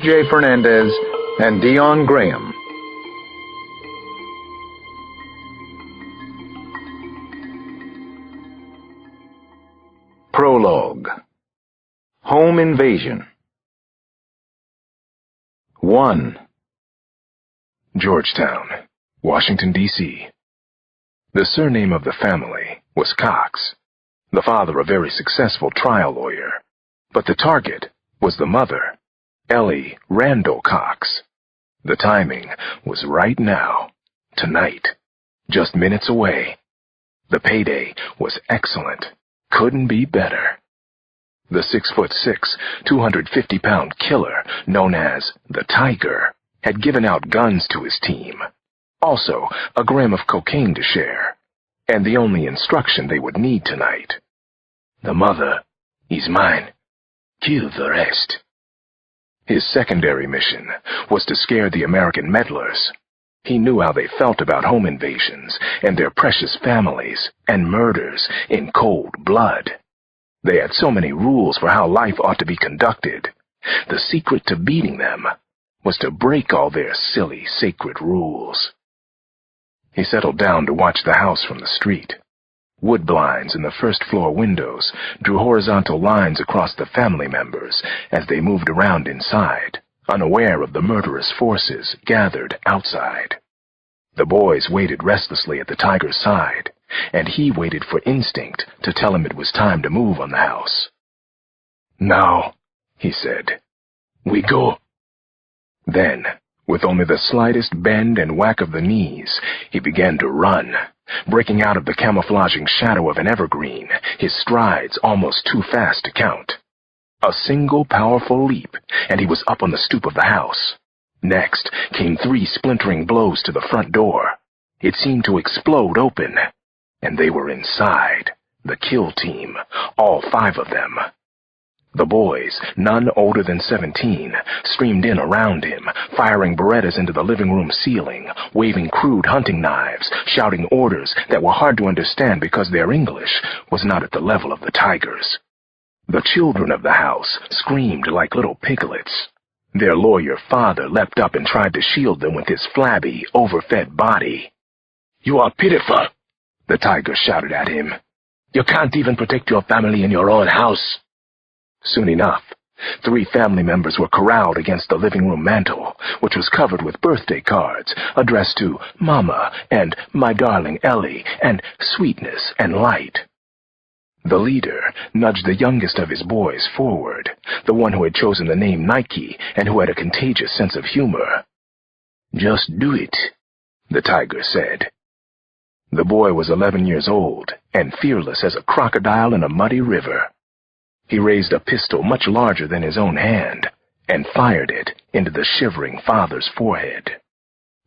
J. Fernandez and Dion Graham. Prologue. Home Invasion. 1. Georgetown, Washington, D.C. The surname of the family was Cox, the father a very successful trial lawyer, but the target was the mother, Ellie Randall Cox. The timing was right now, tonight, just minutes away. The payday was excellent, couldn't be better. The 6'6", 250-pound killer known as the Tiger had given out guns to his team, also a gram of cocaine to share, and the only instruction they would need tonight. The mother, he's mine. Kill the rest. His secondary mission was to scare the American meddlers. He knew how they felt about home invasions and their precious families and murders in cold blood. They had so many rules for how life ought to be conducted. The secret to beating them was to break all their silly, sacred rules. He settled down to watch the house from the street. Wood blinds in the first-floor windows drew horizontal lines across the family members as they moved around inside, unaware of the murderous forces gathered outside. The boys waited restlessly at the Tiger's side, and he waited for instinct to tell him it was time to move on the house. "Now," he said, "we go." Then, with only the slightest bend and whack of the knees, he began to run, breaking out of the camouflaging shadow of an evergreen, his strides almost too fast to count. A single powerful leap, and he was up on the stoop of the house. Next came 3 splintering blows to the front door. It seemed to explode open, and they were inside, the kill team, all 5 of them. The boys, none older than 17, streamed in around him, firing Berettas into the living room ceiling, waving crude hunting knives, shouting orders that were hard to understand because their English was not at the level of the Tiger's. The children of the house screamed like little piglets. Their lawyer father leapt up and tried to shield them with his flabby, overfed body. "You are pitiful," the Tiger shouted at him. "You can't even protect your family in your own house." Soon enough, 3 family members were corralled against the living room mantel, which was covered with birthday cards addressed to Mama and My Darling Ellie and Sweetness and Light. The leader nudged the youngest of his boys forward, the one who had chosen the name Nike and who had a contagious sense of humor. "Just do it," the Tiger said. The boy was 11 years old and fearless as a crocodile in a muddy river. He raised a pistol much larger than his own hand and fired it into the shivering father's forehead.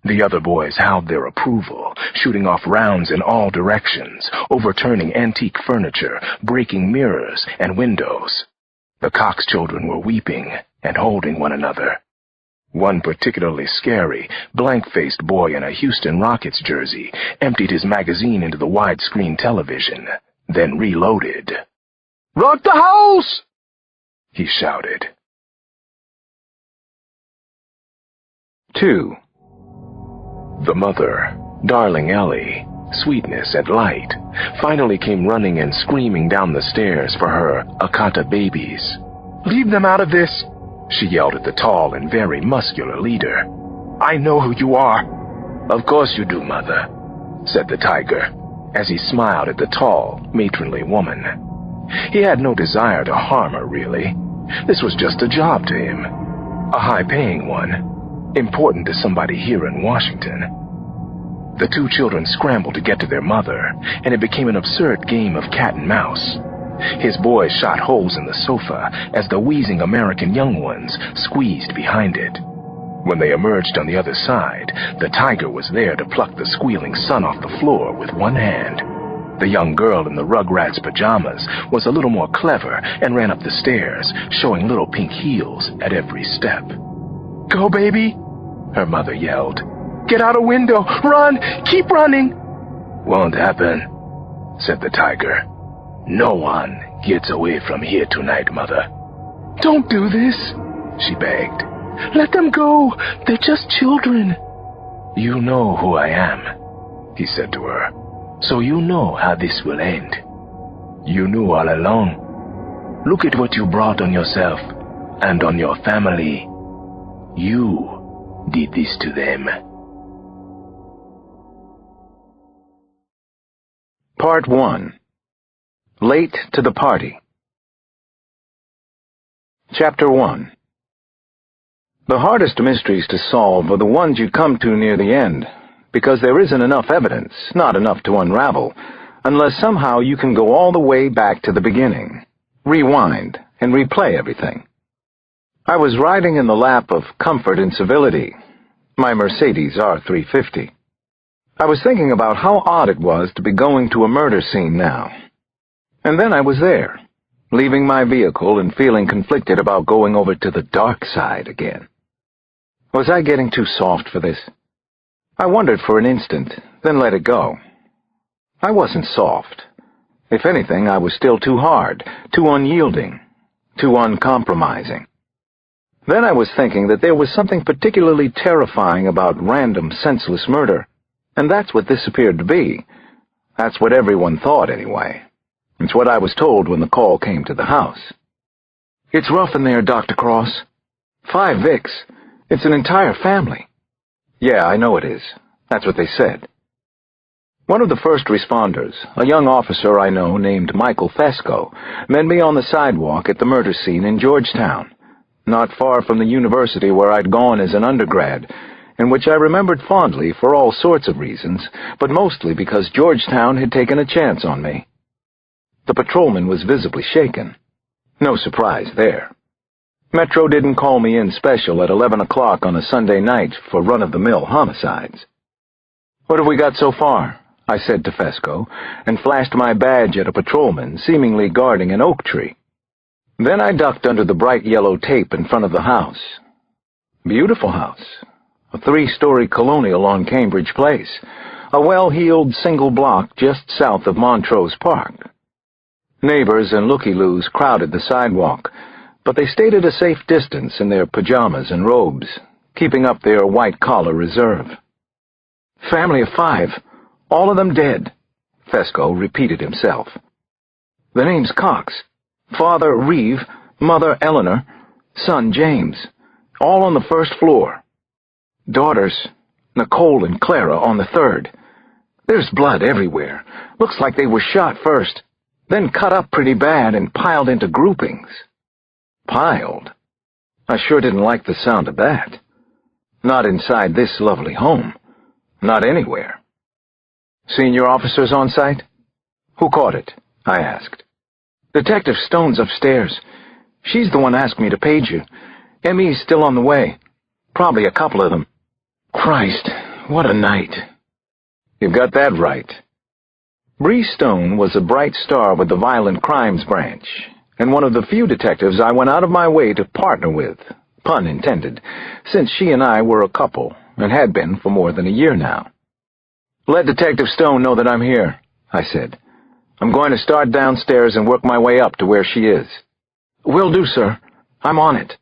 The other boys howled their approval, shooting off rounds in all directions, overturning antique furniture, breaking mirrors and windows. The Cox children were weeping and holding one another. One particularly scary, blank-faced boy in a Houston Rockets jersey emptied his magazine into the widescreen television, then reloaded. "Rock the house!" he shouted. 2. The mother, Darling Ellie, Sweetness and Light, finally came running and screaming down the stairs for her Akata babies. "Leave them out of this," she yelled at the tall and very muscular leader. "I know who you are." "Of course you do, Mother," said the Tiger, as he smiled at the tall, matronly woman. He had no desire to harm her, really. This was just a job to him, a high-paying one, important to somebody here in Washington. The 2 children scrambled to get to their mother, and it became an absurd game of cat and mouse. His boys shot holes in the sofa as the wheezing American young ones squeezed behind it. When they emerged on the other side, the Tiger was there to pluck the squealing son off the floor with one hand. The young girl in the Rugrats pajamas was a little more clever and ran up the stairs, showing little pink heels at every step. "Go, baby," her mother yelled. "Get out a window! Run! Keep running!" "Won't happen," said the Tiger. "No one gets away from here tonight, Mother." "Don't do this," she begged. Let them go. They're just children. You know who I am, he said to her. So you know how this will end. You knew all along. Look at what you brought on yourself and on your family. You did this to them. Part 1. Late to the Party. Chapter 1. The hardest mysteries to solve are the ones you come to near the end, because there isn't enough evidence, not enough to unravel, unless somehow you can go all the way back to the beginning, rewind, and replay everything. I was riding in the lap of comfort and civility, my Mercedes R350. I was thinking about how odd it was to be going to a murder scene now. And then I was there, leaving my vehicle and feeling conflicted about going over to the dark side again. Was I getting too soft for this? I wondered for an instant, then let it go. I wasn't soft. If anything, I was still too hard, too unyielding, too uncompromising. Then I was thinking that there was something particularly terrifying about random, senseless murder, and that's what this appeared to be. That's what everyone thought, anyway. It's what I was told when the call came to the house. It's rough in there, Dr. Cross. 5 Vicks. It's an entire family. Yeah, I know it is. That's what they said. One of the first responders, a young officer I know named Michael Fesco, met me on the sidewalk at the murder scene in Georgetown, not far from the university where I'd gone as an undergrad, and which I remembered fondly for all sorts of reasons, but mostly because Georgetown had taken a chance on me. The patrolman was visibly shaken. No surprise there. Metro didn't call me in special at 11 o'clock on a Sunday night for run-of-the-mill homicides. What have we got so far? I said to Fesco, and flashed my badge at a patrolman seemingly guarding an oak tree. Then I ducked under the bright yellow tape in front of the house. Beautiful house. A 3-story colonial on Cambridge Place, a well-heeled single block just south of Montrose Park. Neighbors and looky-loos crowded the sidewalk, but they stayed at a safe distance in their pajamas and robes, keeping up their white-collar reserve. Family of 5, all of them dead, Fesco repeated himself. The name's Cox. Father Reeve, mother Eleanor, son James, all on the 1st floor. Daughters, Nicole and Clara, on the 3rd. There's blood everywhere. Looks like they were shot first, then cut up pretty bad and piled into groupings. Piled? I sure didn't like the sound of that. Not inside this lovely home. Not anywhere. Senior officers on site? Who caught it? I asked. Detective Stone's upstairs. She's the one asked me to page you. M.E.'s still on the way. Probably a couple of them. Christ, what a night. You've got that right. Bree Stone was a bright star with the Violent Crimes Branch, and one of the few detectives I went out of my way to partner with, pun intended, since she and I were a couple, and had been for more than a year now. Let Detective Stone know that I'm here, I said. I'm going to start downstairs and work my way up to where she is. Will do, sir. I'm on it.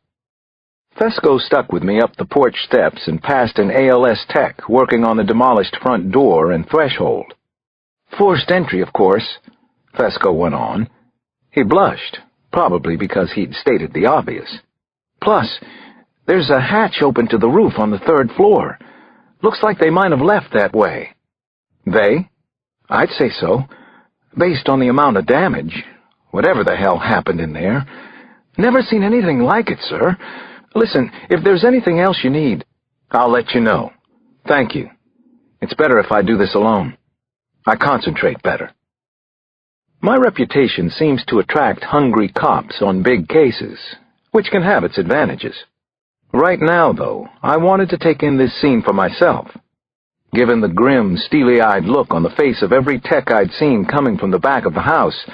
Fesco stuck with me up the porch steps and past an ALS tech working on the demolished front door and threshold. Forced entry, of course, Fesco went on. He blushed, probably because he'd stated the obvious. Plus, there's a hatch open to the roof on the 3rd floor. Looks like they might have left that way. They? I'd say so. Based on the amount of damage, whatever the hell happened in there. Never seen anything like it, sir. Listen, if there's anything else you need, I'll let you know. Thank you. It's better if I do this alone. I concentrate better. My reputation seems to attract hungry cops on big cases, which can have its advantages. Right now, though, I wanted to take in this scene for myself. Given the grim, steely-eyed look on the face of every tech I'd seen coming from the back of the house,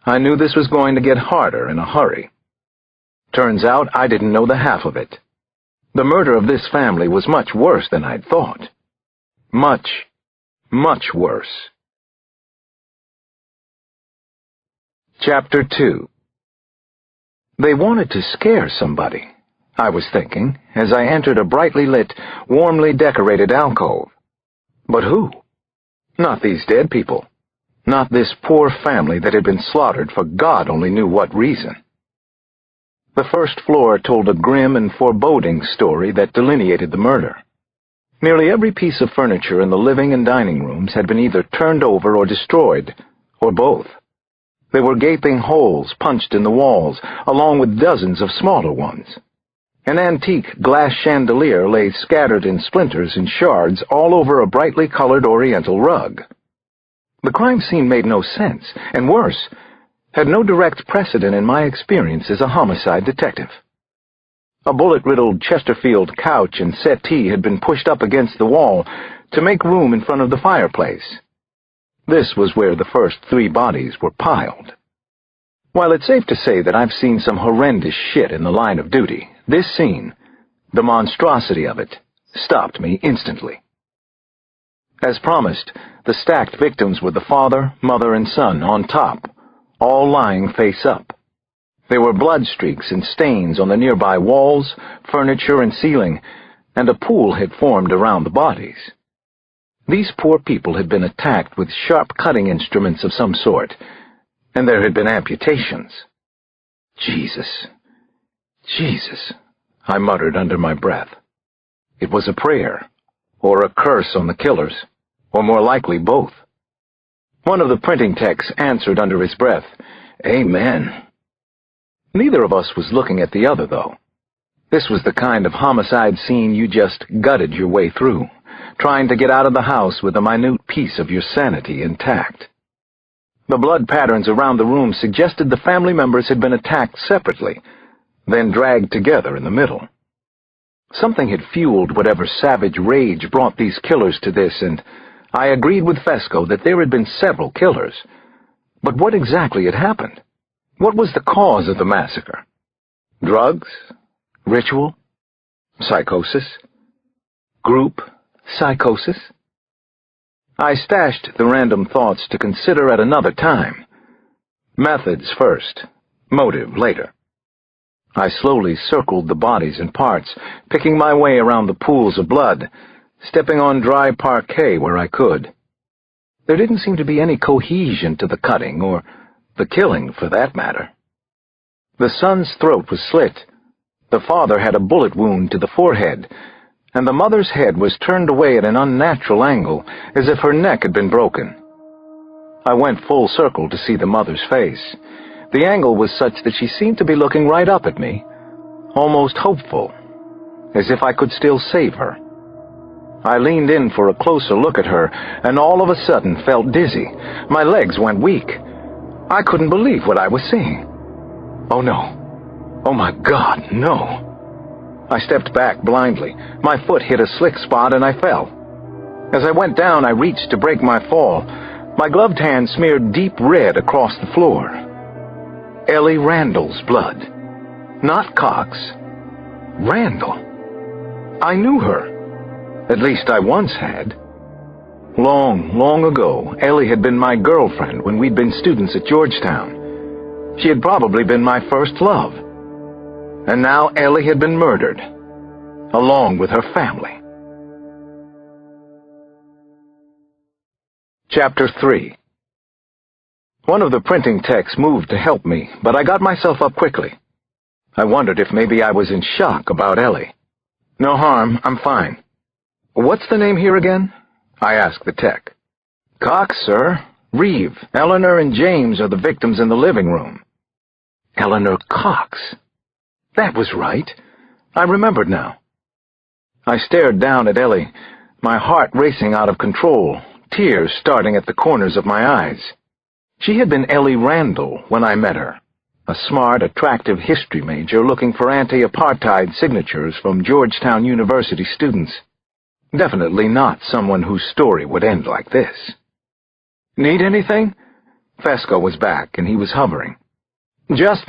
I knew this was going to get harder in a hurry. Turns out I didn't know the half of it. The murder of this family was much worse than I'd thought. Much, much worse. Chapter 2. They wanted to scare somebody. I was thinking, as I entered a brightly lit, warmly decorated alcove. But who? Not these dead people. Not this poor family that had been slaughtered for God only knew what reason. The first floor told a grim and foreboding story that delineated the murder. Nearly every piece of furniture in the living and dining rooms had been either turned over or destroyed, or both. There were gaping holes punched in the walls, along with dozens of smaller ones. An antique glass chandelier lay scattered in splinters and shards all over a brightly colored oriental rug. The crime scene made no sense, and worse, had no direct precedent in my experience as a homicide detective. A bullet-riddled Chesterfield couch and settee had been pushed up against the wall to make room in front of the fireplace. This was where the first 3 bodies were piled. While it's safe to say that I've seen some horrendous shit in the line of duty, this scene, the monstrosity of it, stopped me instantly. As promised, the stacked victims were the father, mother, and son on top, all lying face up. There were blood streaks and stains on the nearby walls, furniture, and ceiling, and a pool had formed around the bodies. These poor people had been attacked with sharp cutting instruments of some sort, and there had been amputations. Jesus, Jesus, I muttered under my breath. It was a prayer, or a curse on the killers, or more likely both. One of the printing techs answered under his breath, "Amen." Neither of us was looking at the other, though. This was the kind of homicide scene you just gutted your way through, trying to get out of the house with a minute piece of your sanity intact. The blood patterns around the room suggested the family members had been attacked separately, then dragged together in the middle. Something had fueled whatever savage rage brought these killers to this, and I agreed with Fesco that there had been several killers. But what exactly had happened? What was the cause of the massacre? Drugs? Ritual? Psychosis? Group psychosis? I stashed the random thoughts to consider at another time. Methods first, motive later. I slowly circled the bodies and parts, picking my way around the pools of blood, stepping on dry parquet where I could. There didn't seem to be any cohesion to the cutting, or the killing, for that matter. The son's throat was slit. The father had a bullet wound to the forehead, and the mother's head was turned away at an unnatural angle, as if her neck had been broken. I went full circle to see the mother's face. The angle was such that she seemed to be looking right up at me, almost hopeful, as if I could still save her. I leaned in for a closer look at her, and all of a sudden felt dizzy. My legs went weak. I couldn't believe what I was seeing. Oh no. Oh my God, no. I stepped back blindly. My foot hit a slick spot and I fell. As I went down, I reached to break my fall. My gloved hand smeared deep red across the floor. Ellie Randall's blood. Not Cox. Randall. I knew her. At least I once had. Long ago, Ellie had been my girlfriend when we'd been students at Georgetown. She had probably been my first love. And now Ellie had been murdered, along with her family. Chapter 3. One of the printing techs moved to help me, but I got myself up quickly. I wondered if maybe I was in shock about Ellie. No harm, I'm fine. What's the name here again? I asked the tech. Cox, sir. Reeve, Eleanor, and James are the victims in the living room. Eleanor Cox. That was right. I remembered now. I stared down at Ellie, my heart racing out of control, tears starting at the corners of my eyes. She had been Ellie Randall when I met her, a smart, attractive history major looking for anti-apartheid signatures from Georgetown University students. Definitely not someone whose story would end like this. Need anything? Fesco was back, and he was hovering. Just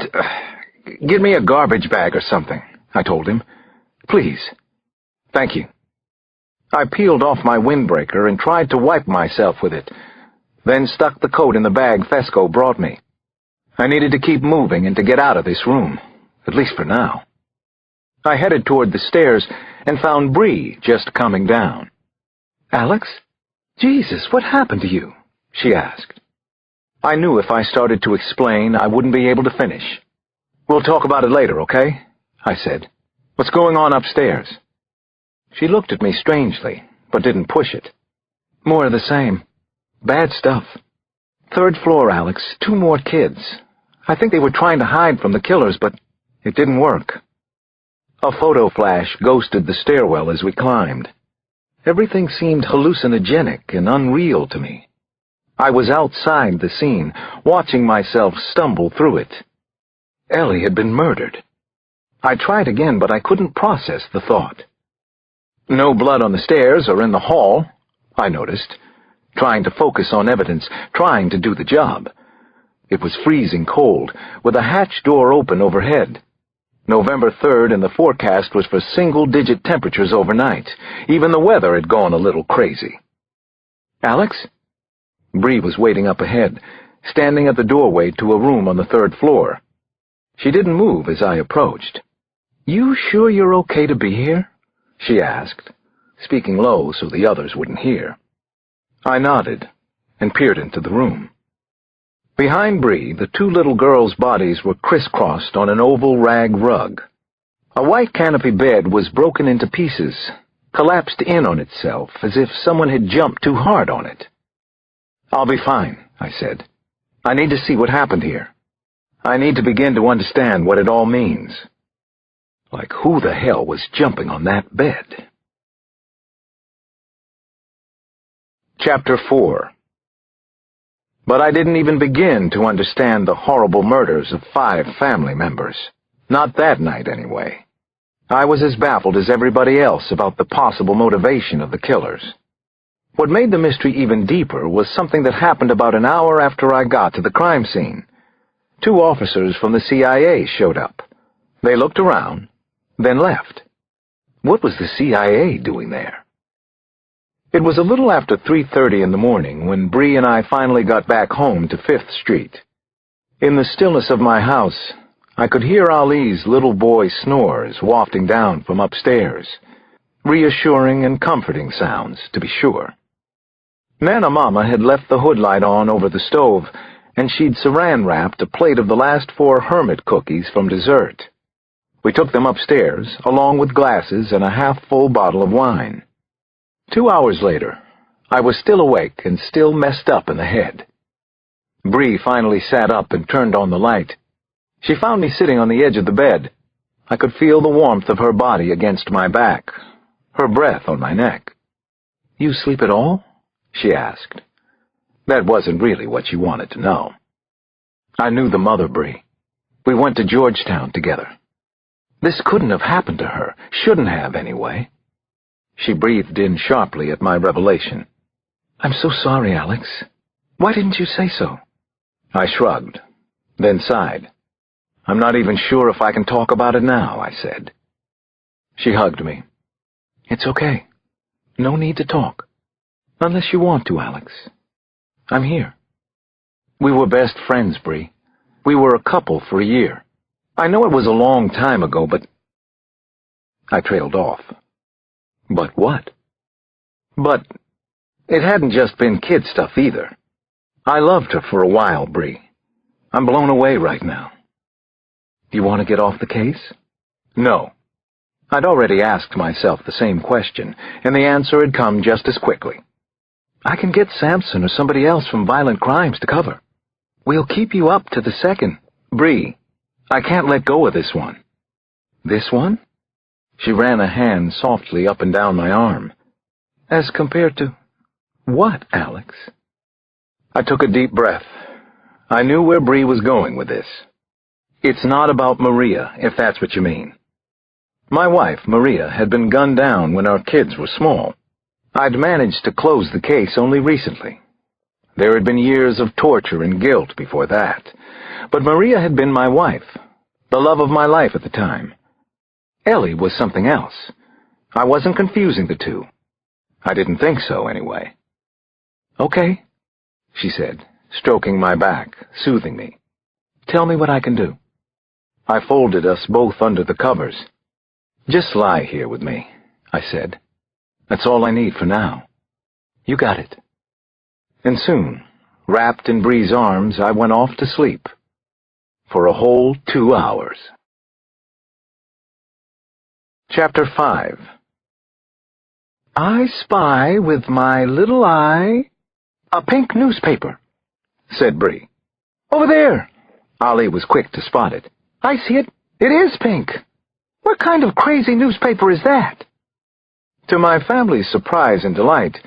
give me a garbage bag or something, I told him. Please. Thank you. I peeled off my windbreaker and tried to wipe myself with it, then stuck the coat in the bag Fesco brought me. I needed to keep moving and to get out of this room, at least for now. I headed toward the stairs and found Bree just coming down. "Alex? Jesus, what happened to you?" she asked. I knew if I started to explain, I wouldn't be able to finish. "We'll talk about it later, okay?" I said. "What's going on upstairs?" She looked at me strangely, but didn't push it. "More of the same. Bad stuff. 3rd floor, Alex. 2 more kids. I think they were trying to hide from the killers, but it didn't work." A photo flash ghosted the stairwell as we climbed. Everything seemed hallucinogenic and unreal to me. I was outside the scene, watching myself stumble through it. Ellie had been murdered. I tried again, but I couldn't process the thought. No blood on the stairs or in the hall, I noticed, trying to focus on evidence, trying to do the job. It was freezing cold, with a hatch door open overhead. November 3rd, and the forecast was for single-digit temperatures overnight. Even the weather had gone a little crazy. "Alex?" Bree was waiting up ahead, standing at the doorway to a room on the 3rd floor. She didn't move as I approached. "You sure you're okay to be here?" she asked, speaking low so the others wouldn't hear. I nodded and peered into the room. Behind Bree, the 2 little girls' bodies were crisscrossed on an oval rag rug. A white canopy bed was broken into pieces, collapsed in on itself as if someone had jumped too hard on it. "I'll be fine," I said. "I need to see what happened here. I need to begin to understand what it all means. Like, who the hell was jumping on that bed?" Chapter 4. But I didn't even begin to understand the horrible murders of 5 family members. Not that night, anyway. I was as baffled as everybody else about the possible motivation of the killers. What made the mystery even deeper was something that happened about an hour after I got to the crime scene. 2 officers from the CIA showed up. They looked around, then left. What was the CIA doing there? It was a little after 3:30 in the morning when Bree and I finally got back home to 5th Street. In the stillness of my house, I could hear Ali's little boy snores wafting down from upstairs. Reassuring and comforting sounds, to be sure. Nana Mama had left the hood light on over the stove, and she'd saran-wrapped a plate of the last 4 hermit cookies from dessert. We took them upstairs, along with glasses and a half-full bottle of wine. 2 hours later, I was still awake and still messed up in the head. Bree finally sat up and turned on the light. She found me sitting on the edge of the bed. I could feel the warmth of her body against my back, her breath on my neck. "You sleep at all?" she asked. That wasn't really what she wanted to know. I knew the mother, Bree. We went to Georgetown together. This couldn't have happened to her, shouldn't have anyway. She breathed in sharply at my revelation. "I'm so sorry, Alex. Why didn't you say so?" I shrugged, then sighed. "I'm not even sure if I can talk about it now," I said. She hugged me. "It's okay. No need to talk. Unless you want to, Alex. I'm here." We were best friends, Bree. We were a couple for a year. I know it was a long time ago, but... I trailed off. But what? But it hadn't just been kid stuff either. I loved her for a while, Bree. I'm blown away right now. You want to get off the case? No. I'd already asked myself the same question, and the answer had come just as quickly. I can get Sampson or somebody else from Violent Crimes to cover. We'll keep you up to the second. Bree, I can't let go of this one. This one? She ran a hand softly up and down my arm. As compared to what, Alex? I took a deep breath. I knew where Bree was going with this. It's not about Maria, if that's what you mean. My wife, Maria, had been gunned down when our kids were small. I'd managed to close the case only recently. There had been years of torture and guilt before that. But Maria had been my wife, the love of my life at the time. Ellie was something else. I wasn't confusing the two. I didn't think so, anyway. Okay, she said, stroking my back, soothing me. Tell me what I can do. I folded us both under the covers. "Just lie here with me," I said. "That's all I need for now." "You got it." And soon, wrapped in Bree's arms, I went off to sleep. For a whole 2 hours. Chapter 5. "I spy with my little eye a pink newspaper," said Bree. "Over there." Ollie was quick to spot it. "I see it. It is pink. What kind of crazy newspaper is that?" To my family's surprise and delight,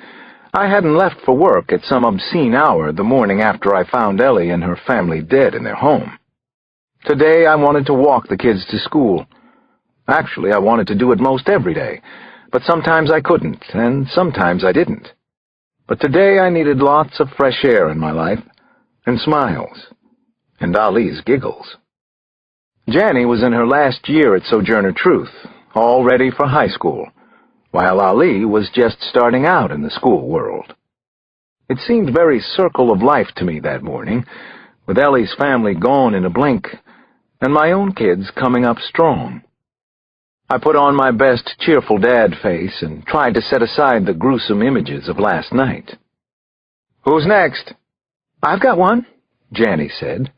I hadn't left for work at some obscene hour the morning after I found Ellie and her family dead in their home. Today I wanted to walk the kids to school. Actually, I wanted to do it most every day, but sometimes I couldn't, and sometimes I didn't. But today I needed lots of fresh air in my life, and smiles, and Ali's giggles. Janny was in her last year at Sojourner Truth, all ready for high school, while Ali was just starting out in the school world. It seemed very circle of life to me that morning, with Ellie's family gone in a blink, and my own kids coming up strong. I put on my best cheerful dad face and tried to set aside the gruesome images of last night. "Who's next?" "I've got one," Janny said.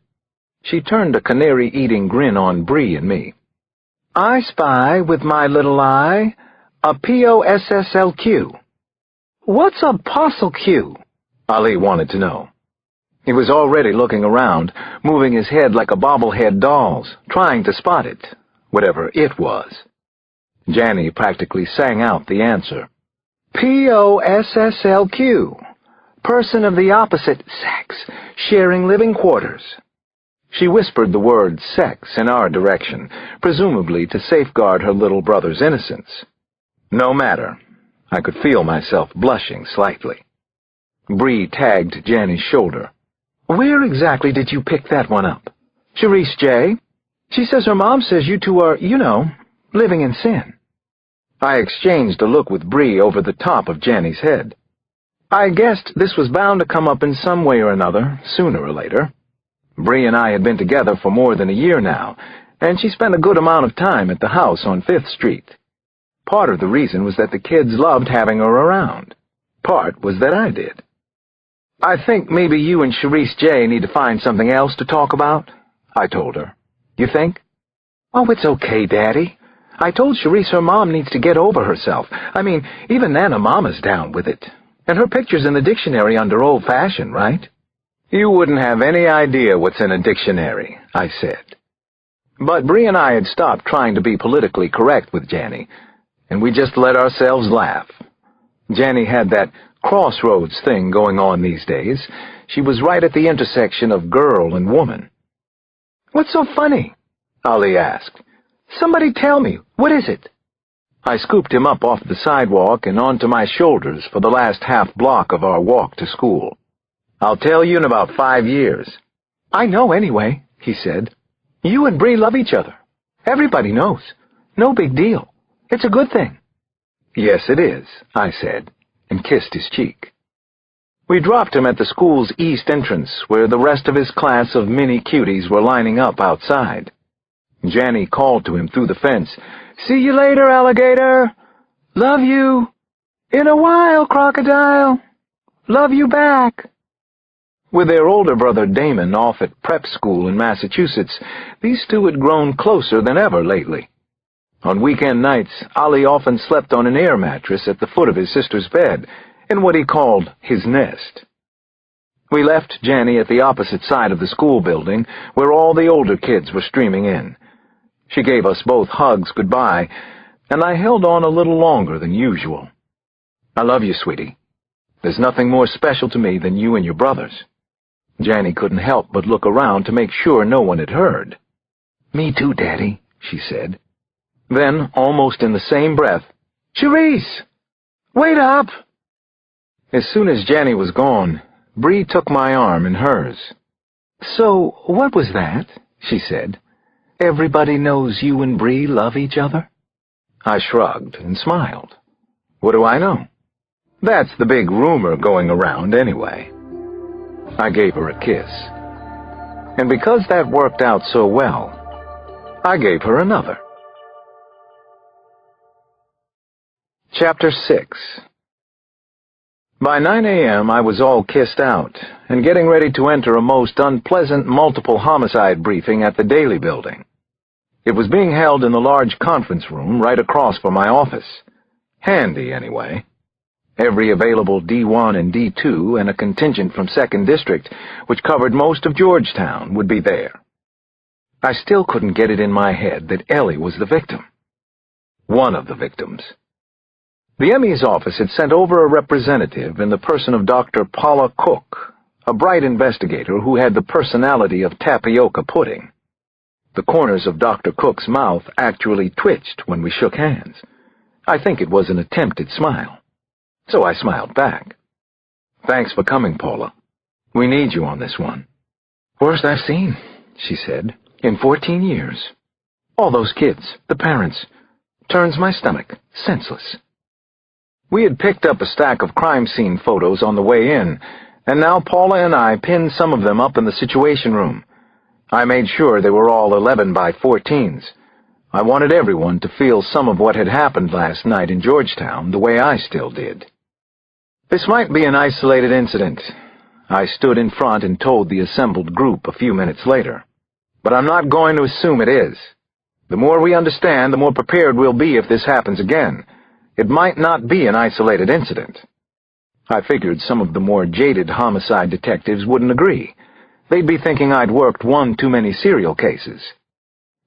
She turned a canary-eating grin on Bree and me. "I spy with my little eye a POSSLQ. "What's a Postle Q?" Ali wanted to know. He was already looking around, moving his head like a bobblehead doll's, trying to spot it, whatever it was. Janny practically sang out the answer. "POSSLQ. Person of the opposite sex, sharing living quarters." She whispered the word sex in our direction, presumably to safeguard her little brother's innocence. No matter. I could feel myself blushing slightly. Bree tagged Janny's shoulder. "Where exactly did you pick that one up?" "Charisse J. She says her mom says you two are, living in sin." I exchanged a look with Bree over the top of Janny's head. I guessed this was bound to come up in some way or another, sooner or later. Bree and I had been together for more than a year now, and she spent a good amount of time at the house on 5th Street. Part of the reason was that the kids loved having her around. Part was that I did. "I think maybe you and Charisse J. need to find something else to talk about," I told her. "You think?" "Oh, it's okay, Daddy. I told Charisse her mom needs to get over herself. I mean, even Nana Mama's down with it. And her picture's in the dictionary under old-fashioned, right?" "You wouldn't have any idea what's in a dictionary," I said. But Bree and I had stopped trying to be politically correct with Janny, and we just let ourselves laugh. Janny had that crossroads thing going on these days. She was right at the intersection of girl and woman. "What's so funny?" Ali asked. "Somebody tell me, what is it?" I scooped him up off the sidewalk and onto my shoulders for the last half block of our walk to school. "I'll tell you in about 5 years. "I know anyway," he said. "You and Bree love each other. Everybody knows. No big deal. It's a good thing." "Yes, it is," I said, and kissed his cheek. We dropped him at the school's east entrance, where the rest of his class of mini cuties were lining up outside. Janny called to him through the fence, "See you later, alligator. Love you. In a while, crocodile. Love you back." With their older brother Damon off at prep school in Massachusetts, these two had grown closer than ever lately. On weekend nights, Ali often slept on an air mattress at the foot of his sister's bed, in what he called his nest. We left Janny at the opposite side of the school building, where all the older kids were streaming in. She gave us both hugs goodbye, and I held on a little longer than usual. "I love you, sweetie. There's nothing more special to me than you and your brothers." Janny couldn't help but look around to make sure no one had heard. "Me too, Daddy," she said. Then, almost in the same breath, "Charisse! Wait up!" As soon as Janny was gone, Bree took my arm in hers. "So, what was that?" she said. "Everybody knows you and Bree love each other?" I shrugged and smiled. What do I know? That's the big rumor going around anyway. I gave her a kiss. And because that worked out so well, I gave her another. Chapter 6. By 9 a.m. I was all kissed out and getting ready to enter a most unpleasant multiple homicide briefing at the Daily Building. It was being held in the large conference room right across from my office. Handy, anyway. Every available D1 and D2 and a contingent from 2nd District, which covered most of Georgetown, would be there. I still couldn't get it in my head that Ellie was the victim. One of the victims. The ME's office had sent over a representative in the person of Dr. Paula Cook, a bright investigator who had the personality of tapioca pudding. The corners of Dr. Cook's mouth actually twitched when we shook hands. I think it was an attempted smile. So I smiled back. "Thanks for coming, Paula. We need you on this one." "Worst I've seen," she said, "in 14 years. All those kids, the parents. Turns my stomach, senseless." We had picked up a stack of crime scene photos on the way in, and now Paula and I pinned some of them up in the Situation Room. I made sure they were all 11 by 14s. I wanted everyone to feel some of what had happened last night in Georgetown the way I still did. This might be an isolated incident. I stood in front and told the assembled group a few minutes later. But I'm not going to assume it is. The more we understand, the more prepared we'll be if this happens again. It might not be an isolated incident. I figured some of the more jaded homicide detectives wouldn't agree. They'd be thinking I'd worked one too many serial cases.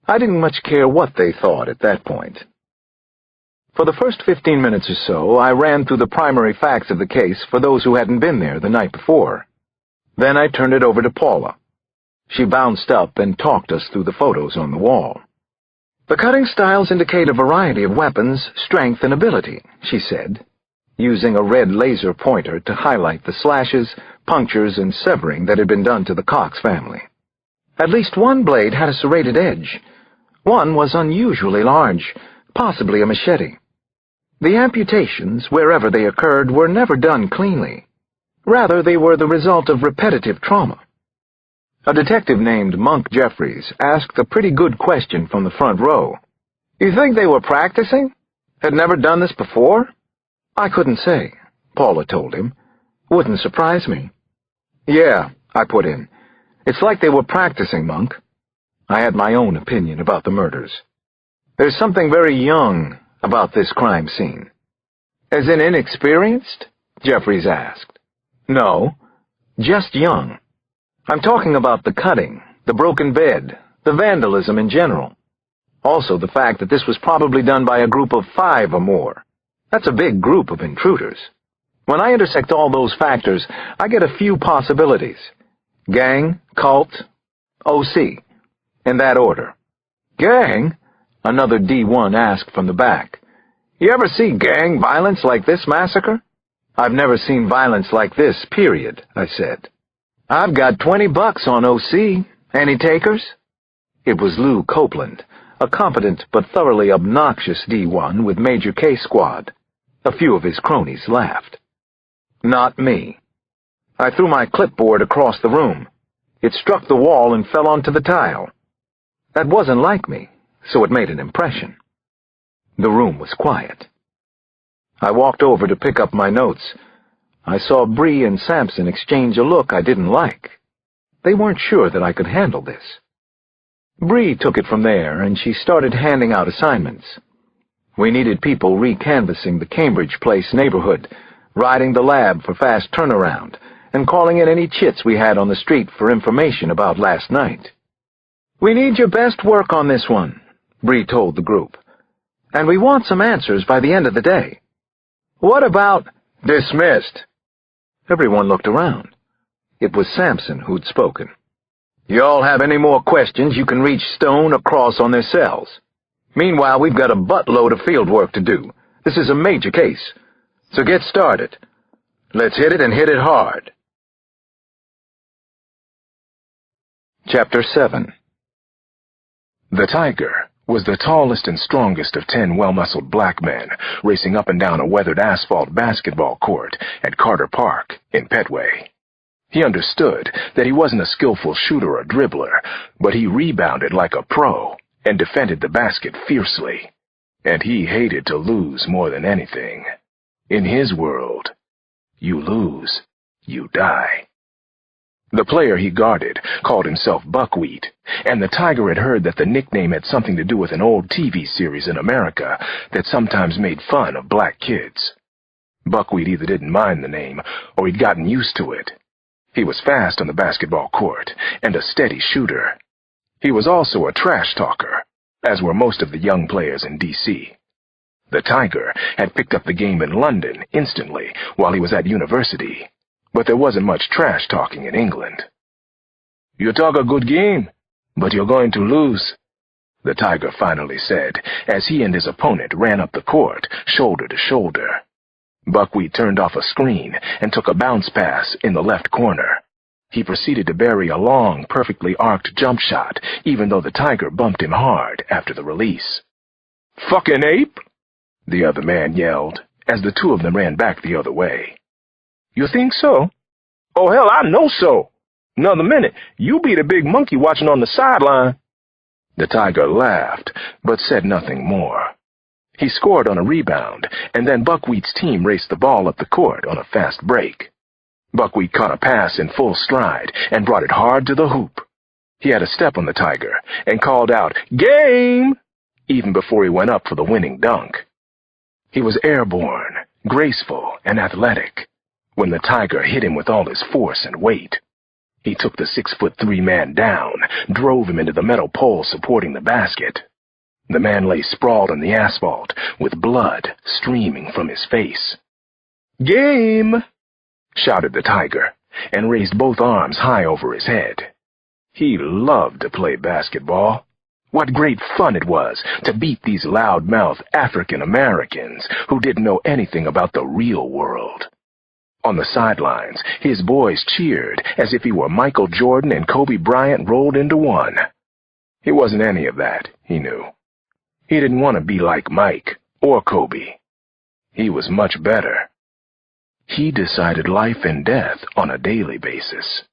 I didn't much care what they thought at that point. For the first 15 minutes or so, I ran through the primary facts of the case for those who hadn't been there the night before. Then I turned it over to Paula. She bounced up and talked us through the photos on the wall. "The cutting styles indicate a variety of weapons, strength, and ability," she said, using a red laser pointer to highlight the slashes, punctures, and severing that had been done to the Cox family. At least one blade had a serrated edge. One was unusually large, possibly a machete. The amputations, wherever they occurred, were never done cleanly. Rather, they were the result of repetitive trauma. A detective named Monk Jeffries asked a pretty good question from the front row. "You think they were practicing? Had never done this before?" "I couldn't say," Paula told him. "Wouldn't surprise me." "Yeah," I put in. "It's like they were practicing, Monk." I had my own opinion about the murders. "There's something very young about this crime scene." "As in inexperienced?" Jeffries asked. "No, just young. I'm talking about the cutting, the broken bed, the vandalism in general. Also the fact that this was probably done by a group of 5 or more. That's a big group of intruders. When I intersect all those factors, I get a few possibilities. Gang, cult, OC. In that order." "Gang?" another D1 asked from the back. "You ever see gang violence like this massacre?" "I've never seen violence like this, period," I said. "I've got $20 on OC. Any takers?" It was Lou Copeland, a competent but thoroughly obnoxious D1 with Major K Squad. A few of his cronies laughed. Not me. I threw my clipboard across the room. It struck the wall and fell onto the tile. That wasn't like me, so it made an impression. The room was quiet. I walked over to pick up my notes. I saw Bree and Sampson exchange a look I didn't like. They weren't sure that I could handle this. Bree took it from there, and she started handing out assignments. We needed people recanvassing the Cambridge Place neighborhood, riding the lab for fast turnaround, and calling in any chits we had on the street for information about last night. "We need your best work on this one," Bree told the group. "And we want some answers by the end of the day." "What about—" "Dismissed." Everyone looked around. It was Sampson who'd spoken. "You all have any more questions, you can reach Stone or Cross on their cells. Meanwhile, we've got a buttload of field work to do. This is a major case. So get started. Let's hit it and hit it hard." Chapter 7. The Tiger was the tallest and strongest of 10 well-muscled black men racing up and down a weathered asphalt basketball court at Carter Park in Petway. He understood that he wasn't a skillful shooter or dribbler, but he rebounded like a pro and defended the basket fiercely. and he hated to lose more than anything. In his world, you lose, you die. The player he guarded called himself Buckwheat, and the tiger had heard that the nickname had something to do with an old TV series in America that sometimes made fun of black kids. Buckwheat either didn't mind the name, or he'd gotten used to it. He was fast on the basketball court, and a steady shooter. He was also a trash talker, as were most of the young players in D.C. The tiger had picked up the game in London instantly while he was at university, but there wasn't much trash talking in England. "You talk a good game, but you're going to lose," the tiger finally said, as he and his opponent ran up the court, shoulder to shoulder. Buckwheat turned off a screen and took a bounce pass in the left corner. He proceeded to bury a long, perfectly arced jump shot, even though the tiger bumped him hard after the release. "Fucking ape!" the other man yelled, as the two of them ran back the other way. "You think so? Oh, hell, I know so. Another minute, you be the big monkey watching on the sideline." The tiger laughed, but said nothing more. He scored on a rebound, and then Buckwheat's team raced the ball up the court on a fast break. Buckwheat caught a pass in full stride and brought it hard to the hoop. He had a step on the tiger and called out, "Game!" even before he went up for the winning dunk. He was airborne, graceful, and athletic when the tiger hit him with all his force and weight. He took the 6'3" man down, drove him into the metal pole supporting the basket. The man lay sprawled on the asphalt, with blood streaming from his face. "Game!" shouted the tiger, and raised both arms high over his head. He loved to play basketball. What great fun it was to beat these loud-mouthed African Americans who didn't know anything about the real world. On the sidelines, his boys cheered as if he were Michael Jordan and Kobe Bryant rolled into one. He wasn't any of that, he knew. He didn't want to be like Mike or Kobe. He was much better. He decided life and death on a daily basis.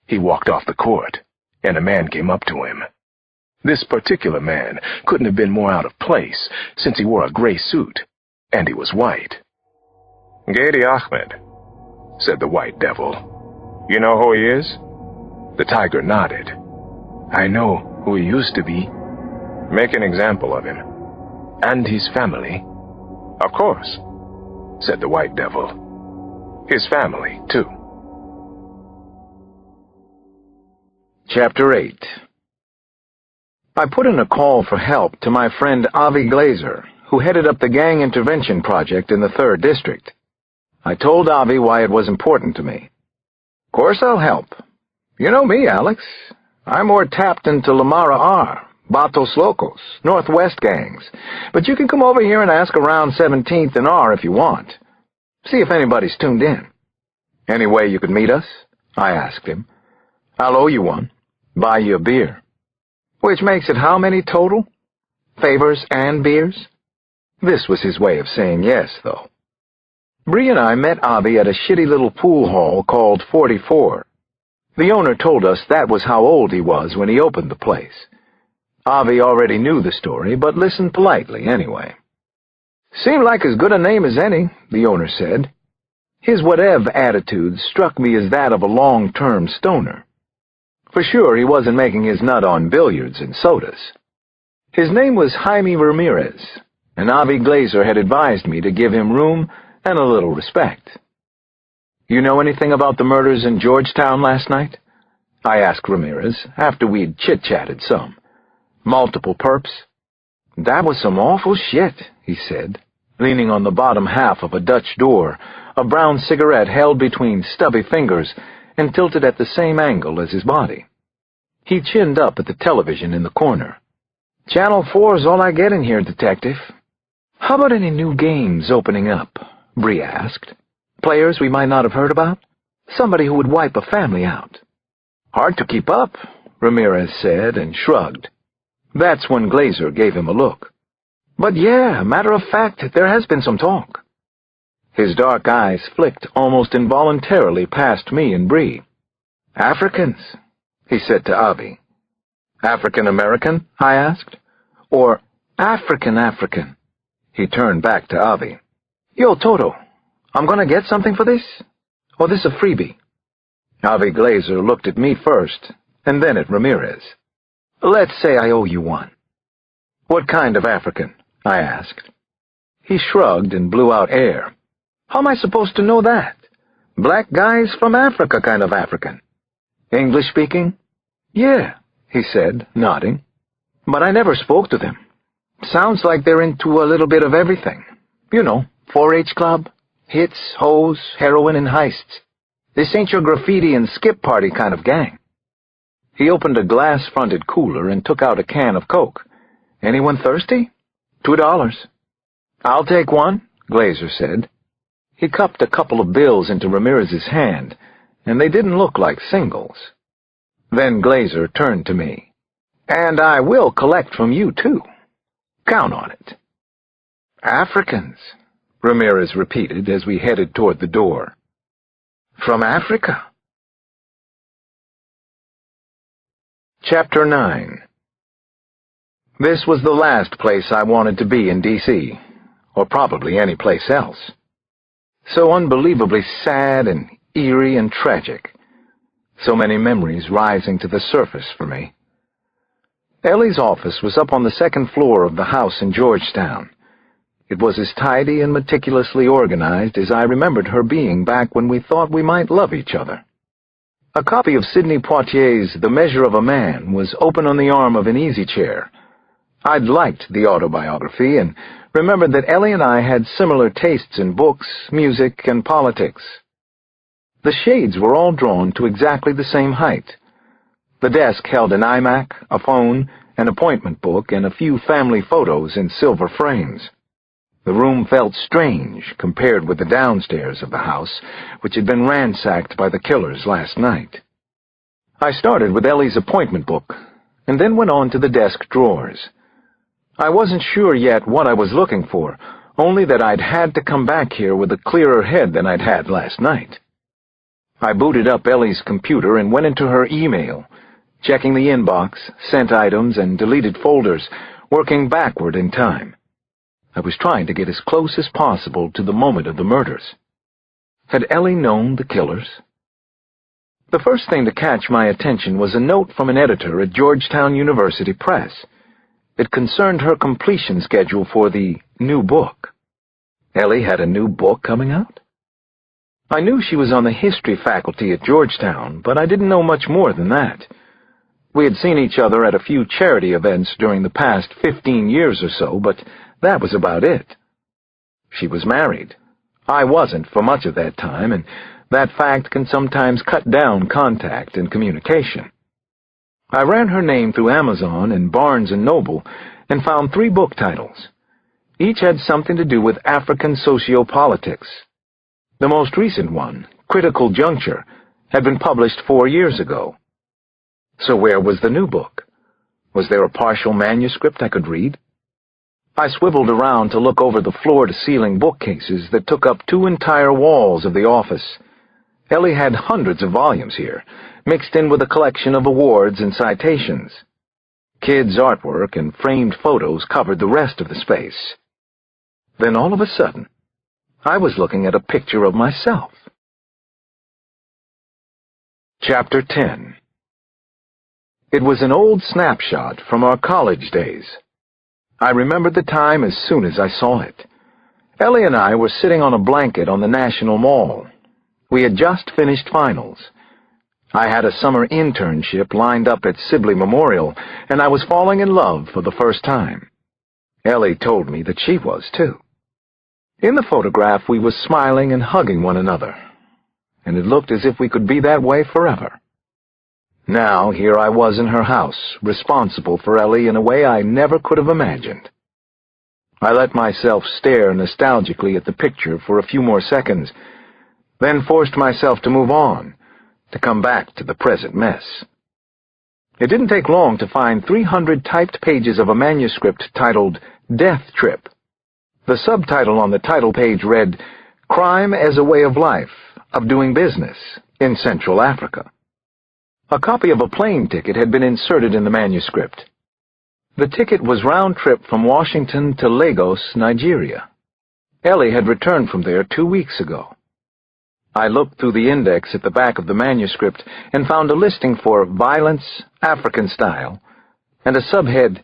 He walked off the court, and a man came up to him. This particular man couldn't have been more out of place, since he wore a gray suit, and he was white. "Gady Ahmed," said the white devil. "You know who he is?" The tiger nodded. "I know who he used to be." "Make an example of him." "And his family?" "Of course," said the white devil. "His family, too." Chapter 8. I put in a call for help to my friend Avi Glazer, who headed up the gang intervention project in the 3rd District. I told Avi why it was important to me. "Of course I'll help. You know me, Alex. I'm more tapped into Lamara R., Batos Locos, Northwest gangs, but you can come over here and ask around 17th and R if you want. See if anybody's tuned in. Any way you could meet us?" I asked him. "I'll owe you one. Buy you a beer." "Which makes it how many total? Favors and beers?" This was his way of saying yes, though. Bree and I met Avi at a shitty little pool hall called 44. The owner told us that was how old he was when he opened the place. Avi already knew the story, but listened politely anyway. "Seemed like as good a name as any," the owner said. His whatever attitude struck me as that of a long-term stoner. For sure he wasn't making his nut on billiards and sodas. His name was Jaime Ramirez, and Avi Glazer had advised me to give him room and a little respect. "You know anything about the murders in Georgetown last night?" I asked Ramirez, after we'd chit-chatted some. "Multiple perps?" "That was some awful shit," he said, leaning on the bottom half of a Dutch door, a brown cigarette held between stubby fingers and tilted at the same angle as his body. He chinned up at the television in the corner. "Channel 4's all I get in here, Detective." "How about any new games opening up?" Bree asked. "Players we might not have heard about? Somebody who would wipe a family out." "Hard to keep up," Ramirez said and shrugged. That's when Glazer gave him a look. "But yeah, matter of fact, there has been some talk." His dark eyes flicked almost involuntarily past me and Bree. "Africans," he said to Avi. "African-American?" I asked. "Or African. He turned back to Avi. Yo, Toto, I'm gonna get something for this? Or this a freebie? Avi Glazer looked at me first, and then at Ramirez. Let's say I owe you one. What kind of African? I asked. He shrugged and blew out air. How am I supposed to know that? Black guys from Africa kind of African. English speaking? Yeah, he said, nodding. But I never spoke to them. Sounds like they're into a little bit of everything. You know, 4-H club, hits, hoes, heroin, and heists. This ain't your graffiti and skip party kind of gang. He opened a glass-fronted cooler and took out a can of Coke. Anyone thirsty? $2. I'll take one, Glazer said. He cupped a couple of bills into Ramirez's hand, and they didn't look like singles. Then Glazer turned to me. And I will collect from you, too. Count on it. Africans, Ramirez repeated as we headed toward the door. From Africa. Chapter 9. This was the last place I wanted to be in D.C., or probably any place else. So unbelievably sad and eerie and tragic. So many memories rising to the surface for me. Ellie's office was up on the second floor of the house in Georgetown. It was as tidy and meticulously organized as I remembered her being back when we thought we might love each other. A copy of Sidney Poitier's The Measure of a Man was open on the arm of an easy chair. I'd liked the autobiography and remembered that Ellie and I had similar tastes in books, music, and politics. The shades were all drawn to exactly the same height. The desk held an iMac, a phone, an appointment book, and a few family photos in silver frames. The room felt strange compared with the downstairs of the house, which had been ransacked by the killers last night. I started with Ellie's appointment book, and then went on to the desk drawers. I wasn't sure yet what I was looking for, only that I'd had to come back here with a clearer head than I'd had last night. I booted up Ellie's computer and went into her email, checking the inbox, sent items, and deleted folders, working backward in time. I was trying to get as close as possible to the moment of the murders. Had Ellie known the killers? The first thing to catch my attention was a note from an editor at Georgetown University Press. It concerned her completion schedule for the new book. Ellie had a new book coming out? I knew she was on the history faculty at Georgetown, but I didn't know much more than that. We had seen each other at a few charity events during the past 15 years or so, but that was about it. She was married. I wasn't for much of that time, and that fact can sometimes cut down contact and communication. I ran her name through Amazon and Barnes & Noble and found 3 book titles. Each had something to do with African sociopolitics. The most recent one, Critical Juncture, had been published 4 years ago. So where was the new book? Was there a partial manuscript I could read? I swiveled around to look over the floor-to-ceiling bookcases that took up 2 entire walls of the office. Ellie had hundreds of volumes here, mixed in with a collection of awards and citations. Kids' artwork and framed photos covered the rest of the space. Then all of a sudden, I was looking at a picture of myself. Chapter 10. It was an old snapshot from our college days. I remembered the time as soon as I saw it. Ellie and I were sitting on a blanket on the National Mall. We had just finished finals. I had a summer internship lined up at Sibley Memorial, and I was falling in love for the first time. Ellie told me that she was, too. In the photograph, we were smiling and hugging one another, and it looked as if we could be that way forever. Now, here I was in her house, responsible for Ellie in a way I never could have imagined. I let myself stare nostalgically at the picture for a few more seconds, then forced myself to move on, to come back to the present mess. It didn't take long to find 300 typed pages of a manuscript titled Death Trip. The subtitle on the title page read, Crime as a Way of Life, of Doing Business, in Central Africa. A copy of a plane ticket had been inserted in the manuscript. The ticket was round-trip from Washington to Lagos, Nigeria. Ellie had returned from there 2 weeks ago. I looked through the index at the back of the manuscript and found a listing for Violence, African Style, and a subhead,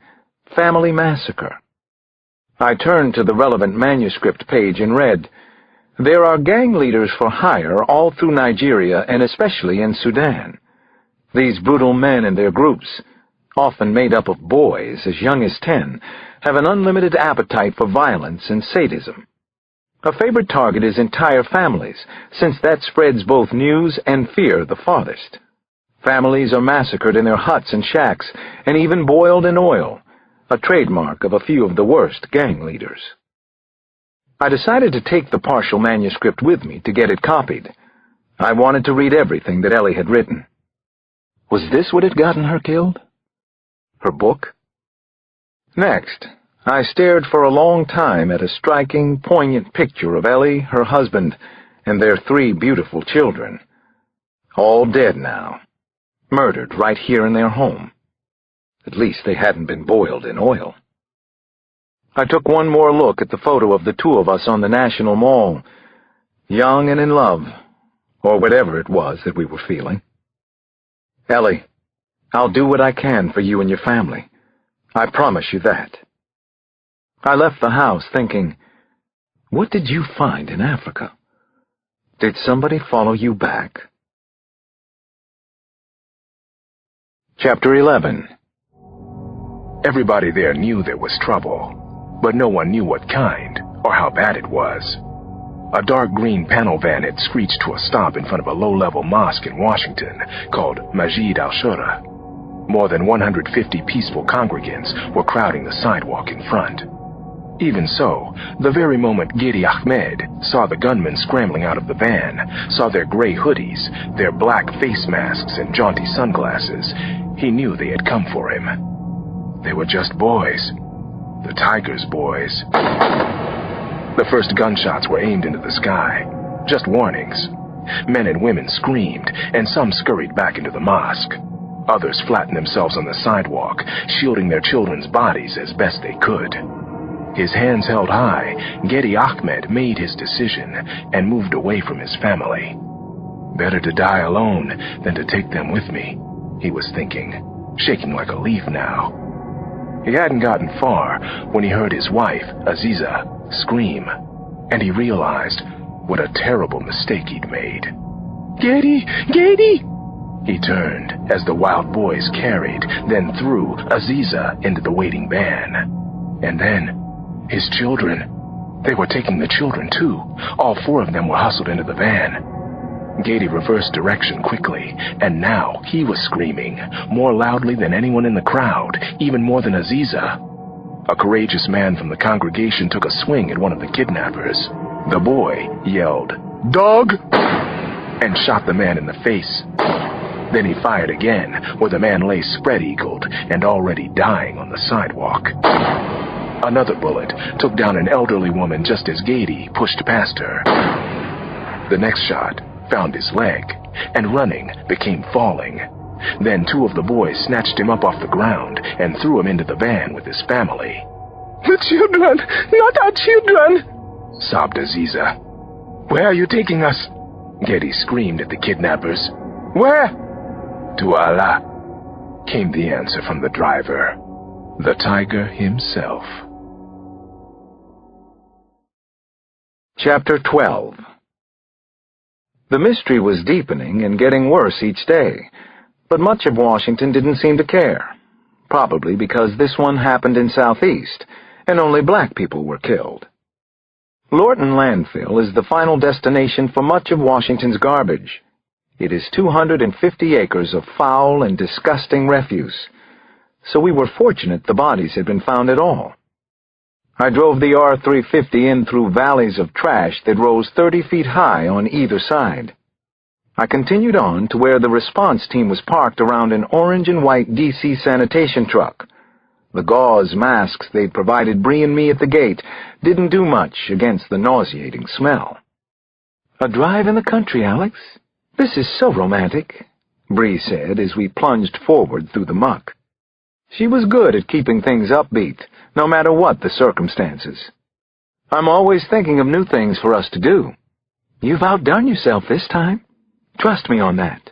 Family Massacre. I turned to the relevant manuscript page and read, "There are gang leaders for hire all through Nigeria and especially in Sudan. These brutal men and their groups, often made up of boys as young as 10, have an unlimited appetite for violence and sadism. A favorite target is entire families, since that spreads both news and fear the farthest. Families are massacred in their huts and shacks, and even boiled in oil, a trademark of a few of the worst gang leaders." I decided to take the partial manuscript with me to get it copied. I wanted to read everything that Ellie had written. Was this what had gotten her killed? Her book? Next, I stared for a long time at a striking, poignant picture of Ellie, her husband, and their 3 beautiful children. All dead now, murdered right here in their home. At least they hadn't been boiled in oil. I took one more look at the photo of the 2 of us on the National Mall, young and in love, or whatever it was that we were feeling. "Ellie, I'll do what I can for you and your family. I promise you that." I left the house thinking, what did you find in Africa? Did somebody follow you back? Chapter 11. Everybody there knew there was trouble, but no one knew what kind or how bad it was. A dark green panel van had screeched to a stop in front of a low-level mosque in Washington called Masjid al-Shura. More than 150 peaceful congregants were crowding the sidewalk in front. Even so, the very moment Gedi Ahmed saw the gunmen scrambling out of the van, saw their gray hoodies, their black face masks and jaunty sunglasses, he knew they had come for him. They were just boys. The Tiger's boys. The first gunshots were aimed into the sky. Just warnings. Men and women screamed, and some scurried back into the mosque. Others flattened themselves on the sidewalk, shielding their children's bodies as best they could. His hands held high, Gedi Ahmed made his decision and moved away from his family. Better to die alone than to take them with me, he was thinking, shaking like a leaf now. He hadn't gotten far when he heard his wife, Aziza, scream, and he realized what a terrible mistake he'd made. "Gedi! Gedi!" He turned as the wild boys carried, then threw Aziza into the waiting van. And then, his children. They were taking the children, too. All 4 of them were hustled into the van. Gedi reversed direction quickly, and now he was screaming, more loudly than anyone in the crowd, even more than Aziza. A courageous man from the congregation took a swing at one of the kidnappers. The boy yelled, "Dog!" and shot the man in the face. Then he fired again, where the man lay spread-eagled and already dying on the sidewalk. Another bullet took down an elderly woman just as Gedi pushed past her. The next shot found his leg, and running became falling. Then 2 of the boys snatched him up off the ground and threw him into the van with his family. "The children! Not our children!" sobbed Aziza. "Where are you taking us?" Gedi screamed at the kidnappers. "Where?" "To Allah," came the answer from the driver, the Tiger himself. Chapter 12. The mystery was deepening and getting worse each day, but much of Washington didn't seem to care, probably because this one happened in Southeast, and only black people were killed. Lorton Landfill is the final destination for much of Washington's garbage. It is 250 acres of foul and disgusting refuse, so we were fortunate the bodies had been found at all. I drove the R350 in through valleys of trash that rose 30 feet high on either side. I continued on to where the response team was parked around an orange and white DC sanitation truck. The gauze masks they'd provided Bree and me at the gate didn't do much against the nauseating smell. "A drive in the country, Alex? This is so romantic," Bree said as we plunged forward through the muck. She was good at keeping things upbeat, no matter what the circumstances. I'm always thinking of new things for us to do. You've outdone yourself this time. Trust me on that.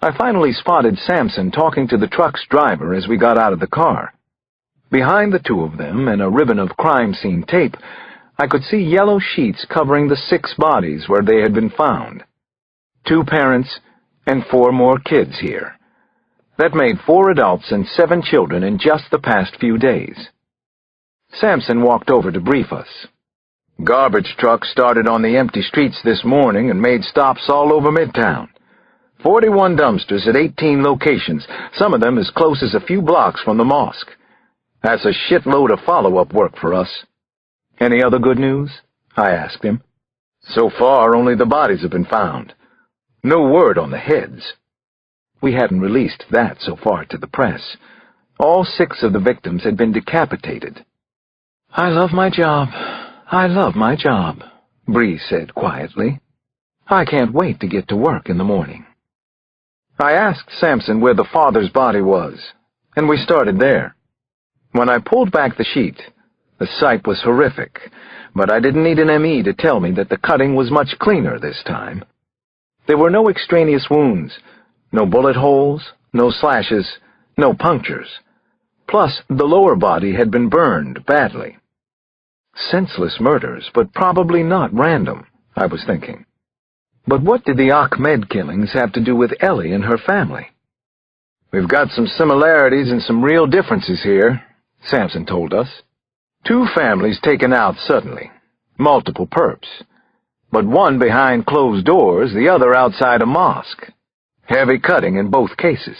I finally spotted Samson talking to the truck's driver as we got out of the car. Behind the two of them and a ribbon of crime scene tape, I could see yellow sheets covering the 6 bodies where they had been found. 2 parents and 4 more kids here. That made 4 adults and 7 children in just the past few days. Samson walked over to brief us. Garbage trucks started on the empty streets this morning and made stops all over Midtown. 41 dumpsters at 18 locations, some of them as close as a few blocks from the mosque. That's a shitload of follow-up work for us. Any other good news? I asked him. So far, only the bodies have been found. No word on the heads. We hadn't released that so far to the press. All 6 of the victims had been decapitated. I love my job. I love my job, Bree said quietly. I can't wait to get to work in the morning. I asked Samson where the father's body was, and we started there. When I pulled back the sheet, the sight was horrific, but I didn't need an ME to tell me that the cutting was much cleaner this time. There were no extraneous wounds, no bullet holes, no slashes, no punctures. Plus, the lower body had been burned badly. Senseless murders, but probably not random, I was thinking. But what did the Ahmed killings have to do with Ellie and her family? We've got some similarities and some real differences here, Samson told us. 2 families taken out suddenly, multiple perps. But one behind closed doors, the other outside a mosque. Heavy cutting in both cases.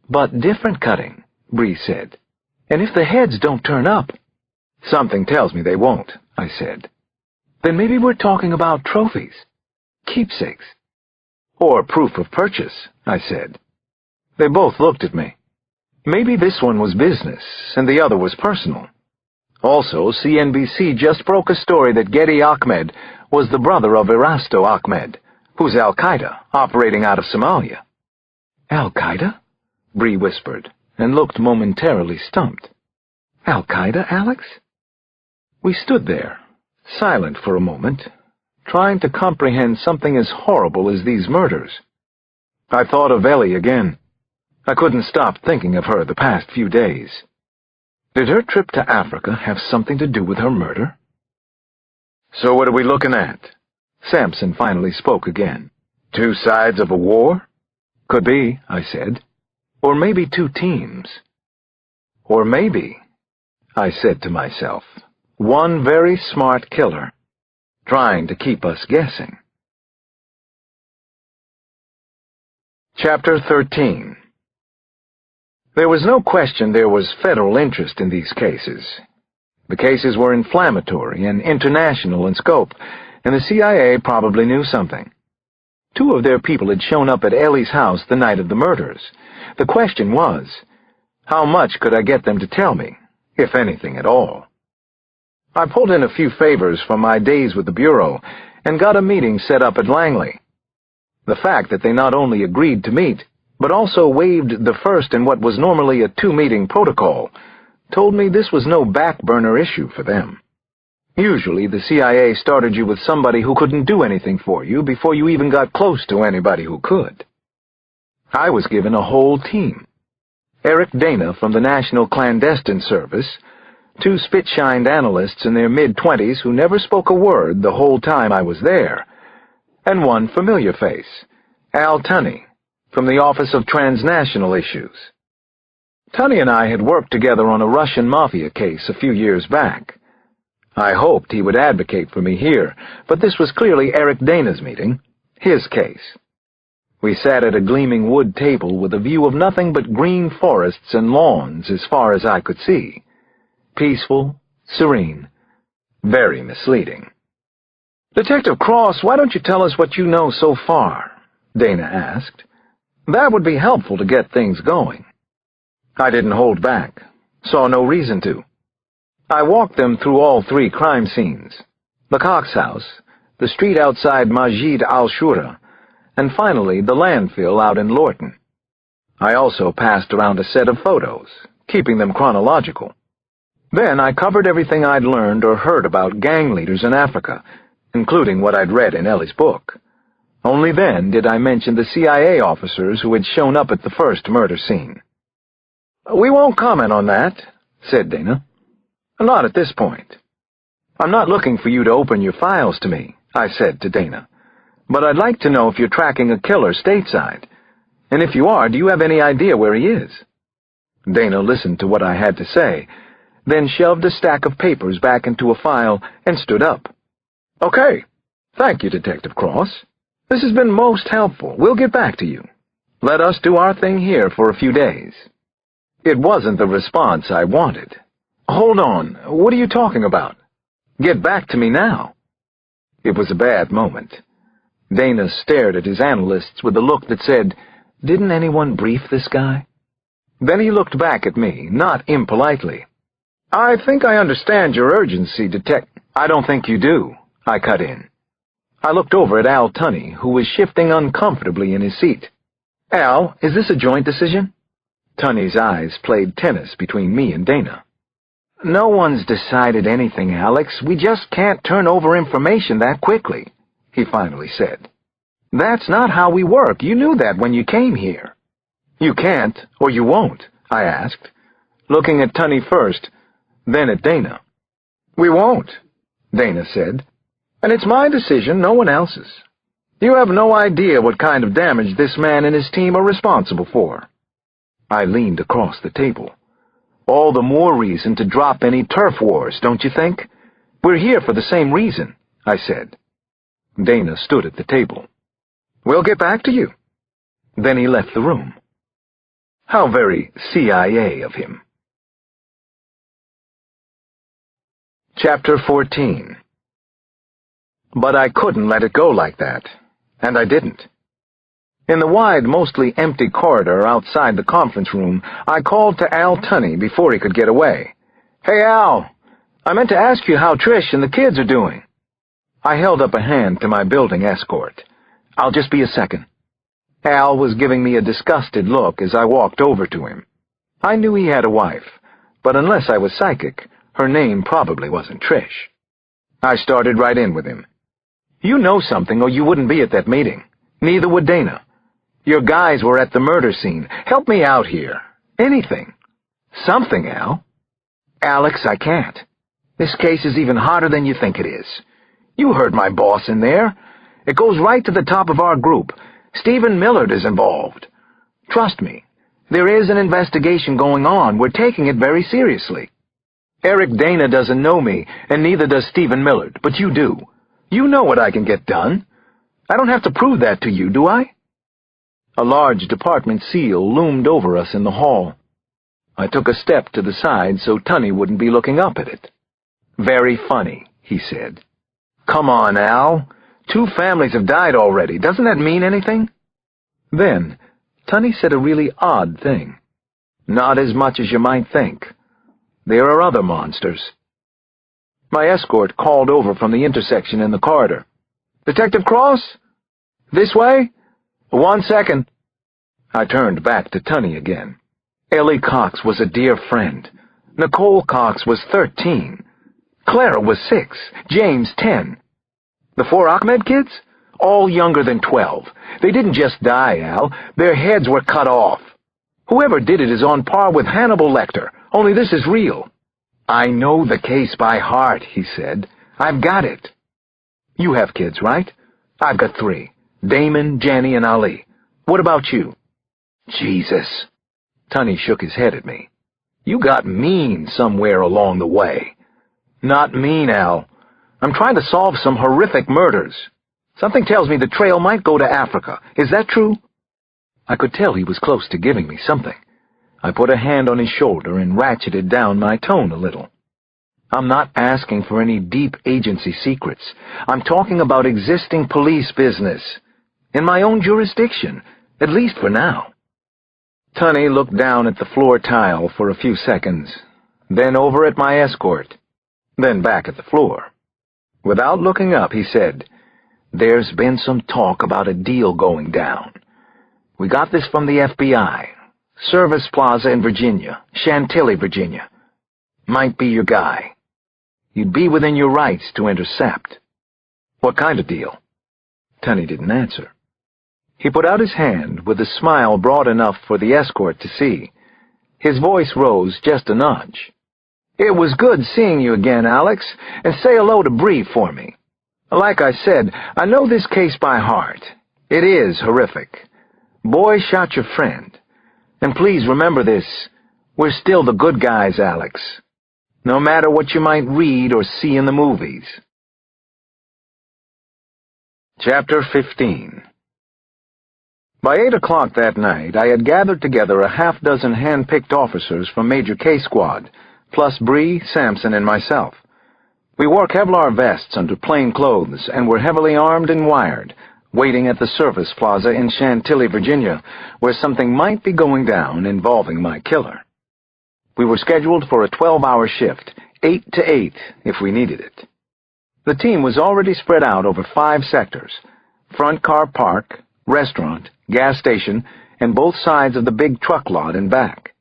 But different cutting, Bree said. And if the heads don't turn up... Something tells me they won't, I said. Then maybe we're talking about trophies, keepsakes, or proof of purchase, I said. They both looked at me. Maybe this one was business, and the other was personal. Also, CNBC just broke a story that Getty Ahmed was the brother of Erasto Ahmed, who's Al-Qaeda, operating out of Somalia. Al-Qaeda? Bree whispered, and looked momentarily stumped. Al-Qaeda, Alex? We stood there, silent for a moment, trying to comprehend something as horrible as these murders. I thought of Ellie again. I couldn't stop thinking of her the past few days. Did her trip to Africa have something to do with her murder? So what are we looking at? Samson finally spoke again. 2 sides of a war? Could be, I said. Or maybe 2 teams. Or maybe, I said to myself, one very smart killer, trying to keep us guessing. Chapter 13. There was no question there was federal interest in these cases. The cases were inflammatory and international in scope, and the CIA probably knew something. 2 of their people had shown up at Ellie's house the night of the murders. The question was, how much could I get them to tell me, if anything at all? I pulled in a few favors from my days with the Bureau and got a meeting set up at Langley. The fact that they not only agreed to meet, but also waived the first in what was normally a 2-meeting protocol, told me this was no back-burner issue for them. Usually the CIA started you with somebody who couldn't do anything for you before you even got close to anybody who could. I was given a whole team. Eric Dana from the National Clandestine Service, 2 spit-shined analysts in their mid-20s who never spoke a word the whole time I was there, and 1 familiar face, Al Tunney, from the Office of Transnational Issues. Tunney and I had worked together on a Russian mafia case a few years back. I hoped he would advocate for me here, but this was clearly Eric Dana's meeting, his case. We sat at a gleaming wood table with a view of nothing but green forests and lawns as far as I could see. Peaceful, serene, very misleading. Detective Cross, why don't you tell us what you know so far? Dana asked. That would be helpful to get things going. I didn't hold back, saw no reason to. I walked them through all 3 crime scenes, the Cox house, the street outside Majid al-Shura, and finally the landfill out in Lorton. I also passed around a set of photos, keeping them chronological. Then I covered everything I'd learned or heard about gang leaders in Africa, including what I'd read in Ellie's book. Only then did I mention the CIA officers who had shown up at the first murder scene. "We won't comment on that," said Dana. "Not at this point. I'm not looking for you to open your files to me," I said to Dana. "But I'd like to know if you're tracking a killer stateside. And if you are, do you have any idea where he is?" Dana listened to what I had to say, then shoved a stack of papers back into a file and stood up. "Okay. Thank you, Detective Cross. This has been most helpful. We'll get back to you. Let us do our thing here for a few days." It wasn't the response I wanted. "Hold on. What are you talking about? Get back to me now." It was a bad moment. Dana stared at his analysts with a look that said, "Didn't anyone brief this guy?" Then he looked back at me, not impolitely. "I think I understand your urgency, I don't think you do," I cut in. I looked over at Al Tunney, who was shifting uncomfortably in his seat. "Al, is this a joint decision?" Tunney's eyes played tennis between me and Dana. "No one's decided anything, Alex. We just can't turn over information that quickly," he finally said. "That's not how we work. You knew that when you came here." "You can't, or you won't," I asked, looking at Tunney first, then at Dana. "We won't," Dana said. "And it's my decision, no one else's. You have no idea what kind of damage this man and his team are responsible for." I leaned across the table. "All the more reason to drop any turf wars, don't you think? We're here for the same reason," I said. Dana stood at the table. "We'll get back to you." Then he left the room. How very CIA of him. Chapter 14. But I couldn't let it go like that, and I didn't. In the wide, mostly empty corridor outside the conference room, I called to Al Tunney before he could get away. "Hey, Al, I meant to ask you how Trish and the kids are doing." I held up a hand to my building escort. "I'll just be a second." Al was giving me a disgusted look as I walked over to him. I knew he had a wife, but unless I was psychic, her name probably wasn't Trish. I started right in with him. "You know something or you wouldn't be at that meeting. Neither would Dana. Your guys were at the murder scene. Help me out here. Anything. Something, Al." "Alex, I can't. This case is even hotter than you think it is. You heard my boss in there. It goes right to the top of our group. Stephen Millard is involved. Trust me, there is an investigation going on. We're taking it very seriously. Eric Dana doesn't know me, and neither does Stephen Millard, but you do. You know what I can get done. I don't have to prove that to you, do I?" A large department seal loomed over us in the hall. I took a step to the side so Tunney wouldn't be looking up at it. "Very funny," he said. "Come on, Al. 2 families have died already. Doesn't that mean anything?" Then, Tunney said a really odd thing. "Not as much as you might think. There are other monsters." My escort called over from the intersection in the corridor. "Detective Cross? This way? 1 second." I turned back to Tunney again. Ellie Cox was a dear friend. Nicole Cox was 13. Clara was 6. James 10. The 4 Ahmed kids? All younger than 12. They didn't just die, Al. Their heads were cut off. Whoever did it is on par with Hannibal Lecter, only this is real. "I know the case by heart," he said. "I've got it." "You have kids, right?" "I've got 3. Damon, Jenny, and Ali. What about you?" "Jesus." Tunney shook his head at me. "You got mean somewhere along the way." "Not mean, Al. I'm trying to solve some horrific murders. Something tells me the trail might go to Africa. Is that true?" I could tell he was close to giving me something. I put a hand on his shoulder and ratcheted down my tone a little. "I'm not asking for any deep agency secrets. I'm talking about existing police business. In my own jurisdiction, at least for now." Tunney looked down at the floor tile for a few seconds, then over at my escort, then back at the floor. Without looking up, he said, "There's been some talk about a deal going down. We got this from the FBI. Service Plaza in Virginia, Chantilly, Virginia. Might be your guy. You'd be within your rights to intercept. What kind of deal? Tunney didn't answer. He put out his hand with a smile broad enough for the escort to see. His voice rose just a notch. It was good seeing you again, Alex, and say hello to Bree for me. Like I said, I know this case by heart. It is horrific. Boy shot your friend. And please remember this, we're still the good guys, Alex. No matter what you might read or see in the movies. Chapter 15. By 8 o'clock that night, I had gathered together a half-dozen hand-picked officers from Major K Squad, plus Bree, Sampson, and myself. We wore Kevlar vests under plain clothes and were heavily armed and wired, waiting at the Service Plaza in Chantilly, Virginia, where something might be going down involving my killer. We were scheduled for a 12-hour shift, 8 to 8, if we needed it. The team was already spread out over 5 sectors: front car park, restaurant, gas station, and both sides of the big truck lot and back.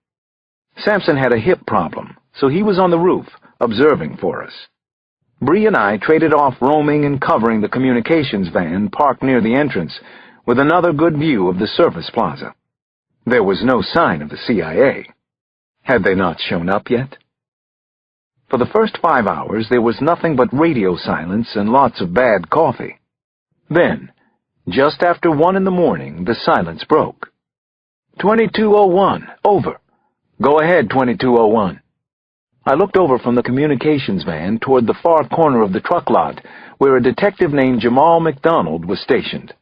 Sampson had a hip problem, so he was on the roof, observing for us. Bree and I traded off roaming and covering the communications van parked near the entrance, with another good view of the Service Plaza. There was no sign of the CIA. Had they not shown up yet? For the first 5 hours, there was nothing but radio silence and lots of bad coffee. Then, just after 1 in the morning, the silence broke. 2201, over. Go ahead, 2201. I looked over from the communications van toward the far corner of the truck lot, where a detective named Jamal McDonald was stationed.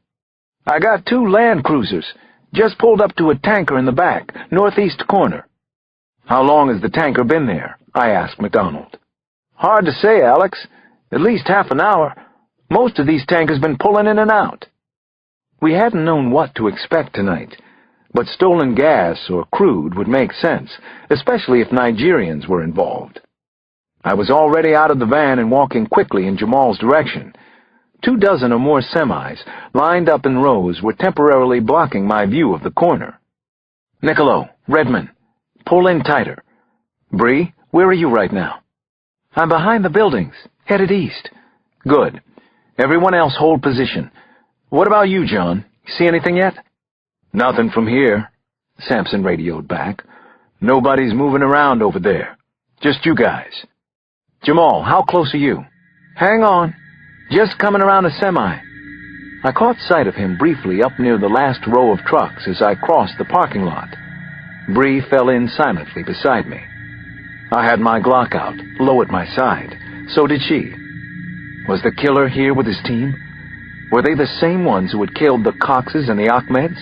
I got 2 Land Cruisers, just pulled up to a tanker in the back, northeast corner. How long has the tanker been there? I asked McDonald. Hard to say, Alex. At least half an hour. Most of these tankers been pulling in and out. We hadn't known what to expect tonight, but stolen gas or crude would make sense, especially if Nigerians were involved. I was already out of the van and walking quickly in Jamal's direction. 24 or more semis, lined up in rows, were temporarily blocking my view of the corner. Niccolo, Redman, pull in tighter. Bree, where are you right now? I'm behind the buildings, headed east. Good. Everyone else hold position. What about you, John? See anything yet? Nothing from here, Sampson radioed back. Nobody's moving around over there. Just you guys. Jamal, how close are you? Hang on. Just coming around a semi. I caught sight of him briefly up near the last row of trucks as I crossed the parking lot. Bree fell in silently beside me. I had my Glock out, low at my side. So did she. Was the killer here with his team? Were they the same ones who had killed the Coxes and the Ahmeds?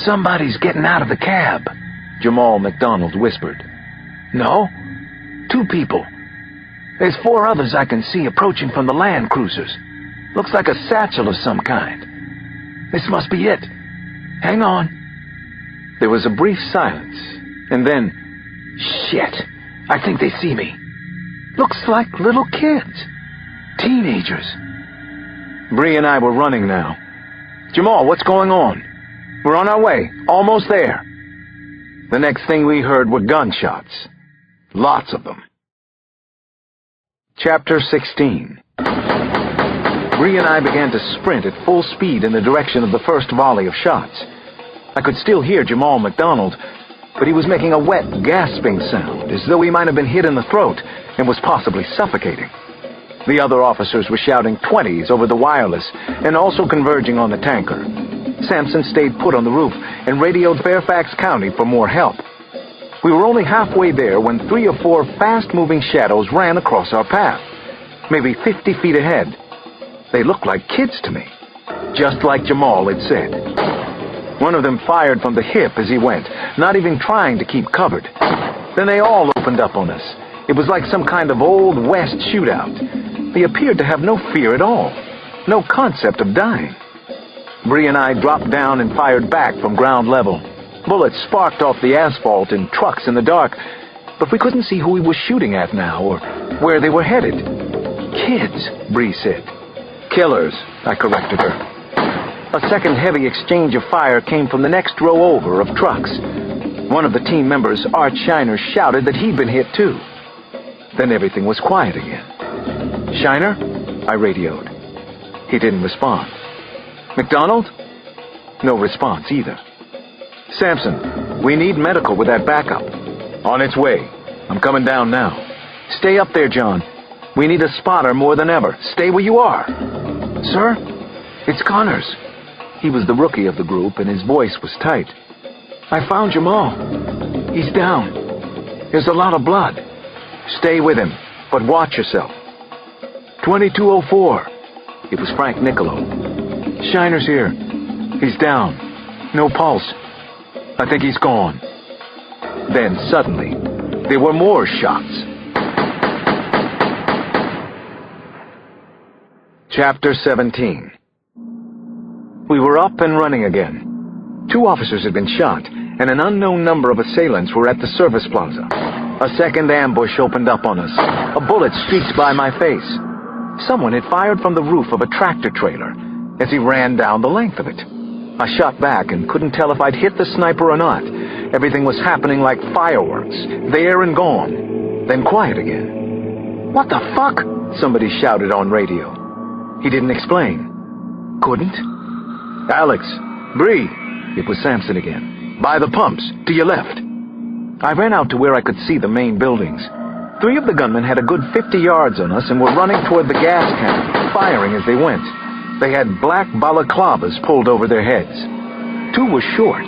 Somebody's getting out of the cab, Jamal McDonald whispered. No, 2 people. There's 4 others I can see approaching from the Land Cruisers. Looks like a satchel of some kind. This must be it. Hang on. There was a brief silence, and then, shit, I think they see me. Looks like little kids. Teenagers. Bree and I were running now. Jamal, what's going on? We're on our way. Almost there. The next thing we heard were gunshots. Lots of them. Chapter 16. Bree and I began to sprint at full speed in the direction of the first volley of shots. I could still hear Jamal McDonald, but he was making a wet, gasping sound, as though he might have been hit in the throat and was possibly suffocating. The other officers were shouting 20s over the wireless and also converging on the tanker. Sampson stayed put on the roof and radioed Fairfax County for more help. We were only halfway there when 3 or 4 fast-moving shadows ran across our path, maybe 50 feet ahead. They looked like kids to me, just like Jamal had said. One of them fired from the hip as he went, not even trying to keep covered. Then they all opened up on us. It was like some kind of Old West shootout. They appeared to have no fear at all, no concept of dying. Bree and I dropped down and fired back from ground level. Bullets sparked off the asphalt in trucks in the dark, but we couldn't see who he was shooting at now or where they were headed. Kids, Bree said. Killers, I corrected her. A second heavy exchange of fire came from the next row over of trucks. One of the team members, Art Shiner, shouted that he'd been hit too. Then everything was quiet again. "Shiner?" I radioed. He didn't respond. "McDonald?" No response either. "Sampson, we need medical with that backup." "On its way. I'm coming down now." "Stay up there, John. We need a spotter more than ever. Stay where you are." "Sir? It's Connors." He was the rookie of the group, and his voice was tight. "I found Jamal. He's down. There's a lot of blood." "Stay with him, but watch yourself." 2204. It was Frank Niccolo. "Shiner's here. He's down. No pulse. I think he's gone." Then suddenly, there were more shots. Chapter 17. We were up and running again. 2 officers had been shot, and an unknown number of assailants were at the service plaza. A second ambush opened up on us. A bullet streaked by my face. Someone had fired from the roof of a tractor trailer as he ran down the length of it. I shot back and couldn't tell if I'd hit the sniper or not. Everything was happening like fireworks, there and gone. Then quiet again. "What the fuck?" somebody shouted on radio. He didn't explain. Couldn't? "Alex, Bree," it was Sampson again. "By the pumps, to your left." I ran out to where I could see the main buildings. 3 of the gunmen had a good 50 yards on us and were running toward the gas cannon, firing as they went. They had black balaclavas pulled over their heads. 2 were short.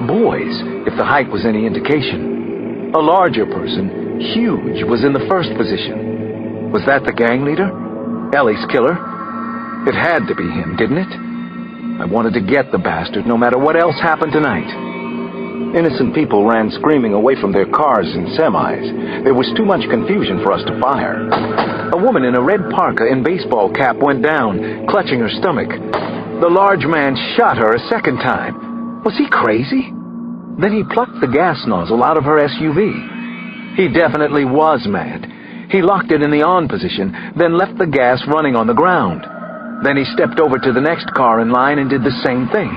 Boys, if the height was any indication. A larger person, huge, was in the first position. Was that the gang leader? Ellie's killer? It had to be him, didn't it? I wanted to get the bastard no matter what else happened tonight. Innocent people ran screaming away from their cars and semis. There was too much confusion for us to fire. A woman in a red parka and baseball cap went down, clutching her stomach. The large man shot her a second time. Was he crazy? Then he plucked the gas nozzle out of her SUV. He definitely was mad. He locked it in the on position, then left the gas running on the ground. Then he stepped over to the next car in line and did the same thing.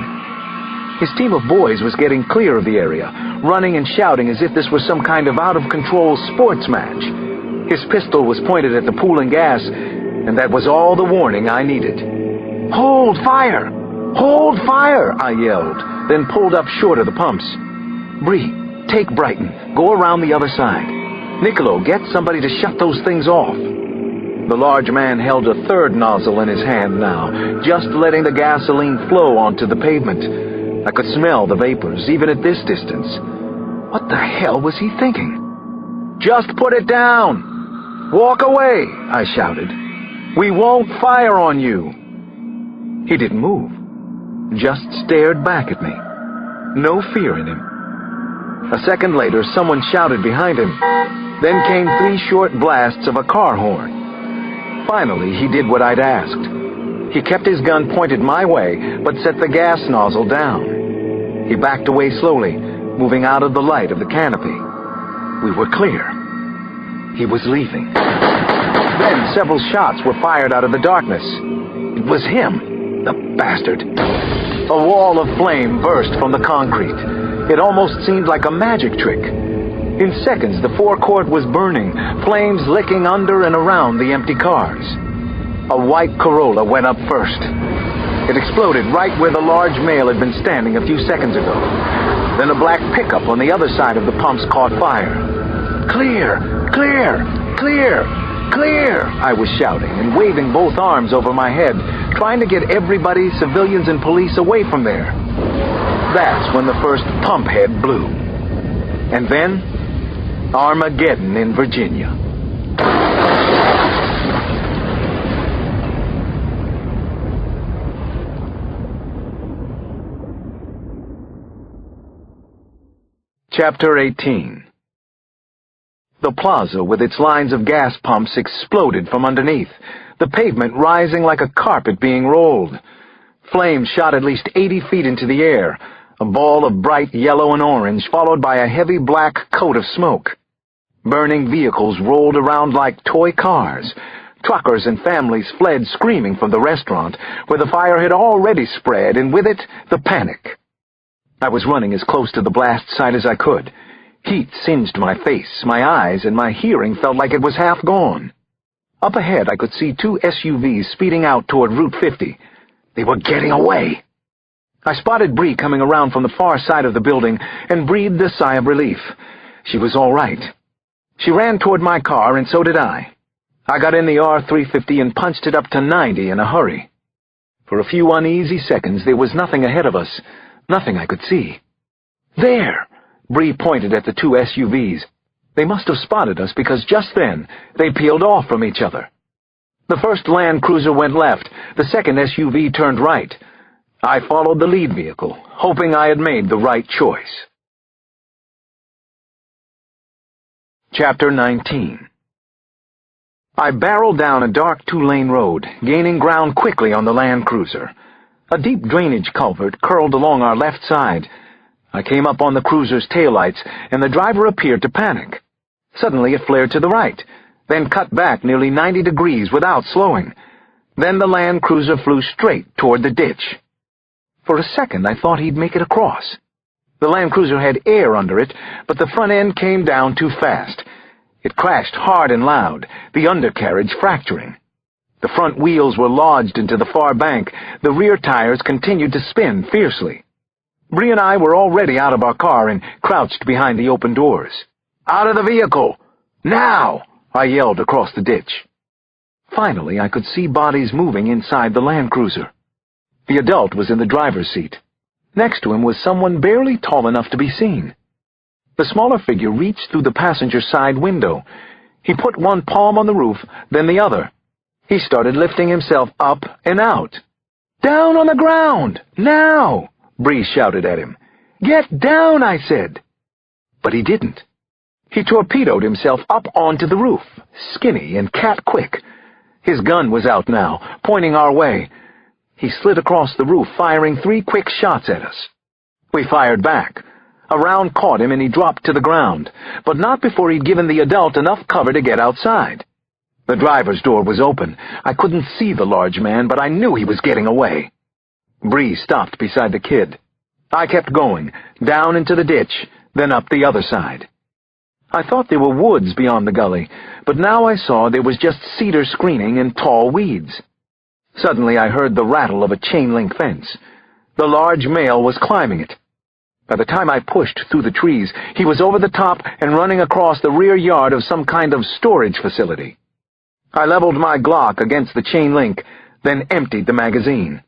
His team of boys was getting clear of the area, running and shouting as if this was some kind of out-of-control sports match. His pistol was pointed at the pooling gas, and that was all the warning I needed. "Hold fire! Hold fire!" I yelled, then pulled up short of the pumps. "Bree, take Brighton. Go around the other side. Niccolo, get somebody to shut those things off." The large man held a third nozzle in his hand now, just letting the gasoline flow onto the pavement. I could smell the vapors, even at this distance. What the hell was he thinking? "Just put it down! Walk away!" I shouted. "We won't fire on you!" He didn't move, just stared back at me. No fear in him. A second later, someone shouted behind him. Then came 3 short blasts of a car horn. Finally, he did what I'd asked. He kept his gun pointed my way, but set the gas nozzle down. He backed away slowly, moving out of the light of the canopy. We were clear. He was leaving. Then several shots were fired out of the darkness. It was him, the bastard. A wall of flame burst from the concrete. It almost seemed like a magic trick. In seconds, the forecourt was burning, flames licking under and around the empty cars. A white Corolla went up first. It exploded right where the large male had been standing a few seconds ago. Then a black pickup on the other side of the pumps caught fire. "Clear! Clear! Clear! Clear!" I was shouting and waving both arms over my head, trying to get everybody, civilians and police, away from there. That's when the first pump head blew. And then, Armageddon in Virginia. Chapter 18. The plaza with its lines of gas pumps exploded from underneath, the pavement rising like a carpet being rolled. Flames shot at least 80 feet into the air, a ball of bright yellow and orange, followed by a heavy black coat of smoke. Burning vehicles rolled around like toy cars. Truckers and families fled screaming from the restaurant, where the fire had already spread, and with it, the panic. I was running as close to the blast site as I could. Heat singed my face, my eyes, and my hearing felt like it was half gone. Up ahead, I could see 2 SUVs speeding out toward Route 50. They were getting away. I spotted Bree coming around from the far side of the building and breathed a sigh of relief. She was all right. She ran toward my car, and so did I. I got in the R350 and punched it up to 90 in a hurry. For a few uneasy seconds, there was nothing ahead of us, nothing I could see. There! Bree pointed at the 2 SUVs. They must have spotted us because just then they peeled off from each other. The first Land Cruiser went left, the second SUV turned right. I followed the lead vehicle, hoping I had made the right choice. Chapter 19. I barreled down a dark 2-lane road, gaining ground quickly on the Land Cruiser. A deep drainage culvert curled along our left side. I came up on the cruiser's taillights, and the driver appeared to panic. Suddenly it flared to the right, then cut back nearly 90 degrees without slowing. Then the Land Cruiser flew straight toward the ditch. For a second I thought he'd make it across. The Land Cruiser had air under it, but the front end came down too fast. It crashed hard and loud, the undercarriage fracturing. The front wheels were lodged into the far bank. The rear tires continued to spin fiercely. Bree and I were already out of our car and crouched behind the open doors. "Out of the vehicle! Now!" I yelled across the ditch. Finally, I could see bodies moving inside the Land Cruiser. The adult was in the driver's seat. Next to him was someone barely tall enough to be seen. The smaller figure reached through the passenger side window. He put one palm on the roof, then the other. He started lifting himself up and out. "Down on the ground! Now!" Bree shouted at him. "Get down, I said." But he didn't. He torpedoed himself up onto the roof, skinny and cat-quick. His gun was out now, pointing our way. He slid across the roof, firing 3 quick shots at us. We fired back. A round caught him and he dropped to the ground, but not before he'd given the adult enough cover to get outside. The driver's door was open. I couldn't see the large man, but I knew he was getting away. Bree stopped beside the kid. I kept going, down into the ditch, then up the other side. I thought there were woods beyond the gully, but now I saw there was just cedar screening and tall weeds. Suddenly I heard the rattle of a chain-link fence. The large male was climbing it. By the time I pushed through the trees, he was over the top and running across the rear yard of some kind of storage facility. I leveled my Glock against the chain link, then emptied the magazine.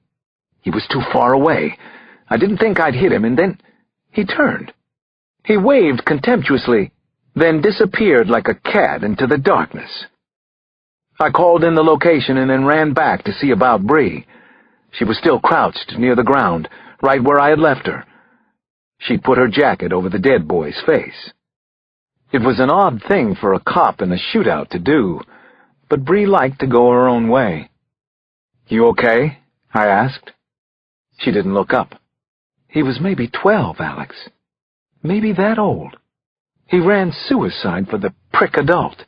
He was too far away. I didn't think I'd hit him, and then he turned. He waved contemptuously, then disappeared like a cat into the darkness. I called in the location and then ran back to see about Bree. She was still crouched near the ground, right where I had left her. She'd put her jacket over the dead boy's face. It was an odd thing for a cop in a shootout to do, but Bree liked to go her own way. "You okay?" I asked. She didn't look up. "He was maybe 12, Alex. Maybe that old. He ran suicide for the prick adult."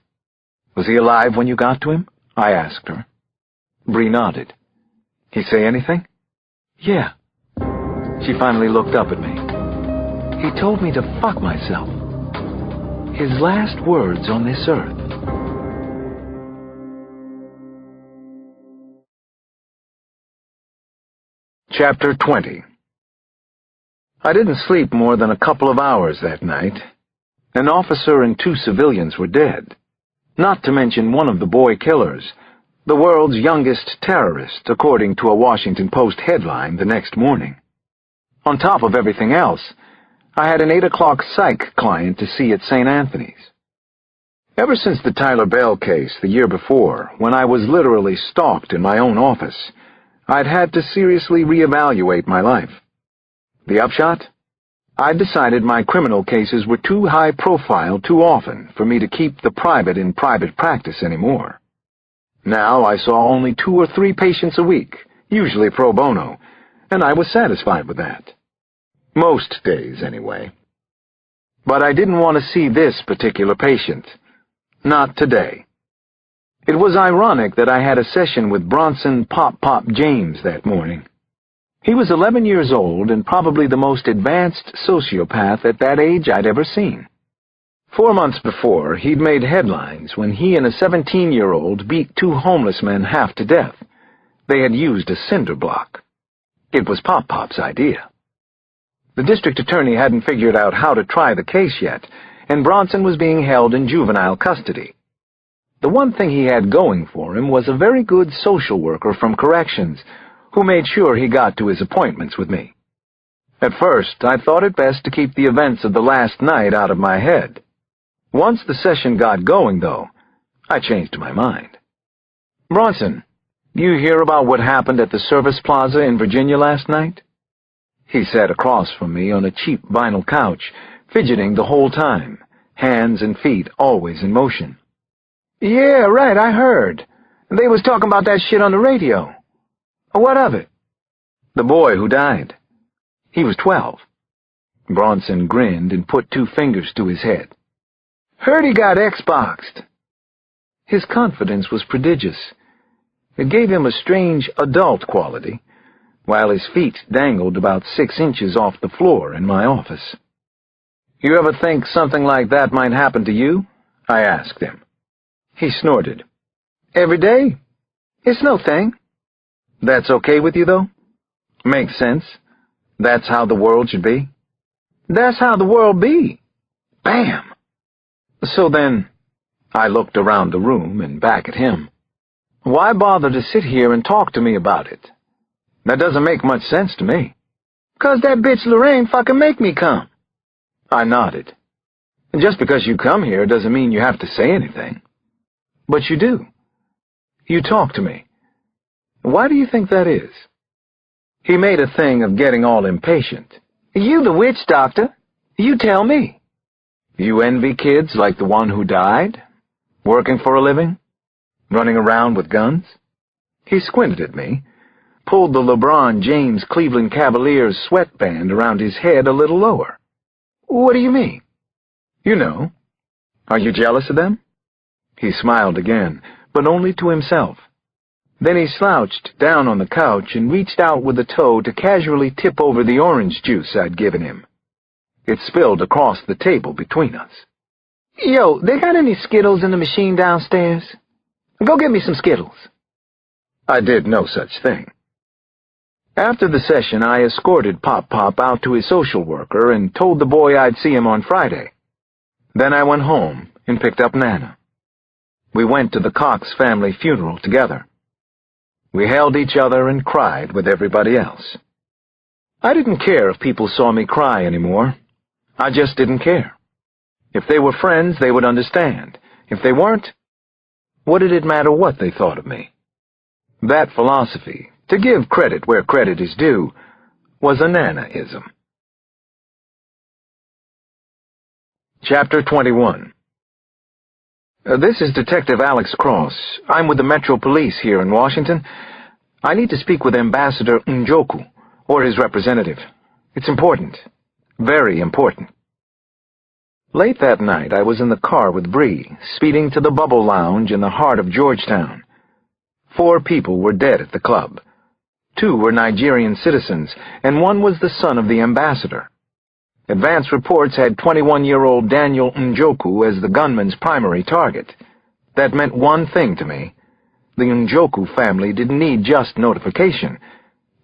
"Was he alive when you got to him?" I asked her. Bree nodded. "He say anything?" "Yeah." She finally looked up at me. "He told me to fuck myself. His last words on this earth." Chapter 20. I didn't sleep more than a couple of hours that night. An officer and 2 civilians were dead, not to mention one of the boy killers, the world's youngest terrorist, according to a Washington Post headline the next morning. On top of everything else, I had an 8 o'clock psych client to see at St. Anthony's. Ever since the Tyler Bell case the year before, when I was literally stalked in my own office, I'd had to seriously reevaluate my life. The upshot? I'd decided my criminal cases were too high profile too often for me to keep the private in private practice anymore. Now I saw only 2 or 3 patients a week, usually pro bono, and I was satisfied with that. Most days, anyway. But I didn't want to see this particular patient. Not today. It was ironic that I had a session with Bronson Pop James that morning. He was 11 years old and probably the most advanced sociopath at that age I'd ever seen. 4 months before, he'd made headlines when he and a 17-year-old beat 2 homeless men half to death. They had used a cinder block. It was Pop-Pop's idea. The district attorney hadn't figured out how to try the case yet, and Bronson was being held in juvenile custody. The one thing he had going for him was a very good social worker from corrections, who made sure he got to his appointments with me. At first, I thought it best to keep the events of the last night out of my head. Once the session got going, though, I changed my mind. "Bronson, you hear about what happened at the Service Plaza in Virginia last night?" He sat across from me on a cheap vinyl couch, fidgeting the whole time, hands and feet always in motion. "Yeah, right, I heard. They was talking about that shit on the radio. What of it?" "The boy who died. He was 12. Bronson grinned and put 2 fingers to his head. "Heard he got Xboxed." His confidence was prodigious. It gave him a strange adult quality, while his feet dangled about 6 inches off the floor in my office. "You ever think something like that might happen to you?" I asked him. He snorted. "Every day. It's no thing." "That's okay with you, though? Makes sense? That's how the world should be?" "That's how the world be." Bam! So then, I looked around the room and back at him. "Why bother to sit here and talk to me about it? That doesn't make much sense to me." "'Cause that bitch Lorraine fucking make me come." I nodded. "Just because you come here doesn't mean you have to say anything." "But you do. You talk to me. Why do you think that is?" He made a thing of getting all impatient. "You the witch doctor. You tell me." "You envy kids like the one who died? Working for a living? Running around with guns?" He squinted at me, pulled the LeBron James Cleveland Cavaliers sweatband around his head a little lower. "What do you mean?" "You know. Are you jealous of them?" He smiled again, but only to himself. Then he slouched down on the couch and reached out with a toe to casually tip over the orange juice I'd given him. It spilled across the table between us. "Yo, they got any Skittles in the machine downstairs? Go get me some Skittles." I did no such thing. After the session, I escorted Pop-Pop out to his social worker and told the boy I'd see him on Friday. Then I went home and picked up Nana. We went to the Cox family funeral together. We held each other and cried with everybody else. I didn't care if people saw me cry anymore. I just didn't care. If they were friends, they would understand. If they weren't, what did it matter what they thought of me? That philosophy, to give credit where credit is due, was a Nana-ism. Chapter 21. This is Detective Alex Cross. I'm with the Metro Police here in Washington. I need to speak with Ambassador Njoku, or his representative. It's important. Very important. Late that night, I was in the car with Bree, speeding to the Bubble Lounge in the heart of Georgetown. 4 people were dead at the club. 2 were Nigerian citizens, and 1 was the son of the ambassador. Advance reports had 21-year-old Daniel Njoku as the gunman's primary target. That meant one thing to me. The Njoku family didn't need just notification.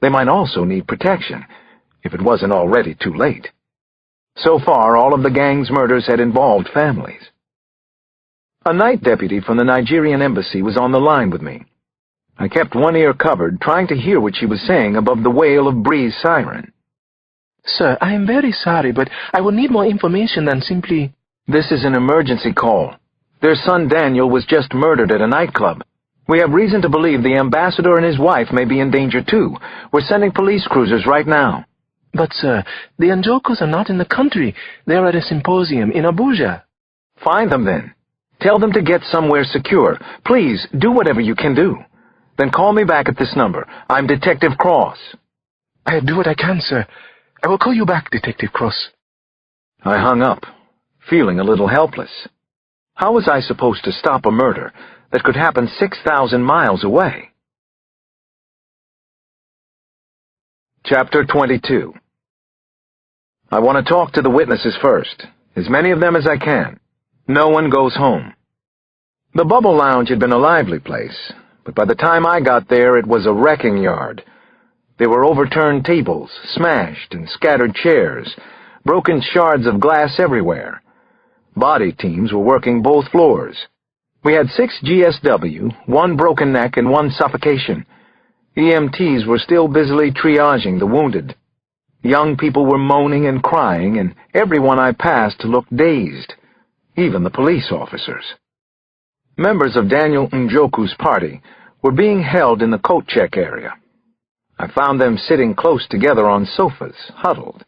They might also need protection, if it wasn't already too late. So far, all of the gang's murders had involved families. A night deputy from the Nigerian embassy was on the line with me. I kept one ear covered, trying to hear what she was saying above the wail of Bree's siren. "Sir, I am very sorry, but I will need more information than simply—" "This is an emergency call. Their son Daniel was just murdered at a nightclub. We have reason to believe the ambassador and his wife may be in danger too. We're sending police cruisers right now." "But, sir, the Njokus are not in the country. They are at a symposium in Abuja." "Find them then. Tell them to get somewhere secure. Please, do whatever you can do. Then call me back at this number. I'm Detective Cross." "I'll do what I can, sir. I will call you back, Detective Cross." I hung up, feeling a little helpless. How was I supposed to stop a murder that could happen 6,000 miles away? Chapter 22. I want to talk to the witnesses first, as many of them as I can. No one goes home. The Bubble Lounge had been a lively place, but by the time I got there it was a wrecking yard. There were overturned tables, smashed and scattered chairs, broken shards of glass everywhere. Body teams were working both floors. We had 6 GSW, 1 broken neck and 1 suffocation. EMTs were still busily triaging the wounded. Young people were moaning and crying, and everyone I passed looked dazed, even the police officers. Members of Daniel Njoku's party were being held in the coat check area. I found them sitting close together on sofas, huddled.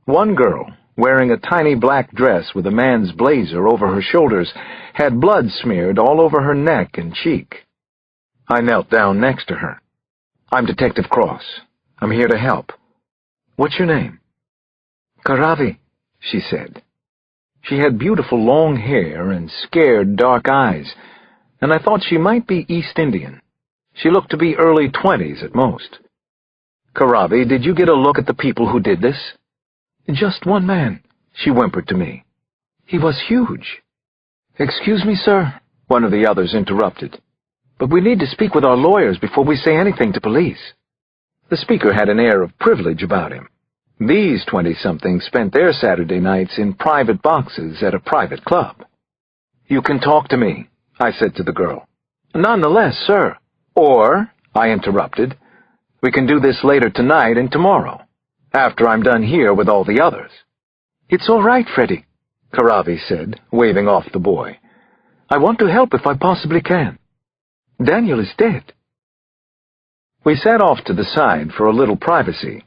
One girl, wearing a tiny black dress with a man's blazer over her shoulders, had blood smeared all over her neck and cheek. I knelt down next to her. "I'm Detective Cross. I'm here to help. What's your name?" "Karavi," she said. She had beautiful long hair and scared dark eyes, and I thought she might be East Indian. She looked to be early 20s at most. "Karavi, did you get a look at the people who did this?" "Just one man," she whimpered to me. "He was huge." "Excuse me, sir," one of the others interrupted, "but we need to speak with our lawyers before we say anything to police." The speaker had an air of privilege about him. These 20-somethings spent their Saturday nights in private boxes at a private club. "You can talk to me," I said to the girl. "Nonetheless, sir." "Or," I interrupted, "we can do this later tonight and tomorrow, after I'm done here with all the others." "It's all right, Freddie," Karavi said, waving off the boy. "I want to help if I possibly can. Daniel is dead." We sat off to the side for a little privacy,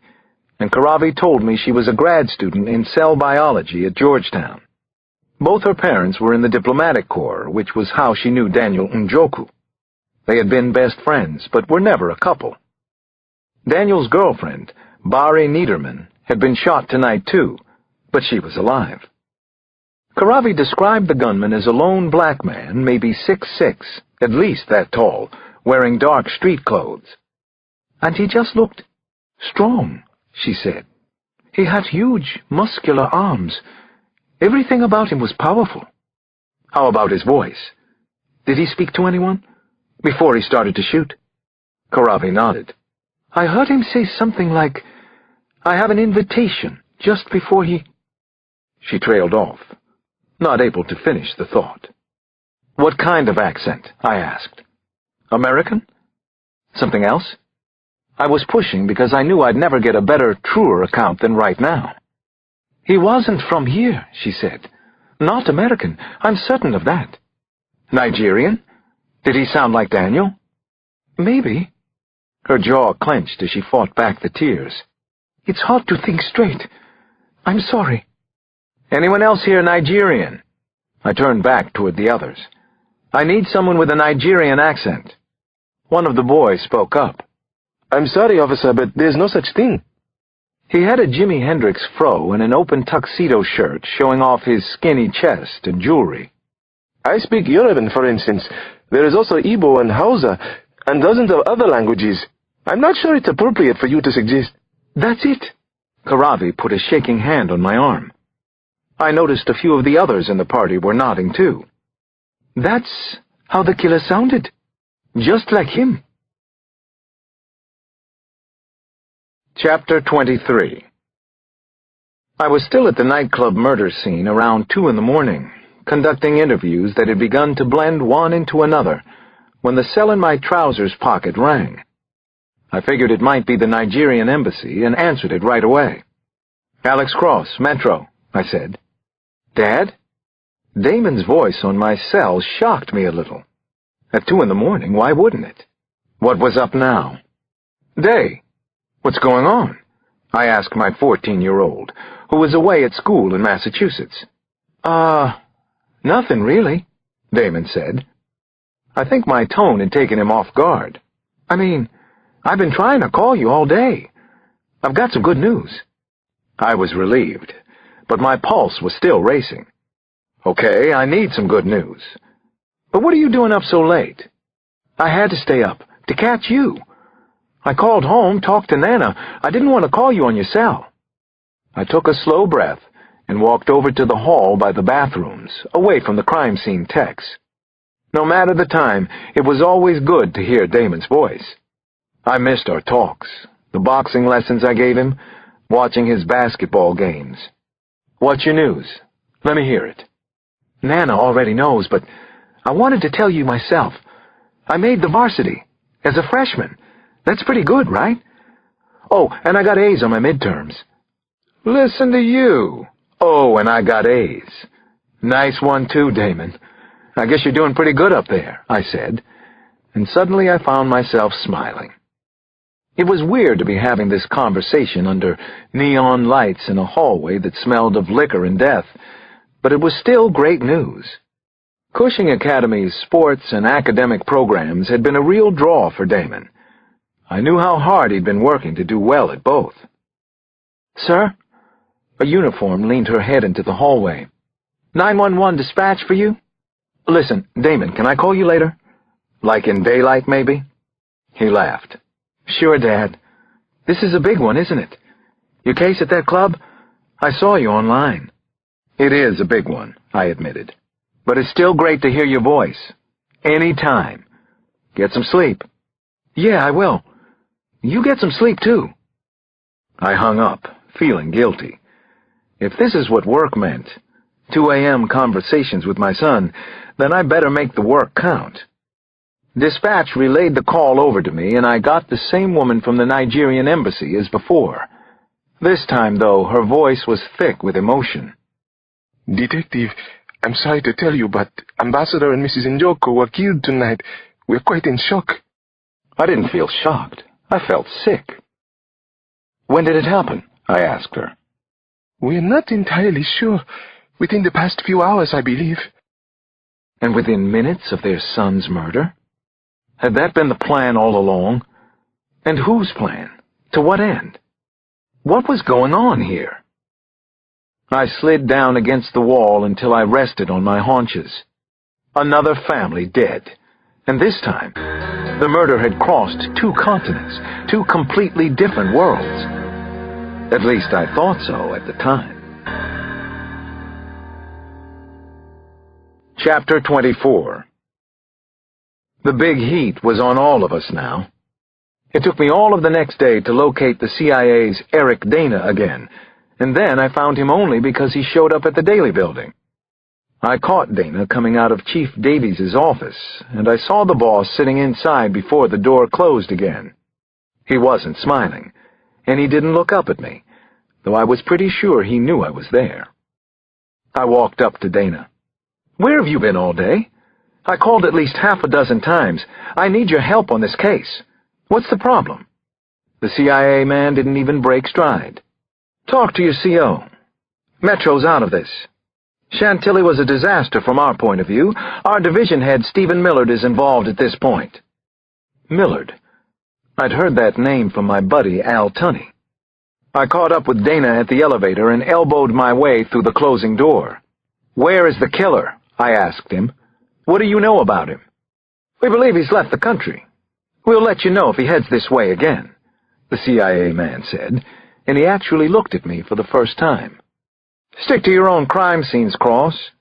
and Karavi told me she was a grad student in cell biology at Georgetown. Both her parents were in the diplomatic corps, which was how she knew Daniel Njoku. They had been best friends, but were never a couple. Daniel's girlfriend, Bari Niederman, had been shot tonight too, but she was alive. Karavi described the gunman as a lone black man, maybe 6'6", at least that tall, wearing dark street clothes. "And he just looked strong," she said. "He had huge, muscular arms. Everything about him was powerful." "How about his voice? Did he speak to anyone before he started to shoot?" Karavi nodded. "I heard him say something like, 'I have an invitation,' just before he—" She trailed off, not able to finish the thought. "What kind of accent?" I asked. "American? Something else?" I was pushing because I knew I'd never get a better, truer account than right now. "He wasn't from here," she said. "Not American, I'm certain of that." "Nigerian? Did he sound like Daniel?" "Maybe." Her jaw clenched as she fought back the tears. "It's hard to think straight. I'm sorry." "Anyone else here Nigerian?" I turned back toward the others. "I need someone with a Nigerian accent." One of the boys spoke up. "I'm sorry, officer, but there's no such thing." He had a Jimi Hendrix fro and an open tuxedo shirt showing off his skinny chest and jewelry. "I speak Yoruban, for instance. There is also Igbo and Hausa, and dozens of other languages. I'm not sure it's appropriate for you to suggest—" "That's it." Karavi put a shaking hand on my arm. I noticed a few of the others in the party were nodding too. "That's how the killer sounded. Just like him." Chapter 23. I was still at the nightclub murder scene around 2 in the morning, conducting interviews that had begun to blend one into another, when the cell in my trousers pocket rang. I figured it might be the Nigerian embassy and answered it right away. "Alex Cross, Metro," I said. "Dad?" Damon's voice on my cell shocked me a little. At 2 in the morning, why wouldn't it? What was up now? "Day, what's going on?" I asked my 14-year-old, who was away at school in Massachusetts. Nothing really," Damon said. I think my tone had taken him off guard. "I mean, I've been trying to call you all day. I've got some good news." I was relieved, but my pulse was still racing. "Okay, I need some good news. But what are you doing up so late?" "I had to stay up, to catch you. I called home, talked to Nana. I didn't want to call you on your cell. I took a slow breath and walked over to the hall by the bathrooms, away from the crime scene techs. No matter the time, it was always good to hear Damon's voice. I missed our talks, the boxing lessons I gave him, watching his basketball games. What's your news? Let me hear it. Nana already knows, but I wanted to tell you myself. I made the varsity, as a freshman. That's pretty good, right? Oh, and I got A's on my midterms. Listen to you. Oh, and I got A's. Nice one too, Damon. I guess you're doing pretty good up there, I said, and suddenly I found myself smiling. It was weird to be having this conversation under neon lights in a hallway that smelled of liquor and death, but it was still great news. Cushing Academy's sports and academic programs had been a real draw for Damon. I knew how hard he'd been working to do well at both. Sir? A uniform leaned her head into the hallway. 911 dispatch for you? Listen, Damon, can I call you later? Like in daylight, maybe? He laughed. Sure, Dad. This is a big one, isn't it? Your case at that club? I saw you online. It is a big one, I admitted. But it's still great to hear your voice. Any time. Get some sleep. Yeah, I will. You get some sleep, too. I hung up, feeling guilty. If this is what work meant, 2 a.m. conversations with my son, then I better make the work count. Dispatch relayed the call over to me, and I got the same woman from the Nigerian embassy as before. This time, though, her voice was thick with emotion. Detective, I'm sorry to tell you, but Ambassador and Mrs. Njoko were killed tonight. We're quite in shock. I didn't feel shocked. I felt sick. When did it happen? I asked her. We're not entirely sure. Within the past few hours, I believe. And within minutes of their son's murder? Had that been the plan all along? And whose plan? To what end? What was going on here? I slid down against the wall until I rested on my haunches. Another family dead. And this time, the murder had crossed 2 continents, 2 completely different worlds. At least I thought so at the time. Chapter 24. The big heat was on all of us now. It took me all of the next day to locate the CIA's Eric Dana again, and then I found him only because he showed up at the Daily Building. I caught Dana coming out of Chief Davies's office, and I saw the boss sitting inside before the door closed again. He wasn't smiling, and he didn't look up at me, though I was pretty sure he knew I was there. I walked up to Dana. Where have you been all day? I called at least half a dozen times. I need your help on this case. What's the problem? The CIA man didn't even break stride. Talk to your CO. Metro's out of this. Chantilly was a disaster from our point of view. Our division head, Stephen Millard, is involved at this point. Millard? I'd heard that name from my buddy, Al Tunney. I caught up with Dana at the elevator and elbowed my way through the closing door. Where is the killer? I asked him. What do you know about him? We believe he's left the country. We'll let you know if he heads this way again, the CIA man said, and he actually looked at me for the first time. Stick to your own crime scenes, Cross.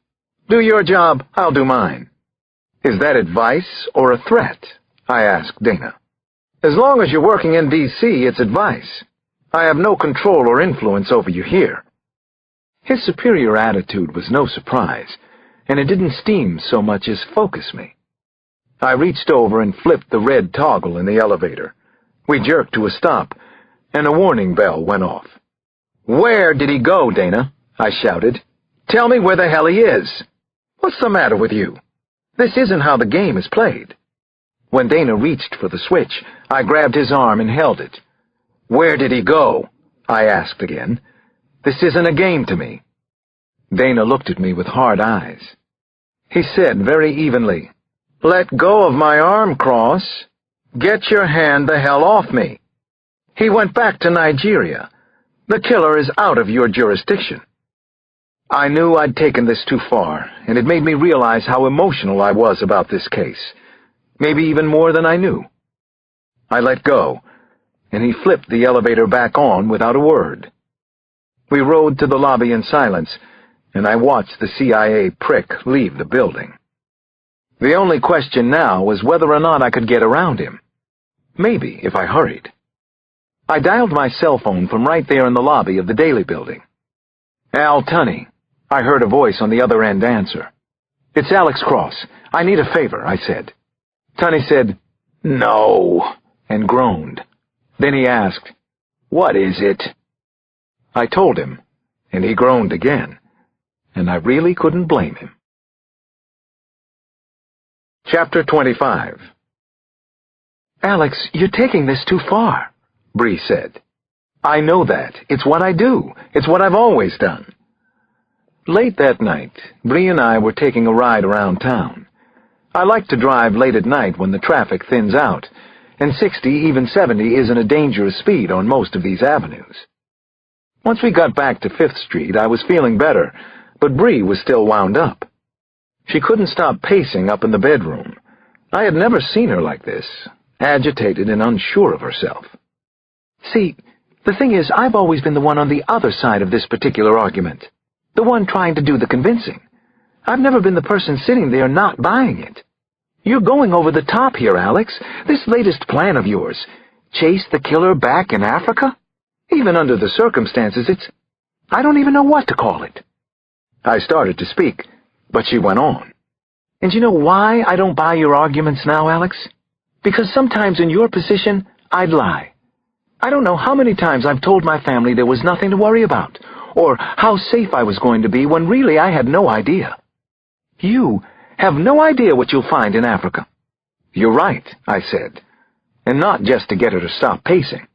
Do your job, I'll do mine. Is that advice or a threat? I asked Dana. As long as you're working in D.C., it's advice. I have no control or influence over you here. His superior attitude was no surprise, and it didn't steam so much as focus me. I reached over and flipped the red toggle in the elevator. We jerked to a stop, and a warning bell went off. Where did he go, Dana? I shouted. Tell me where the hell he is. What's the matter with you? This isn't how the game is played. When Dana reached for the switch, I grabbed his arm and held it. Where did he go? I asked again. This isn't a game to me. Dana looked at me with hard eyes. He said very evenly, Let go of my arm, Cross. Get your hand the hell off me. He went back to Nigeria. The killer is out of your jurisdiction. I knew I'd taken this too far, and it made me realize how emotional I was about this case. Maybe even more than I knew. I let go, and he flipped the elevator back on without a word. We rode to the lobby in silence, and I watched the CIA prick leave the building. The only question now was whether or not I could get around him. Maybe, if I hurried. I dialed my cell phone from right there in the lobby of the Daily Building. "Al Tunney," I heard a voice on the other end answer. "It's Alex Cross. I need a favor," I said. Tunney said, "No," and groaned. Then he asked, "What is it?" I told him, and he groaned again, and I really couldn't blame him. Chapter 25. "Alex, you're taking this too far," Bree said. "I know that. It's what I do. It's what I've always done." Late that night, Bree and I were taking a ride around town. I like to drive late at night when the traffic thins out, and 60, even 70, isn't a dangerous speed on most of these avenues. Once we got back to 5th Street, I was feeling better, but Bree was still wound up. She couldn't stop pacing up in the bedroom. I had never seen her like this, agitated and unsure of herself. "See, the thing is, I've always been the one on the other side of this particular argument, the one trying to do the convincing. I've never been the person sitting there not buying it. You're going over the top here, Alex. This latest plan of yours, chase the killer back in Africa? Even under the circumstances, I don't even know what to call it." I started to speak, but she went on. "And you know why I don't buy your arguments now, Alex? Because sometimes in your position, I'd lie. I don't know how many times I've told my family there was nothing to worry about, or how safe I was going to be when really I had no idea. You have no idea what you'll find in Africa." "You're right," I said, and not just to get her to stop pacing.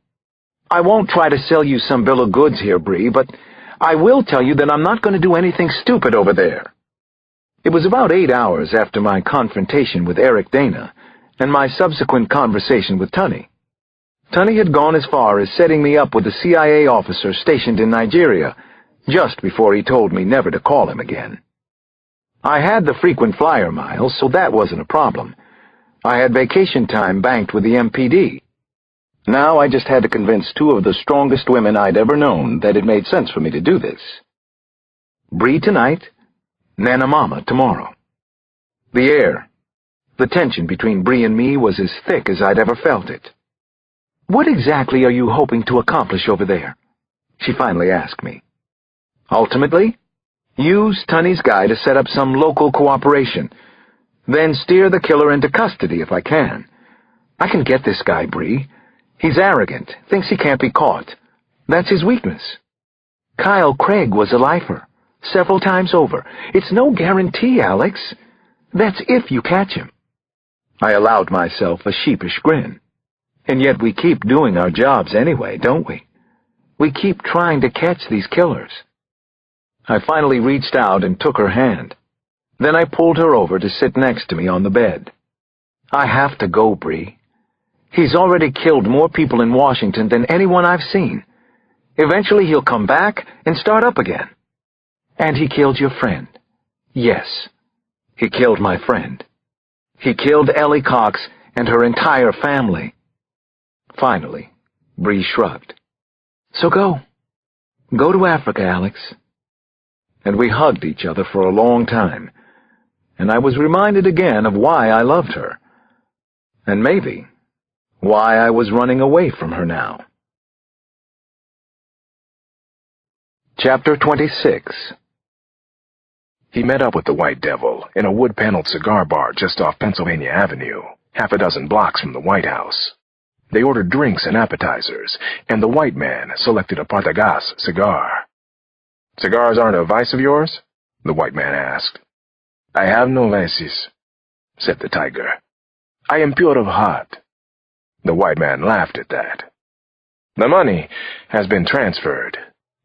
"I won't try to sell you some bill of goods here, Bree, but I will tell you that I'm not going to do anything stupid over there." It was about 8 hours after my confrontation with Eric Dana and my subsequent conversation with Tunney. Tunney had gone as far as setting me up with a CIA officer stationed in Nigeria just before he told me never to call him again. I had the frequent flyer miles, so that wasn't a problem. I had vacation time banked with the MPD. Now I just had to convince 2 of the strongest women I'd ever known that it made sense for me to do this. Bree tonight, Nana Mama tomorrow. The air, the tension between Bree and me was as thick as I'd ever felt it. "What exactly are you hoping to accomplish over there?" she finally asked me. "Ultimately, use Tunney's guy to set up some local cooperation, then steer the killer into custody if I can. I can get this guy, Bree. He's arrogant, thinks he can't be caught. That's his weakness. Kyle Craig was a lifer, several times over. It's no guarantee, Alex. That's if you catch him." I allowed myself a sheepish grin. And yet we keep doing our jobs anyway, don't we? We keep trying to catch these killers. I finally reached out and took her hand. Then I pulled her over to sit next to me on the bed. "I have to go, Bree. He's already killed more people in Washington than anyone I've seen. Eventually he'll come back and start up again." "And he killed your friend?" "Yes, he killed my friend. He killed Ellie Cox and her entire family." Finally, Bree shrugged. "So go. Go to Africa, Alex." And we hugged each other for a long time, and I was reminded again of why I loved her, and maybe why I was running away from her now. Chapter 26. He met up with the White Devil in a wood-paneled cigar bar just off Pennsylvania Avenue, half a dozen blocks from the White House. They ordered drinks and appetizers, and the white man selected a Partagas cigar. "Cigars aren't a vice of yours?" the white man asked. "I have no vices," said the tiger. "I am pure of heart." The white man laughed at that. "The money has been transferred,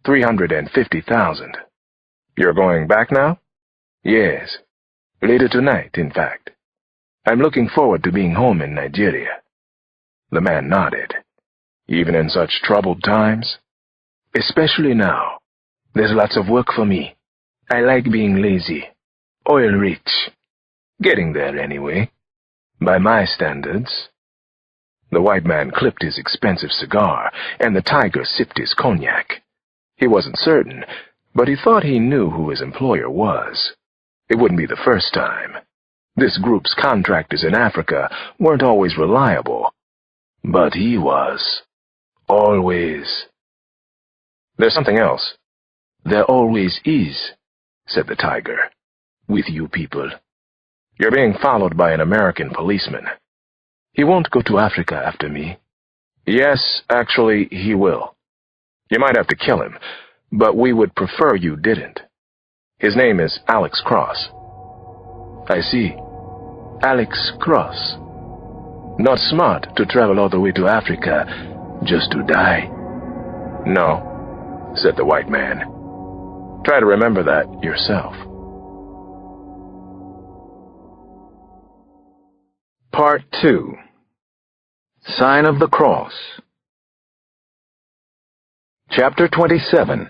350,000. You're going back now?" "Yes, later tonight, in fact. I'm looking forward to being home in Nigeria." The man nodded. "Even in such troubled times?" "Especially now. There's lots of work for me. I like being lazy, oil-rich. Getting there, anyway. By my standards." The white man clipped his expensive cigar, and the tiger sipped his cognac. He wasn't certain, but he thought he knew who his employer was. It wouldn't be the first time. This group's contractors in Africa weren't always reliable, but he was. Always. There's something else. There always is, said the tiger, with you people. You're being followed by an American policeman. He won't go to Africa after me. Yes, actually, he will. You might have to kill him, but we would prefer you didn't. His name is Alex Cross. I see. Alex Cross. Not smart to travel all the way to Africa just to die. No, said the white man. Try to remember that yourself. Part 2. Sign of the Cross. Chapter 27.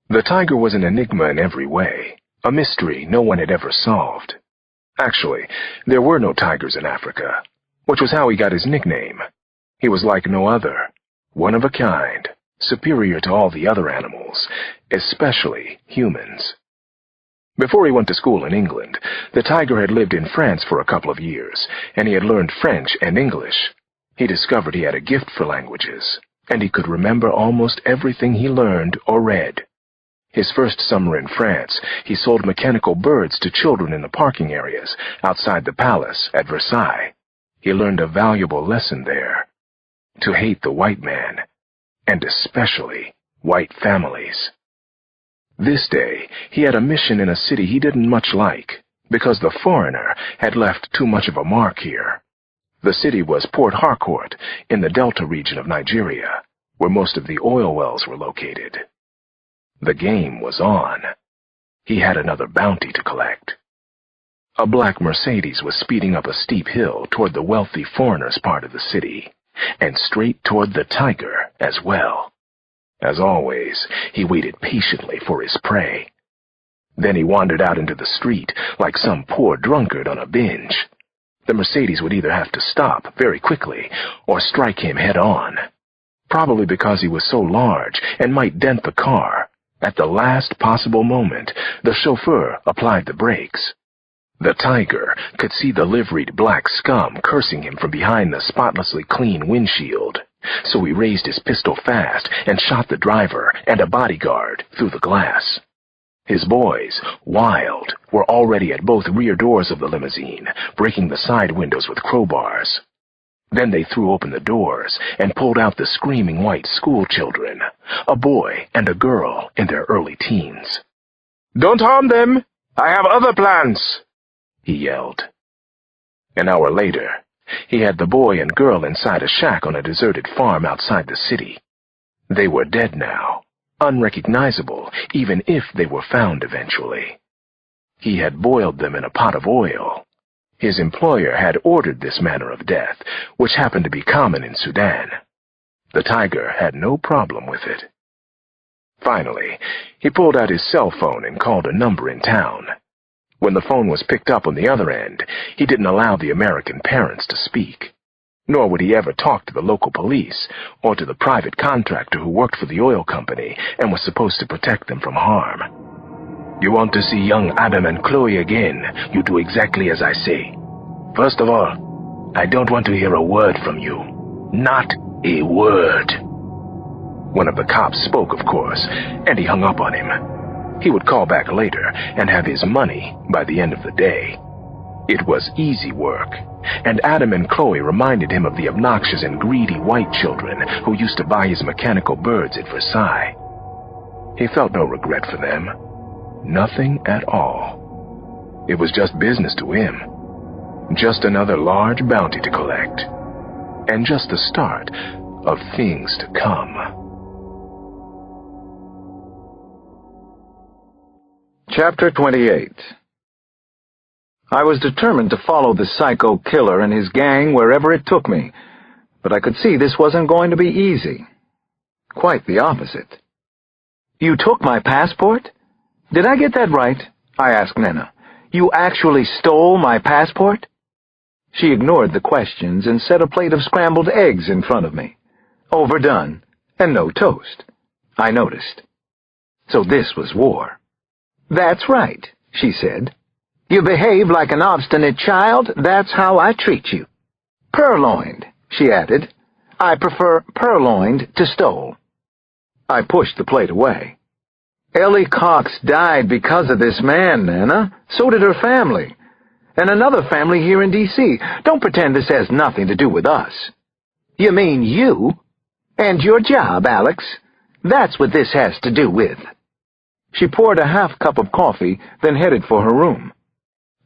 The tiger was an enigma in every way, a mystery no one had ever solved. Actually, there were no tigers in Africa, which was how he got his nickname. He was like no other, one of a kind, superior to all the other animals, especially humans. Before he went to school in England, the tiger had lived in France for a couple of years, and he had learned French and English. He discovered he had a gift for languages, and he could remember almost everything he learned or read. His first summer in France, he sold mechanical birds to children in the parking areas outside the palace at Versailles. He learned a valuable lesson there: to hate the white man, and especially white families. This day, he had a mission in a city he didn't much like, because the foreigner had left too much of a mark here. The city was Port Harcourt, in the Delta region of Nigeria, where most of the oil wells were located. The game was on. He had another bounty to collect. A black Mercedes was speeding up a steep hill toward the wealthy foreigners' part of the city, and straight toward the tiger as well. As always, he waited patiently for his prey. Then he wandered out into the street like some poor drunkard on a binge. The Mercedes would either have to stop very quickly or strike him head-on. Probably because he was so large and might dent the car. At the last possible moment, the chauffeur applied the brakes. The tiger could see the liveried black scum cursing him from behind the spotlessly clean windshield, so he raised his pistol fast and shot the driver and a bodyguard through the glass. His boys, wild, were already at both rear doors of the limousine, breaking the side windows with crowbars. Then they threw open the doors and pulled out the screaming white school children, a boy and a girl in their early teens. "Don't harm them! I have other plans!" he yelled. An hour later, he had the boy and girl inside a shack on a deserted farm outside the city. They were dead now, unrecognizable even if they were found eventually. He had boiled them in a pot of oil. His employer had ordered this manner of death, which happened to be common in Sudan. The tiger had no problem with it. Finally, he pulled out his cell phone and called a number in town. When the phone was picked up on the other end, he didn't allow the American parents to speak. Nor would he ever talk to the local police or to the private contractor who worked for the oil company and was supposed to protect them from harm. "You want to see young Adam and Chloe again, you do exactly as I say. First of all, I don't want to hear a word from you. Not a word." One of the cops spoke, of course, and he hung up on him. He would call back later and have his money by the end of the day. It was easy work, and Adam and Chloe reminded him of the obnoxious and greedy white children who used to buy his mechanical birds at Versailles. He felt no regret for them. Nothing at all. It was just business to him. Just another large bounty to collect. And just the start of things to come. Chapter 28. I was determined to follow the psycho killer and his gang wherever it took me, but I could see this wasn't going to be easy. Quite the opposite. "You took my passport? Did I get that right?" I asked Nena. "You actually stole my passport?" She ignored the questions and set a plate of scrambled eggs in front of me. Overdone, and no toast. I noticed. So this was war. "That's right," she said. "You behave like an obstinate child, that's how I treat you." "Purloined," she added. "I prefer purloined to stole." I pushed the plate away. "Ellie Cox died because of this man, Nana. So did her family. And another family here in D.C. Don't pretend this has nothing to do with us." "You mean you? And your job, Alex? That's what this has to do with." She poured a half cup of coffee, then headed for her room.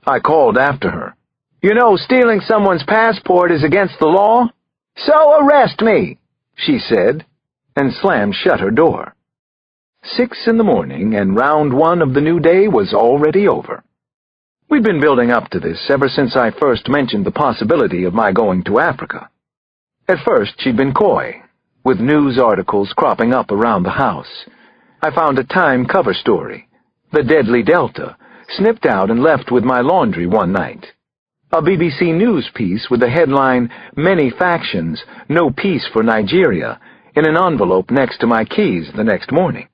I called after her. "You know stealing someone's passport is against the law? So arrest me," she said, and slammed shut her door. 6 in the morning, and round one of the new day was already over. We'd been building up to this ever since I first mentioned the possibility of my going to Africa. At first, she'd been coy, with news articles cropping up around the house. I found a Time cover story, "The Deadly Delta," snipped out and left with my laundry one night. A BBC News piece with the headline, "Many Factions, No Peace for Nigeria," in an envelope next to my keys the next morning.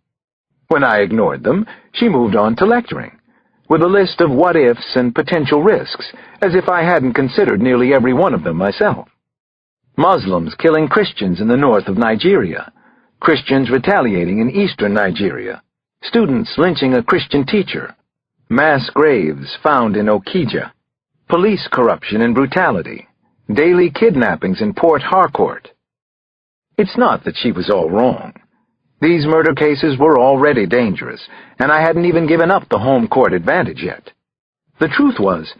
When I ignored them, she moved on to lecturing, with a list of what-ifs and potential risks, as if I hadn't considered nearly every one of them myself. Muslims killing Christians in the north of Nigeria, Christians retaliating in eastern Nigeria, students lynching a Christian teacher, mass graves found in Okija, police corruption and brutality, daily kidnappings in Port Harcourt. It's not that she was all wrong. These murder cases were already dangerous, and I hadn't even given up the home court advantage yet. The truth was,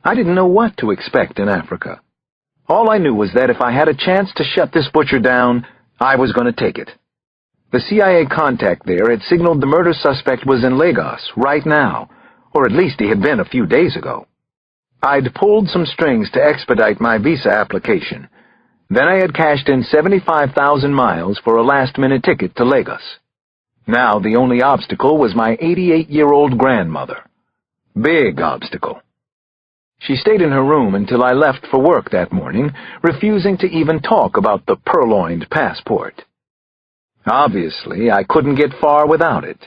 I didn't know what to expect in Africa. All I knew was that if I had a chance to shut this butcher down, I was going to take it. The CIA contact there had signaled the murder suspect was in Lagos right now, or at least he had been a few days ago. I'd pulled some strings to expedite my visa application. Then I had cashed in 75,000 miles for a last-minute ticket to Lagos. Now the only obstacle was my 88-year-old grandmother. Big obstacle. She stayed in her room until I left for work that morning, refusing to even talk about the purloined passport. Obviously, I couldn't get far without it.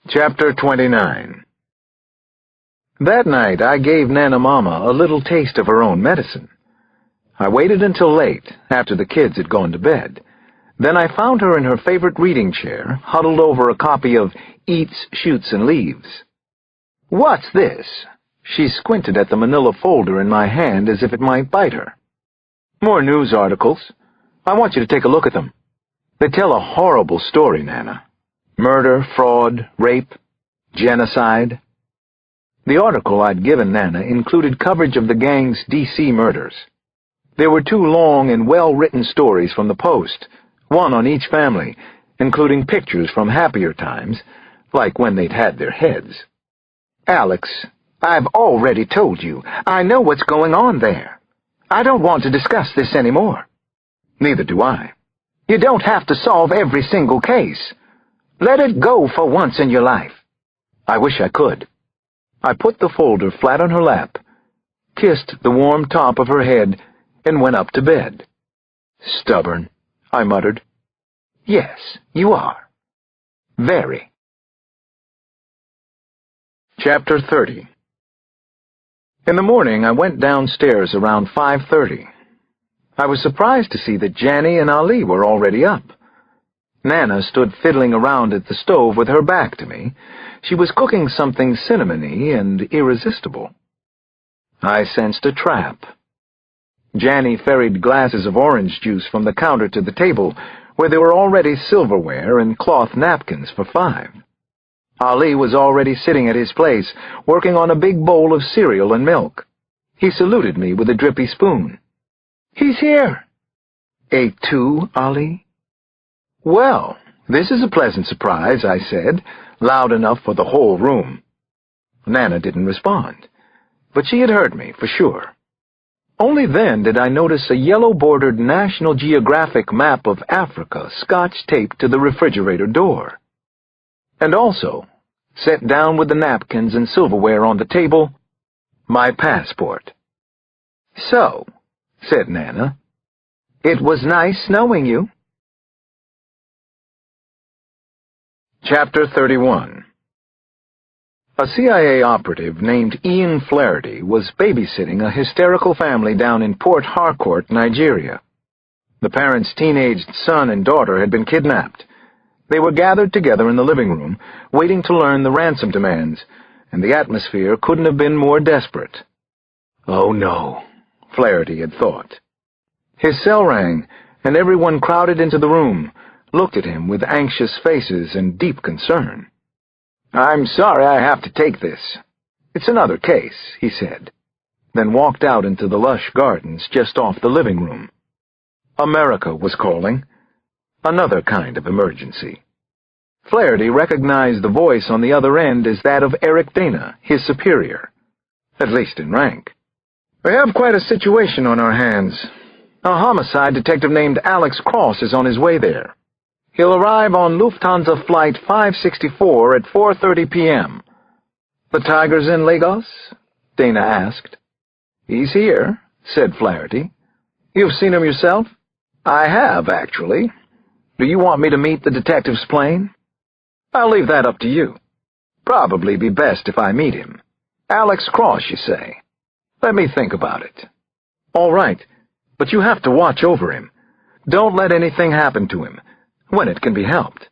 Chapter 29. That night, I gave Nana Mama a little taste of her own medicine. I waited until late, after the kids had gone to bed. Then I found her in her favorite reading chair, huddled over a copy of Eats, Shoots, and Leaves. "What's this?" She squinted at the manila folder in my hand as if it might bite her. "More news articles. I want you to take a look at them. They tell a horrible story, Nana. Murder, fraud, rape, genocide." The article I'd given Nana included coverage of the gang's D.C. murders. There were 2 long and well-written stories from the Post, one on each family, including pictures from happier times, like when they'd had their heads. "Alex, I've already told you. I know what's going on there. I don't want to discuss this anymore." "Neither do I." "You don't have to solve every single case. Let it go for once in your life." "I wish I could." I put the folder flat on her lap, kissed the warm top of her head, and went up to bed. "Stubborn," I muttered. "Yes, you are. Very." Chapter 30. In the morning, I went downstairs around 5:30. I was surprised to see that Janny and Ali were already up. Nana stood fiddling around at the stove with her back to me. She was cooking something cinnamony and irresistible. I sensed a trap. Janny ferried glasses of orange juice from the counter to the table, where there were already silverware and cloth napkins for 5. Ali was already sitting at his place, working on a big bowl of cereal and milk. He saluted me with a drippy spoon. "He's here." "Ate too, Ali?" "Well, this is a pleasant surprise," I said, loud enough for the whole room. Nana didn't respond, but she had heard me, for sure. Only then did I notice a yellow-bordered National Geographic map of Africa scotch-taped to the refrigerator door. And also, set down with the napkins and silverware on the table, My passport. "So," said Nana, "it was nice knowing you." Chapter 31. A CIA operative named Ian Flaherty was babysitting a hysterical family down in Port Harcourt, Nigeria. The parents' teenaged son and daughter had been kidnapped. They were gathered together in the living room, waiting to learn the ransom demands, and the atmosphere couldn't have been more desperate. Oh no, Flaherty had thought. His cell rang, and everyone crowded into the room, looked at him with anxious faces and deep concern. "I'm sorry I have to take this. It's another case," he said, then walked out into the lush gardens just off the living room. America was calling. Another kind of emergency. Flaherty recognized the voice on the other end as that of Eric Dana, his superior, at least in rank. "We have quite a situation on our hands. A homicide detective named Alex Cross is on his way there. He'll arrive on Lufthansa Flight 564 at 4:30 p.m. "The Tiger's in Lagos?" Dana asked. "He's here," said Flaherty. "You've seen him yourself?" "I have, actually. Do you want me to meet the detective's plane?" "I'll leave that up to you. Probably be best if I meet him. Alex Cross, you say? Let me think about it." "All right, but you have to watch over him. Don't let anything happen to him, when it can be helped.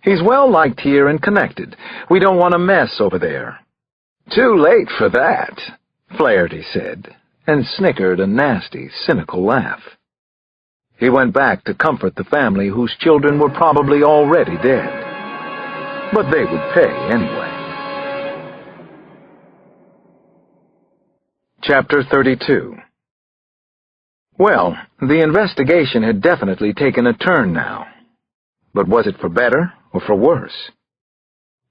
He's well liked here and connected. We don't want a mess over there." "Too late for that," Flaherty said, and snickered a nasty, cynical laugh. He went back to comfort the family whose children were probably already dead. But they would pay anyway. Chapter 32. Well, the investigation had definitely taken a turn now. But was it for better or for worse?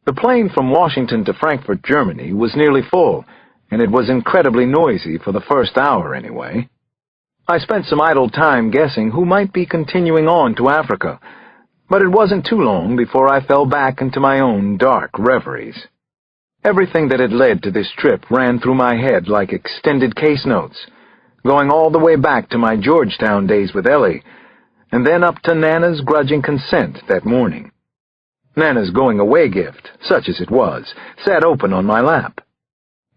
The plane from Washington to Frankfurt, Germany, was nearly full, and it was incredibly noisy for the first hour anyway. I spent some idle time guessing who might be continuing on to Africa, but it wasn't too long before I fell back into my own dark reveries. Everything that had led to this trip ran through my head like extended case notes, going all the way back to my Georgetown days with Ellie, and then up to Nana's grudging consent that morning. Nana's going-away gift, such as it was, sat open on my lap.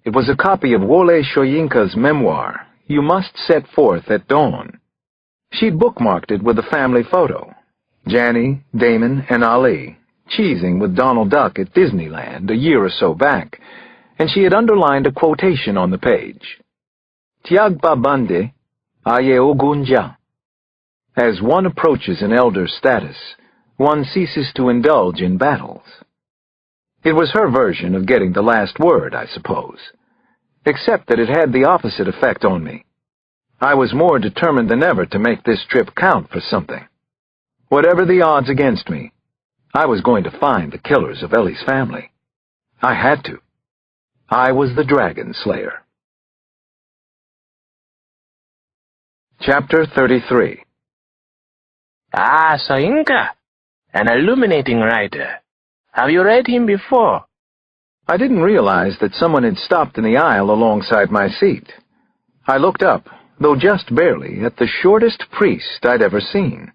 It was a copy of Wole Soyinka's memoir, You Must Set Forth at Dawn. She'd bookmarked it with a family photo, Janny, Damon, and Ali, cheesing with Donald Duck at Disneyland a year or so back, and she had underlined a quotation on the page. Tiagba Bande, Aye Ogunja. As one approaches an elder status, one ceases to indulge in battles. It was her version of getting the last word, I suppose, except that it had the opposite effect on me. I was more determined than ever to make this trip count for something. Whatever the odds against me, I was going to find the killers of Ellie's family. I had to. I was the Dragon Slayer. Chapter 33. Ah, Soyinka, an illuminating writer. Have you read him before? I didn't realize that someone had stopped in the aisle alongside my seat. I looked up, though just barely, at the shortest priest I'd ever seen.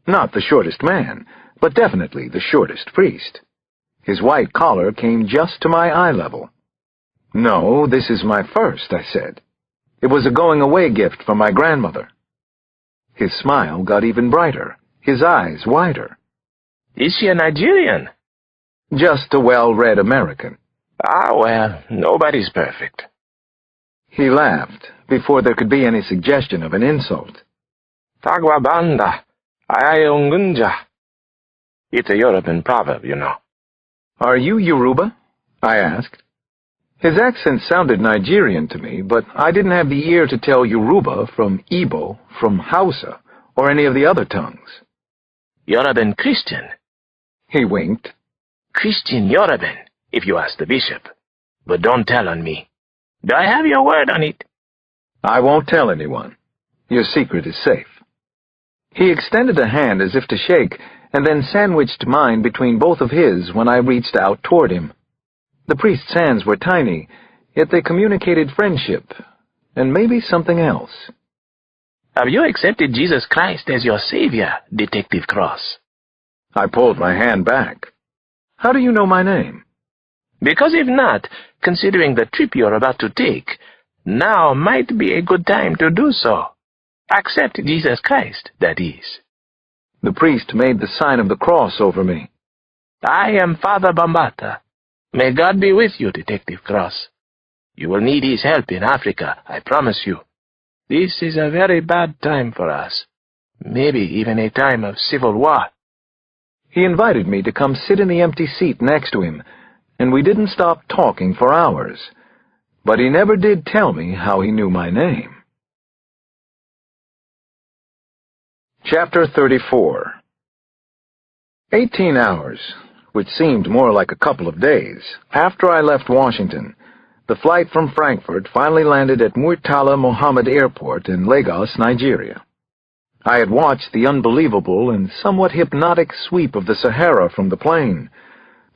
Not the shortest man, but definitely the shortest priest. His white collar came just to my eye level. "No, this is my first," I said. "It was a going-away gift from my grandmother." His smile got even brighter, his eyes wider. Is she a Nigerian? "Just a well-read American." Ah, well, nobody's perfect. He laughed, before there could be any suggestion of an insult. Tagwa banda, ayaungunja. It's a European proverb, you know. "Are you Yoruba?" I asked. His accent sounded Nigerian to me, but I didn't have the ear to tell Yoruba from Igbo, from Hausa, or any of the other tongues. Yoruban Christian. He winked. Christian Yoruban, if you ask the bishop. But don't tell on me. Do I have your word on it? "I won't tell anyone. Your secret is safe." He extended a hand as if to shake, and then sandwiched mine between both of his when I reached out toward him. The priest's hands were tiny, yet they communicated friendship, and maybe something else. Have you accepted Jesus Christ as your Savior, Detective Cross? I pulled my hand back. How do you know my name? Because if not, considering the trip you're about to take, now might be a good time to do so. Accept Jesus Christ, that is. The priest made the sign of the cross over me. I am Father Bambata. May God be with you, Detective Cross. You will need his help in Africa, I promise you. This is a very bad time for us. Maybe even a time of civil war. He invited me to come sit in the empty seat next to him, and we didn't stop talking for hours. But he never did tell me how he knew my name. Chapter 34. 18 hours, which seemed more like a couple of days, after I left Washington, the flight from Frankfurt finally landed at Murtala Mohammed Airport in Lagos, Nigeria. I had watched the unbelievable and somewhat hypnotic sweep of the Sahara from the plane,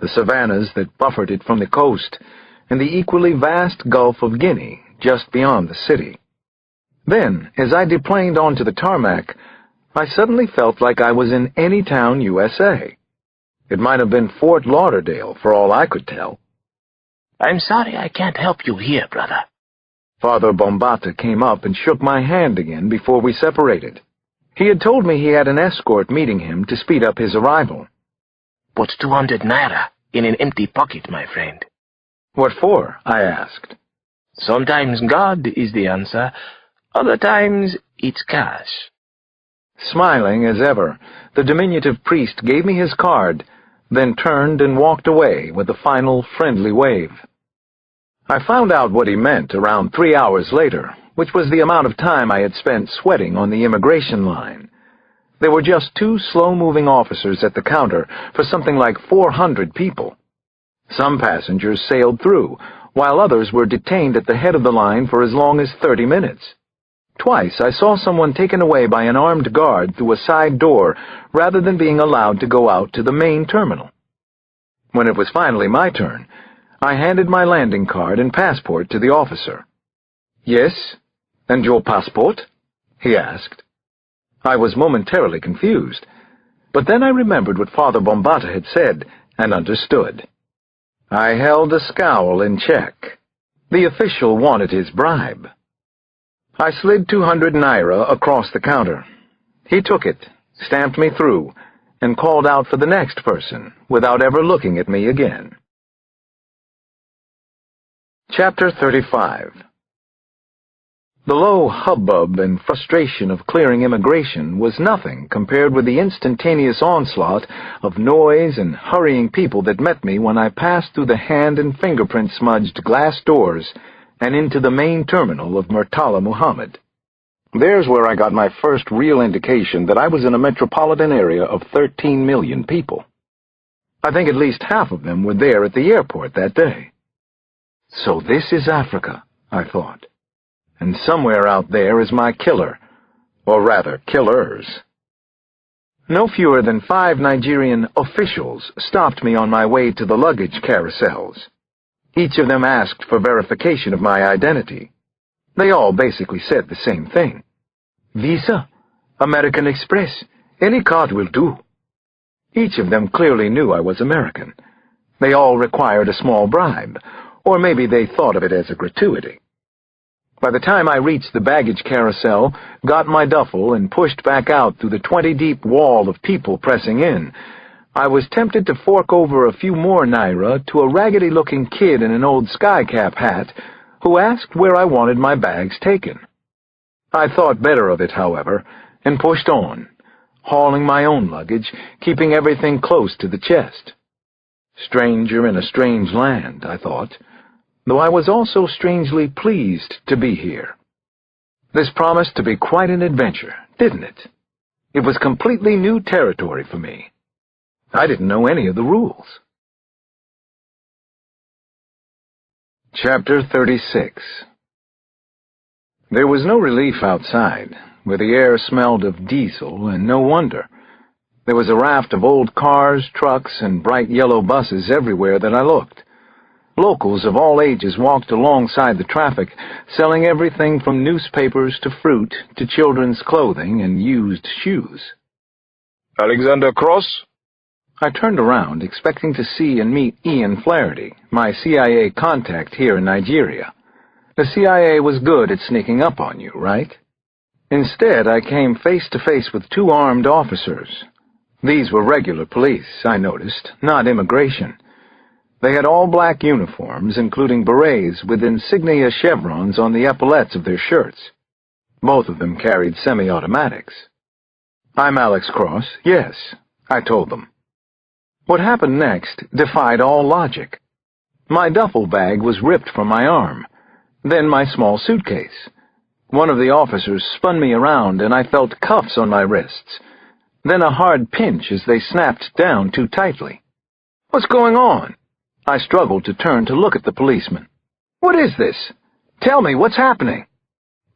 the savannas that buffered it from the coast, and the equally vast Gulf of Guinea just beyond the city. Then, as I deplaned onto the tarmac, I suddenly felt like I was in any town, USA. It might have been Fort Lauderdale, for all I could tell. I'm sorry I can't help you here, brother. Father Bambata came up and shook my hand again before we separated. He had told me he had an escort meeting him to speed up his arrival. Put 200 naira in an empty pocket, my friend. What for? I asked. Sometimes God is the answer, other times it's cash. Smiling as ever, the diminutive priest gave me his card, then turned and walked away with a final friendly wave. I found out what he meant around 3 hours later, which was the amount of time I had spent sweating on the immigration line. There were just 2 slow-moving officers at the counter for something like 400 people. Some passengers sailed through, while others were detained at the head of the line for as long as 30 minutes. Twice I saw someone taken away by an armed guard through a side door rather than being allowed to go out to the main terminal. When it was finally my turn, I handed my landing card and passport to the officer. "Yes, and your passport?" he asked. I was momentarily confused, but then I remembered what Father Bambata had said and understood. I held a scowl in check. The official wanted his bribe. I slid 200 naira across the counter. He took it, stamped me through, and called out for the next person without ever looking at me again. Chapter 35. The low hubbub and frustration of clearing immigration was nothing compared with the instantaneous onslaught of noise and hurrying people that met me when I passed through the hand and fingerprint-smudged glass doors and into the main terminal of Murtala Mohammed. There's where I got my first real indication that I was in a metropolitan area of 13 million people. I think at least half of them were there at the airport that day. So this is Africa, I thought. And somewhere out there is my killer, or rather, killers. No fewer than 5 Nigerian officials stopped me on my way to the luggage carousels. Each of them asked for verification of my identity. They all basically said the same thing. Visa, American Express, any card will do. Each of them clearly knew I was American. They all required a small bribe, or maybe they thought of it as a gratuity. By the time I reached the baggage carousel, got my duffel, and pushed back out through the 20-deep wall of people pressing in, I was tempted to fork over a few more naira to a raggedy-looking kid in an old skycap hat who asked where I wanted my bags taken. I thought better of it, however, and pushed on, hauling my own luggage, keeping everything close to the chest. Stranger in a strange land, I thought, though I was also strangely pleased to be here. This promised to be quite an adventure, didn't it? It was completely new territory for me. I didn't know any of the rules. Chapter 36. There was no relief outside, where the air smelled of diesel, and no wonder. There was a raft of old cars, trucks, and bright yellow buses everywhere that I looked. Locals of all ages walked alongside the traffic, selling everything from newspapers to fruit to children's clothing and used shoes. Alexander Cross? I turned around, expecting to see and meet Ian Flaherty, my CIA contact here in Nigeria. The CIA was good at sneaking up on you, right? Instead, I came face to face with two armed officers. These were regular police, I noticed, not immigration. They had all-black uniforms, including berets with insignia chevrons on the epaulettes of their shirts. Both of them carried semi-automatics. "I'm Alex Cross, yes," I told them. What happened next defied all logic. My duffel bag was ripped from my arm, then my small suitcase. One of the officers spun me around, and I felt cuffs on my wrists, then a hard pinch as they snapped down too tightly. "What's going on?" I struggled to turn to look at the policeman. "What is this? Tell me, what's happening?"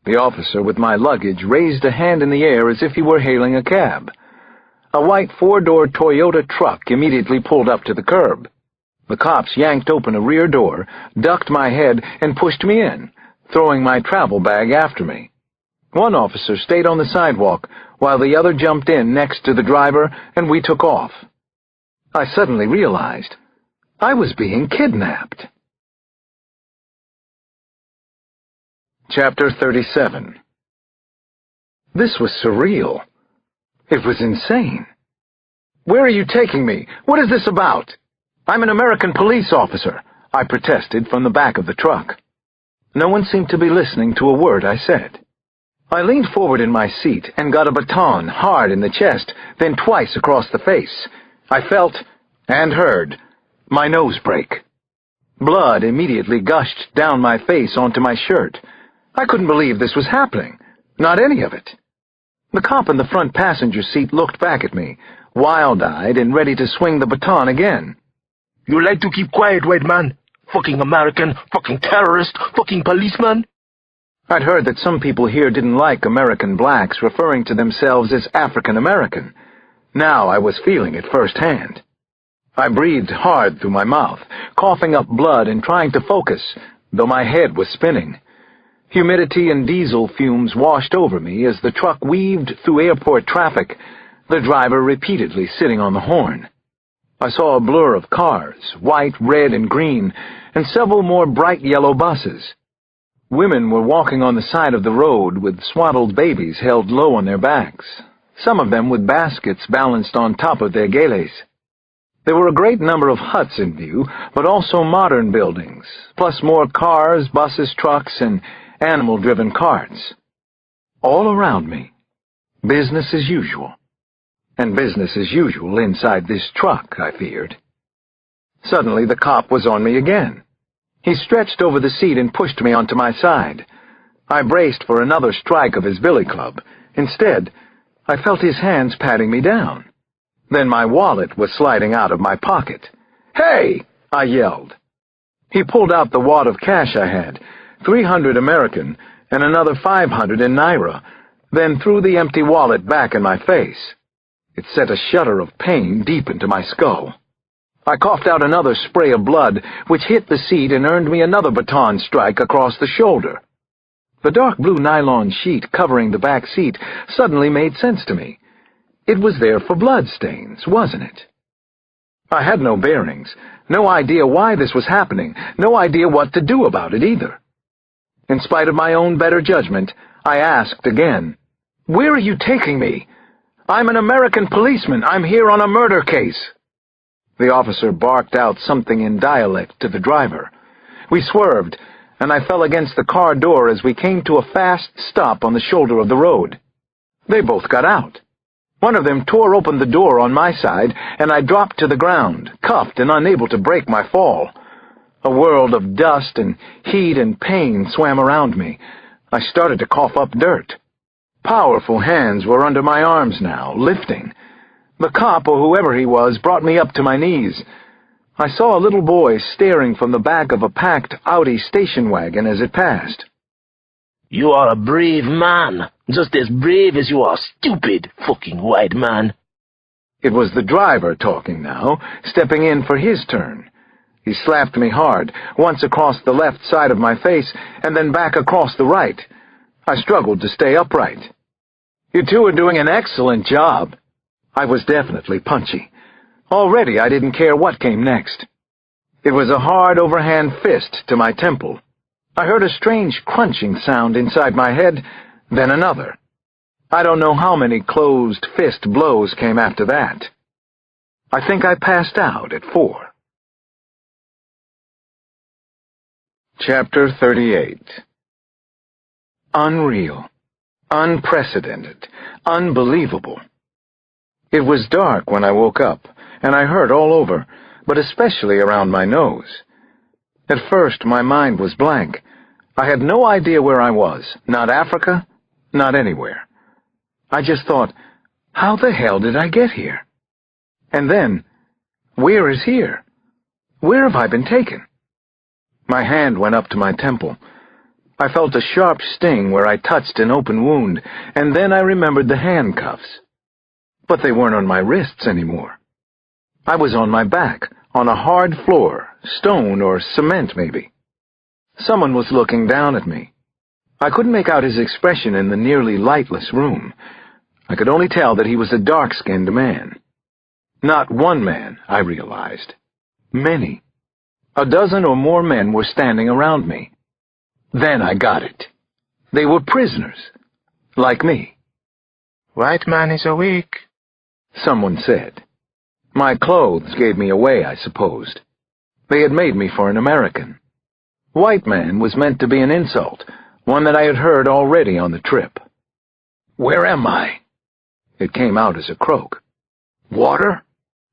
The officer with my luggage raised a hand in the air as if he were hailing a cab. A white four-door Toyota truck immediately pulled up to the curb. The cops yanked open a rear door, ducked my head, and pushed me in, throwing my travel bag after me. One officer stayed on the sidewalk, while the other jumped in next to the driver, and we took off. I suddenly realized I was being kidnapped. Chapter 37. This was surreal. It was insane. "Where are you taking me? What is this about?" "I'm an American police officer," I protested from the back of the truck. No one seemed to be listening to a word I said. I leaned forward in my seat and got a baton hard in the chest, then twice across the face. I felt, and heard, my nose break. Blood immediately gushed down my face onto my shirt. I couldn't believe this was happening. Not any of it. The cop in the front passenger seat looked back at me, wild-eyed and ready to swing the baton again. "You like to keep quiet, white man? Fucking American, fucking terrorist, fucking policeman?" I'd heard that some people here didn't like American blacks referring to themselves as African American. Now I was feeling it firsthand. I breathed hard through my mouth, coughing up blood and trying to focus, though my head was spinning. Humidity and diesel fumes washed over me as the truck weaved through airport traffic, the driver repeatedly sitting on the horn. I saw a blur of cars, white, red, and green, and several more bright yellow buses. Women were walking on the side of the road with swaddled babies held low on their backs, some of them with baskets balanced on top of their geles. There were a great number of huts in view, but also modern buildings, plus more cars, buses, trucks, and animal-driven carts. All around me, business as usual. And business as usual inside this truck, I feared. Suddenly the cop was on me again. He stretched over the seat and pushed me onto my side. I braced for another strike of his billy club. Instead, I felt his hands patting me down. Then my wallet was sliding out of my pocket. "Hey!" I yelled. He pulled out the wad of cash I had, 300 American and another 500 in Naira, then threw the empty wallet back in my face. It sent a shudder of pain deep into my skull. I coughed out another spray of blood, which hit the seat and earned me another baton strike across the shoulder. The dark blue nylon sheet covering the back seat suddenly made sense to me. It was there for blood stains, wasn't it? I had no bearings, no idea why this was happening, no idea what to do about it either. In spite of my own better judgment, I asked again, "Where are you taking me? I'm an American policeman. I'm here on a murder case." The officer barked out something in dialect to the driver. We swerved, and I fell against the car door as we came to a fast stop on the shoulder of the road. They both got out. One of them tore open the door on my side, and I dropped to the ground, cuffed and unable to break my fall. A world of dust and heat and pain swam around me. I started to cough up dirt. Powerful hands were under my arms now, lifting. The cop, or whoever he was, brought me up to my knees. I saw a little boy staring from the back of a packed Audi station wagon as it passed. "You are a brave man, just as brave as you are stupid, fucking white man." It was the driver talking now, stepping in for his turn. He slapped me hard, once across the left side of my face, and then back across the right. I struggled to stay upright. "You two are doing an excellent job." I was definitely punchy. Already I didn't care what came next. It was a hard overhand fist to my temple. I heard a strange crunching sound inside my head, then another. I don't know how many closed fist blows came after that. I think I passed out at 4. Chapter 38. Unreal, unprecedented, unbelievable. It was dark when I woke up, and I hurt all over, but especially around my nose. At first, my mind was blank. I had no idea where I was, not Africa, not anywhere. I just thought, how the hell did I get here? And then, where is here? Where have I been taken? My hand went up to my temple. I felt a sharp sting where I touched an open wound, and then I remembered the handcuffs. But they weren't on my wrists anymore. I was on my back, on a hard floor, stone or cement maybe. Someone was looking down at me. I couldn't make out his expression in the nearly lightless room. I could only tell that he was a dark-skinned man. Not one man, I realized. Many. A dozen or more men were standing around me. Then I got it. They were prisoners, like me. "White man is awake," someone said. My clothes gave me away, I supposed. They had made me for an American. White man was meant to be an insult, one that I had heard already on the trip. "Where am I?" It came out as a croak. "Water?"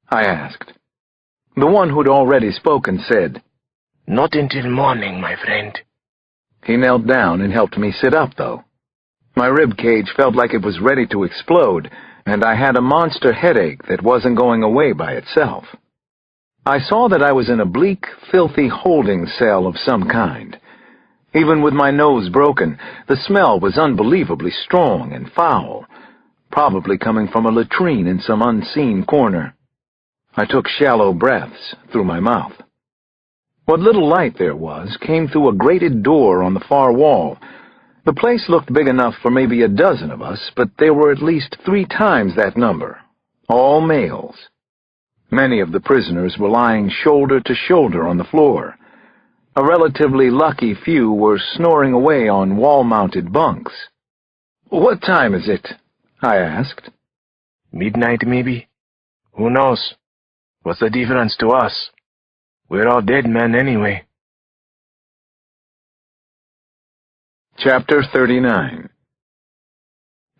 I asked. The one who'd already spoken said, "Not until morning, my friend." He knelt down and helped me sit up, though. My rib cage felt like it was ready to explode, and I had a monster headache that wasn't going away by itself. I saw that I was in a bleak, filthy holding cell of some kind. Even with my nose broken, the smell was unbelievably strong and foul, probably coming from a latrine in some unseen corner. I took shallow breaths through my mouth. What little light there was came through a grated door on the far wall. The place looked big enough for maybe a dozen of us, but there were at least 3 times that number, all males. Many of the prisoners were lying shoulder to shoulder on the floor. A relatively lucky few were snoring away on wall-mounted bunks. "What time is it?" I asked. "Midnight, maybe? Who knows? What's the difference to us? We're all dead men anyway." Chapter 39.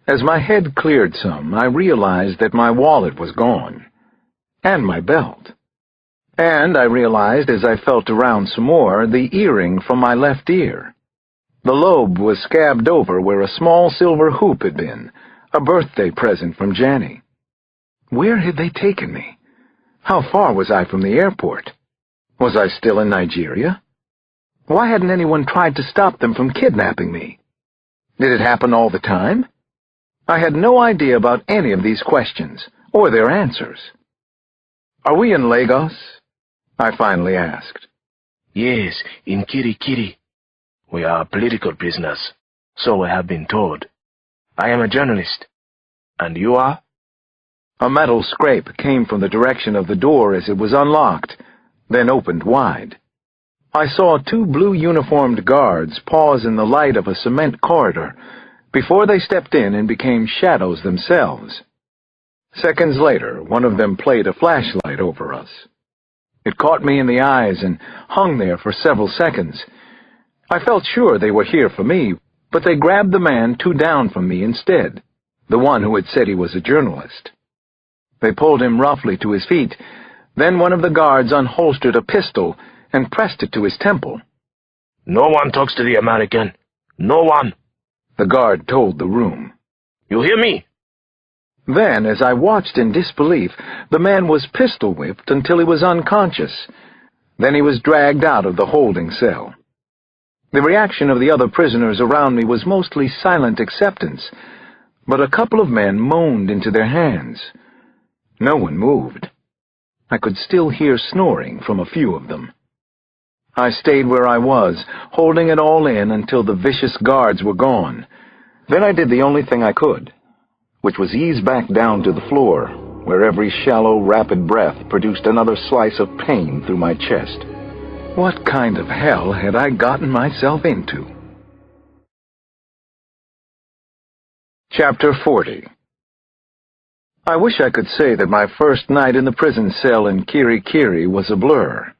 As my head cleared some, I realized that my wallet was gone. And my belt. And I realized, as I felt around some more, the earring from my left ear. The lobe was scabbed over where a small silver hoop had been, a birthday present from Janny. Where had they taken me? How far was I from the airport? Was I still in Nigeria? Why hadn't anyone tried to stop them from kidnapping me? Did it happen all the time? I had no idea about any of these questions, or their answers. "Are we in Lagos?" I finally asked. "Yes, in Kirikiri. We are political prisoners, so we have been told. I am a journalist. And you are?" A metal scrape came from the direction of the door as it was unlocked, then opened wide. I saw 2 blue-uniformed guards pause in the light of a cement corridor before they stepped in and became shadows themselves. Seconds later, one of them played a flashlight over us. It caught me in the eyes and hung there for several seconds. I felt sure they were here for me, but they grabbed the man 2 down from me instead, the one who had said he was a journalist. They pulled him roughly to his feet. Then one of the guards unholstered a pistol and pressed it to his temple. "No one talks to the American. No one," the guard told the room. "You hear me?" Then, as I watched in disbelief, the man was pistol-whipped until he was unconscious. Then he was dragged out of the holding cell. The reaction of the other prisoners around me was mostly silent acceptance, but a couple of men moaned into their hands. No one moved. I could still hear snoring from a few of them. I stayed where I was, holding it all in until the vicious guards were gone. Then I did the only thing I could, which was ease back down to the floor, where every shallow, rapid breath produced another slice of pain through my chest. What kind of hell had I gotten myself into? Chapter 40. I wish I could say that my first night in the prison cell in Kirikiri was a blur,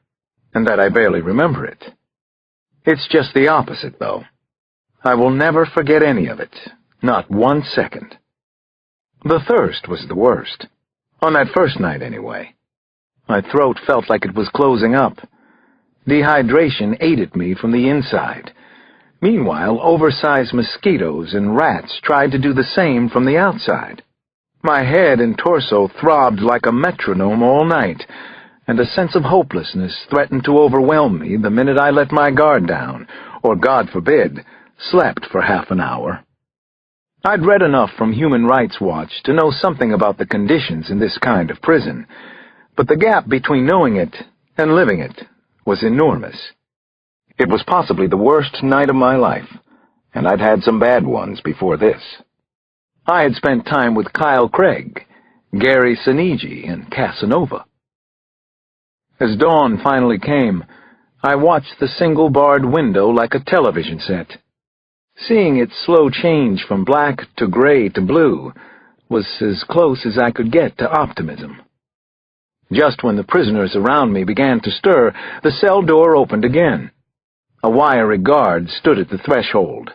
and that I barely remember it. It's just the opposite, though. I will never forget any of it, not 1 second. The thirst was the worst, on that first night anyway. My throat felt like it was closing up. Dehydration ate at me from the inside. Meanwhile, oversized mosquitoes and rats tried to do the same from the outside. My head and torso throbbed like a metronome all night, and a sense of hopelessness threatened to overwhelm me the minute I let my guard down, or, God forbid, slept for half an hour. I'd read enough from Human Rights Watch to know something about the conditions in this kind of prison, but the gap between knowing it and living it was enormous. It was possibly the worst night of my life, and I'd had some bad ones before this. I had spent time with Kyle Craig, Gary Sinigi, and Casanova. As dawn finally came, I watched the single-barred window like a television set. Seeing its slow change from black to gray to blue was as close as I could get to optimism. Just when the prisoners around me began to stir, the cell door opened again. A wiry guard stood at the threshold.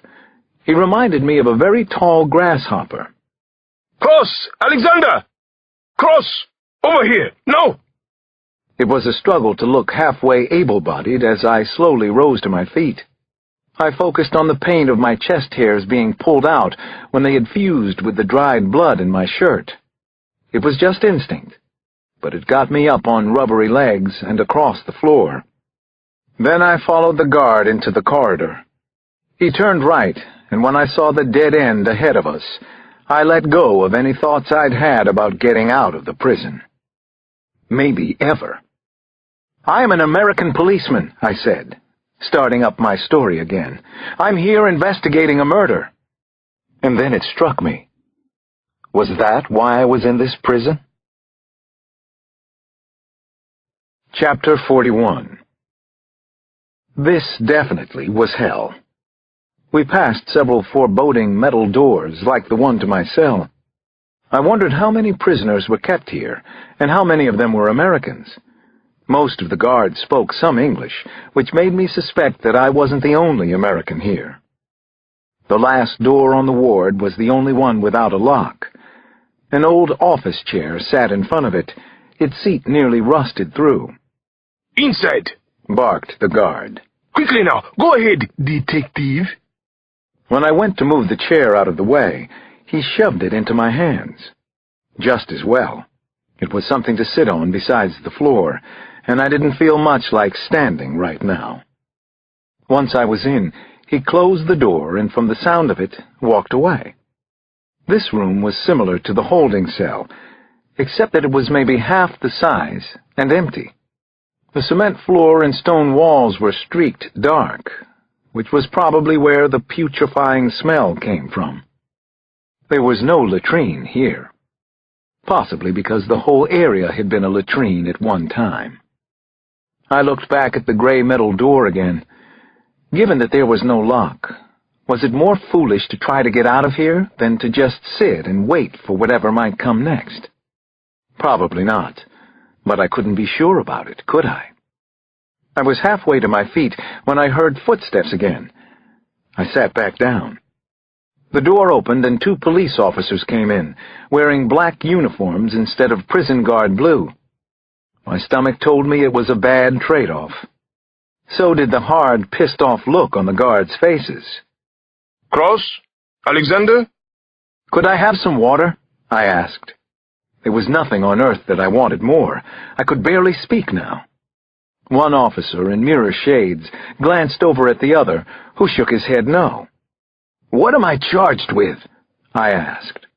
He reminded me of a very tall grasshopper. Cross! Alexander! Cross! Over here! No! It was a struggle to look halfway able-bodied as I slowly rose to my feet. I focused on the pain of my chest hairs being pulled out when they had fused with the dried blood in my shirt. It was just instinct, but it got me up on rubbery legs and across the floor. Then I followed the guard into the corridor. He turned right, and when I saw the dead end ahead of us, I let go of any thoughts I'd had about getting out of the prison. Maybe ever. "I am an American policeman," I said, starting up my story again. "I'm here investigating a murder." And then it struck me. Was that why I was in this prison? Chapter 41. This definitely was hell. We passed several foreboding metal doors like the one to my cell. I wondered how many prisoners were kept here, and how many of them were Americans. Most of the guards spoke some English, which made me suspect that I wasn't the only American here. The last door on the ward was the only one without a lock. An old office chair sat in front of it, its seat nearly rusted through. Inside! Barked the guard. Quickly now! Go ahead, detective! When I went to move the chair out of the way, he shoved it into my hands. Just as well. It was something to sit on besides the floor, and I didn't feel much like standing right now. Once I was in, he closed the door and from the sound of it, walked away. This room was similar to the holding cell, except that it was maybe half the size and empty. The cement floor and stone walls were streaked dark, which was probably where the putrefying smell came from. There was no latrine here, possibly because the whole area had been a latrine at one time. I looked back at the gray metal door again. Given that there was no lock, was it more foolish to try to get out of here than to just sit and wait for whatever might come next? Probably not, but I couldn't be sure about it, could I? I was halfway to my feet when I heard footsteps again. I sat back down. The door opened and 2 police officers came in, wearing black uniforms instead of prison guard blue. My stomach told me it was a bad trade-off. So did the hard, pissed-off look on the guards' faces. Cross? Alexander? "Could I have some water?" I asked. There was nothing on earth that I wanted more. I could barely speak now. One officer in mirror shades glanced over at the other, who shook his head no. "What am I charged with?" I asked.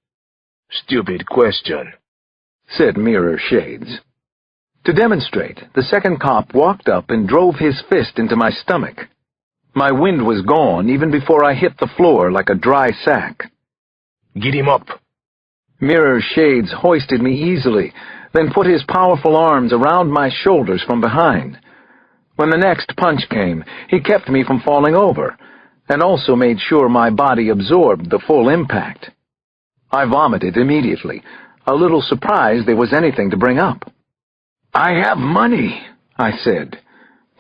Stupid question, said Mirror Shades. To demonstrate, the second cop walked up and drove his fist into my stomach. My wind was gone even before I hit the floor like a dry sack. Get him up. Mirror Shades hoisted me easily, then put his powerful arms around my shoulders from behind. When the next punch came, he kept me from falling over, and also made sure my body absorbed the full impact. I vomited immediately, a little surprised there was anything to bring up. "I have money," I said,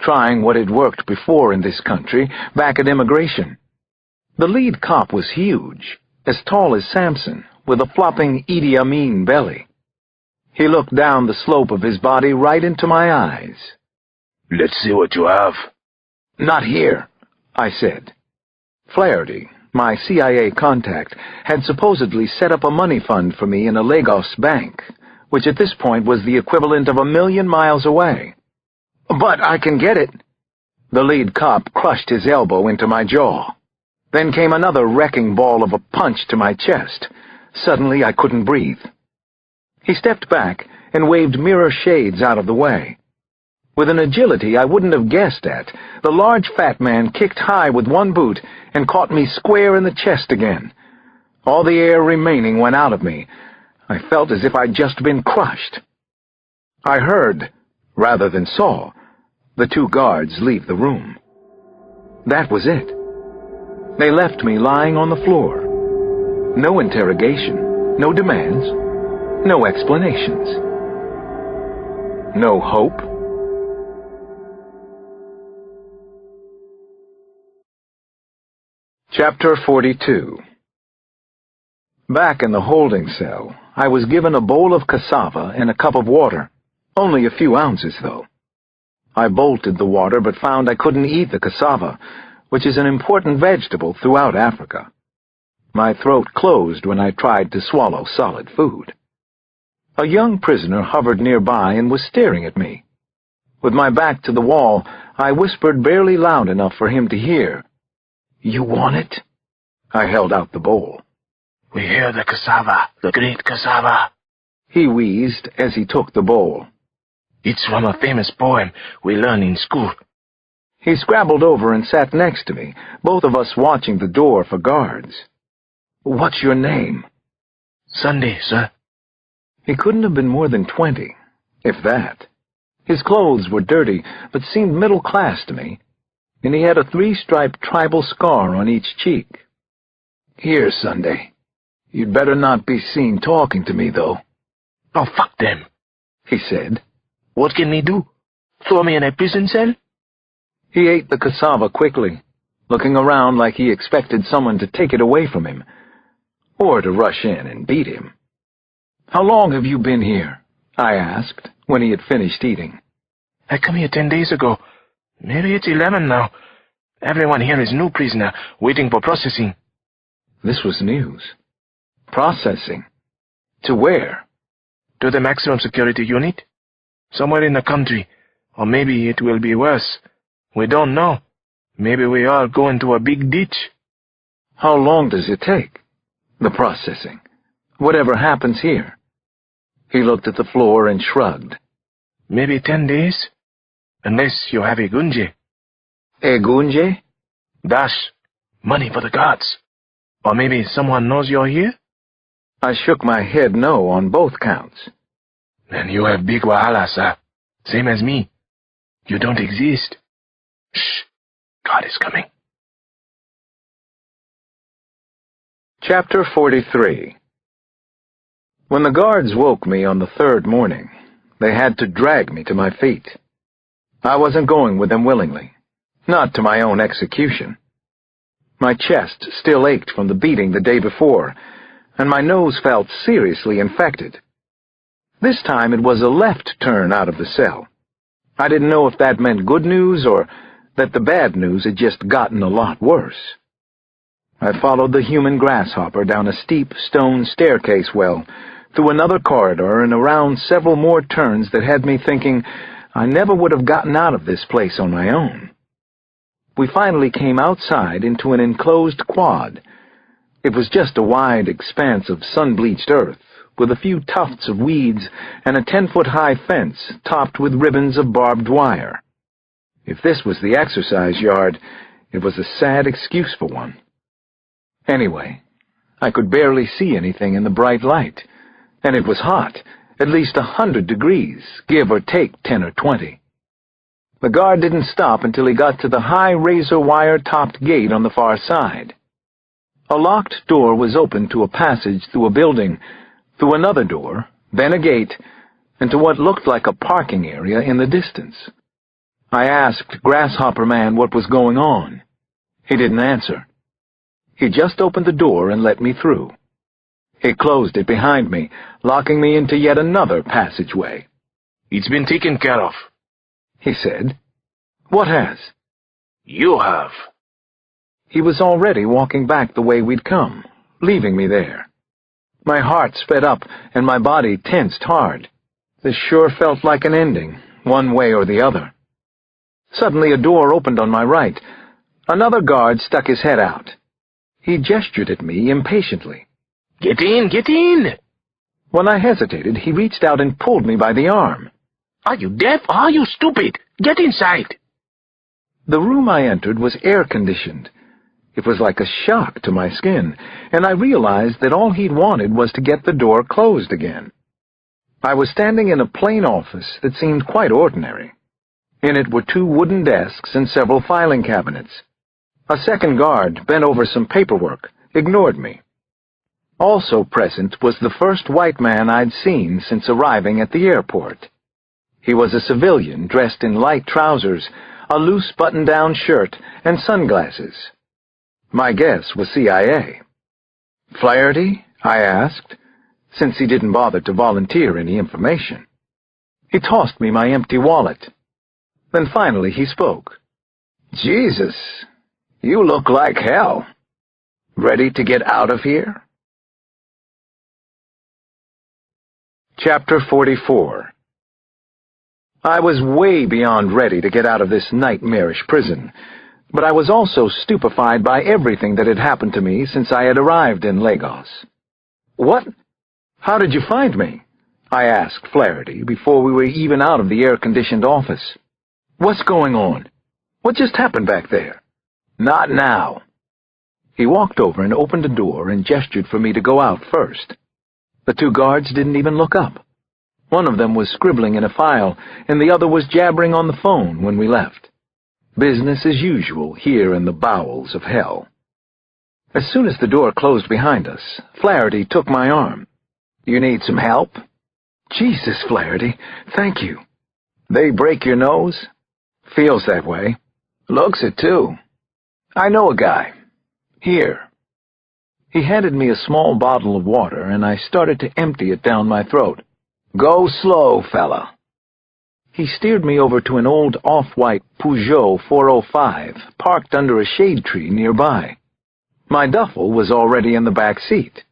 trying what had worked before in this country, back at immigration. The lead cop was huge, as tall as Samson, with a flopping Idi Amin belly. He looked down the slope of his body right into my eyes. Let's see what you have. "Not here," I said. Flaherty, my CIA contact, had supposedly set up a money fund for me in a Lagos bank, which at this point was the equivalent of 1,000,000 miles away. "But I can get it." The lead cop crushed his elbow into my jaw. Then came another wrecking ball of a punch to my chest. Suddenly I couldn't breathe. He stepped back and waved Mirror Shades out of the way. With an agility I wouldn't have guessed at, the large fat man kicked high with one boot and caught me square in the chest again. All the air remaining went out of me. I felt as if I'd just been crushed. I heard, rather than saw, the two guards leave the room. That was it. They left me lying on the floor. No interrogation, no demands, no explanations. No hope. Chapter 42. Back in the holding cell, I was given a bowl of cassava and a cup of water. Only a few ounces, though. I bolted the water but found I couldn't eat the cassava, which is an important vegetable throughout Africa. My throat closed when I tried to swallow solid food. A young prisoner hovered nearby and was staring at me. With my back to the wall, I whispered barely loud enough for him to hear. "You want it?" I held out the bowl. "We hear the cassava, the great cassava," he wheezed as he took the bowl. "It's from a famous poem we learn in school." He scrabbled over and sat next to me, both of us watching the door for guards. "What's your name?" "Sunday, sir." He couldn't have been more than 20, if that. His clothes were dirty, but seemed middle class to me, and he had a 3-striped tribal scar on each cheek. "Here, Sunday. You'd better not be seen talking to me, though." "Oh, fuck them," he said. "What can we do? Throw me in a prison cell?" He ate the cassava quickly, looking around like he expected someone to take it away from him, or to rush in and beat him. "How long have you been here?" I asked, when he had finished eating. "I come here 10 days ago. Maybe it's 11 now. Everyone here is new prisoner, waiting for processing." This was news. Processing? To where? "To the maximum security unit. Somewhere in the country. Or maybe it will be worse. We don't know. Maybe we all go into a big ditch." "How long does it take? The processing. Whatever happens here." He looked at the floor and shrugged. "Maybe 10 days. Unless you have a gunje." "A gunje?" "Dash. Money for the guards. Or maybe someone knows you're here?" I shook my head no on both counts. "Then you have big wahala, sir. Same as me. You don't exist. Shh. God is coming." Chapter 43. When the guards woke me on the 3rd morning, they had to drag me to my feet. I wasn't going with them willingly, not to my own execution. My chest still ached from the beating the day before, and my nose felt seriously infected. This time it was a left turn out of the cell. I didn't know if that meant good news or that the bad news had just gotten a lot worse. I followed the human grasshopper down a steep stone staircase well, through another corridor and around several more turns that had me thinking I never would have gotten out of this place on my own. We finally came outside into an enclosed quad. It was just a wide expanse of sun-bleached earth, with a few tufts of weeds and a 10-foot-high fence topped with ribbons of barbed wire. If this was the exercise yard, it was a sad excuse for one. Anyway, I could barely see anything in the bright light, and it was hot, at least 100 degrees, give or take 10 or 20. The guard didn't stop until he got to the high razor-wire-topped gate on the far side. A locked door was open to a passage through a building, through another door, then a gate, and to what looked like a parking area in the distance. I asked Grasshopper Man what was going on. He didn't answer. He just opened the door and let me through. He closed it behind me, locking me into yet another passageway. "It's been taken care of," he said. "What has?" "You have." He was already walking back the way we'd come, leaving me there. My heart sped up and my body tensed hard. This sure felt like an ending, one way or the other. Suddenly a door opened on my right. Another guard stuck his head out. He gestured at me impatiently. "Get in, get in!" When I hesitated, he reached out and pulled me by the arm. "Are you deaf? Are you stupid? Get inside!" The room I entered was air-conditioned. It was like a shock to my skin, and I realized that all he'd wanted was to get the door closed again. I was standing in a plain office that seemed quite ordinary. In it were 2 wooden desks and several filing cabinets. A second guard, bent over some paperwork, ignored me. Also present was the first white man I'd seen since arriving at the airport. He was a civilian dressed in light trousers, a loose button-down shirt, and sunglasses. My guess was CIA. "Flaherty?" I asked, since he didn't bother to volunteer any information. He tossed me my empty wallet. Then finally he spoke. "Jesus, you look like hell. Ready to get out of here?" Chapter 44. I was way beyond ready to get out of this nightmarish prison, but I was also stupefied by everything that had happened to me since I had arrived in Lagos. "What? How did you find me?" I asked Flaherty before we were even out of the air-conditioned office. "What's going on? What just happened back there?" "Not now." He walked over and opened a door and gestured for me to go out first. The 2 guards didn't even look up. One of them was scribbling in a file, and the other was jabbering on the phone when we left. Business as usual here in the bowels of hell. As soon as the door closed behind us, Flaherty took my arm. "You need some help?" "Jesus, Flaherty, thank you." "They break your nose?" "Feels that way." "Looks it, too. I know a guy. Here." He handed me a small bottle of water, and I started to empty it down my throat. "Go slow, fella." He steered me over to an old off-white Peugeot 405 parked under a shade tree nearby. My duffel was already in the back seat.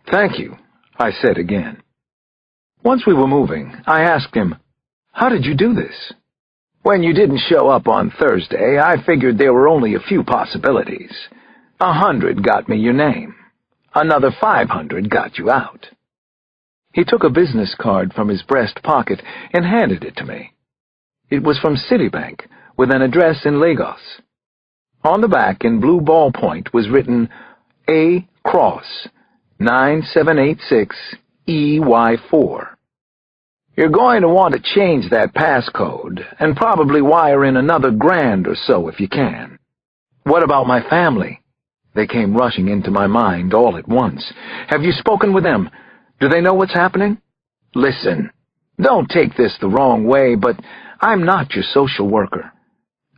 "Thank you," I said again. Once we were moving, I asked him, "How did you do this?" "When you didn't show up on Thursday, I figured there were only a few possibilities. 100 got me your name. Another 500 got you out." He took a business card from his breast pocket and handed it to me. It was from Citibank, with an address in Lagos. On the back, in blue ballpoint, was written A. Cross, 9786 EY4. "You're going to want to change that passcode, and probably wire in another $1,000 or so if you can." "What about my family?" They came rushing into my mind all at once. "Have you spoken with them? Do they know what's happening?" "Listen, don't take this the wrong way, but I'm not your social worker.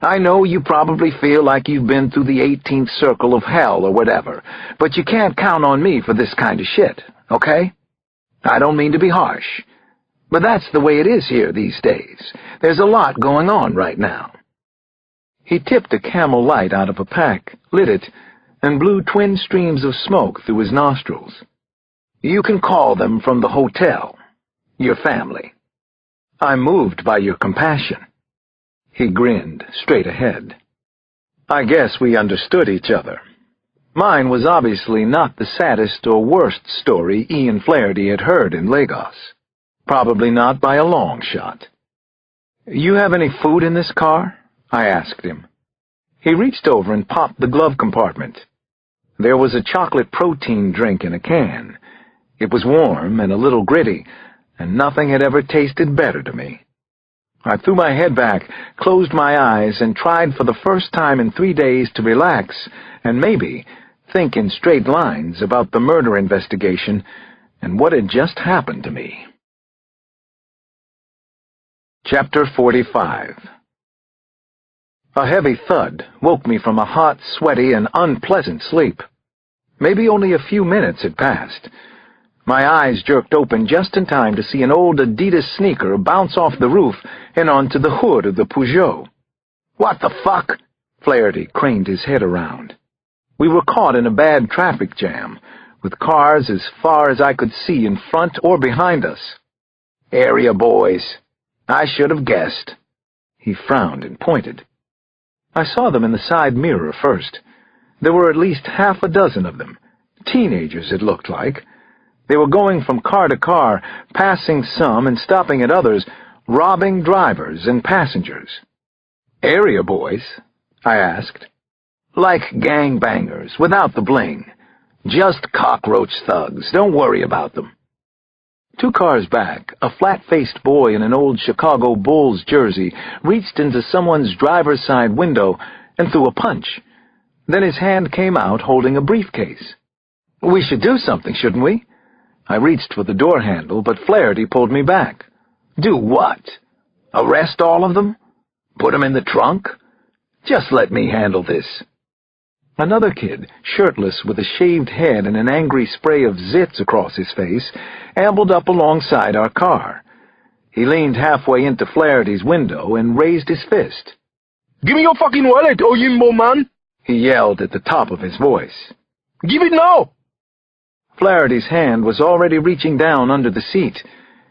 I know you probably feel like you've been through the 18th circle of hell or whatever, but you can't count on me for this kind of shit, okay? I don't mean to be harsh, but that's the way it is here these days. There's a lot going on right now." He tipped a Camel Light out of a pack, lit it, and blew twin streams of smoke through his nostrils. "You can call them from the hotel. Your family. I'm moved by your compassion." He grinned straight ahead. I guess we understood each other. Mine was obviously not the saddest or worst story Ian Flaherty had heard in Lagos. Probably not by a long shot. "You have any food in this car?" I asked him. He reached over and popped the glove compartment. There was a chocolate protein drink in a can. It was warm and a little gritty, and nothing had ever tasted better to me. I threw my head back, closed my eyes, and tried for the first time in 3 days to relax and maybe think in straight lines about the murder investigation and what had just happened to me. Chapter 45. A heavy thud woke me from a hot, sweaty, and unpleasant sleep. Maybe only a few minutes had passed. My eyes jerked open just in time to see an old Adidas sneaker bounce off the roof and onto the hood of the Peugeot. "What the fuck?" Flaherty craned his head around. We were caught in a bad traffic jam, with cars as far as I could see in front or behind us. "Area boys. I should have guessed." He frowned and pointed. I saw them in the side mirror first. There were at least half a dozen of them. Teenagers, it looked like. They were going from car to car, passing some and stopping at others, robbing drivers and passengers. "Area boys?" I asked. "Like gangbangers, without the bling. Just cockroach thugs. Don't worry about them." 2 cars back, a flat-faced boy in an old Chicago Bulls jersey reached into someone's driver's side window and threw a punch. Then his hand came out holding a briefcase. "We should do something, shouldn't we?" I reached for the door handle, but Flaherty pulled me back. "Do what? Arrest all of them? Put them in the trunk? Just let me handle this." Another kid, shirtless with a shaved head and an angry spray of zits across his face, ambled up alongside our car. He leaned halfway into Flaherty's window and raised his fist. Give me your fucking wallet, oh Yimbo man! He yelled at the top of his voice. Give it now! Flaherty's hand was already reaching down under the seat.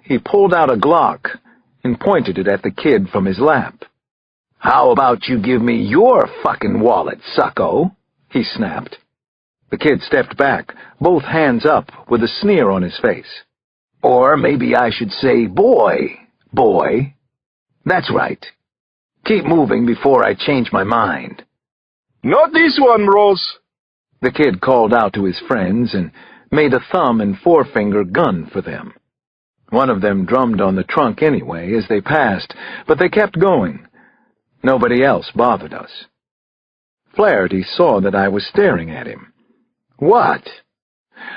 He pulled out a Glock and pointed it at the kid from his lap. "How about you give me your fucking wallet, sucko?" he snapped. The kid stepped back, both hands up, with a sneer on his face. "Or maybe I should say, boy. That's right. Keep moving before I change my mind." Not this one, Ross! The kid called out to his friends and made a thumb and forefinger gun for them. One of them drummed on the trunk anyway as they passed, but they kept going. Nobody else bothered us. Flaherty saw that I was staring at him. "What?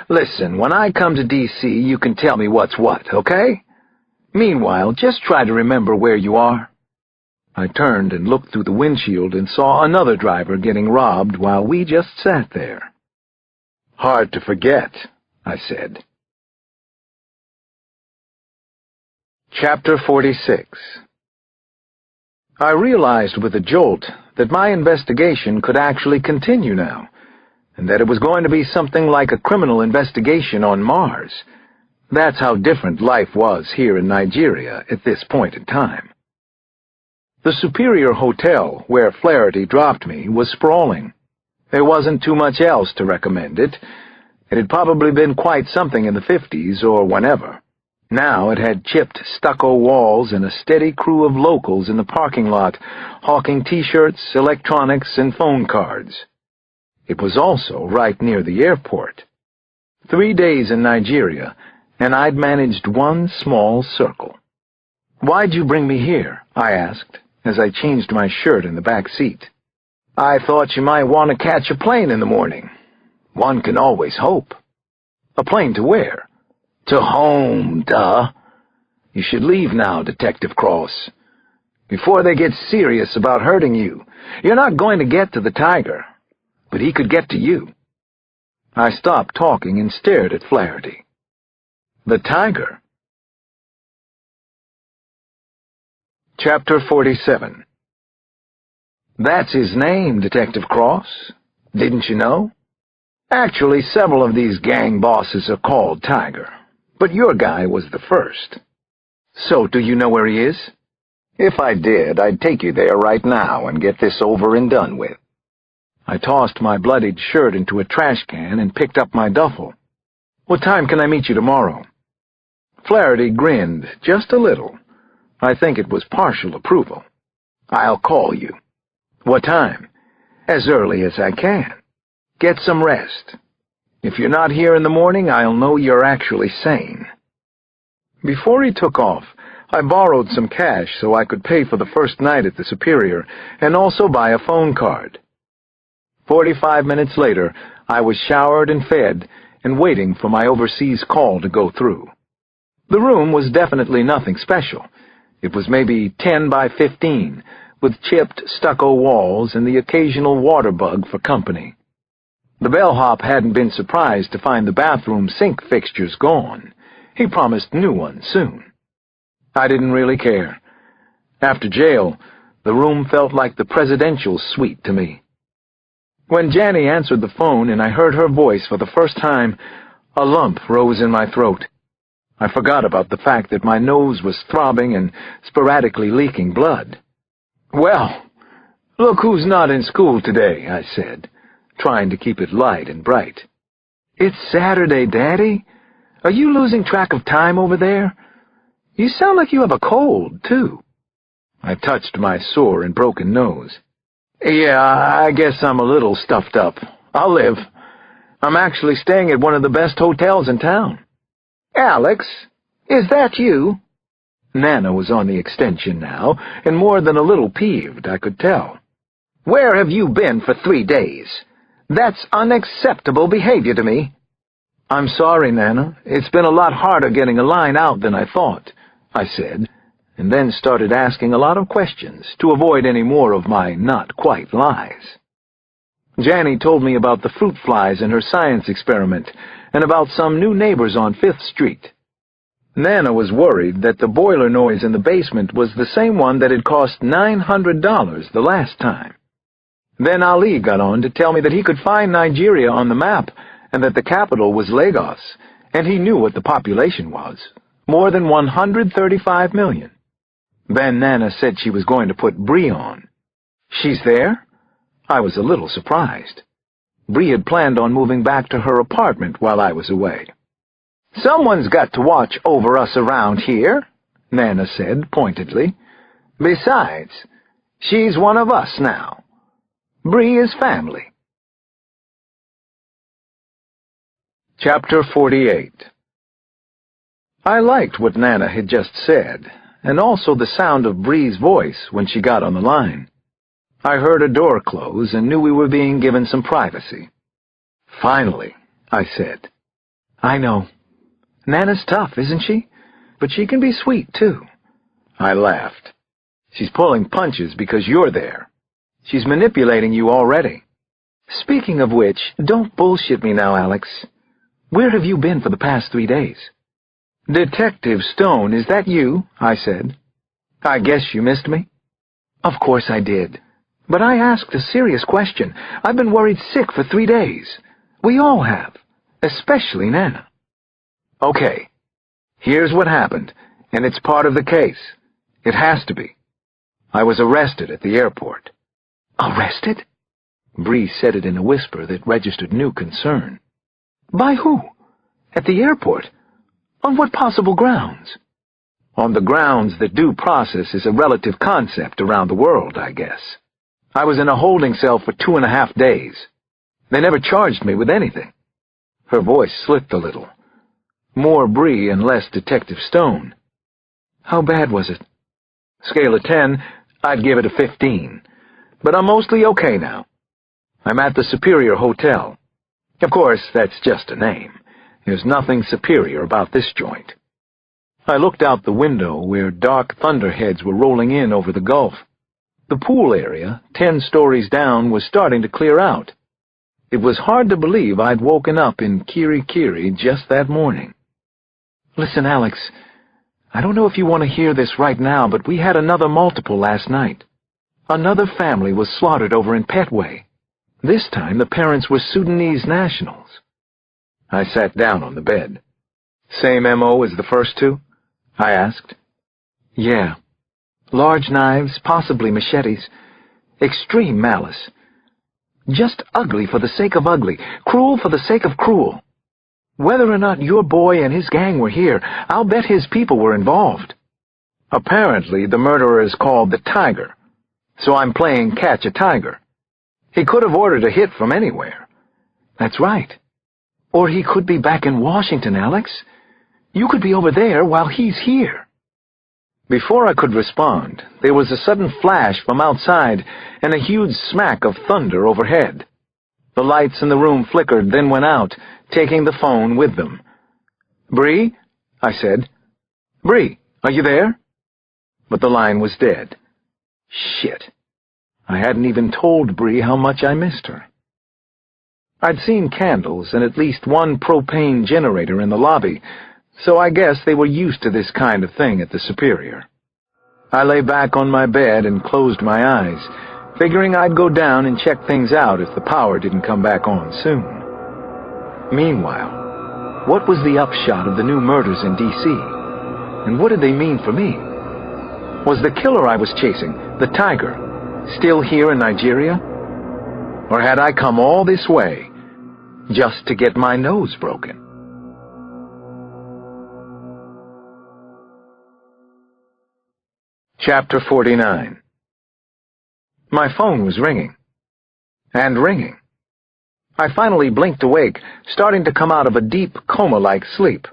Listen, when I come to D.C., you can tell me what's what, okay? Meanwhile, just try to remember where you are." I turned and looked through the windshield and saw another driver getting robbed while we just sat there. "Hard to forget," I said. Chapter 46. I realized with a jolt that my investigation could actually continue now, and that it was going to be something like a criminal investigation on Mars. That's how different life was here in Nigeria at this point in time. The Superior Hotel, where Flaherty dropped me, was sprawling. There wasn't too much else to recommend it. It had probably been quite something in the 50s or whenever. Now it had chipped stucco walls and a steady crew of locals in the parking lot, hawking T-shirts, electronics, and phone cards. It was also right near the airport. 3 days in Nigeria, and I'd managed one small circle. "Why'd you bring me here?" I asked, as I changed my shirt in the back seat. "I thought you might want to catch a plane in the morning. One can always hope." "A plane to where?" "To home, duh. You should leave now, Detective Cross. Before they get serious about hurting you. You're not going to get to the tiger, but he could get to you." I stopped talking and stared at Flaherty. "The tiger?" Chapter 47. "That's his name, Detective Cross. Didn't you know? Actually, several of these gang bosses are called Tiger, but your guy was the first. So, do you know where he is? If I did, I'd take you there right now and get this over and done with." I tossed my bloodied shirt into a trash can and picked up my duffel. "What time can I meet you tomorrow?" Flaherty grinned, just a little. I think it was partial approval. "I'll call you." "What time?" "As early as I can. Get some rest. If you're not here in the morning, I'll know you're actually sane." Before he took off, I borrowed some cash so I could pay for the first night at the Superior and also buy a phone card. 45 minutes later, I was showered and fed and waiting for my overseas call to go through. The room was definitely nothing special. It was maybe 10 by 15, with chipped stucco walls and the occasional water bug for company. The bellhop hadn't been surprised to find the bathroom sink fixtures gone. He promised new ones soon. I didn't really care. After jail, the room felt like the presidential suite to me. When Janny answered the phone and I heard her voice for the first time, a lump rose in my throat. I forgot about the fact that my nose was throbbing and sporadically leaking blood. "Well, look who's not in school today," I said, trying to keep it light and bright. "It's Saturday, Daddy. Are you losing track of time over there? You sound like you have a cold, too." I touched my sore and broken nose. "Yeah, I guess I'm a little stuffed up. I'll live. I'm actually staying at one of the best hotels in town." "Alex, is that you?" Nana was on the extension now, and more than a little peeved, I could tell. "Where have you been for 3 days? That's unacceptable behavior to me." "I'm sorry, Nana. It's been a lot harder getting a line out than I thought," I said, and then started asking a lot of questions to avoid any more of my not-quite lies. Janny told me about the fruit flies in her science experiment and about some new neighbors on 5th Street. Nana was worried that the boiler noise in the basement was the same one that had cost $900 the last time. Then Ali got on to tell me that he could find Nigeria on the map and that the capital was Lagos, and he knew what the population was, more than 135 million. Then Nana said she was going to put Bree on. "She's there?" I was a little surprised. Bree had planned on moving back to her apartment while I was away. "Someone's got to watch over us around here," Nana said pointedly. "Besides, she's one of us now. Bree is family." Chapter 48. I liked what Nana had just said, and also the sound of Bree's voice when she got on the line. I heard a door close and knew we were being given some privacy. "Finally," I said. "I know. Nana's tough, isn't she? But she can be sweet, too." I laughed. "She's pulling punches because you're there. She's manipulating you already." "Speaking of which, don't bullshit me now, Alex. Where have you been for the past 3 days?" "Detective Stone, is that you?" I said. "I guess you missed me." "Of course I did. But I asked a serious question. I've been worried sick for 3 days. We all have, especially Nana." "Okay, here's what happened, and it's part of the case. It has to be. I was arrested at the airport." "Arrested?" Bree said it in a whisper that registered new concern. "By who? At the airport? On what possible grounds?" "On the grounds that due process is a relative concept around the world, I guess. I was in a holding cell for 2.5 days. They never charged me with anything." Her voice slipped a little. More Bree and less Detective Stone. "How bad was it?" "Scale of 10, I'd give it a 15. But I'm mostly okay now. I'm at the Superior Hotel. Of course, that's just a name. There's nothing superior about this joint." I looked out the window where dark thunderheads were rolling in over the Gulf. The pool area, 10 stories down, was starting to clear out. It was hard to believe I'd woken up in Kiri Kiri just that morning. "Listen, Alex, I don't know if you want to hear this right now, but we had another multiple last night. Another family was slaughtered over in Petway. This time the parents were Sudanese nationals." I sat down on the bed. "Same M.O. as the first two?" I asked. "Yeah. Large knives, possibly machetes. Extreme malice. Just ugly for the sake of ugly, cruel for the sake of cruel. Whether or not your boy and his gang were here, I'll bet his people were involved. Apparently, the murderer is called the Tiger, so I'm playing catch a tiger. He could have ordered a hit from anywhere. That's right. Or he could be back in Washington, Alex. You could be over there while he's here. Before I could respond, there was a sudden flash from outside and a huge smack of thunder overhead. The lights in the room flickered, then went out, taking the phone with them. "Bree?" I said. "Bree, are you there?" But the line was dead. Shit. I hadn't even told Bree how much I missed her. I'd seen candles and at least one propane generator in the lobby, so I guess they were used to this kind of thing at the Superior. I lay back on my bed and closed my eyes, figuring I'd go down and check things out if the power didn't come back on soon. Meanwhile, what was the upshot of the new murders in D.C., and what did they mean for me? Was the killer I was chasing, the Tiger, still here in Nigeria? Or had I come all this way just to get my nose broken? Chapter 49. My phone was ringing. And ringing. I finally blinked awake, starting to come out of a deep coma-like sleep.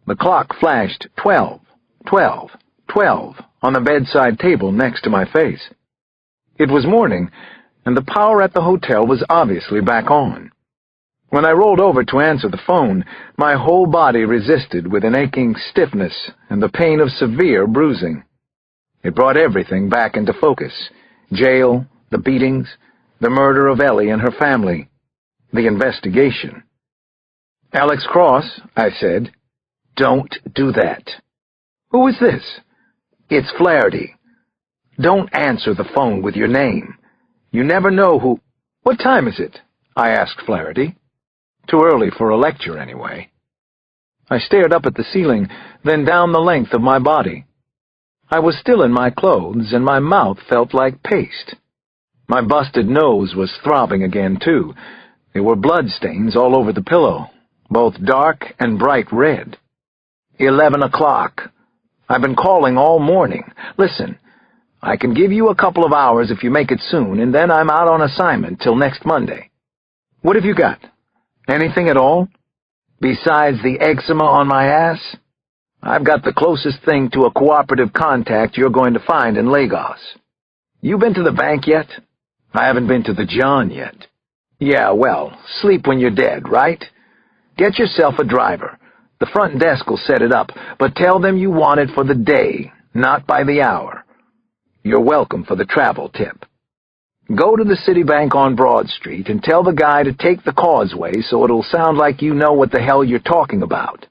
The clock flashed 12, 12, 12 on the bedside table next to my face. It was morning, and the power at the hotel was obviously back on. When I rolled over to answer the phone, my whole body resisted with an aching stiffness and the pain of severe bruising. It brought everything back into focus. Jail, the beatings, the murder of Ellie and her family, the investigation. "Alex Cross," I said. "Don't do that." "Who is this?" "It's Flaherty." "Don't answer the phone with your name. You never know who—" "What time is it?" I asked Flaherty. Too early for a lecture, anyway. I stared up at the ceiling, then down the length of my body. I was still in my clothes, and my mouth felt like paste. My busted nose was throbbing again, too. There were bloodstains all over the pillow, both dark and bright red. 11 o'clock. I've been calling all morning. Listen, I can give you a couple of hours if you make it soon, and then I'm out on assignment till next Monday. What have you got? Anything at all? Besides the eczema on my ass? I've got the closest thing to a cooperative contact you're going to find in Lagos. You been to the bank yet? I haven't been to the John yet. Yeah, well, sleep when you're dead, right? Get yourself a driver. The front desk will set it up, but tell them you want it for the day, not by the hour. You're welcome for the travel tip. Go to the Citibank on Broad Street and tell the guy to take the causeway so it'll sound like you know what the hell you're talking about.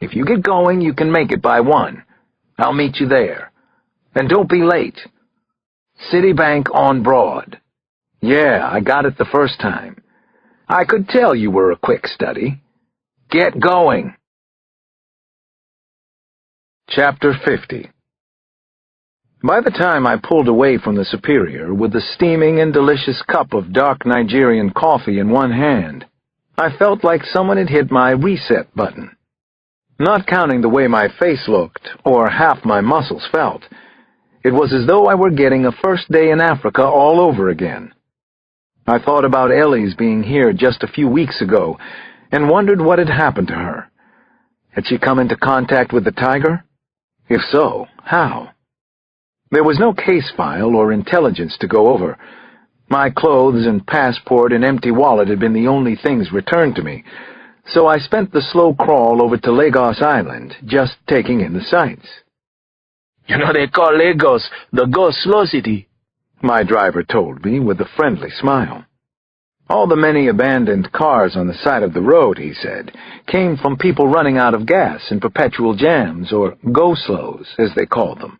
If you get going, you can make it by 1. I'll meet you there. And don't be late. Citibank on Broad. Yeah, I got it the first time. I could tell you were a quick study. Get going. Chapter 50. By the time I pulled away from the Superior with the steaming and delicious cup of dark Nigerian coffee in one hand, I felt like someone had hit my reset button. Not counting the way my face looked, or half my muscles felt, it was as though I were getting a first day in Africa all over again. I thought about Ellie's being here just a few weeks ago, and wondered what had happened to her. Had she come into contact with the Tiger? If so, how? There was no case file or intelligence to go over. My clothes and passport and empty wallet had been the only things returned to me, so I spent the slow crawl over to Lagos Island, just taking in the sights. You know they call Lagos the go-slow city, my driver told me with a friendly smile. All the many abandoned cars on the side of the road, he said, came from people running out of gas in perpetual jams, or go-slows, as they called them.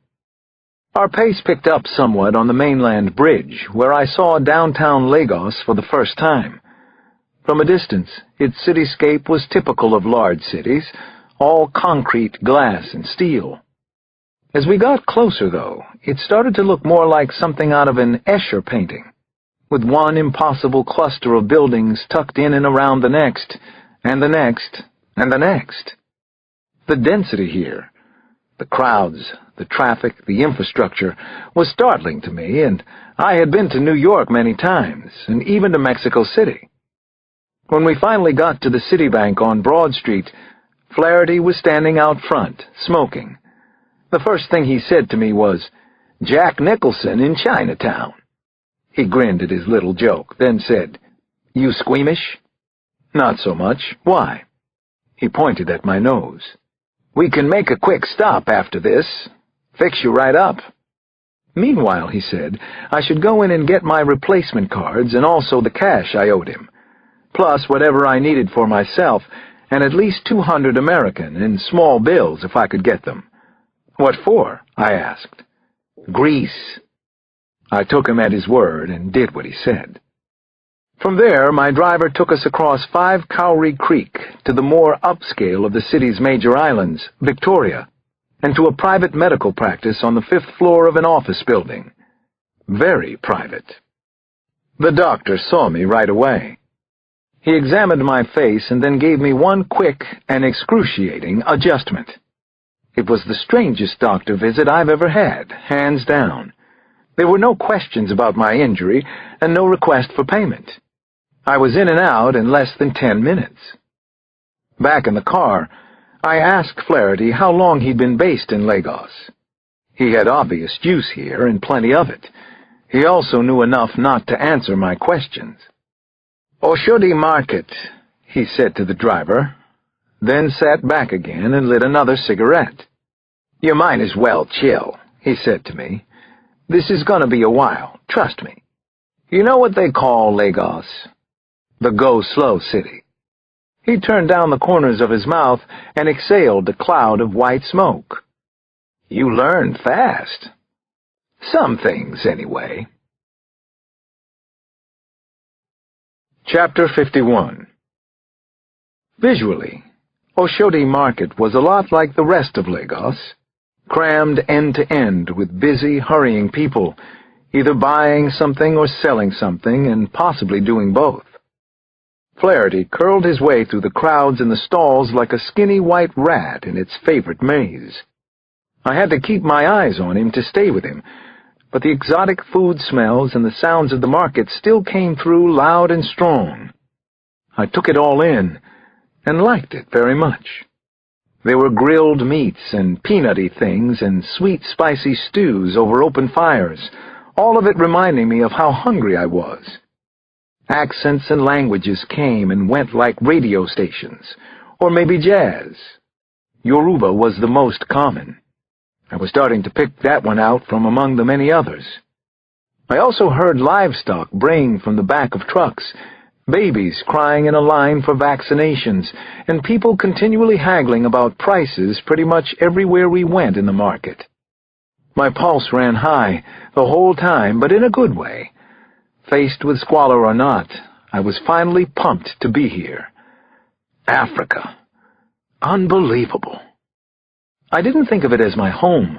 Our pace picked up somewhat on the mainland bridge, where I saw downtown Lagos for the first time. From a distance, its cityscape was typical of large cities, all concrete, glass, and steel. As we got closer, though, it started to look more like something out of an Escher painting, with one impossible cluster of buildings tucked in and around the next, and the next, and the next. The density here, the crowds, the traffic, the infrastructure, was startling to me, and I had been to New York many times, and even to Mexico City. When we finally got to the Citibank on Broad Street, Flaherty was standing out front, smoking. The first thing he said to me was, "Jack Nicholson in Chinatown." He grinned at his little joke, then said, "You squeamish?" "Not so much. Why?" He pointed at my nose. "We can make a quick stop after this. Fix you right up." Meanwhile, he said, I should go in and get my replacement cards and also the cash I owed him, plus whatever I needed for myself, and at least 200 American in small bills if I could get them. "What for?" I asked. "Grease." I took him at his word and did what he said. From there, my driver took us across 5 Cowrie Creek to the more upscale of the city's major islands, Victoria, and to a private medical practice on the 5th floor of an office building. Very private. The doctor saw me right away. He examined my face and then gave me one quick and excruciating adjustment. It was the strangest doctor visit I've ever had, hands down. There were no questions about my injury and no request for payment. I was in and out in less than 10 minutes. Back in the car, I asked Flaherty how long he'd been based in Lagos. He had obvious juice here and plenty of it. He also knew enough not to answer my questions. "Oshodi Market," he said to the driver, then sat back again and lit another cigarette. "You might as well chill," he said to me. "This is going to be a while, trust me. You know what they call Lagos? The go-slow city." He turned down the corners of his mouth and exhaled a cloud of white smoke. "You learn fast. Some things, anyway." Chapter 51. Visually, Oshodi Market was a lot like the rest of Lagos, crammed end to end with busy, hurrying people, either buying something or selling something, and possibly doing both. Flaherty curled his way through the crowds in the stalls like a skinny white rat in its favorite maze. I had to keep my eyes on him to stay with him, but the exotic food smells and the sounds of the market still came through loud and strong. I took it all in, and liked it very much. There were grilled meats and peanutty things and sweet spicy stews over open fires, all of it reminding me of how hungry I was. Accents and languages came and went like radio stations, or maybe jazz. Yoruba was the most common. I was starting to pick that one out from among the many others. I also heard livestock braying from the back of trucks, babies crying in a line for vaccinations, and people continually haggling about prices pretty much everywhere we went in the market. My pulse ran high the whole time, but in a good way. Faced with squalor or not, I was finally pumped to be here. Africa. Unbelievable. I didn't think of it as my home,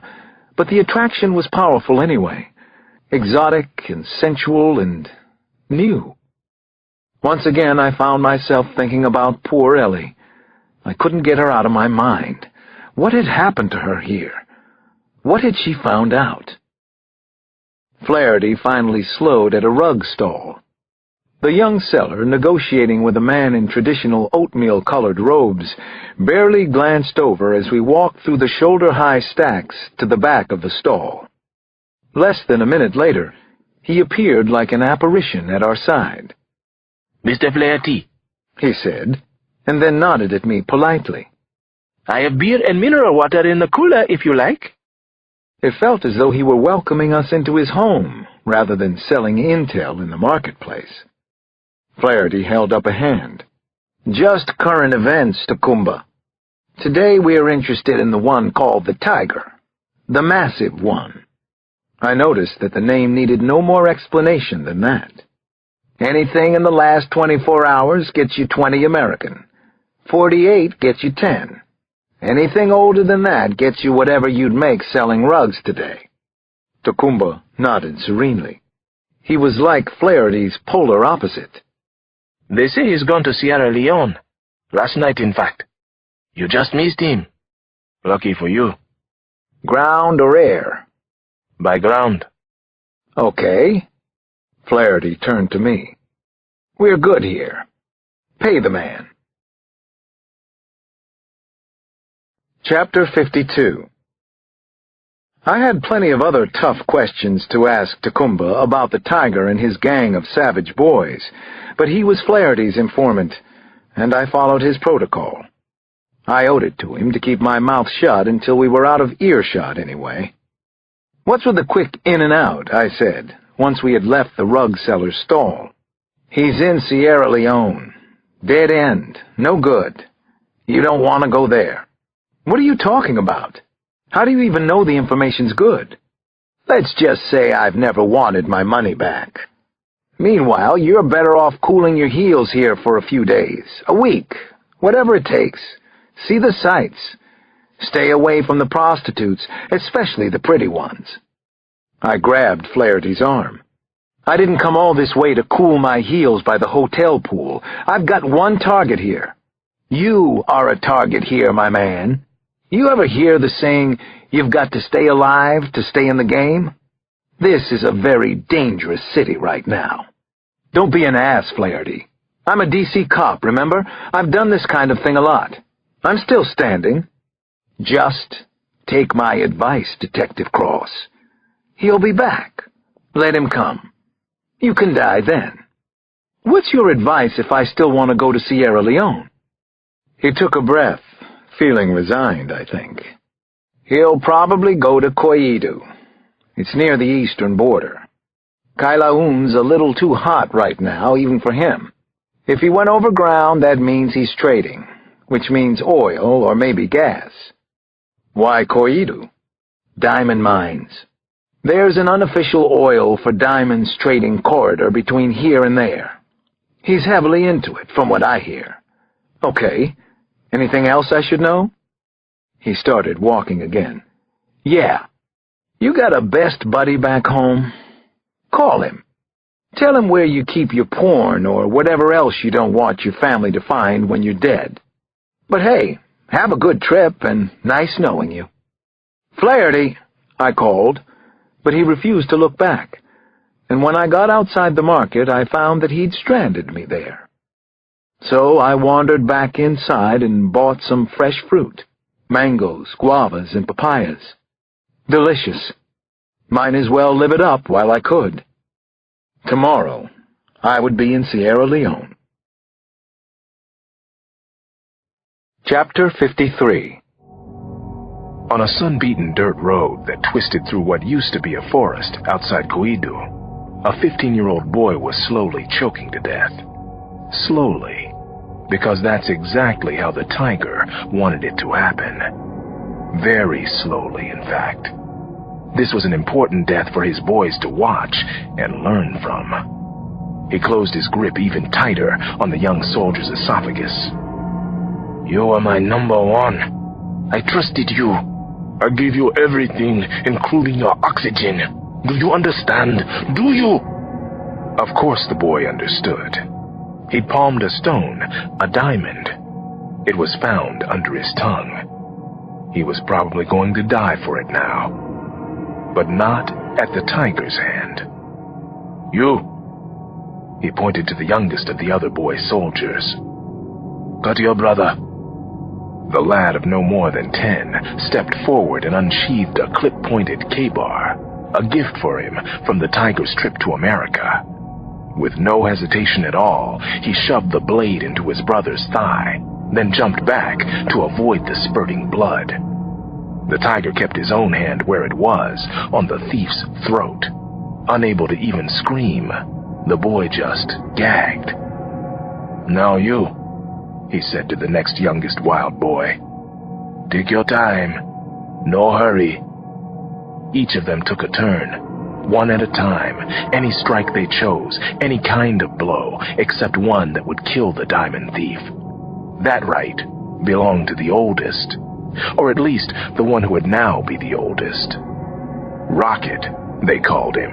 but the attraction was powerful anyway. Exotic and sensual and new. Once again, I found myself thinking about poor Ellie. I couldn't get her out of my mind. What had happened to her here? What had she found out? Flaherty finally slowed at a rug stall. The young seller, negotiating with a man in traditional oatmeal-colored robes, barely glanced over as we walked through the shoulder-high stacks to the back of the stall. Less than a minute later, he appeared like an apparition at our side. "Mr. Flaherty," he said, and then nodded at me politely. "I have beer and mineral water in the cooler if you like." It felt as though he were welcoming us into his home, rather than selling intel in the marketplace. Flaherty held up a hand. "Just current events, Tacumba. Today we are interested in the one called the Tiger, the massive one." I noticed that the name needed no more explanation than that. "Anything in the last 24 hours gets you 20 American. 48 gets you 10. Anything older than that gets you whatever you'd make selling rugs today." Tacumba nodded serenely. He was like Flaherty's polar opposite. They say he's gone to Sierra Leone. Last night, in fact. You just missed him. Lucky for you. Ground or air? By ground. Okay. Flaherty turned to me. We're good here. Pay the man. Chapter 52. I had plenty of other tough questions to ask Tecumseh about the tiger and his gang of savage boys, but he was Flaherty's informant, and I followed his protocol. I owed it to him to keep my mouth shut until we were out of earshot anyway. What's with the quick in and out, I said, once we had left the rug seller's stall. He's in Sierra Leone. Dead end. No good. You don't want to go there. What are you talking about? How do you even know the information's good? Let's just say I've never wanted my money back. Meanwhile, you're better off cooling your heels here for a few days, a week, whatever it takes. See the sights. Stay away from the prostitutes, especially the pretty ones. I grabbed Flaherty's arm. I didn't come all this way to cool my heels by the hotel pool. I've got one target here. You are a target here, my man. You ever hear the saying, you've got to stay alive to stay in the game? This is a very dangerous city right now. Don't be an ass, Flaherty. I'm a DC cop, remember? I've done this kind of thing a lot. I'm still standing. Just take my advice, Detective Cross. He'll be back. Let him come. You can die then. What's your advice if I still want to go to Sierra Leone? He took a breath, feeling resigned, I think. He'll probably go to Koidu. It's near the eastern border. Kailaun's a little too hot right now, even for him. If he went over ground, that means he's trading, which means oil or maybe gas. Why Koidu? Diamond mines. There's an unofficial oil for diamonds trading corridor between here and there. He's heavily into it, from what I hear. Okay. Anything else I should know? He started walking again. Yeah. You got a best buddy back home? Call him. Tell him where you keep your porn or whatever else you don't want your family to find when you're dead. But hey, have a good trip and nice knowing you. Flaherty, I called, but he refused to look back, and when I got outside the market, I found that he'd stranded me there. So I wandered back inside and bought some fresh fruit, mangoes, guavas, and papayas. Delicious. Might as well live it up while I could. Tomorrow, I would be in Sierra Leone. Chapter 53. On a sun-beaten dirt road that twisted through what used to be a forest outside Koidu, a 15-year-old boy was slowly choking to death. Slowly, because that's exactly how the tiger wanted it to happen. Very slowly, in fact. This was an important death for his boys to watch and learn from. He closed his grip even tighter on the young soldier's esophagus. You are my number one. I trusted you. I gave you everything, including your oxygen. Do you understand? Do you? Of course the boy understood. He'd palmed a stone, a diamond. It was found under his tongue. He was probably going to die for it now. But not at the tiger's hand. You. He pointed to the youngest of the other boy's soldiers. Got your brother. The lad of no more than 10 stepped forward and unsheathed a clip-pointed K-bar, a gift for him from the tiger's trip to America. With no hesitation at all, he shoved the blade into his brother's thigh, then jumped back to avoid the spurting blood. The tiger kept his own hand where it was, on the thief's throat. Unable to even scream, the boy just gagged. Now you, he said to the next youngest wild boy. Take your time. No hurry. Each of them took a turn, one at a time, any strike they chose, any kind of blow, except one that would kill the diamond thief. That right belonged to the oldest, or at least the one who would now be the oldest. Rocket, they called him,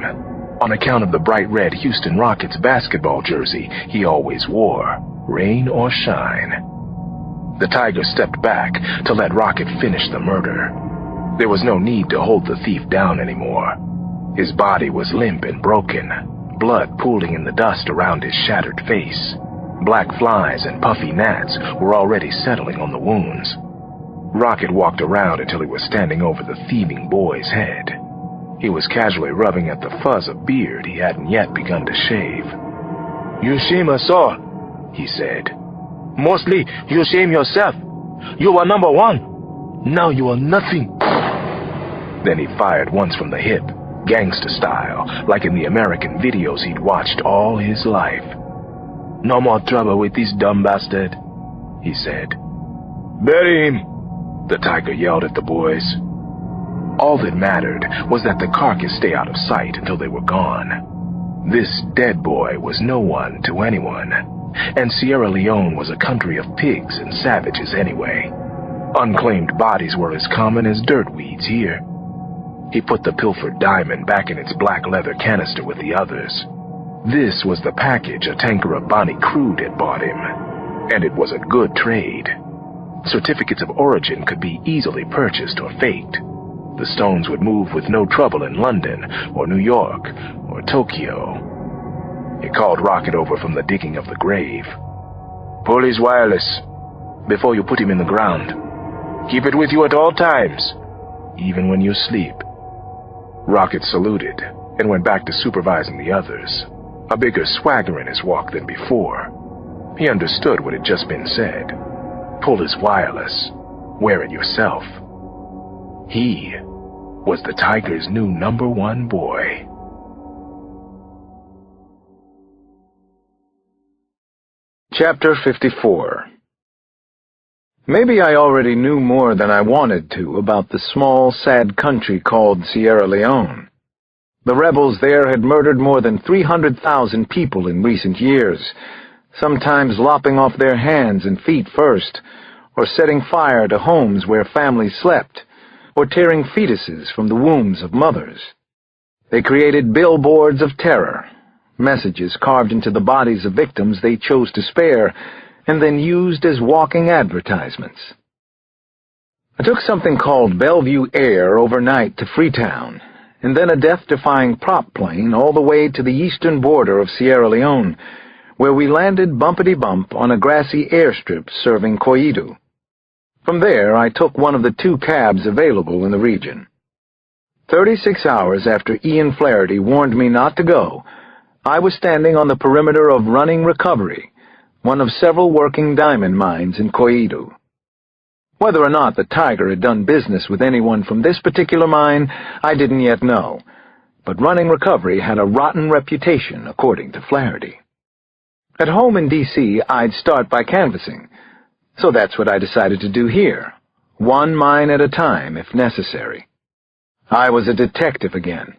on account of the bright red Houston Rockets basketball jersey he always wore, rain or shine. The tiger stepped back to let Rocket finish the murder. There was no need to hold the thief down anymore. His body was limp and broken, blood pooling in the dust around his shattered face. Black flies and puffy gnats were already settling on the wounds. Rocket walked around until he was standing over the thieving boy's head. He was casually rubbing at the fuzz of beard he hadn't yet begun to shave. "You shame us all," he said. "Mostly you shame yourself. You were number one. Now you are nothing." Then he fired once from the hip, gangster style, like in the American videos he'd watched all his life. "No more trouble with this dumb bastard," he said. "Bury him," the tiger yelled at the boys. All that mattered was that the carcass stay out of sight until they were gone. This dead boy was no one to anyone, and Sierra Leone was a country of pigs and savages anyway. Unclaimed bodies were as common as dirt weeds here. He put the pilfered diamond back in its black leather canister with the others. This was the package a tanker of Bonnie Crude had bought him, and it was a good trade. Certificates of origin could be easily purchased or faked. The stones would move with no trouble in London or New York or Tokyo. He called Rocket over from the digging of the grave. "Pull his wireless before you put him in the ground. Keep it with you at all times, even when you sleep." Rocket saluted and went back to supervising the others, a bigger swagger in his walk than before. He understood what had just been said. Pull his wireless. Wear it yourself. He was the tiger's new #1 boy. Chapter 54. Maybe I already knew more than I wanted to about the small, sad country called Sierra Leone. The rebels there had murdered more than 300,000 people in recent years, sometimes lopping off their hands and feet first, or setting fire to homes where families slept, or tearing fetuses from the wombs of mothers. They created billboards of terror, messages carved into the bodies of victims they chose to spare, and then used as walking advertisements. I took something called Bellevue Air overnight to Freetown, and then a death-defying prop plane all the way to the eastern border of Sierra Leone, where we landed bumpety-bump on a grassy airstrip serving Koidu. From there, I took one of the 2 cabs available in the region. 36 hours after Ian Flaherty warned me not to go, I was standing on the perimeter of Running Recovery, one of several working diamond mines in Koidu. Whether or not the tiger had done business with anyone from this particular mine, I didn't yet know, but Running Recovery had a rotten reputation, according to Flaherty. At home in D.C., I'd start by canvassing, so that's what I decided to do here, one mine at a time if necessary. I was a detective again.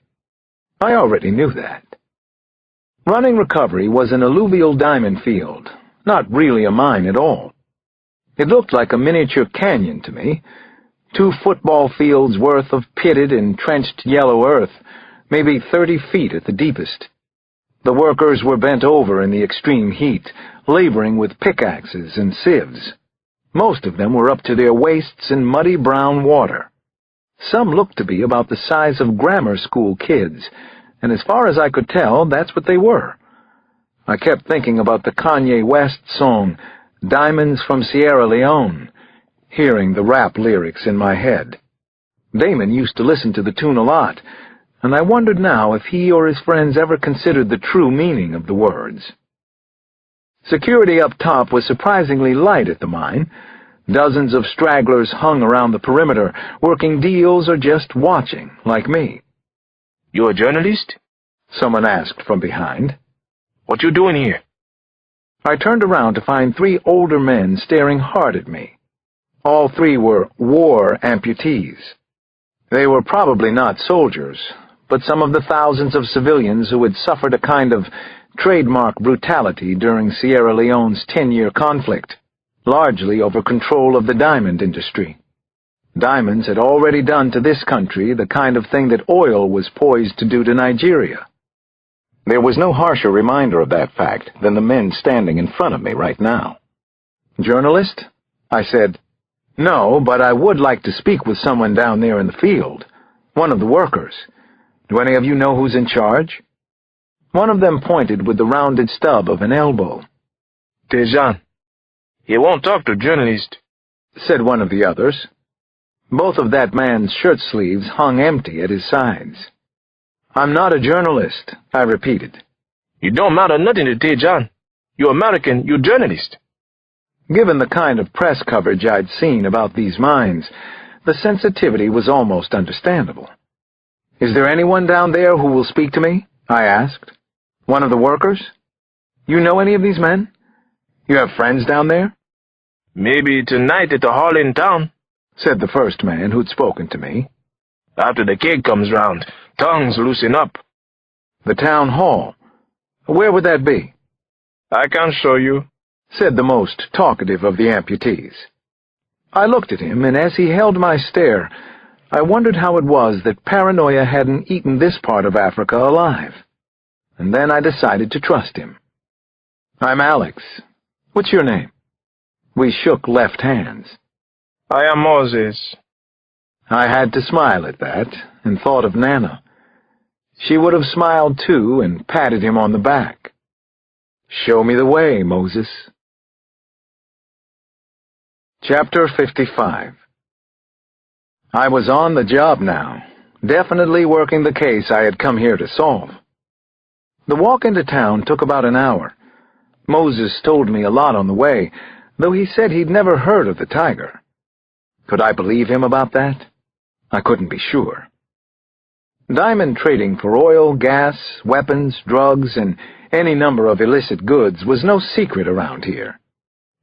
I already knew that. Running Recovery was an alluvial diamond field, not really a mine at all. It looked like a miniature canyon to me, 2 football fields worth of pitted and trenched yellow earth, maybe 30 feet at the deepest. The workers were bent over in the extreme heat, laboring with pickaxes and sieves. Most of them were up to their waists in muddy brown water. Some looked to be about the size of grammar school kids, and as far as I could tell, that's what they were. I kept thinking about the Kanye West song, Diamonds from Sierra Leone, hearing the rap lyrics in my head. Damon used to listen to the tune a lot, and I wondered now if he or his friends ever considered the true meaning of the words. Security up top was surprisingly light at the mine. Dozens of stragglers hung around the perimeter, working deals or just watching, like me. "You a journalist?" someone asked from behind. "What you doing here?" I turned around to find 3 older men staring hard at me. All 3 were war amputees. They were probably not soldiers, but some of the thousands of civilians who had suffered a kind of trademark brutality during Sierra Leone's 10-year conflict, largely over control of the diamond industry. Diamonds had already done to this country the kind of thing that oil was poised to do to Nigeria. There was no harsher reminder of that fact than the men standing in front of me right now. "Journalist?" I said. "No, but I would like to speak with someone down there in the field. One of the workers. Do any of you know who's in charge?" One of them pointed with the rounded stub of an elbow. "Tejan. He won't talk to journalists," said one of the others. Both of that man's shirt sleeves hung empty at his sides. "I'm not a journalist," I repeated. "You don't matter nothing to Tejan. You American, you journalist." Given the kind of press coverage I'd seen about these mines, the sensitivity was almost understandable. "Is there anyone down there who will speak to me?" I asked. "One of the workers? You know any of these men? You have friends down there?" "Maybe tonight at the hall in town," said the first man who'd spoken to me. "After the cake comes round, tongues loosen up." "The town hall? Where would that be?" "I can show you," said the most talkative of the amputees. I looked at him, and as he held my stare, I wondered how it was that paranoia hadn't eaten this part of Africa alive. And then I decided to trust him. "I'm Alex. What's your name?" We shook left hands. "I am Moses." I had to smile at that, and thought of Nana. She would have smiled too and patted him on the back. "Show me the way, Moses." Chapter 55. I was on the job now, definitely working the case I had come here to solve. The walk into town took about an hour. Moses told me a lot on the way, though he said he'd never heard of the tiger. Could I believe him about that? I couldn't be sure. Diamond trading for oil, gas, weapons, drugs, and any number of illicit goods was no secret around here.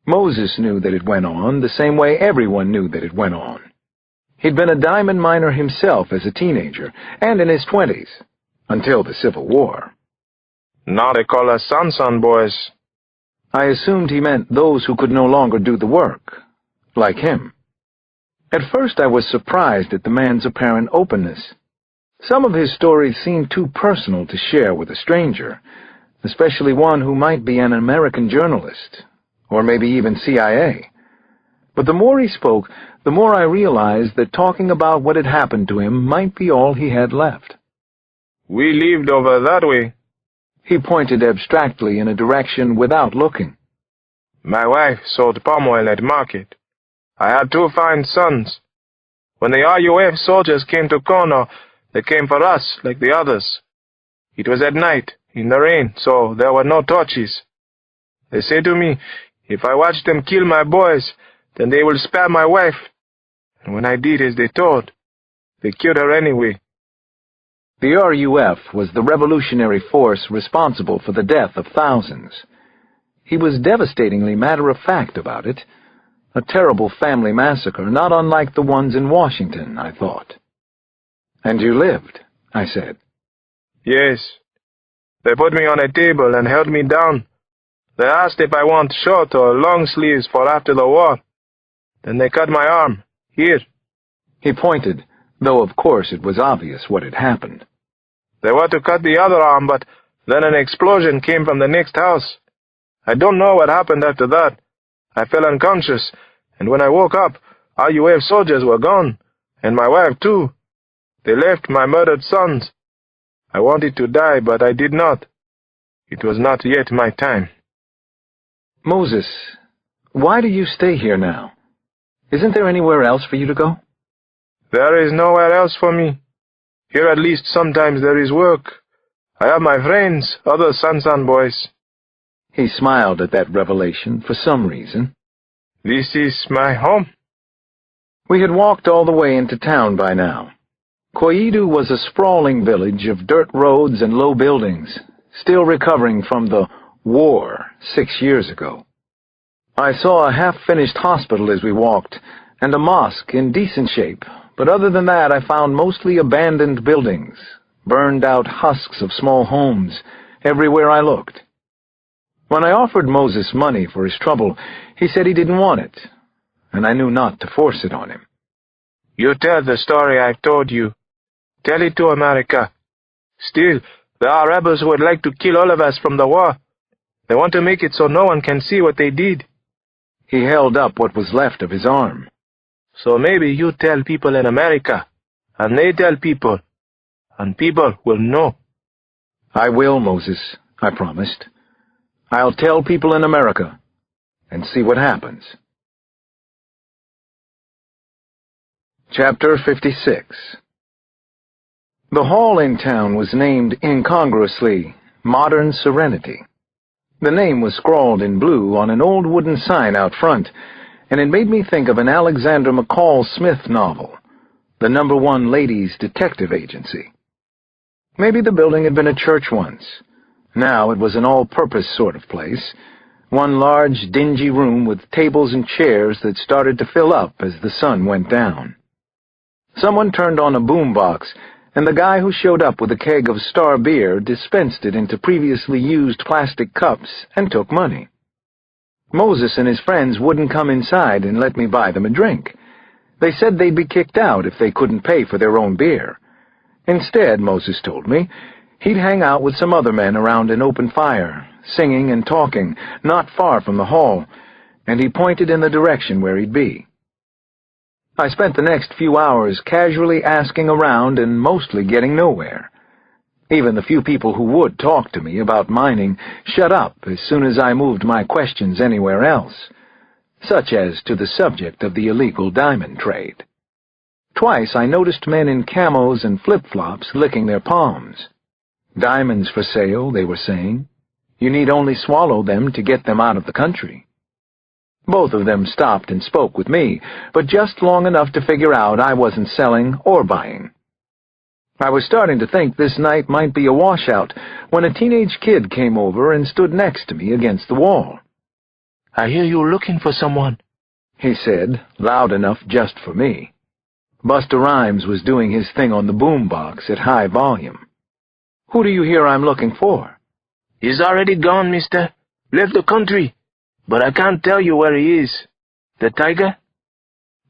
Moses knew that it went on the same way everyone knew that it went on. He'd been a diamond miner himself as a teenager, and in his 20s, until the Civil War. "Now they call us Sansan boys." I assumed he meant those who could no longer do the work, like him. At first I was surprised at the man's apparent openness. Some of his stories seemed too personal to share with a stranger, especially one who might be an American journalist, or maybe even CIA. But the more he spoke, the more I realized that talking about what had happened to him might be all he had left. "We lived over that way." He pointed abstractly in a direction without looking. "My wife sold palm oil at market. I had 2 fine sons. When the RUF soldiers came to corner, they came for us like the others. It was at night, in the rain, so there were no torches. They said to me, if I watch them kill my boys, then they will spare my wife. And when I did as they told, they killed her anyway." The RUF was the revolutionary force responsible for the death of thousands. He was devastatingly matter-of-fact about it. A terrible family massacre, not unlike the ones in Washington, I thought. "And you lived," I said. "Yes. They put me on a table and held me down. They asked if I want short or long sleeves for after the war. Then they cut my arm, here." He pointed, though of course it was obvious what had happened. "They were to cut the other arm, but then an explosion came from the next house. I don't know what happened after that. I fell unconscious, and when I woke up, RUF soldiers were gone, and my wife too. They left my murdered sons. I wanted to die, but I did not. It was not yet my time." "Moses, why do you stay here now? Isn't there anywhere else for you to go?" "There is nowhere else for me. Here at least sometimes there is work. I have my friends, other Sansan boys." He smiled at that revelation for some reason. "This is my home." We had walked all the way into town by now. Koidu was a sprawling village of dirt roads and low buildings, still recovering from the war 6 years ago. I saw a half-finished hospital as we walked, and a mosque in decent shape, but other than that I found mostly abandoned buildings, burned-out husks of small homes, everywhere I looked. When I offered Moses money for his trouble, he said he didn't want it, and I knew not to force it on him. "You tell the story I've told you. Tell it to America. Still, There are rebels who would like to kill all of us from the war. They want to make it so no one can see what they did. He held up what was left of his arm. So maybe you tell people in America, and they tell people, and people will know. I will, Moses, I promised. I'll tell people in America, and see what happens. Chapter 56. The hall in town was named incongruously Modern Serenity. The name was scrawled in blue on an old wooden sign out front, and it made me think of an Alexander McCall Smith novel, the #1 ladies' detective agency. Maybe the building had been a church once. Now it was an all-purpose sort of place, one large, dingy room with tables and chairs that started to fill up as the sun went down. Someone turned on a boombox, and the guy who showed up with a keg of Star beer dispensed it into previously used plastic cups and took money. Moses and his friends wouldn't come inside and let me buy them a drink. They said they'd be kicked out if they couldn't pay for their own beer. Instead, Moses told me, he'd hang out with some other men around an open fire, singing and talking, not far from the hall, and he pointed in the direction where he'd be. I spent the next few hours casually asking around and mostly getting nowhere. Even the few people who would talk to me about mining shut up as soon as I moved my questions anywhere else, such as to the subject of the illegal diamond trade. Twice I noticed men in camos and flip-flops licking their palms. Diamonds for sale, they were saying. You need only swallow them to get them out of the country. Both of them stopped and spoke with me, but just long enough to figure out I wasn't selling or buying. I was starting to think this night might be a washout when a teenage kid came over and stood next to me against the wall. I hear you're looking for someone, he said, loud enough just for me. Busta Rhymes was doing his thing on the boombox at high volume. Who do you hear I'm looking for? He's already gone, mister. Left the country. But I can't tell you where he is. The tiger?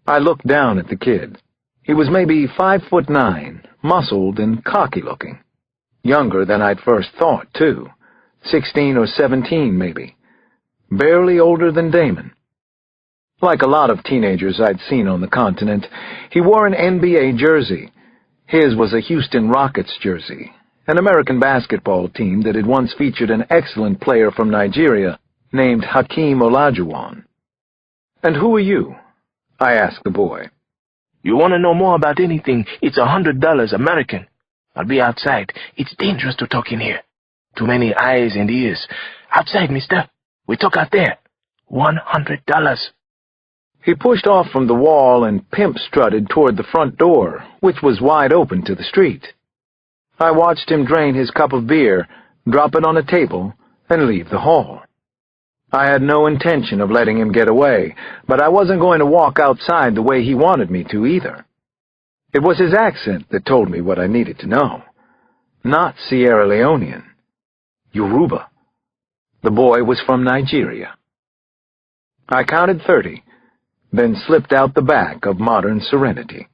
I looked down at the kid. He was maybe 5'9", muscled and cocky-looking. Younger than I'd first thought, too. 16 or 17, maybe. Barely older than Damon. Like a lot of teenagers I'd seen on the continent, he wore an NBA jersey. His was a Houston Rockets jersey, an American basketball team that had once featured an excellent player from Nigeria named Hakeem Olajuwon. And who are you? I asked the boy. You want to know more about anything, it's $100 American. I'll be outside. It's dangerous to talk in here. Too many eyes and ears. Outside, mister. We talk out there. $100. He pushed off from the wall and pimp-strutted toward the front door, which was wide open to the street. I watched him drain his cup of beer, drop it on a table, and leave the hall. I had no intention of letting him get away, but I wasn't going to walk outside the way he wanted me to either. It was his accent that told me what I needed to know. Not Sierra Leonean. Yoruba. The boy was from Nigeria. I counted 30, then slipped out the back of Modern Serenity.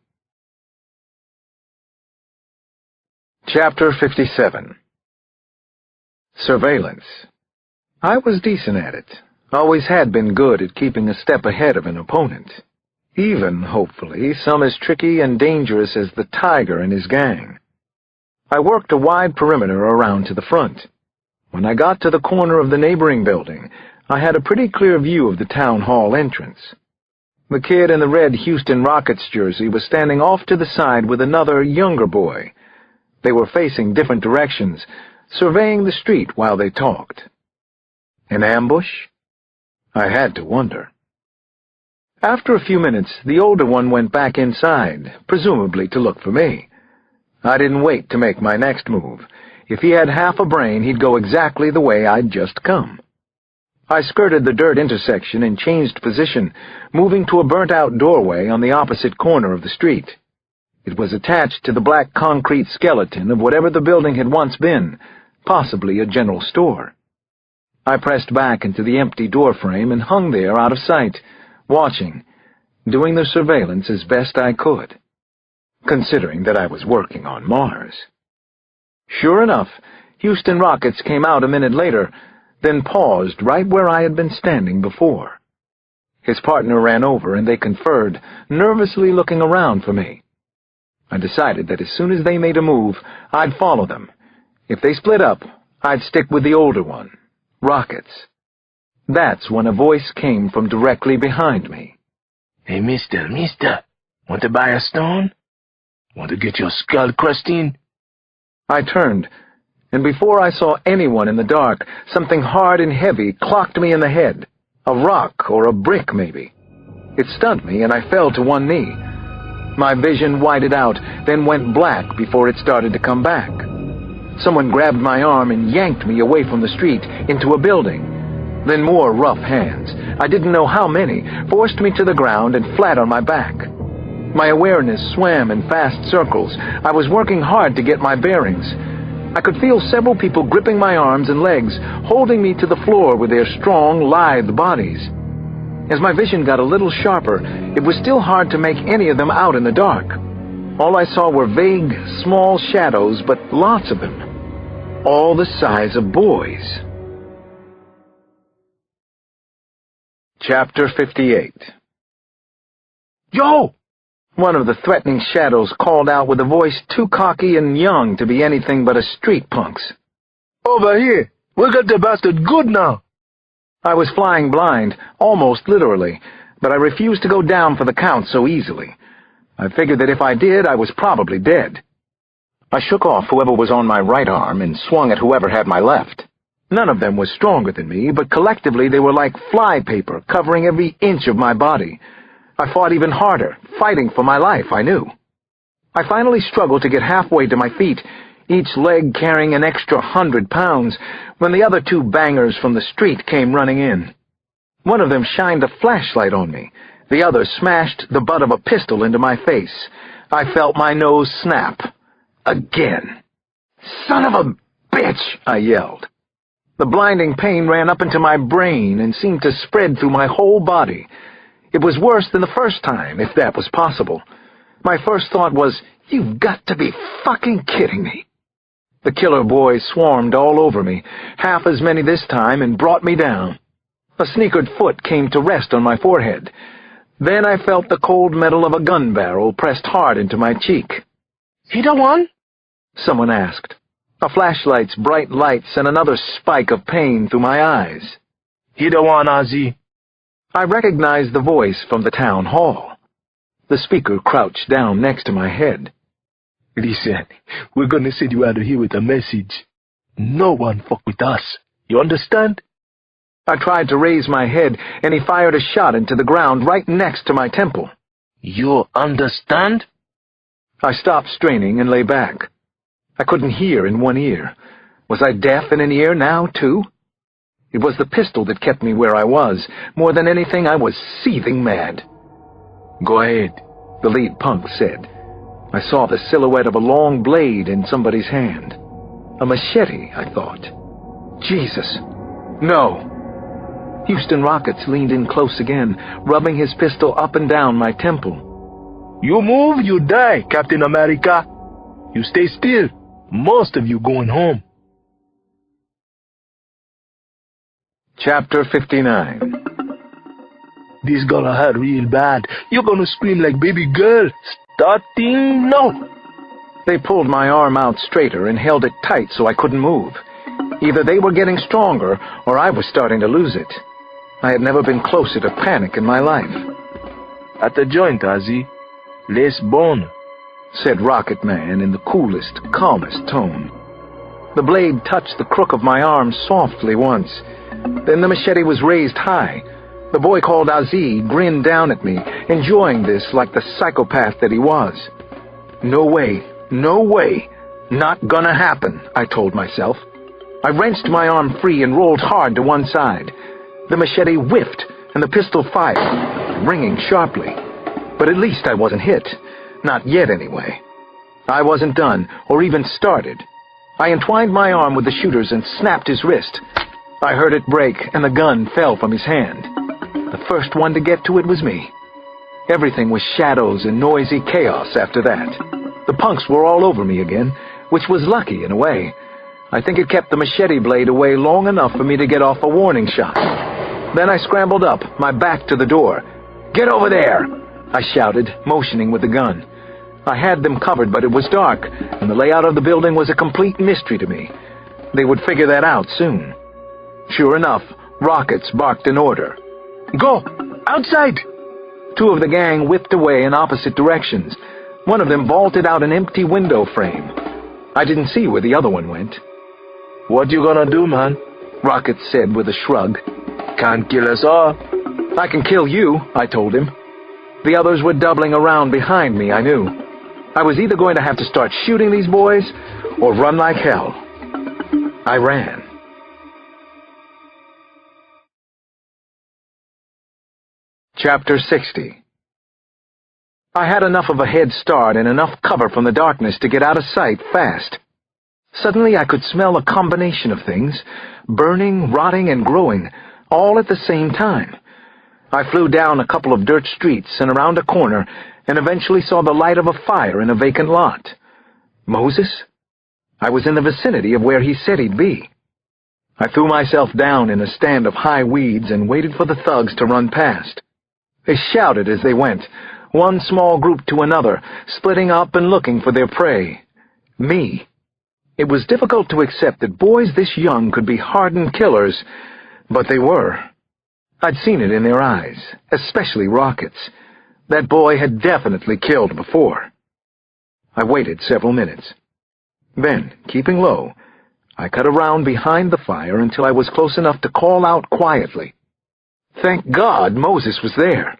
Chapter 57. Surveillance. I was decent at it, always had been good at keeping a step ahead of an opponent, even, hopefully, some as tricky and dangerous as the Tiger and his gang. I worked a wide perimeter around to the front. When I got to the corner of the neighboring building, I had a pretty clear view of the town hall entrance. The kid in the red Houston Rockets jersey was standing off to the side with another, younger boy. They were facing different directions, surveying the street while they talked. An ambush? I had to wonder. After a few minutes, the older one went back inside, presumably to look for me. I didn't wait to make my next move. If he had half a brain, he'd go exactly the way I'd just come. I skirted the dirt intersection and changed position, moving to a burnt-out doorway on the opposite corner of the street. It was attached to the black concrete skeleton of whatever the building had once been, possibly a general store. I pressed back into the empty doorframe and hung there out of sight, watching, doing the surveillance as best I could, considering that I was working on Mars. Sure enough, Houston Rockets came out a minute later, then paused right where I had been standing before. His partner ran over, and they conferred, nervously looking around for me. I decided that as soon as they made a move, I'd follow them. If they split up, I'd stick with the older one, Rockets. That's when a voice came from directly behind me. Hey, mister, want to buy a stone? Want to get your skull crushed in? I turned, and before I saw anyone in the dark, something hard and heavy clocked me in the head. A rock or a brick, maybe. It stunned me, and I fell to one knee. My vision whited out, then went black before it started to come back. Someone grabbed my arm and yanked me away from the street into a building. Then more rough hands, I didn't know how many, forced me to the ground and flat on my back. My awareness swam in fast circles. I was working hard to get my bearings. I could feel several people gripping my arms and legs, holding me to the floor with their strong, lithe bodies. As my vision got a little sharper, it was still hard to make any of them out in the dark. All I saw were vague, small shadows, but lots of them. All the size of boys. Chapter 58. Yo! One of the threatening shadows called out with a voice too cocky and young to be anything but a street punk's. Over here! We got the bastard good now! I was flying blind, almost literally, but I refused to go down for the count so easily. I figured that if I did, I was probably dead. I shook off whoever was on my right arm and swung at whoever had my left. None of them was stronger than me, but collectively they were like flypaper, covering every inch of my body. I fought even harder, fighting for my life, I knew. I finally struggled to get halfway to my feet, each leg carrying an extra 100 pounds, when the other two bangers from the street came running in. One of them shined a flashlight on me. The other smashed the butt of a pistol into my face. I felt my nose snap. Again. "Son of a bitch!" I yelled. The blinding pain ran up into my brain and seemed to spread through my whole body. It was worse than the first time, if that was possible. My first thought was, "You've got to be fucking kidding me." The killer boys swarmed all over me, half as many this time, and brought me down. A sneakered foot came to rest on my forehead. Then I felt the cold metal of a gun barrel pressed hard into my cheek. He the one? Someone asked. A flashlight's bright lights and another spike of pain through my eyes. He the one, Ozzy. I recognized the voice from the town hall. The speaker crouched down next to my head. "Listen, we're gonna send you out of here with a message. No one fuck with us. You understand?" I tried to raise my head, and he fired a shot into the ground right next to my temple. "You understand?" I stopped straining and lay back. I couldn't hear in one ear. Was I deaf in an ear now, too? It was the pistol that kept me where I was. More than anything, I was seething mad. "Go ahead," the lead punk said. I saw the silhouette of a long blade in somebody's hand. A machete, I thought. Jesus. No. Houston Rockets leaned in close again, rubbing his pistol up and down my temple. "You move, you die, Captain America. You stay still. Most of you going home." Chapter 59. "This gonna hurt real bad. You're gonna scream like baby girl. Starting now." They pulled my arm out straighter and held it tight so I couldn't move. Either they were getting stronger, or I was starting to lose it. I had never been closer to panic in my life. "At the joint, Ozzy. Les bon," said Rocket Man in the coolest, calmest tone. The blade touched the crook of my arm softly once. Then the machete was raised high. The boy called Ozzy grinned down at me, enjoying this like the psychopath that he was. No way, no way, not gonna happen, I told myself. I wrenched my arm free and rolled hard to one side. The machete whiffed, and the pistol fired, ringing sharply. But at least I wasn't hit. Not yet, anyway. I wasn't done, or even started. I entwined my arm with the shooter's and snapped his wrist. I heard it break, and the gun fell from his hand. The first one to get to it was me. Everything was shadows and noisy chaos after that. The punks were all over me again, which was lucky in a way. I think it kept the machete blade away long enough for me to get off a warning shot. Then I scrambled up, my back to the door. "Get over there!" I shouted, motioning with the gun. I had them covered, but it was dark, and the layout of the building was a complete mystery to me. They would figure that out soon. Sure enough, rockets barked an order. "Go! Outside!" Two of the gang whipped away in opposite directions. One of them vaulted out an empty window frame. I didn't see where the other one went. "What you gonna do, man?" Rocket said with a shrug. "Can't kill us all." "I can kill you," I told him. The others were doubling around behind me, I knew. I was either going to have to start shooting these boys or run like hell. I ran. Chapter 60. I had enough of a head start and enough cover from the darkness to get out of sight fast. Suddenly I could smell a combination of things, burning, rotting, and growing, all at the same time. I flew down a couple of dirt streets and around a corner and eventually saw the light of a fire in a vacant lot. Moses? I was in the vicinity of where he said he'd be. I threw myself down in a stand of high weeds and waited for the thugs to run past. They shouted as they went, one small group to another, splitting up and looking for their prey. Me. It was difficult to accept that boys this young could be hardened killers, but they were. I'd seen it in their eyes, especially Rocket's. That boy had definitely killed before. I waited several minutes. Then, keeping low, I cut around behind the fire until I was close enough to call out quietly. Thank God Moses was there.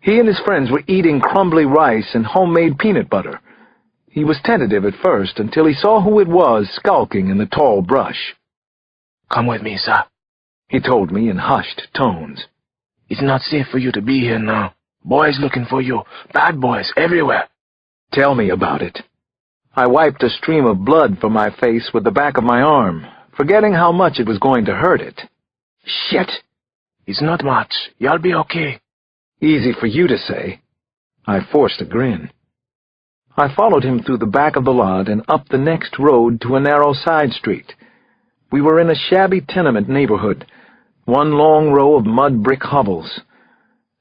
He and his friends were eating crumbly rice and homemade peanut butter. He was tentative at first until he saw who it was skulking in the tall brush. "Come with me, sir," he told me in hushed tones. "It's not safe for you to be here now. Boys looking for you. Bad boys everywhere." "Tell me about it." I wiped a stream of blood from my face with the back of my arm, forgetting how much it was going to hurt it. "Shit!" "It's not much. You'll be okay." "Easy for you to say." I forced a grin. I followed him through the back of the lot and up the next road to a narrow side street. We were in a shabby tenement neighborhood, one long row of mud brick hovels.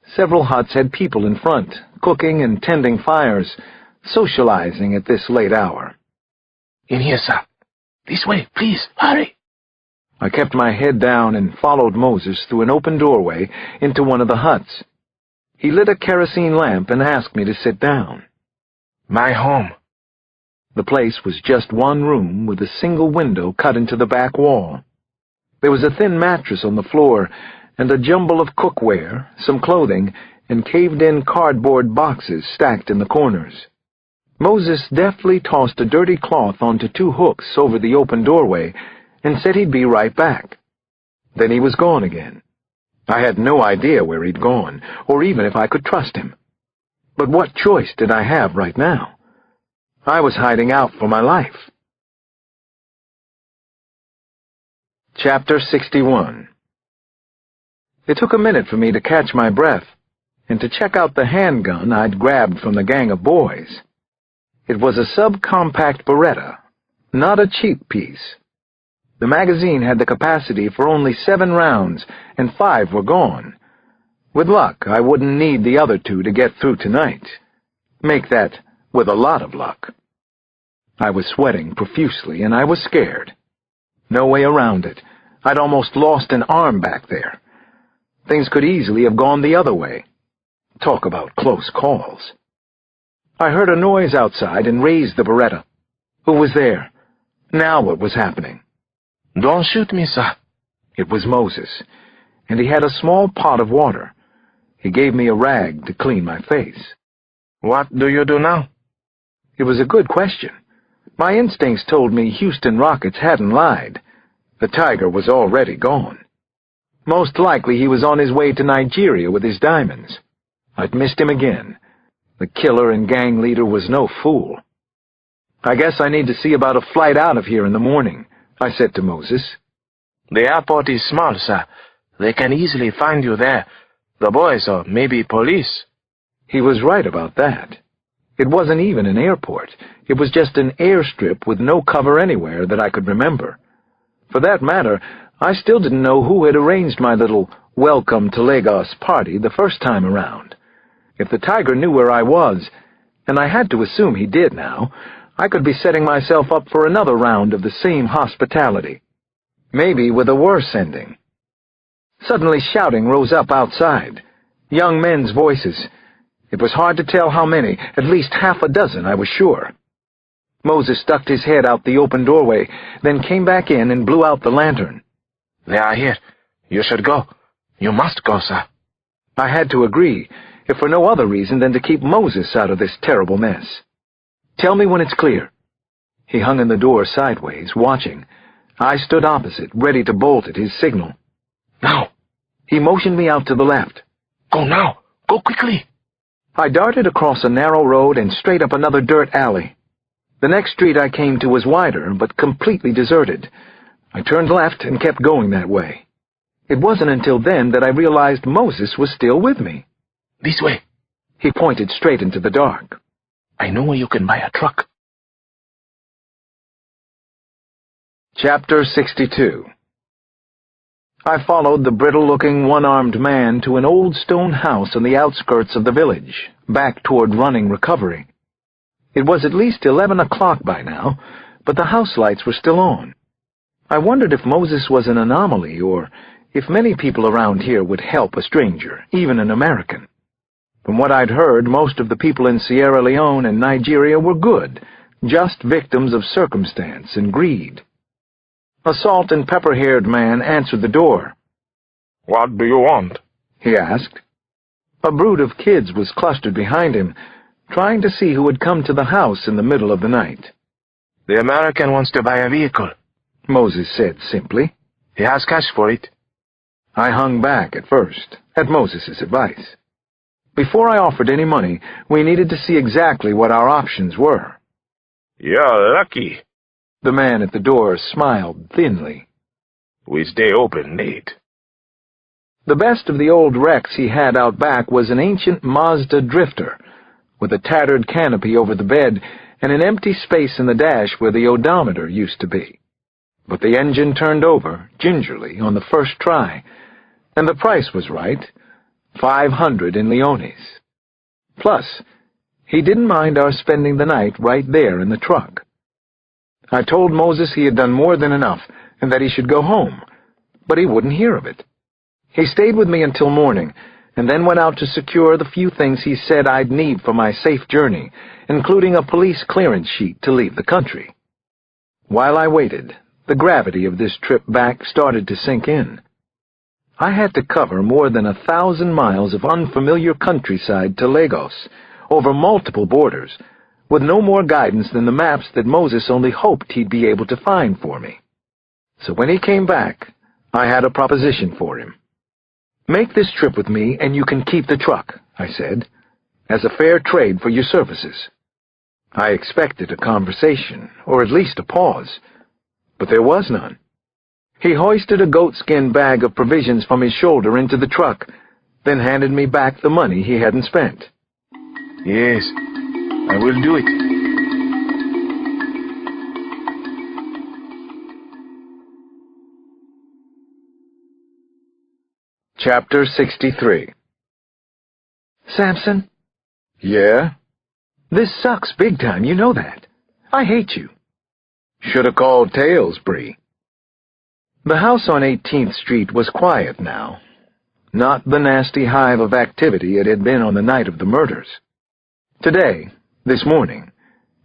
Several huts had people in front, cooking and tending fires, socializing at this late hour. "In here, sir. This way, please, hurry." I kept my head down and followed Moses through an open doorway into one of the huts. He lit a kerosene lamp and asked me to sit down. "My home." The place was just one room with a single window cut into the back wall. There was a thin mattress on the floor and a jumble of cookware, some clothing, and caved-in cardboard boxes stacked in the corners. Moses deftly tossed a dirty cloth onto two hooks over the open doorway and said he'd be right back. Then he was gone again. I had no idea where he'd gone, or even if I could trust him. But what choice did I have right now? I was hiding out for my life. Chapter 61. It took a minute for me to catch my breath and to check out the handgun I'd grabbed from the gang of boys. It was a subcompact Beretta, not a cheap piece. The magazine had the capacity for only 7 rounds, and 5 were gone. With luck, I wouldn't need the other 2 to get through tonight. Make that with a lot of luck. I was sweating profusely, and I was scared. No way around it. I'd almost lost an arm back there. Things could easily have gone the other way. Talk about close calls. I heard a noise outside and raised the Beretta. Who was there? Now what was happening? "Don't shoot me, sir." It was Moses, and he had a small pot of water. He gave me a rag to clean my face. "What do you do now?" It was a good question. My instincts told me Houston Rockets hadn't lied. The tiger was already gone. Most likely he was on his way to Nigeria with his diamonds. I'd missed him again. The killer and gang leader was no fool. "I guess I need to see about a flight out of here in the morning," I said to Moses. "The airport is small, sir. They can easily find you there. The boys or maybe police." He was right about that. It wasn't even an airport. It was just an airstrip with no cover anywhere that I could remember. For that matter, I still didn't know who had arranged my little welcome to Lagos party the first time around. If the tiger knew where I was, and I had to assume he did now, I could be setting myself up for another round of the same hospitality, maybe with a worse ending. Suddenly shouting rose up outside, young men's voices. It was hard to tell how many, at least half a dozen, I was sure. Moses stuck his head out the open doorway, then came back in and blew out the lantern. They are here. You should go. You must go, sir. I had to agree, if for no other reason than to keep Moses out of this terrible mess. Tell me when it's clear. He hung in the door sideways, watching. I stood opposite, ready to bolt at his signal. Now. He motioned me out to the left. Go now. Go quickly. I darted across a narrow road and straight up another dirt alley. The next street I came to was wider, but completely deserted. I turned left and kept going that way. It wasn't until then that I realized Moses was still with me. This way. He pointed straight into the dark. I know where you can buy a truck. Chapter 62. I followed the brittle-looking, one-armed man to an old stone house on the outskirts of the village, back toward running recovery. It was at least 11 o'clock by now, but the house lights were still on. I wondered if Moses was an anomaly, or if many people around here would help a stranger, even an American. From what I'd heard, most of the people in Sierra Leone and Nigeria were good, just victims of circumstance and greed. A salt-and-pepper-haired man answered the door. What do you want? He asked. A brood of kids was clustered behind him, trying to see who had come to the house in the middle of the night. The American wants to buy a vehicle, Moses said simply. He has cash for it. I hung back at first, at Moses's advice. Before I offered any money, we needed to see exactly what our options were. You're lucky. The man at the door smiled thinly. We stay open late. The best of the old wrecks he had out back was an ancient Mazda drifter, with a tattered canopy over the bed and an empty space in the dash where the odometer used to be. But the engine turned over, gingerly, on the first try, and the price was right, 500 in leones. Plus, he didn't mind our spending the night right there in the truck. I told Moses he had done more than enough, and that he should go home, but he wouldn't hear of it. He stayed with me until morning, and then went out to secure the few things he said I'd need for my safe journey, including a police clearance sheet to leave the country. While I waited, the gravity of this trip back started to sink in. I had to cover more than 1,000 miles of unfamiliar countryside to Lagos, over multiple borders, with no more guidance than the maps that Moses only hoped he'd be able to find for me. So when he came back, I had a proposition for him. Make this trip with me and you can keep the truck, I said, as a fair trade for your services. I expected a conversation, or at least a pause, but there was none. He hoisted a goatskin bag of provisions from his shoulder into the truck, then handed me back the money he hadn't spent. Yes, I will do it. Chapter 63. Samson? Yeah? This sucks big time, you know that. I hate you. Shoulda called Tails, Bree. The house on 18th Street was quiet now. Not the nasty hive of activity it had been on the night of the murders. Today, this morning,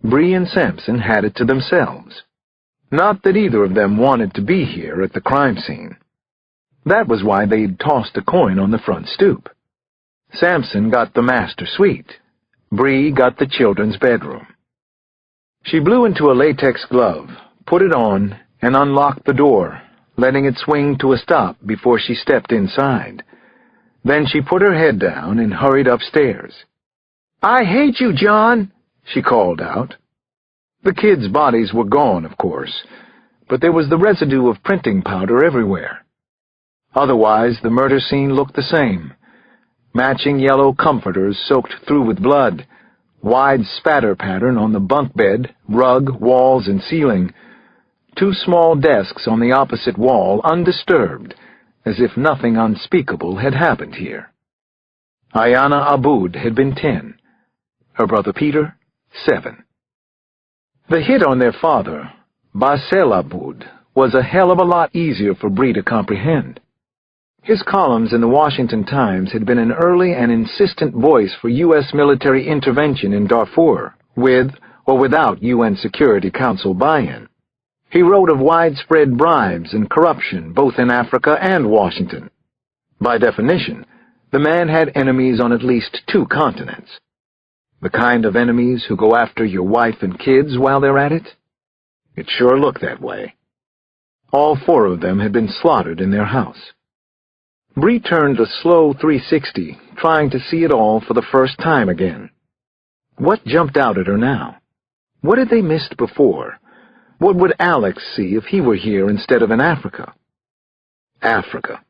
Bree and Samson had it to themselves. Not that either of them wanted to be here at the crime scene. That was why they'd tossed a coin on the front stoop. Samson got the master suite. Bree got the children's bedroom. She blew into a latex glove, put it on, and unlocked the door, letting it swing to a stop before she stepped inside. Then she put her head down and hurried upstairs. "I hate you, John," she called out. The kids' bodies were gone, of course, but there was the residue of printing powder everywhere. Otherwise, the murder scene looked the same. Matching yellow comforters soaked through with blood, wide spatter pattern on the bunk bed, rug, walls, and ceiling. 2 small desks on the opposite wall undisturbed, as if nothing unspeakable had happened here. Ayana Aboud had been 10, her brother Peter, 7. The hit on their father, Basel Aboud, was a hell of a lot easier for Bree to comprehend. His columns in the Washington Times had been an early and insistent voice for U.S. military intervention in Darfur, with or without UN Security Council buy-in. He wrote of widespread bribes and corruption both in Africa and Washington. By definition, the man had enemies on at least 2 continents. The kind of enemies who go after your wife and kids while they're at it? It sure looked that way. All 4 of them had been slaughtered in their house. Bree turned a slow 360, trying to see it all for the first time again. What jumped out at her now? What had they missed before? What would Alex see if he were here instead of in Africa? Africa.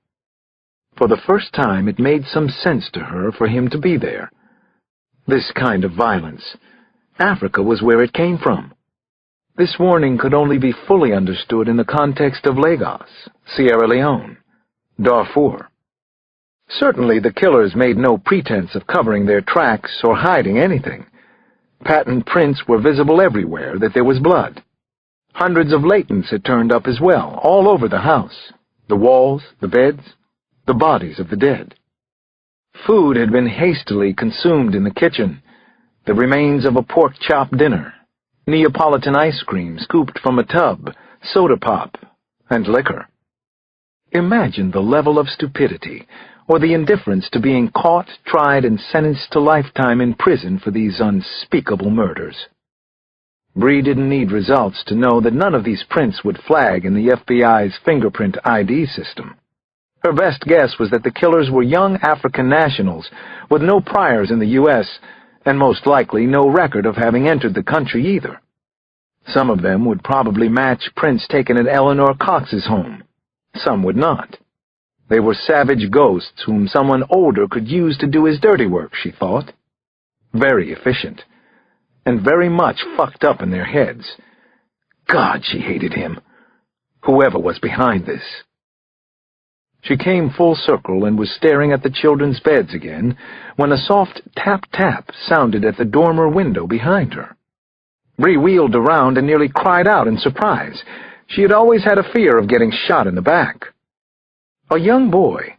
For the first time it made some sense to her for him to be there. This kind of violence. Africa was where it came from. This warning could only be fully understood in the context of Lagos, Sierra Leone, Darfur. Certainly the killers made no pretense of covering their tracks or hiding anything. Patent prints were visible everywhere that there was blood. Hundreds of latents had turned up as well, all over the house, the walls, the beds, the bodies of the dead. Food had been hastily consumed in the kitchen, the remains of a pork chop dinner, Neapolitan ice cream scooped from a tub, soda pop, and liquor. Imagine the level of stupidity, or the indifference to being caught, tried, and sentenced to lifetime in prison for these unspeakable murders. Bree didn't need results to know that none of these prints would flag in the FBI's fingerprint ID system. Her best guess was that the killers were young African nationals with no priors in the U.S., and most likely no record of having entered the country either. Some of them would probably match prints taken at Eleanor Cox's home. Some would not. They were savage ghosts whom someone older could use to do his dirty work, she thought. Very efficient, and very much fucked up in their heads. God, she hated him. Whoever was behind this. She came full circle and was staring at the children's beds again when a soft tap-tap sounded at the dormer window behind her. Bree wheeled around and nearly cried out in surprise. She had always had a fear of getting shot in the back. A young boy,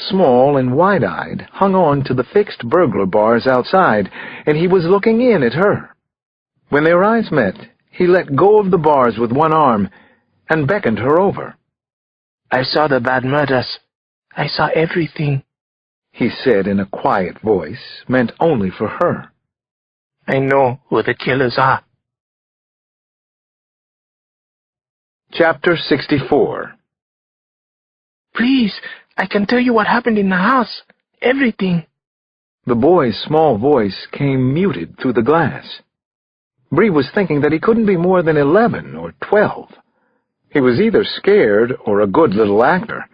small and wide-eyed, hung on to the fixed burglar bars outside, and he was looking in at her. When their eyes met, he let go of the bars with one arm and beckoned her over. I saw the bad murders. I saw everything, he said in a quiet voice, meant only for her. I know who the killers are. Chapter 64. Please, I can tell you what happened in the house. Everything. The boy's small voice came muted through the glass. Bree was thinking that he couldn't be more than 11 or 12. He was either scared or a good little actor.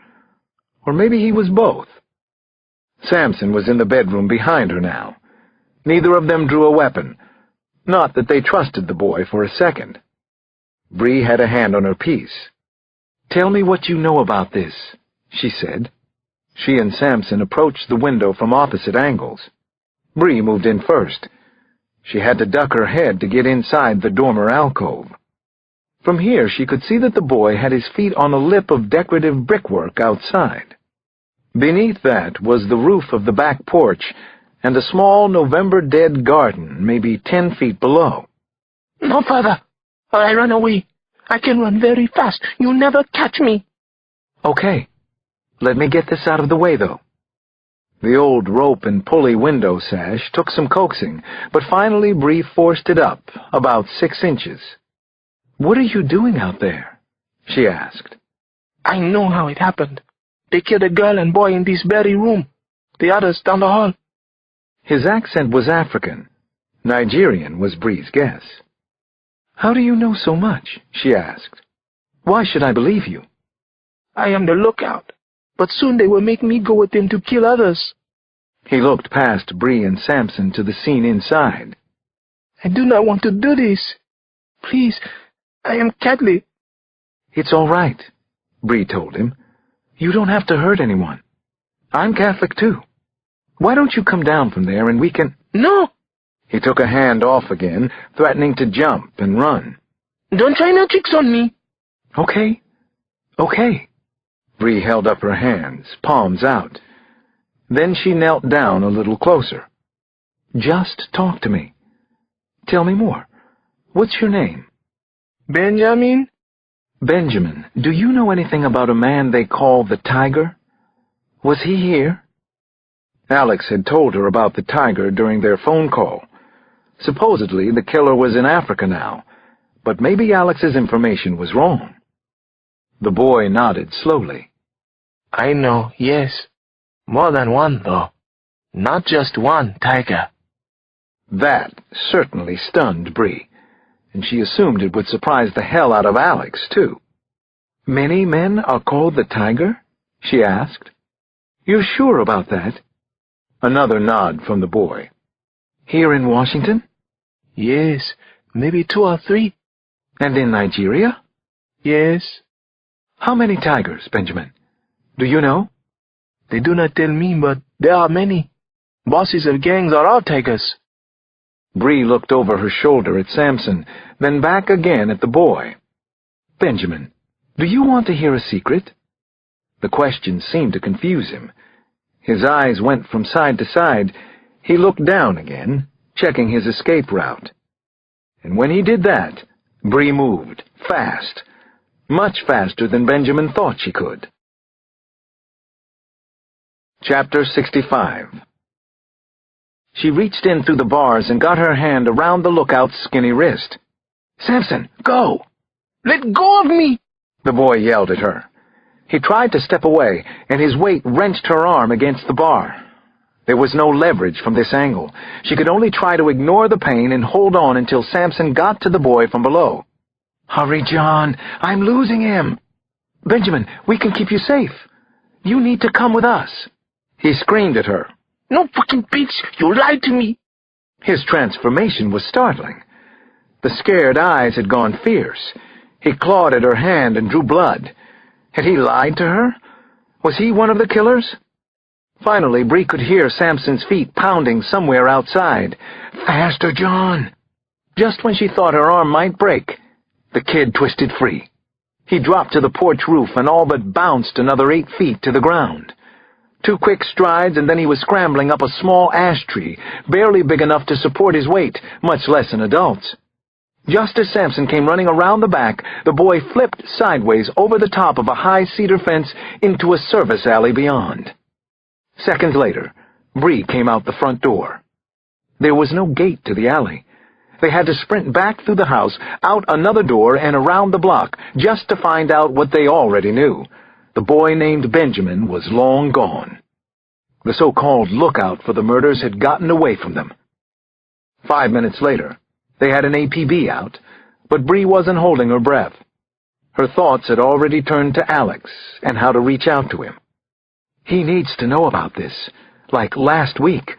Or maybe he was both. Samson was in the bedroom behind her now. Neither of them drew a weapon. Not that they trusted the boy for a second. Bree had a hand on her piece. "Tell me what you know about this," she said. She and Samson approached the window from opposite angles. Bree moved in first. She had to duck her head to get inside the dormer alcove. From here she could see that the boy had his feet on a lip of decorative brickwork outside. Beneath that was the roof of the back porch and a small November-dead garden, maybe 10 feet below. No, Father, or I run away. I can run very fast. You'll never catch me. Okay. Let me get this out of the way, though. The old rope and pulley window sash took some coaxing, but finally Bree forced it up, about 6 inches. "What are you doing out there?" she asked. I know how it happened. They killed a girl and boy in this very room. The others down the hall. His accent was African. Nigerian was Bree's guess. "How do you know so much?" she asked. "Why should I believe you?" I am the lookout, but soon they will make me go with them to kill others. He looked past Bree and Samson to the scene inside. I do not want to do this. Please, I am Catholic. "It's all right," Bree told him. "You don't have to hurt anyone. I'm Catholic, too. Why don't you come down from there and we can—" No! He took a hand off again, threatening to jump and run. Don't try no tricks on me. Okay. Okay. Bree held up her hands, palms out. Then she knelt down a little closer. "Just talk to me. Tell me more. What's your name?" Benjamin? "Benjamin, do you know anything about a man they call the Tiger? Was he here?" Alex had told her about the Tiger during their phone call. Supposedly, the killer was in Africa now, but maybe Alex's information was wrong. The boy nodded slowly. I know, yes. More than one, though. Not just one tiger. That certainly stunned Bree, and she assumed it would surprise the hell out of Alex, too. "Many men are called the Tiger?" she asked. "You're sure about that?" Another nod from the boy. "Here in Washington?" Yes, maybe 2 or 3. "And in Nigeria?" Yes. "How many tigers, Benjamin? Do you know?" They do not tell me, but there are many. Bosses of gangs are all tigers. Bree looked over her shoulder at Samson, then back again at the boy. "Benjamin, do you want to hear a secret?" The question seemed to confuse him. His eyes went from side to side. He looked down again, checking his escape route. And when he did that, Bree moved, fast, much faster than Benjamin thought she could. Chapter 65. She reached in through the bars and got her hand around the lookout's skinny wrist. "Samson, go!" Let go of me! The boy yelled at her. He tried to step away, and his weight wrenched her arm against the bar. There was no leverage from this angle. She could only try to ignore the pain and hold on until Samson got to the boy from below. "Hurry, John. I'm losing him." "Benjamin, we can keep you safe. You need to come with us." He screamed at her. No fucking bitch! You lied to me! His transformation was startling. The scared eyes had gone fierce. He clawed at her hand and drew blood. Had he lied to her? Was he one of the killers? Finally, Bree could hear Samson's feet pounding somewhere outside. "Faster, John!" Just when she thought her arm might break, the kid twisted free. He dropped to the porch roof and all but bounced another 8 feet to the ground. 2 quick strides, and then he was scrambling up a small ash tree, barely big enough to support his weight, much less an adult's. Just as Samson came running around the back, the boy flipped sideways over the top of a high cedar fence into a service alley beyond. Seconds later, Bree came out the front door. There was no gate to the alley. They had to sprint back through the house, out another door, and around the block, just to find out what they already knew. The boy named Benjamin was long gone. The so-called lookout for the murders had gotten away from them. 5 minutes later, they had an APB out, but Bree wasn't holding her breath. Her thoughts had already turned to Alex and how to reach out to him. He needs to know about this, like last week.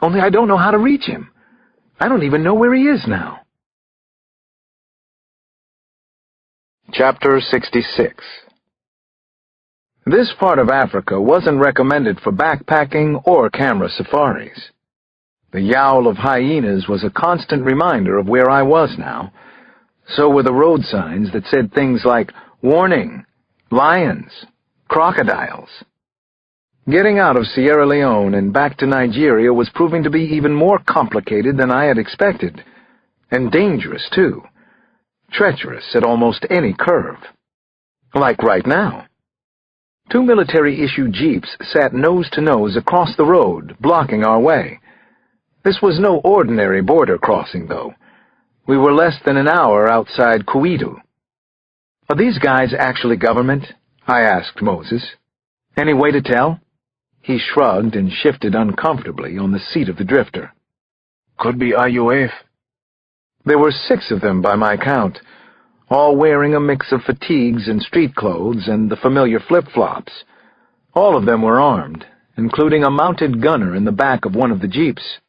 Only I don't know how to reach him. I don't even know where he is now. Chapter 66. This part of Africa wasn't recommended for backpacking or camera safaris. The yowl of hyenas was a constant reminder of where I was now. So were the road signs that said things like, "Warning, lions, crocodiles." Getting out of Sierra Leone and back to Nigeria was proving to be even more complicated than I had expected, and dangerous, too. Treacherous at almost any curve. Like right now. 2 military-issue jeeps sat nose-to-nose across the road, blocking our way. This was no ordinary border crossing, though. We were less than an hour outside Kuitu. "Are these guys actually government?" I asked Moses. "Any way to tell?" He shrugged and shifted uncomfortably on the seat of the drifter. Could be IUF. There were 6 of them by my count, all wearing a mix of fatigues and street clothes and the familiar flip-flops. All of them were armed, including a mounted gunner in the back of one of the jeeps.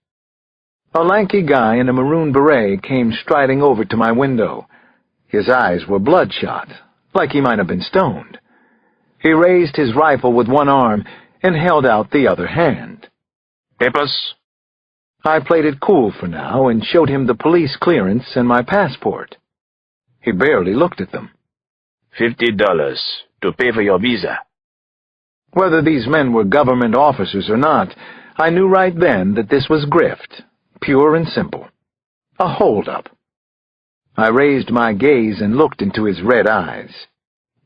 A lanky guy in a maroon beret came striding over to my window. His eyes were bloodshot, like he might have been stoned. He raised his rifle with one arm and held out the other hand. Papers? I played it cool for now and showed him the police clearance and my passport. He barely looked at them. $50 to pay for your visa. Whether these men were government officers or not, I knew right then that this was grift, pure and simple. A hold-up. I raised my gaze and looked into his red eyes.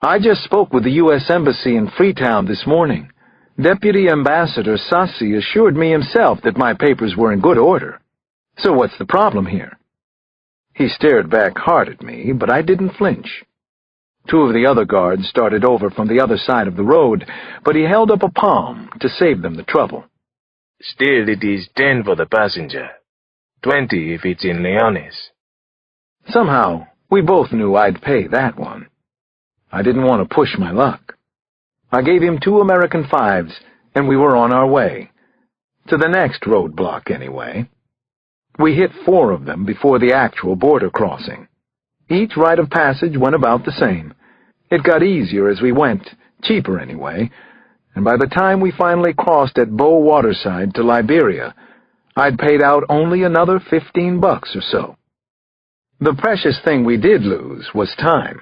I just spoke with the U.S. Embassy in Freetown this morning. Deputy Ambassador Sassi assured me himself that my papers were in good order. So what's the problem here? He stared back hard at me, but I didn't flinch. Two of the other guards started over from the other side of the road, but he held up a palm to save them the trouble. Still, it is 10 for the passenger. 20 if it's in Leones. Somehow, we both knew I'd pay that one. I didn't want to push my luck. I gave him 2 American 5s, and we were on our way. To the next roadblock, anyway. We hit 4 of them before the actual border crossing. Each rite of passage went about the same. It got easier as we went, cheaper anyway, and by the time we finally crossed at Bow Waterside to Liberia, I'd paid out only another $15 or so. The precious thing we did lose was time.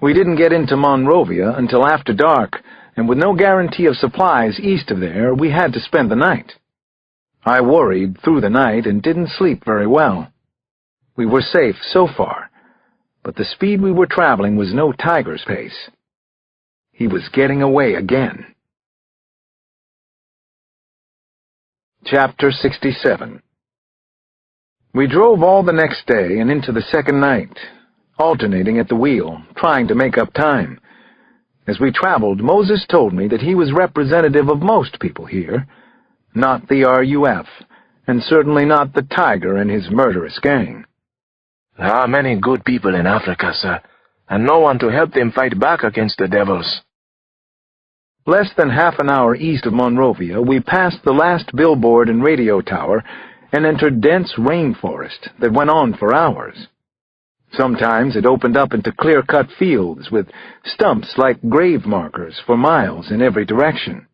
We didn't get into Monrovia until after dark, and with no guarantee of supplies east of there, we had to spend the night. I worried through the night and didn't sleep very well. We were safe so far, but the speed we were traveling was no tiger's pace. He was getting away again. Chapter 67. We drove all the next day and into the second night, alternating at the wheel, trying to make up time. As we traveled, Moses told me that he was representative of most people here, not the RUF, and certainly not the Tiger and his murderous gang. There are many good people in Africa, sir, and no one to help them fight back against the devils. Less than half an hour east of Monrovia, we passed the last billboard and radio tower and entered dense rainforest that went on for hours. Sometimes it opened up into clear-cut fields with stumps like grave markers for miles in every direction.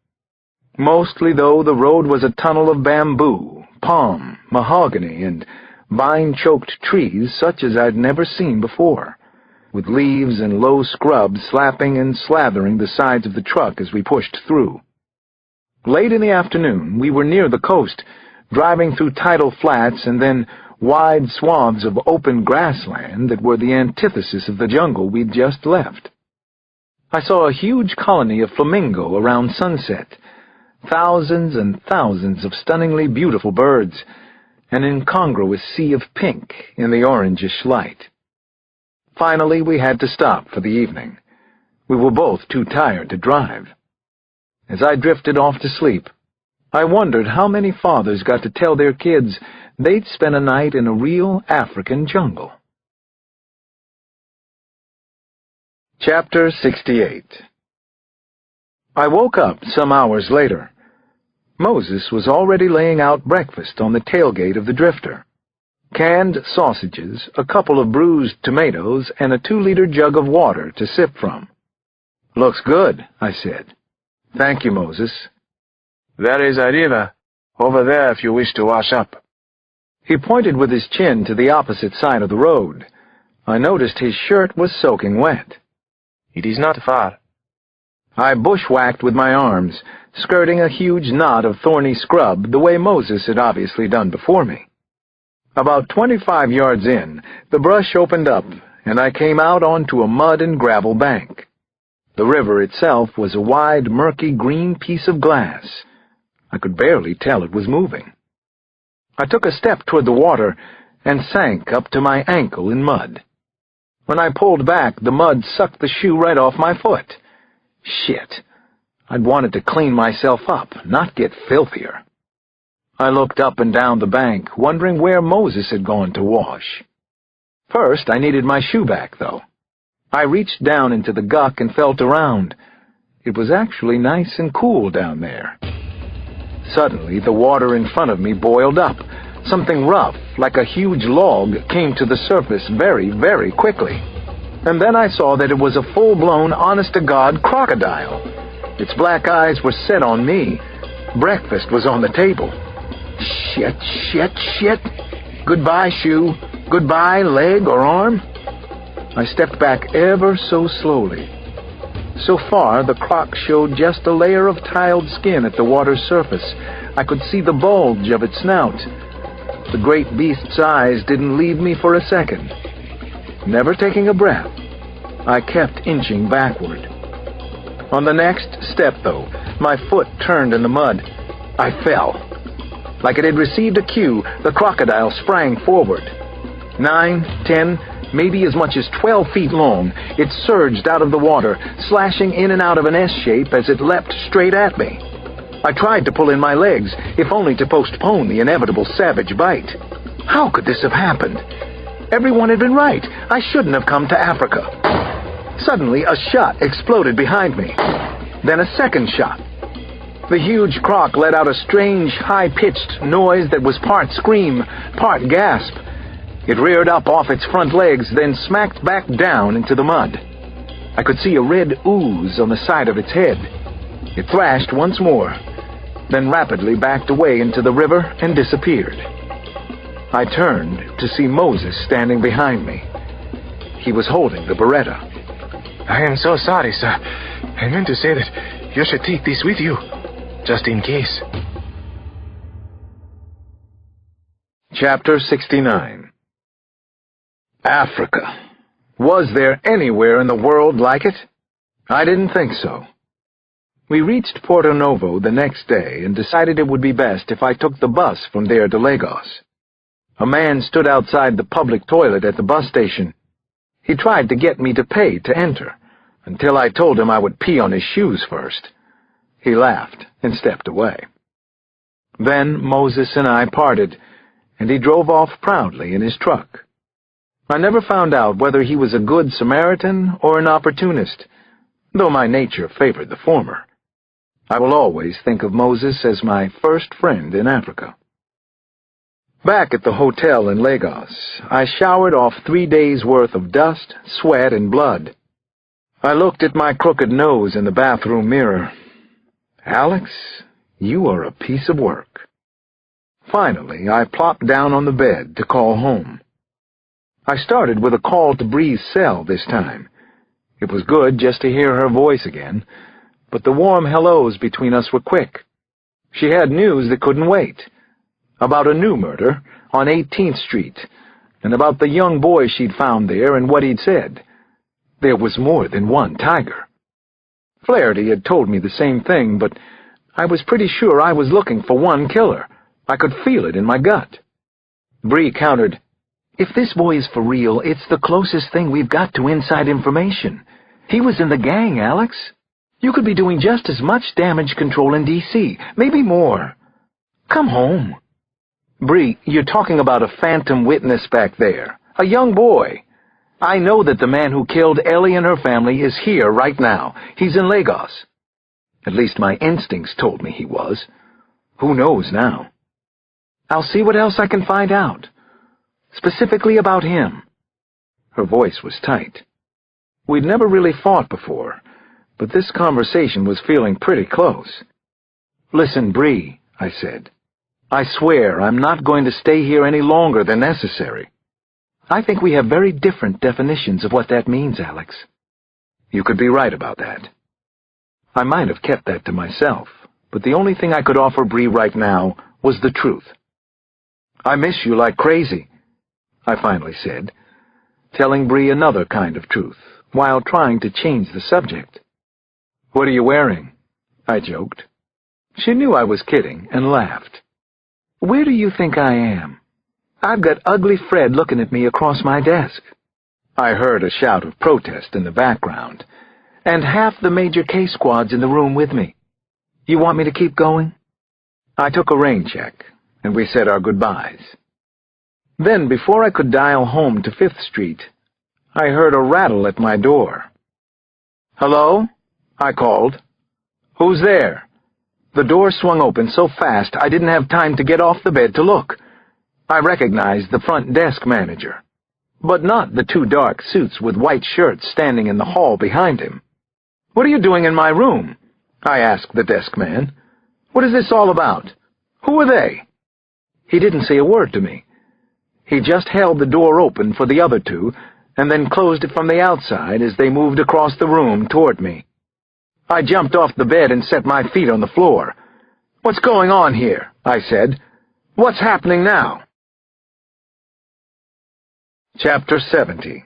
Mostly, though, the road was a tunnel of bamboo, palm, mahogany, and vine-choked trees such as I'd never seen before, with leaves and low scrub slapping and slathering the sides of the truck as we pushed through. Late in the afternoon, we were near the coast, driving through tidal flats and then wide swaths of open grassland that were the antithesis of the jungle we'd just left. I saw a huge colony of flamingo around sunset, thousands and thousands of stunningly beautiful birds, an incongruous sea of pink in the orangish light. Finally, we had to stop for the evening. We were both too tired to drive. As I drifted off to sleep, I wondered how many fathers got to tell their kids they'd spend a night in a real African jungle. Chapter 68. I woke up some hours later. Moses was already laying out breakfast on the tailgate of the drifter. Canned sausages, a couple of bruised tomatoes, and a 2-liter jug of water to sip from. "Looks good," I said. "Thank you, Moses." There is a river over there if you wish to wash up. He pointed with his chin to the opposite side of the road. I noticed his shirt was soaking wet. It is not far. I bushwhacked with my arms, skirting a huge knot of thorny scrub the way Moses had obviously done before me. About 25 yards in, the brush opened up, and I came out onto a mud and gravel bank. The river itself was a wide, murky green piece of glass. I could barely tell it was moving. I took a step toward the water and sank up to my ankle in mud. When I pulled back, the mud sucked the shoe right off my foot. Shit. I'd wanted to clean myself up, not get filthier. I looked up and down the bank, wondering where Moses had gone to wash. First, I needed my shoe back, though. I reached down into the guck and felt around. It was actually nice and cool down there. Suddenly, the water in front of me boiled up. Something rough, like a huge log, came to the surface very, very quickly. And then I saw that it was a full-blown, honest-to-God crocodile. Its black eyes were set on me. Breakfast was on the table. Shit. Goodbye, shoe. Goodbye, leg or arm. I stepped back ever so slowly. So far, the croc showed just a layer of tiled skin at the water's surface. I could see the bulge of its snout. The great beast's eyes didn't leave me for a second. Never taking a breath, I kept inching backward. On the next step, though, my foot turned in the mud. I fell. Like it had received a cue, the crocodile sprang forward. 9, 10, maybe as much as 12 feet long, it surged out of the water, slashing in and out of an S shape as it leapt straight at me. I tried to pull in my legs, if only to postpone the inevitable savage bite. How could this have happened? Everyone had been right. I shouldn't have come to Africa. Suddenly, a shot exploded behind me. Then a second shot. The huge croc let out a strange, high-pitched noise that was part scream, part gasp. It reared up off its front legs, then smacked back down into the mud. I could see a red ooze on the side of its head. It thrashed once more, then rapidly backed away into the river and disappeared. I turned to see Moses standing behind me. He was holding the Beretta. I am so sorry, sir. I meant to say that you should take this with you, just in case. Chapter 69. Africa. Was there anywhere in the world like it? I didn't think so. We reached Porto Novo the next day and decided it would be best if I took the bus from there to Lagos. A man stood outside the public toilet at the bus station. He tried to get me to pay to enter, until I told him I would pee on his shoes first. He laughed and stepped away. Then Moses and I parted, and he drove off proudly in his truck. I never found out whether he was a good Samaritan or an opportunist, though my nature favored the former. I will always think of Moses as my first friend in Africa. Back at the hotel in Lagos, I showered off 3 days' worth of dust, sweat, and blood. I looked at my crooked nose in the bathroom mirror. Alex, you are a piece of work. Finally, I plopped down on the bed to call home. I started with a call to Bree's cell this time. It was good just to hear her voice again, but the warm hellos between us were quick. She had news that couldn't wait. About a new murder on 18th Street, and about the young boy she'd found there and what he'd said. There was more than one tiger. Flaherty had told me the same thing, but I was pretty sure I was looking for one killer. I could feel it in my gut. Bree countered, "If this boy is for real, it's the closest thing we've got to inside information. He was in the gang, Alex. You could be doing just as much damage control in D.C., maybe more. Come home." "Bree, you're talking about a phantom witness back there, a young boy. I know that the man who killed Ellie and her family is here right now. He's in Lagos. At least my instincts told me he was. Who knows now? I'll see what else I can find out. Specifically about him." Her voice was tight. We'd never really fought before, but this conversation was feeling pretty close. "Listen, Bree," I said. "I swear I'm not going to stay here any longer than necessary. I think we have very different definitions of what that means, Alex." You could be right about that. I might have kept that to myself, but the only thing I could offer Bree right now was the truth. "I miss you like crazy," I finally said, telling Bree another kind of truth, while trying to change the subject. "What are you wearing?" I joked. She knew I was kidding and laughed. "Where do you think I am? I've got ugly Fred looking at me across my desk." I heard a shout of protest in the background, and half the major case squad's in the room with me. "You want me to keep going?" I took a rain check, and we said our goodbyes. Then, before I could dial home to 5th Street, I heard a rattle at my door. "Hello?" I called. "Who's there?" The door swung open so fast I didn't have time to get off the bed to look. I recognized the front desk manager. but not the two dark suits with white shirts standing in the hall behind him. "What are you doing in my room?" I asked the desk man. "What is this all about? Who are they?" He didn't say a word to me. He just held the door open for the other two, and then closed it from the outside as they moved across the room toward me. I jumped off the bed and set my feet on the floor. "What's going on here?" I said. "What's happening now?" Chapter 70.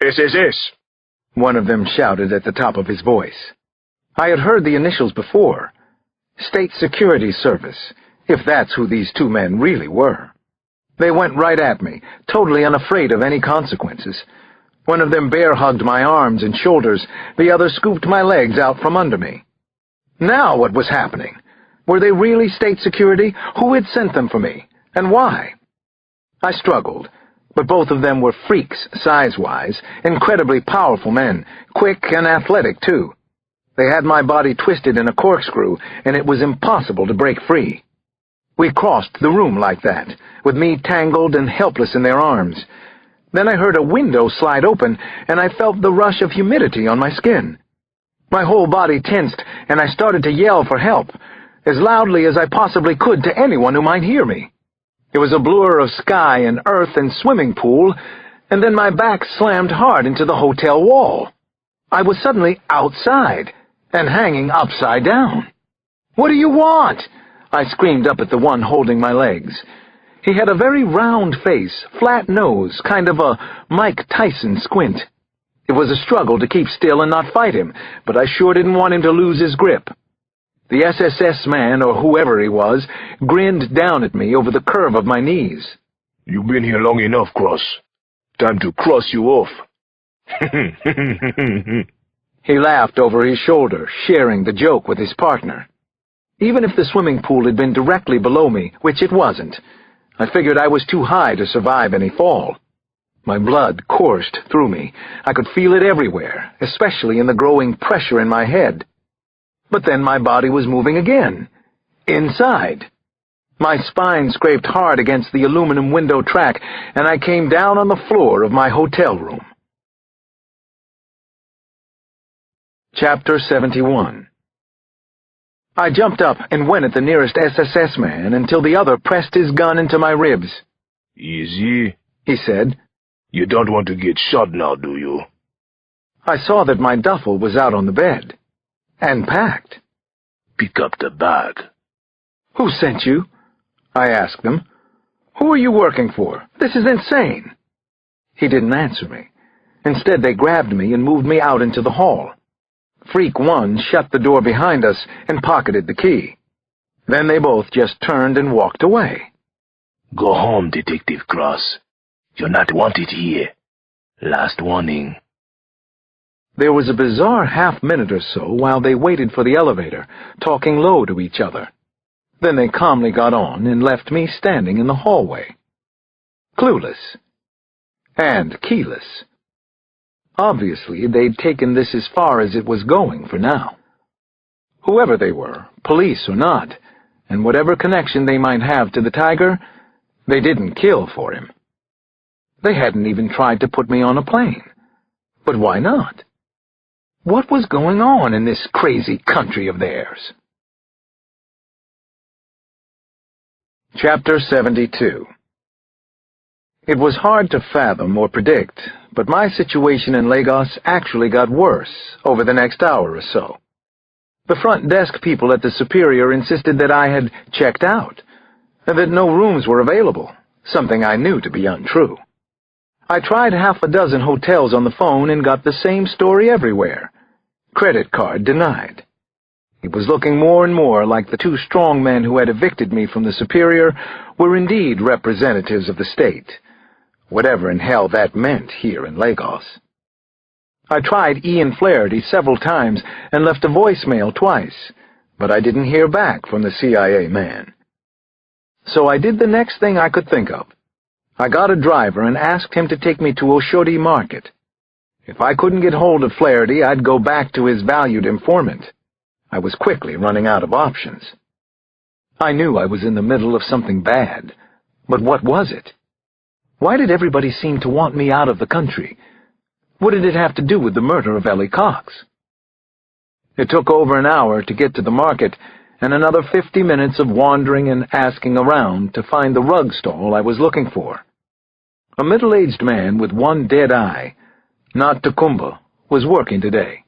SSS, one of them shouted at the top of his voice. I had heard the initials before. State Security Service, if that's who these two men really were. They went right at me, totally unafraid of any consequences. One of them bear-hugged my arms and shoulders, the other scooped my legs out from under me. Now what was happening? Were they really state security? Who had sent them for me, and why? I struggled, but both of them were freaks, size-wise, incredibly powerful men, quick and athletic, too. They had my body twisted in a corkscrew, and it was impossible to break free. We crossed the room like that, with me tangled and helpless in their arms. Then I heard a window slide open, and I felt the rush of humidity on my skin. My whole body tensed, and I started to yell for help, as loudly as I possibly could to anyone who might hear me. It was a blur of sky and earth and swimming pool, and then my back slammed hard into the hotel wall. I was suddenly outside, and hanging upside down. "What do you want?" I screamed up at the one holding my legs. He had a very round face, flat nose, kind of a Mike Tyson squint. It was a struggle to keep still and not fight him, but I sure didn't want him to lose his grip. The SSS man, or whoever he was, grinned down at me over the curve of my knees. "You've been here long enough, Cross. Time to cross you off." He laughed over his shoulder, sharing the joke with his partner. Even if the swimming pool had been directly below me, which it wasn't, I figured I was too high to survive any fall. My blood coursed through me. I could feel it everywhere, especially in the growing pressure in my head. But then my body was moving again. Inside. My spine scraped hard against the aluminum window track, and I came down on the floor of my hotel room. Chapter 71. I jumped up and went at the nearest SSS man until the other pressed his gun into my ribs. "Easy," he said. "You don't want to get shot now, do you?" I saw that my duffel was out on the bed. And packed. "Pick up the bag." "Who sent you?" I asked them. "Who are you working for? This is insane." He didn't answer me. Instead, they grabbed me and moved me out into the hall. Freak 1 shut the door behind us and pocketed the key. Then they both just turned and walked away. "Go home, Detective Cross. You're not wanted here. Last warning." There was a bizarre half-minute or so while they waited for the elevator, talking low to each other. Then they calmly got on and left me standing in the hallway. Clueless. And keyless. Obviously, they'd taken this as far as it was going for now. Whoever they were, police or not, and whatever connection they might have to the tiger, they didn't kill for him. They hadn't even tried to put me on a plane. But why not? What was going on in this crazy country of theirs? Chapter 72. It was hard to fathom or predict, but my situation in Lagos actually got worse over the next hour or so. The front desk people at the Superior insisted that I had checked out, and that no rooms were available, something I knew to be untrue. I tried half a dozen hotels on the phone and got the same story everywhere. Credit card denied. It was looking more and more like the two strong men who had evicted me from the Superior were indeed representatives of the state, whatever in hell that meant here in Lagos. I tried Ian Flaherty several times and left a voicemail twice, but I didn't hear back from the CIA man. So I did the next thing I could think of. I got a driver and asked him to take me to Oshodi Market. If I couldn't get hold of Flaherty, I'd go back to his valued informant. I was quickly running out of options. I knew I was in the middle of something bad, but what was it? Why did everybody seem to want me out of the country? What did it have to do with the murder of Ellie Cox? It took over an hour to get to the market, and another 50 minutes of wandering and asking around to find the rug stall I was looking for. A middle-aged man with one dead eye, not Tacumba, was working today.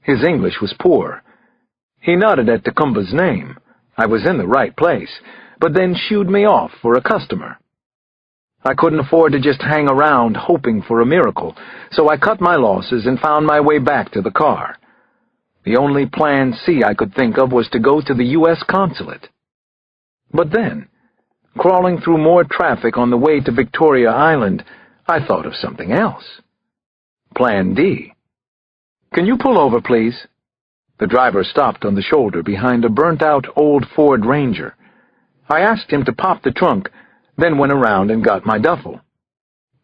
His English was poor. He nodded at Tacumba's name. I was in the right place, but then shooed me off for a customer. I couldn't afford to just hang around hoping for a miracle, so I cut my losses and found my way back to the car. The only plan C I could think of was to go to the U.S. consulate. But then, crawling through more traffic on the way to Victoria Island, I thought of something else. Plan D. "Can you pull over, please?" The driver stopped on the shoulder behind a burnt-out old Ford Ranger. I asked him to pop the trunk, then went around and got my duffel.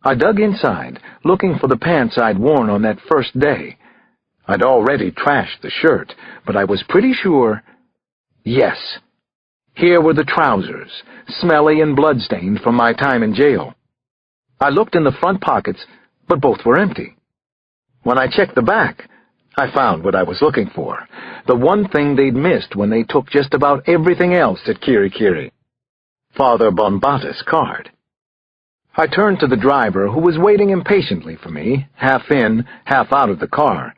I dug inside, looking for the pants I'd worn on that first day. I'd already trashed the shirt, but I was pretty sure... Yes, here were the trousers, smelly and blood-stained from my time in jail. I looked in the front pockets, but both were empty. When I checked the back, I found what I was looking for, the one thing they'd missed when they took just about everything else at Kirikiri. Father Bambata's card. I turned to the driver, who was waiting impatiently for me, half in, half out of the car.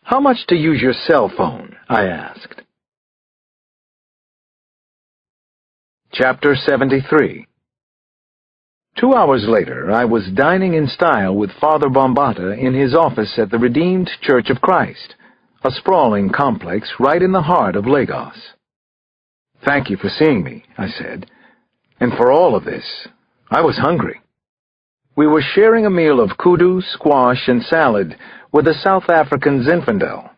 "How much to use your cell phone?" I asked. Chapter 73. 2 hours later, I was dining in style with Father Bambata in his office at the Redeemed Church of Christ, a sprawling complex right in the heart of Lagos. "Thank you for seeing me," I said. And for all of this, I was hungry. We were sharing a meal of kudu, squash, and salad with a South African Zinfandel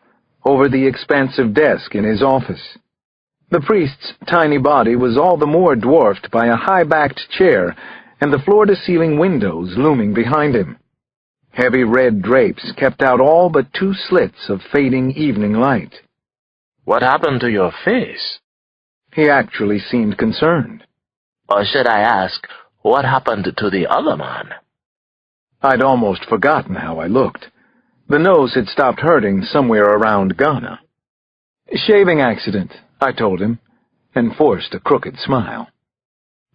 over the expansive desk in his office. The priest's tiny body was all the more dwarfed by a high-backed chair and the floor-to-ceiling windows looming behind him. Heavy red drapes kept out all but 2 slits of fading evening light. What happened to your face? He actually seemed concerned. Or should I ask, what happened to the other man? I'd almost forgotten how I looked. The nose had stopped hurting somewhere around Ghana. "Shaving accident," I told him, and forced a crooked smile.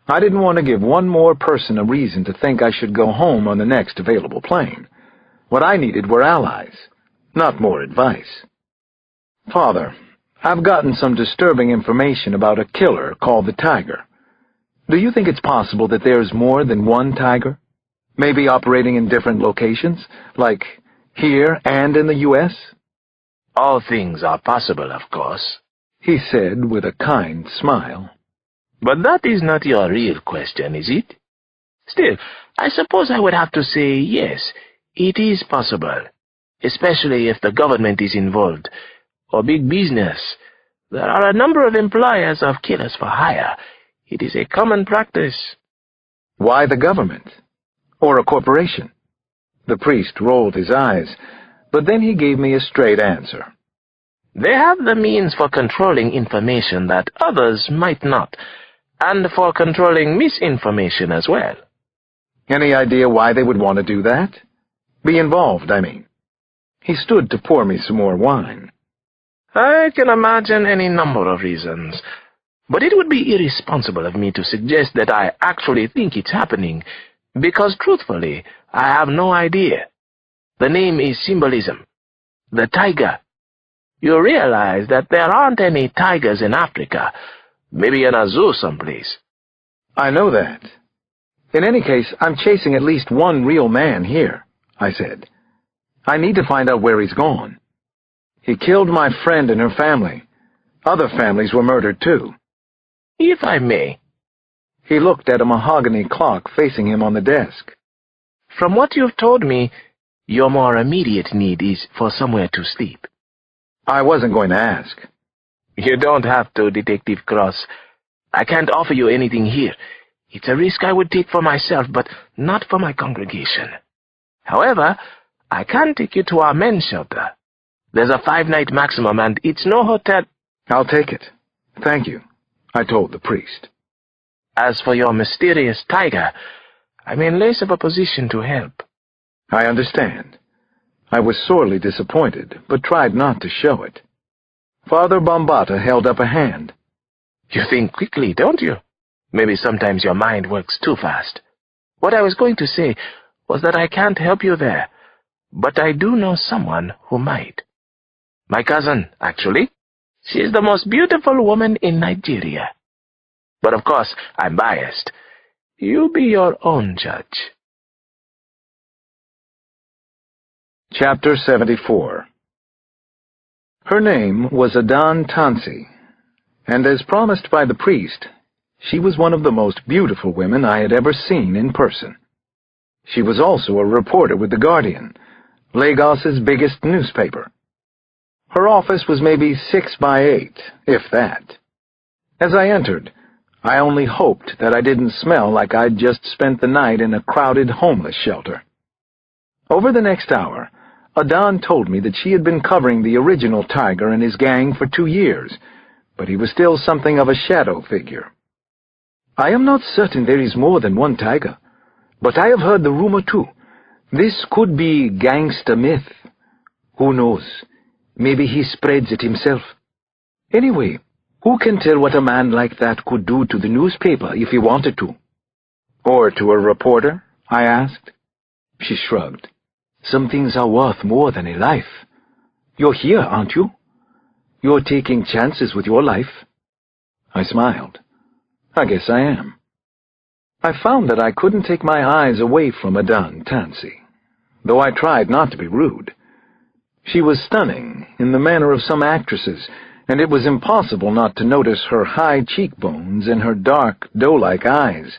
I didn't want to give one more person a reason to think I should go home on the next available plane. What I needed were allies, not more advice. "Father, I've gotten some disturbing information about a killer called the Tiger. Do you think it's possible that there's more than one Tiger? Maybe operating in different locations, like here and in the U.S.? All things are possible, of course," he said with a kind smile. "But that is not your real question, is it? Still, I suppose I would have to say yes, it is possible, especially if the government is involved, or big business. There are a number of employers of killers for hire. It is a common practice." "Why the government? Or a corporation?" The priest rolled his eyes, but then he gave me a straight answer. "They have the means for controlling information that others might not, and for controlling misinformation as well." "Any idea why they would want to do that? Be involved, I mean." He stood to pour me some more wine. "I can imagine any number of reasons. But it would be irresponsible of me to suggest that I actually think it's happening, because truthfully, I have no idea. The name is symbolism. The tiger. You realize that there aren't any tigers in Africa, maybe in a zoo someplace." "I know that. In any case, I'm chasing at least one real man here," I said. "I need to find out where he's gone. He killed my friend and her family. Other families were murdered too." "If I may." He looked at a mahogany clock facing him on the desk. "From what you've told me, your more immediate need is for somewhere to sleep." I wasn't going to ask. "You don't have to, Detective Cross. I can't offer you anything here. It's a risk I would take for myself, but not for my congregation. However, I can take you to our men's shelter. There's a 5-night maximum, and it's no hotel—" "I'll take it. Thank you," I told the priest. "As for your mysterious tiger, I'm in less of a position to help. I understand. I was sorely disappointed, but tried not to show it. Father Bambata held up a hand. You think quickly, don't you? Maybe sometimes your mind works too fast. What I was going to say was that I can't help you there, but I do know someone who might. My cousin, actually. She is the most beautiful woman in Nigeria. But of course, I'm biased. You be your own judge. Chapter 74. Her name was Adan Tansi, and as promised by the priest, she was one of the most beautiful women I had ever seen in person. She was also a reporter with The Guardian, Lagos's biggest newspaper. Her office was maybe 6 by 8, if that. As I entered, I only hoped that I didn't smell like I'd just spent the night in a crowded homeless shelter. Over the next hour, Adan told me that she had been covering the original Tiger and his gang for 2 years, but he was still something of a shadow figure. I am not certain there is more than one Tiger, but I have heard the rumor too. This could be gangster myth. Who knows? Maybe he spreads it himself. Anyway, who can tell what a man like that could do to the newspaper if he wanted to? Or to a reporter? I asked. She shrugged. Some things are worth more than a life. You're here, aren't you? You're taking chances with your life. I smiled. I guess I am. I found that I couldn't take my eyes away from Adan Tansi, though I tried not to be rude. She was stunning, in the manner of some actresses, and it was impossible not to notice her high cheekbones and her dark, doe-like eyes,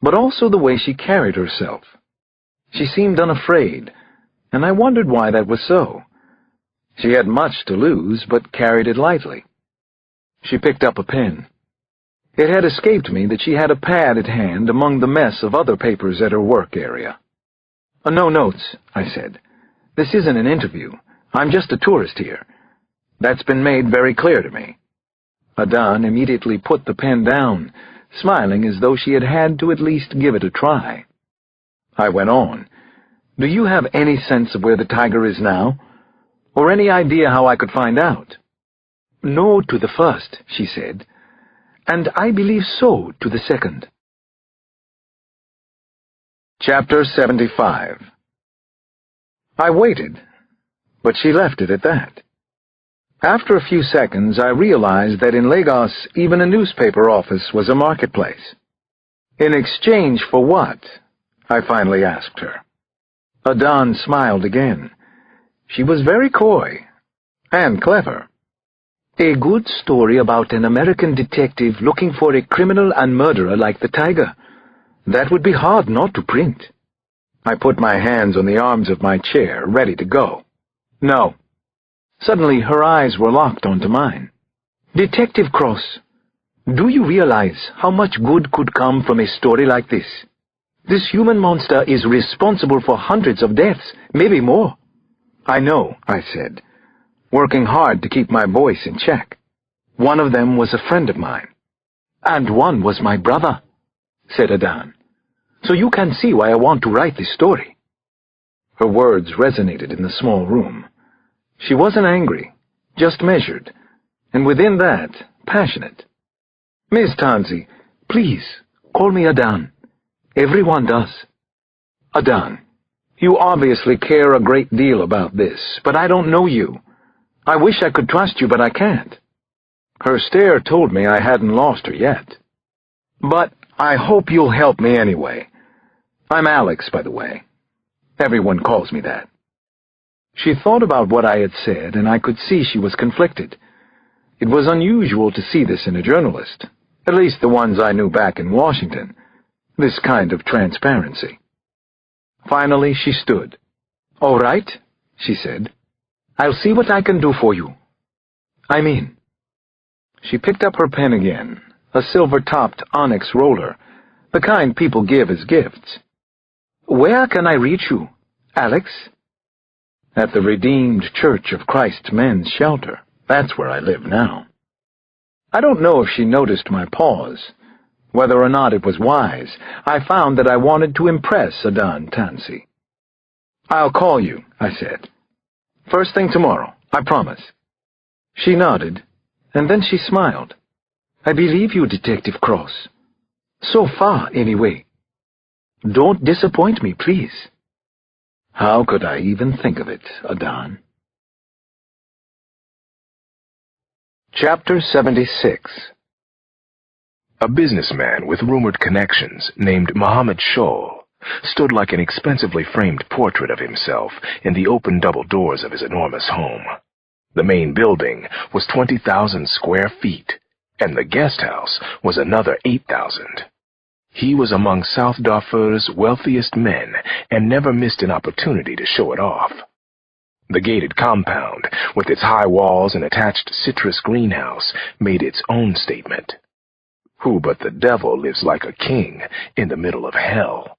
but also the way she carried herself. She seemed unafraid, and I wondered why that was so. She had much to lose, but carried it lightly. She picked up a pen. It had escaped me that she had a pad at hand among the mess of other papers at her work area. No notes, I said. This isn't an interview. I'm just a tourist here. That's been made very clear to me. Adan immediately put the pen down, smiling as though she had had to at least give it a try. I went on. Do you have any sense of where the Tiger is now? Or any idea how I could find out? No to the first, she said, and I believe so to the second. Chapter 75. I waited, but she left it at that. After a few seconds, I realized that in Lagos, even a newspaper office was a marketplace. In exchange for what? I finally asked her. Adan smiled again. She was very coy, and clever. A good story about an American detective looking for a criminal and murderer like the Tiger. That would be hard not to print. I put my hands on the arms of my chair, ready to go. No. Suddenly her eyes were locked onto mine. Detective Cross, do you realize how much good could come from a story like this? This human monster is responsible for hundreds of deaths, maybe more. I know, I said, working hard to keep my voice in check. One of them was a friend of mine. And one was my brother, said Adan. So you can see why I want to write this story. Her words resonated in the small room. She wasn't angry, just measured, and within that, passionate. Miss Tansi, please, call me Adan. Everyone does. Adan, you obviously care a great deal about this, but I don't know you. I wish I could trust you, but I can't. Her stare told me I hadn't lost her yet. But I hope you'll help me anyway. I'm Alex, by the way. Everyone calls me that. She thought about what I had said, and I could see she was conflicted. It was unusual to see this in a journalist, at least the ones I knew back in Washington, this kind of transparency. Finally, she stood. All right, she said. I'll see what I can do for you. She picked up her pen again, a silver-topped onyx roller, the kind people give as gifts. Where can I reach you, Alex? At the Redeemed Church of Christ Men's Shelter. That's where I live now. I don't know if she noticed my pause, Whether or not it was wise, I found that I wanted to impress Adan Tansi. "I'll call you," I said. "First thing tomorrow, I promise." She nodded, and then she smiled. "I believe you, Detective Cross. So far, anyway. Don't disappoint me, please." How could I even think of it, Adan? Chapter 76. A businessman with rumored connections named Mohammed Shoal stood like an expensively framed portrait of himself in the open double doors of his enormous home. The main building was 20,000 square feet, and the guest house was another 8,000. He was among South Darfur's wealthiest men and never missed an opportunity to show it off. The gated compound, with its high walls and attached citrus greenhouse, made its own statement. Who but the devil lives like a king in the middle of hell?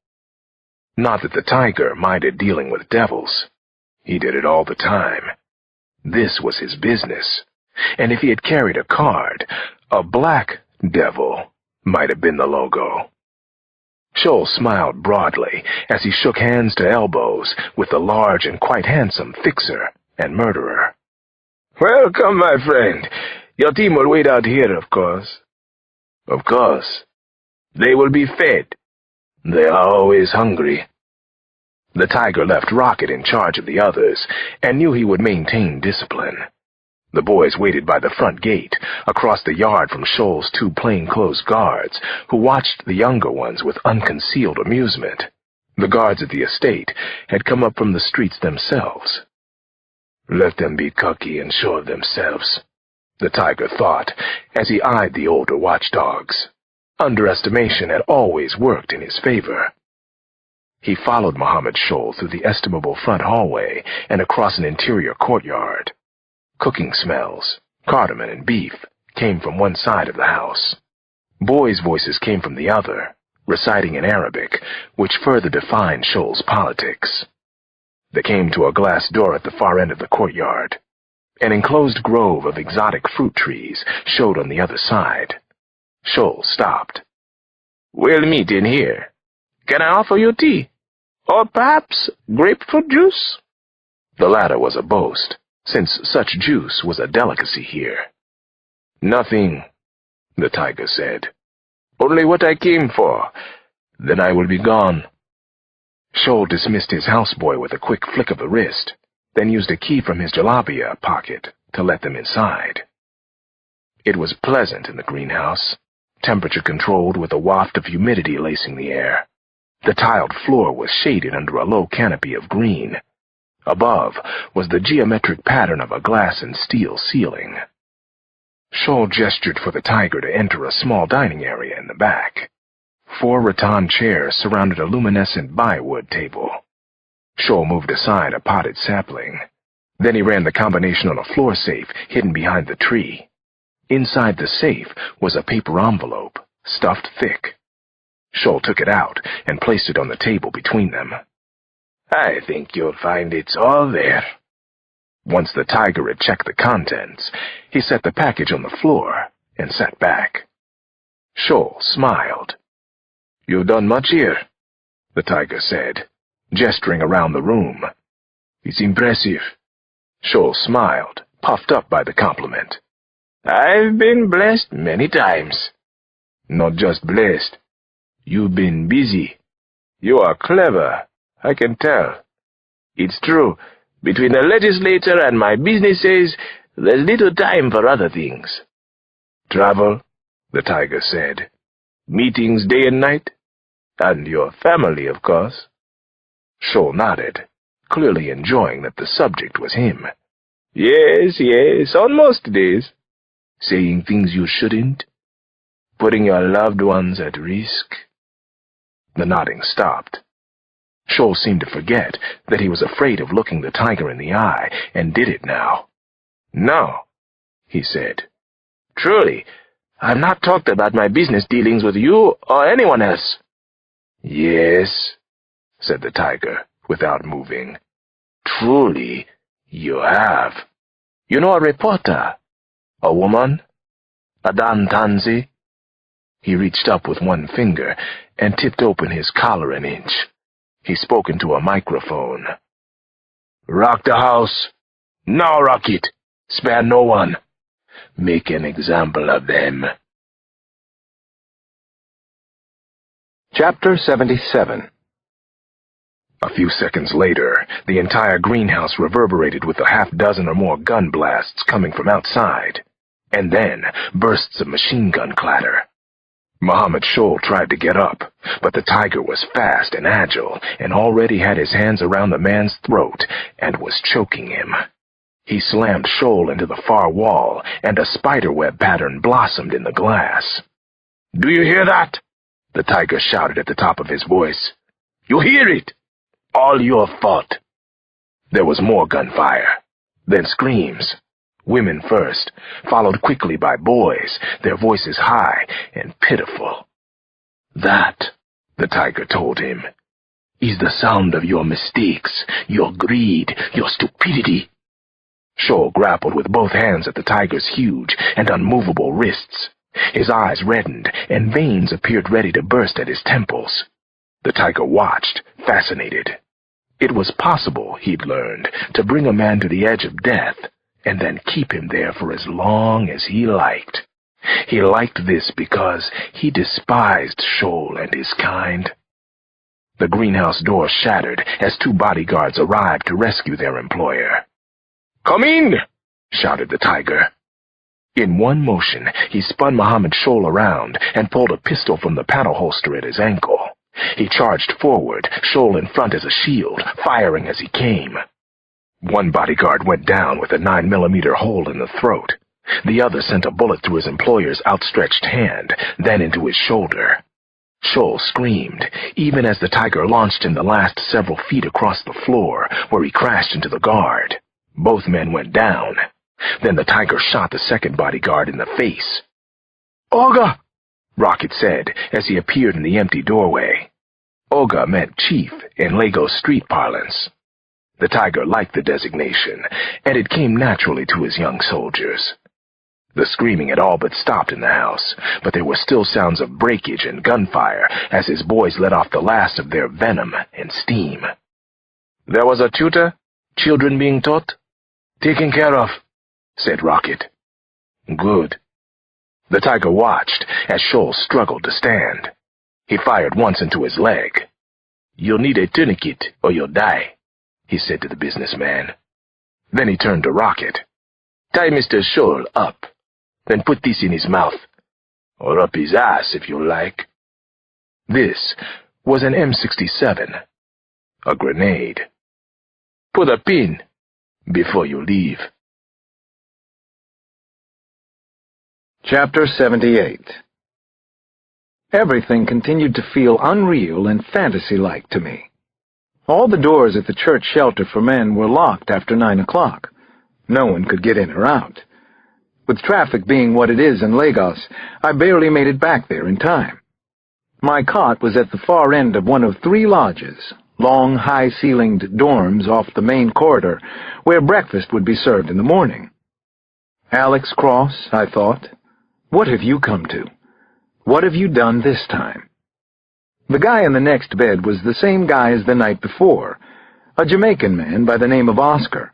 Not that the tiger minded dealing with devils. He did it all the time. This was his business, and if he had carried a card, a black devil might have been the logo. Shoal smiled broadly as he shook hands to elbows with the large and quite handsome fixer and murderer. "Welcome, my friend. Your team will wait out here, of course." "Of course. They will be fed. They are always hungry." The tiger left Rocket in charge of the others and knew he would maintain discipline. The boys waited by the front gate, across the yard from Shoal's 2 plainclothes guards, who watched the younger ones with unconcealed amusement. The guards at the estate had come up from the streets themselves. "Let them be cocky and sure of themselves," the tiger thought, as he eyed the older watchdogs. Underestimation had always worked in his favor. He followed Mohammed Shoal through the estimable front hallway and across an interior courtyard. Cooking smells, cardamom and beef, came from one side of the house. Boys' voices came from the other, reciting in Arabic, which further defined Shoal's politics. They came to a glass door at the far end of the courtyard. An enclosed grove of exotic fruit trees showed on the other side. Shoal stopped. "We'll meet in here. Can I offer you tea? Or perhaps grapefruit juice?" The latter was a boast, since such juice was a delicacy here. "Nothing," the tiger said. "Only what I came for. Then I will be gone." Shoal dismissed his houseboy with a quick flick of the wrist, then used a key from his jalabia pocket to let them inside. It was pleasant in the greenhouse, temperature-controlled with a waft of humidity lacing the air. The tiled floor was shaded under a low canopy of green. Above was the geometric pattern of a glass and steel ceiling. Shoal gestured for the tiger to enter a small dining area in the back. 4 rattan chairs surrounded a luminescent byewood table. Shoal moved aside a potted sapling. Then he ran the combination on a floor safe hidden behind the tree. Inside the safe was a paper envelope, stuffed thick. Shoal took it out and placed it on the table between them. "I think you'll find it's all there." Once the tiger had checked the contents, he set the package on the floor and sat back. Shoal smiled. "You've done much here," the tiger said, gesturing around the room. "It's impressive." Shoal smiled, puffed up by the compliment. "I've been blessed many times." "Not just blessed. You've been busy. You are clever, I can tell." "It's true. Between the legislature and my businesses, there's little time for other things." "Travel," the tiger said. "Meetings day and night. And your family, of course." Shoal nodded, clearly enjoying that the subject was him. Yes, on most days." "Saying things you shouldn't? Putting your loved ones at risk?" The nodding stopped. Shoal seemed to forget that he was afraid of looking the tiger in the eye, and did it now. "No," he said. "Truly, I've not talked about my business dealings with you or anyone else." "Yes," said the tiger, without moving. "Truly, you have. You know a reporter? A woman? Adan Tansi?" He reached up with one finger and tipped open his collar an inch. He spoke into a microphone. "Rock the house. Now rock it. Spare no one. Make an example of them." Chapter 77. A few seconds later, the entire greenhouse reverberated with a half-dozen or more gun blasts coming from outside, and then bursts of machine gun clatter. Muhammad Shoal tried to get up, but the tiger was fast and agile and already had his hands around the man's throat and was choking him. He slammed Shoal into the far wall, and a spiderweb pattern blossomed in the glass. "Do you hear that?" the tiger shouted at the top of his voice. "You hear it? All your fault." There was more gunfire, then screams. Women first, followed quickly by boys, their voices high and pitiful. "That," the tiger told him, "is the sound of your mistakes, your greed, your stupidity." Shoal grappled with both hands at the tiger's huge and unmovable wrists. His eyes reddened, and veins appeared ready to burst at his temples. The tiger watched, fascinated. It was possible, he'd learned, to bring a man to the edge of death, and then keep him there for as long as he liked. He liked this because he despised Shoal and his kind. The greenhouse door shattered as two bodyguards arrived to rescue their employer. "Come in!" shouted the tiger. In one motion, he spun Muhammad Shoal around and pulled a pistol from the paddle holster at his ankle. He charged forward, Shoal in front as a shield, firing as he came. One bodyguard went down with a 9mm hole in the throat. The other sent a bullet through his employer's outstretched hand, then into his shoulder. Shoal screamed, even as the tiger launched him the last several feet across the floor, where he crashed into the guard. Both men went down. Then the tiger shot the second bodyguard in the face. "Oga!" Rocket said as he appeared in the empty doorway. Oga meant chief in Lagos street parlance. The tiger liked the designation, and it came naturally to his young soldiers. The screaming had all but stopped in the house, but there were still sounds of breakage and gunfire as his boys let off the last of their venom and steam. "There was a tutor? Children being taught?" "Taken care of," said Rocket. "Good." The tiger watched as Shoal struggled to stand. He fired once into his leg. "You'll need a tourniquet or you'll die," he said to the businessman. Then he turned to Rocket. "Tie Mr. Shoal up, then put this in his mouth, or up his ass if you like." This was an M67, a grenade. "Put a pin before you leave." Chapter 78. Everything continued to feel unreal and fantasy-like to me. All the doors at the church shelter for men were locked after 9 o'clock. No one could get in or out. With traffic being what it is in Lagos, I barely made it back there in time. My cot was at the far end of one of 3 lodges, long, high-ceilinged dorms off the main corridor, where breakfast would be served in the morning. Alex Cross, I thought, what have you come to? What have you done this time? The guy in the next bed was the same guy as the night before, a Jamaican man by the name of Oscar.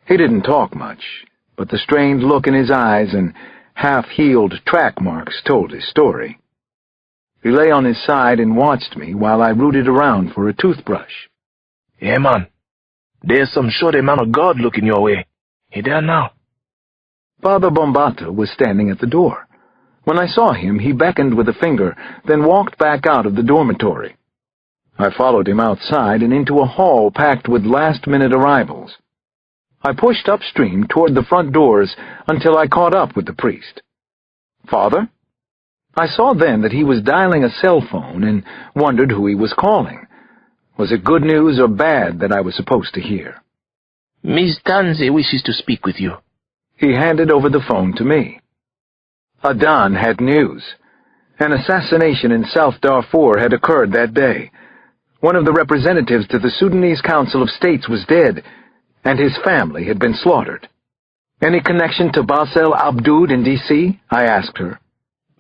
He didn't talk much, but the strained look in his eyes and half-healed track marks told his story. He lay on his side and watched me while I rooted around for a toothbrush. "Yeah, man. There's some shorty man of God looking your way. He there now." Father Bombata was standing at the door. When I saw him, he beckoned with a finger, then walked back out of the dormitory. I followed him outside and into a hall packed with last-minute arrivals. I pushed upstream toward the front doors until I caught up with the priest. "Father?" I saw then that he was dialing a cell phone and wondered who he was calling. Was it good news or bad that I was supposed to hear? "Miss Tanze wishes to speak with you." He handed over the phone to me. Adan had news. An assassination in South Darfur had occurred that day. One of the representatives to the Sudanese Council of States was dead, and his family had been slaughtered. "Any connection to Bas el Abdoud in D.C.? I asked her.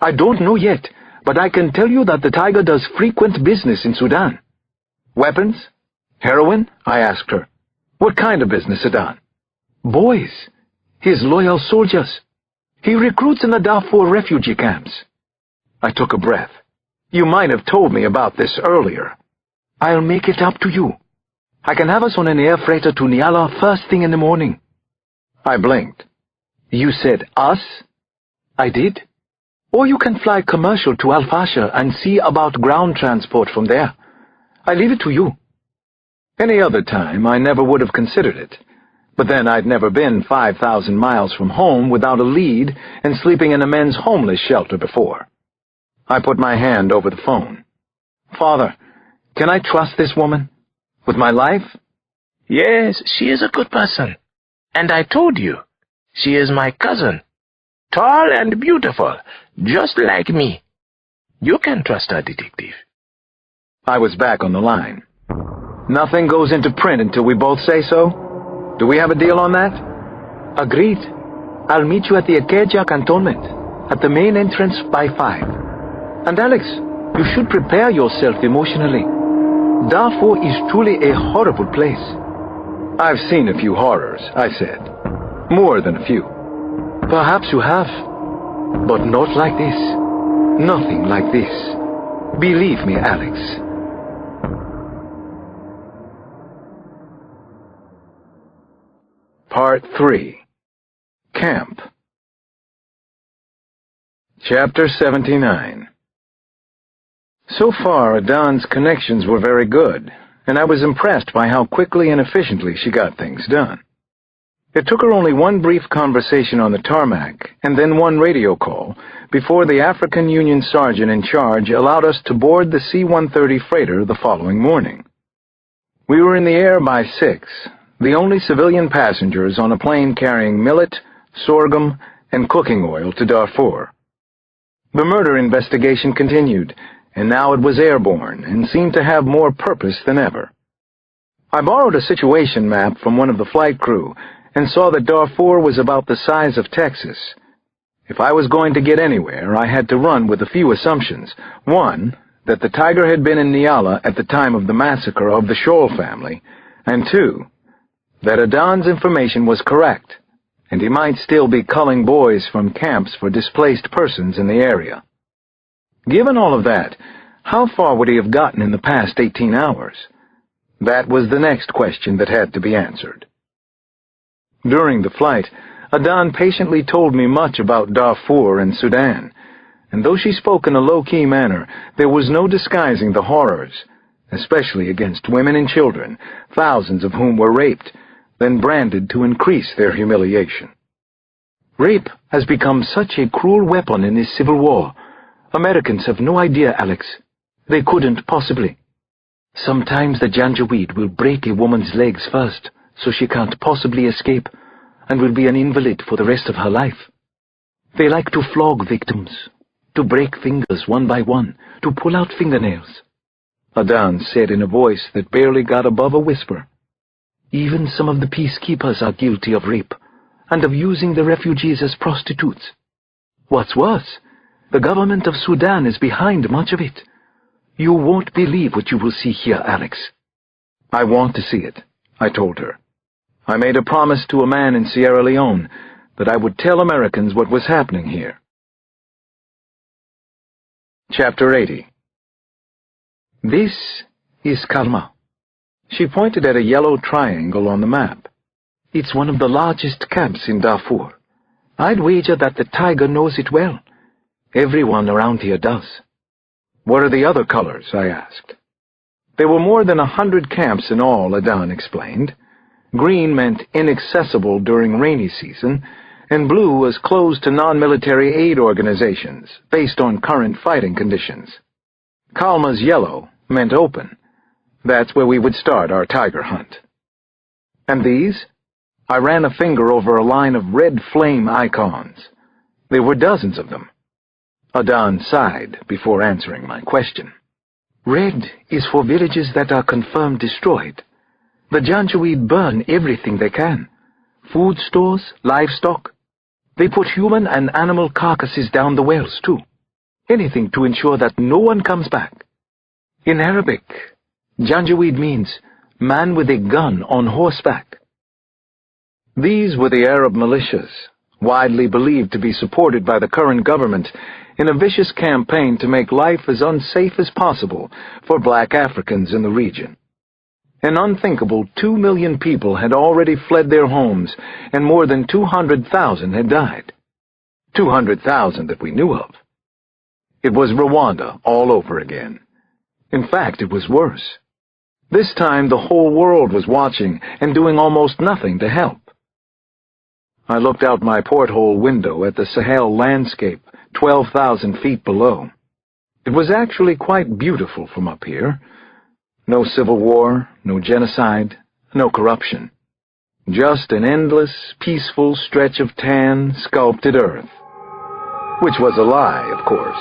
"I don't know yet, but I can tell you that the tiger does frequent business in Sudan. Weapons? Heroin? I asked her. What kind of business, Adan? Boys. His loyal soldiers. He recruits in the Darfur refugee camps. I took a breath. You might have told me about this earlier. I'll make it up to you. I can have us on an air freighter to Nyala first thing in the morning. I blinked. You said us? I did. Or you can fly commercial to Al Fasher and see about ground transport from there. I leave it to you. Any other time, I never would have considered it. But then I'd never been 5,000 miles from home without a lead and sleeping in a men's homeless shelter before. I put my hand over the phone. Father, can I trust this woman? With my life? Yes, she is a good person. And I told you, she is my cousin. Tall and beautiful, just like me. You can trust her, detective. I was back on the line. Nothing goes into print until we both say so? Do we have a deal on that? Agreed. I'll meet you at the Akeja cantonment, at the main entrance by 5. And Alex, you should prepare yourself emotionally. Darfur is truly a horrible place. I've seen a few horrors, I said. More than a few. Perhaps you have. But not like this. Nothing like this. Believe me, Alex. Part 3. Camp. Chapter 79. So far, Adan's connections were very good, and I was impressed by how quickly and efficiently she got things done. It took her only one brief conversation on the tarmac, and then one radio call, before the African Union sergeant in charge allowed us to board the C-130 freighter the following morning. We were in the air by 6, the only civilian passengers on a plane carrying millet, sorghum, and cooking oil to Darfur. The murder investigation continued, and now it was airborne and seemed to have more purpose than ever. I borrowed a situation map from one of the flight crew and saw that Darfur was about the size of Texas. If I was going to get anywhere, I had to run with a few assumptions. One, that the tiger had been in Nyala at the time of the massacre of the Scholl family, and two, that Adan's information was correct, and he might still be culling boys from camps for displaced persons in the area. Given all of that, how far would he have gotten in the past 18 hours? That was the next question that had to be answered. During the flight, Adan patiently told me much about Darfur and Sudan, and though she spoke in a low-key manner, there was no disguising the horrors, especially against women and children, thousands of whom were raped, then branded to increase their humiliation. Rape has become such a cruel weapon in this civil war. Americans have no idea, Alex. They couldn't possibly. Sometimes the Janjaweed will break a woman's legs first, so she can't possibly escape, and will be an invalid for the rest of her life. They like to flog victims, to break fingers one by one, to pull out fingernails. Adan said in a voice that barely got above a whisper. Even some of the peacekeepers are guilty of rape, and of using the refugees as prostitutes. What's worse, the government of Sudan is behind much of it. You won't believe what you will see here, Alex. I want to see it, I told her. I made a promise to a man in Sierra Leone that I would tell Americans what was happening here. Chapter 80. This is Kalma. She pointed at a yellow triangle on the map. It's one of the largest camps in Darfur. I'd wager that the tiger knows it well. Everyone around here does. What are the other colors? I asked. There were more than 100 camps in all, Adan explained. Green meant inaccessible during rainy season, and blue was closed to non-military aid organizations based on current fighting conditions. Kalma's yellow meant open. That's where we would start our tiger hunt. And these? I ran a finger over a line of red flame icons. There were dozens of them. Adan sighed before answering my question. Red is for villages that are confirmed destroyed. The Janjaweed burn everything they can. Food stores, livestock. They put human and animal carcasses down the wells, too. Anything to ensure that no one comes back. In Arabic, Janjaweed means man with a gun on horseback. These were the Arab militias, widely believed to be supported by the current government in a vicious campaign to make life as unsafe as possible for black Africans in the region. An unthinkable 2 million people had already fled their homes, and more than 200,000 had died. 200,000 that we knew of. It was Rwanda all over again. In fact, it was worse. This time the whole world was watching and doing almost nothing to help. I looked out my porthole window at the Sahel landscape 12,000 feet below. It was actually quite beautiful from up here. No civil war, no genocide, no corruption. Just an endless, peaceful stretch of tan, sculpted earth. Which was a lie, of course.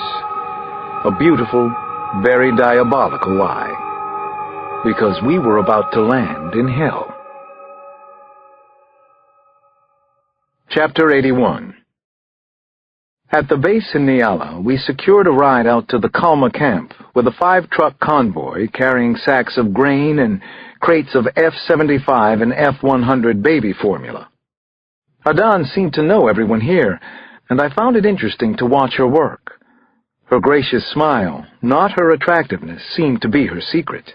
A beautiful, very diabolical lie. Because we were about to land in hell. Chapter 81. At the base in Nyala, we secured a ride out to the Kalma camp with a 5-truck convoy carrying sacks of grain and crates of F-75 and F-100 baby formula. Adan seemed to know everyone here, and I found it interesting to watch her work. Her gracious smile, not her attractiveness, seemed to be her secret.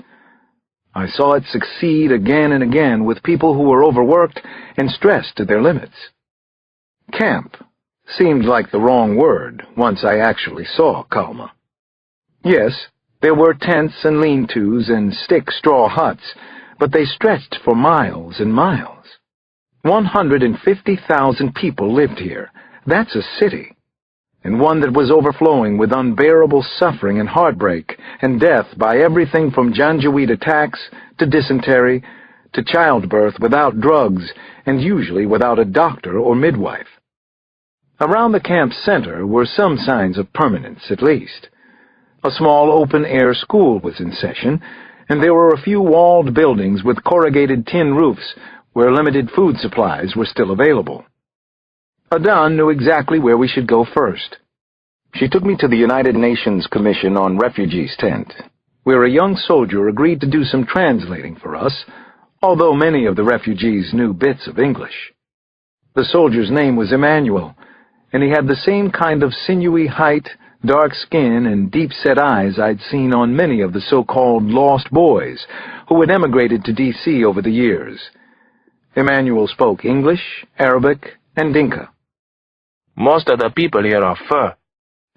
I saw it succeed again and again with people who were overworked and stressed to their limits. Camp seemed like the wrong word once I actually saw Kalma. Yes, there were tents and lean-tos and stick straw huts, but they stretched for miles and miles. 150,000 people lived here. That's a city, and one that was overflowing with unbearable suffering and heartbreak and death by everything from Janjaweed attacks to dysentery to childbirth without drugs and usually without a doctor or midwife. Around the camp center were some signs of permanence, at least. A small open-air school was in session, and there were a few walled buildings with corrugated tin roofs where limited food supplies were still available. Adan knew exactly where we should go first. She took me to the United Nations Commission on Refugees tent, where a young soldier agreed to do some translating for us, although many of the refugees knew bits of English. The soldier's name was Emmanuel, and he had the same kind of sinewy height, dark skin, and deep-set eyes I'd seen on many of the so-called lost boys who had emigrated to D.C. over the years. Emmanuel spoke English, Arabic, and Dinka. Most of the people here are fur,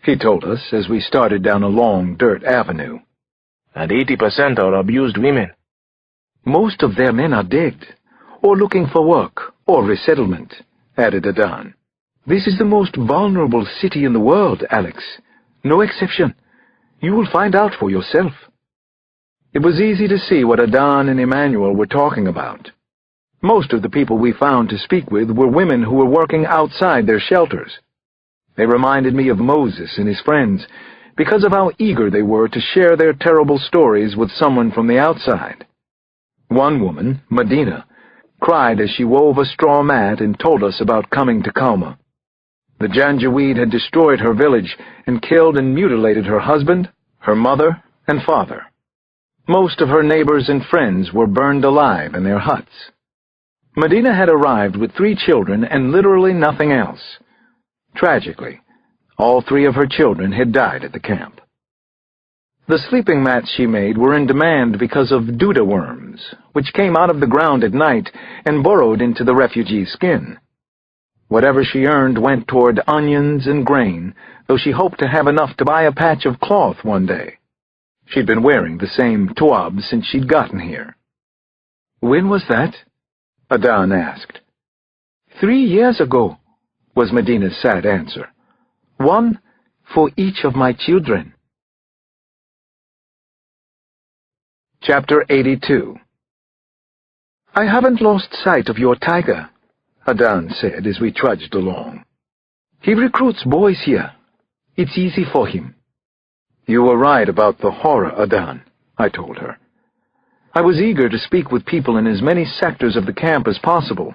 he told us as we started down a long dirt avenue. And 80% are abused women. Most of their men are dead, or looking for work, or resettlement, added Adan. This is the most vulnerable city in the world, Alex. No exception. You will find out for yourself. It was easy to see what Adan and Emmanuel were talking about. Most of the people we found to speak with were women who were working outside their shelters. They reminded me of Moses and his friends because of how eager they were to share their terrible stories with someone from the outside. One woman, Medina, cried as she wove a straw mat and told us about coming to Kalma. The Janjaweed had destroyed her village and killed and mutilated her husband, her mother, and father. Most of her neighbors and friends were burned alive in their huts. Medina had arrived with 3 children and literally nothing else. Tragically, all 3 of her children had died at the camp. The sleeping mats she made were in demand because of duda worms, which came out of the ground at night and burrowed into the refugee's skin. Whatever she earned went toward onions and grain, though she hoped to have enough to buy a patch of cloth one day. She'd been wearing the same tuab since she'd gotten here. When was that? Adan asked. 3 years ago, was Medina's sad answer. 1 for each of my children. Chapter 82. I haven't lost sight of your tiger, Adan said as we trudged along. He recruits boys here. It's easy for him. You were right about the horror, Adan, I told her. I was eager to speak with people in as many sectors of the camp as possible,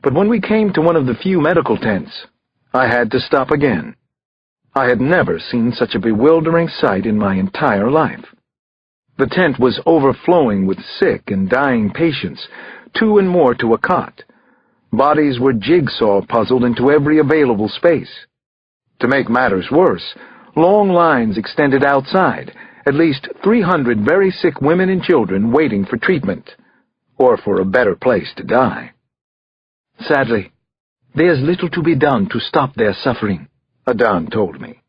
but when we came to one of the few medical tents, I had to stop again. I had never seen such a bewildering sight in my entire life. The tent was overflowing with sick and dying patients, 2 and more to a cot. Bodies were jigsaw-puzzled into every available space. To make matters worse, long lines extended outside, at least 300 very sick women and children waiting for treatment, or for a better place to die. Sadly, there's little to be done to stop their suffering, Adan told me.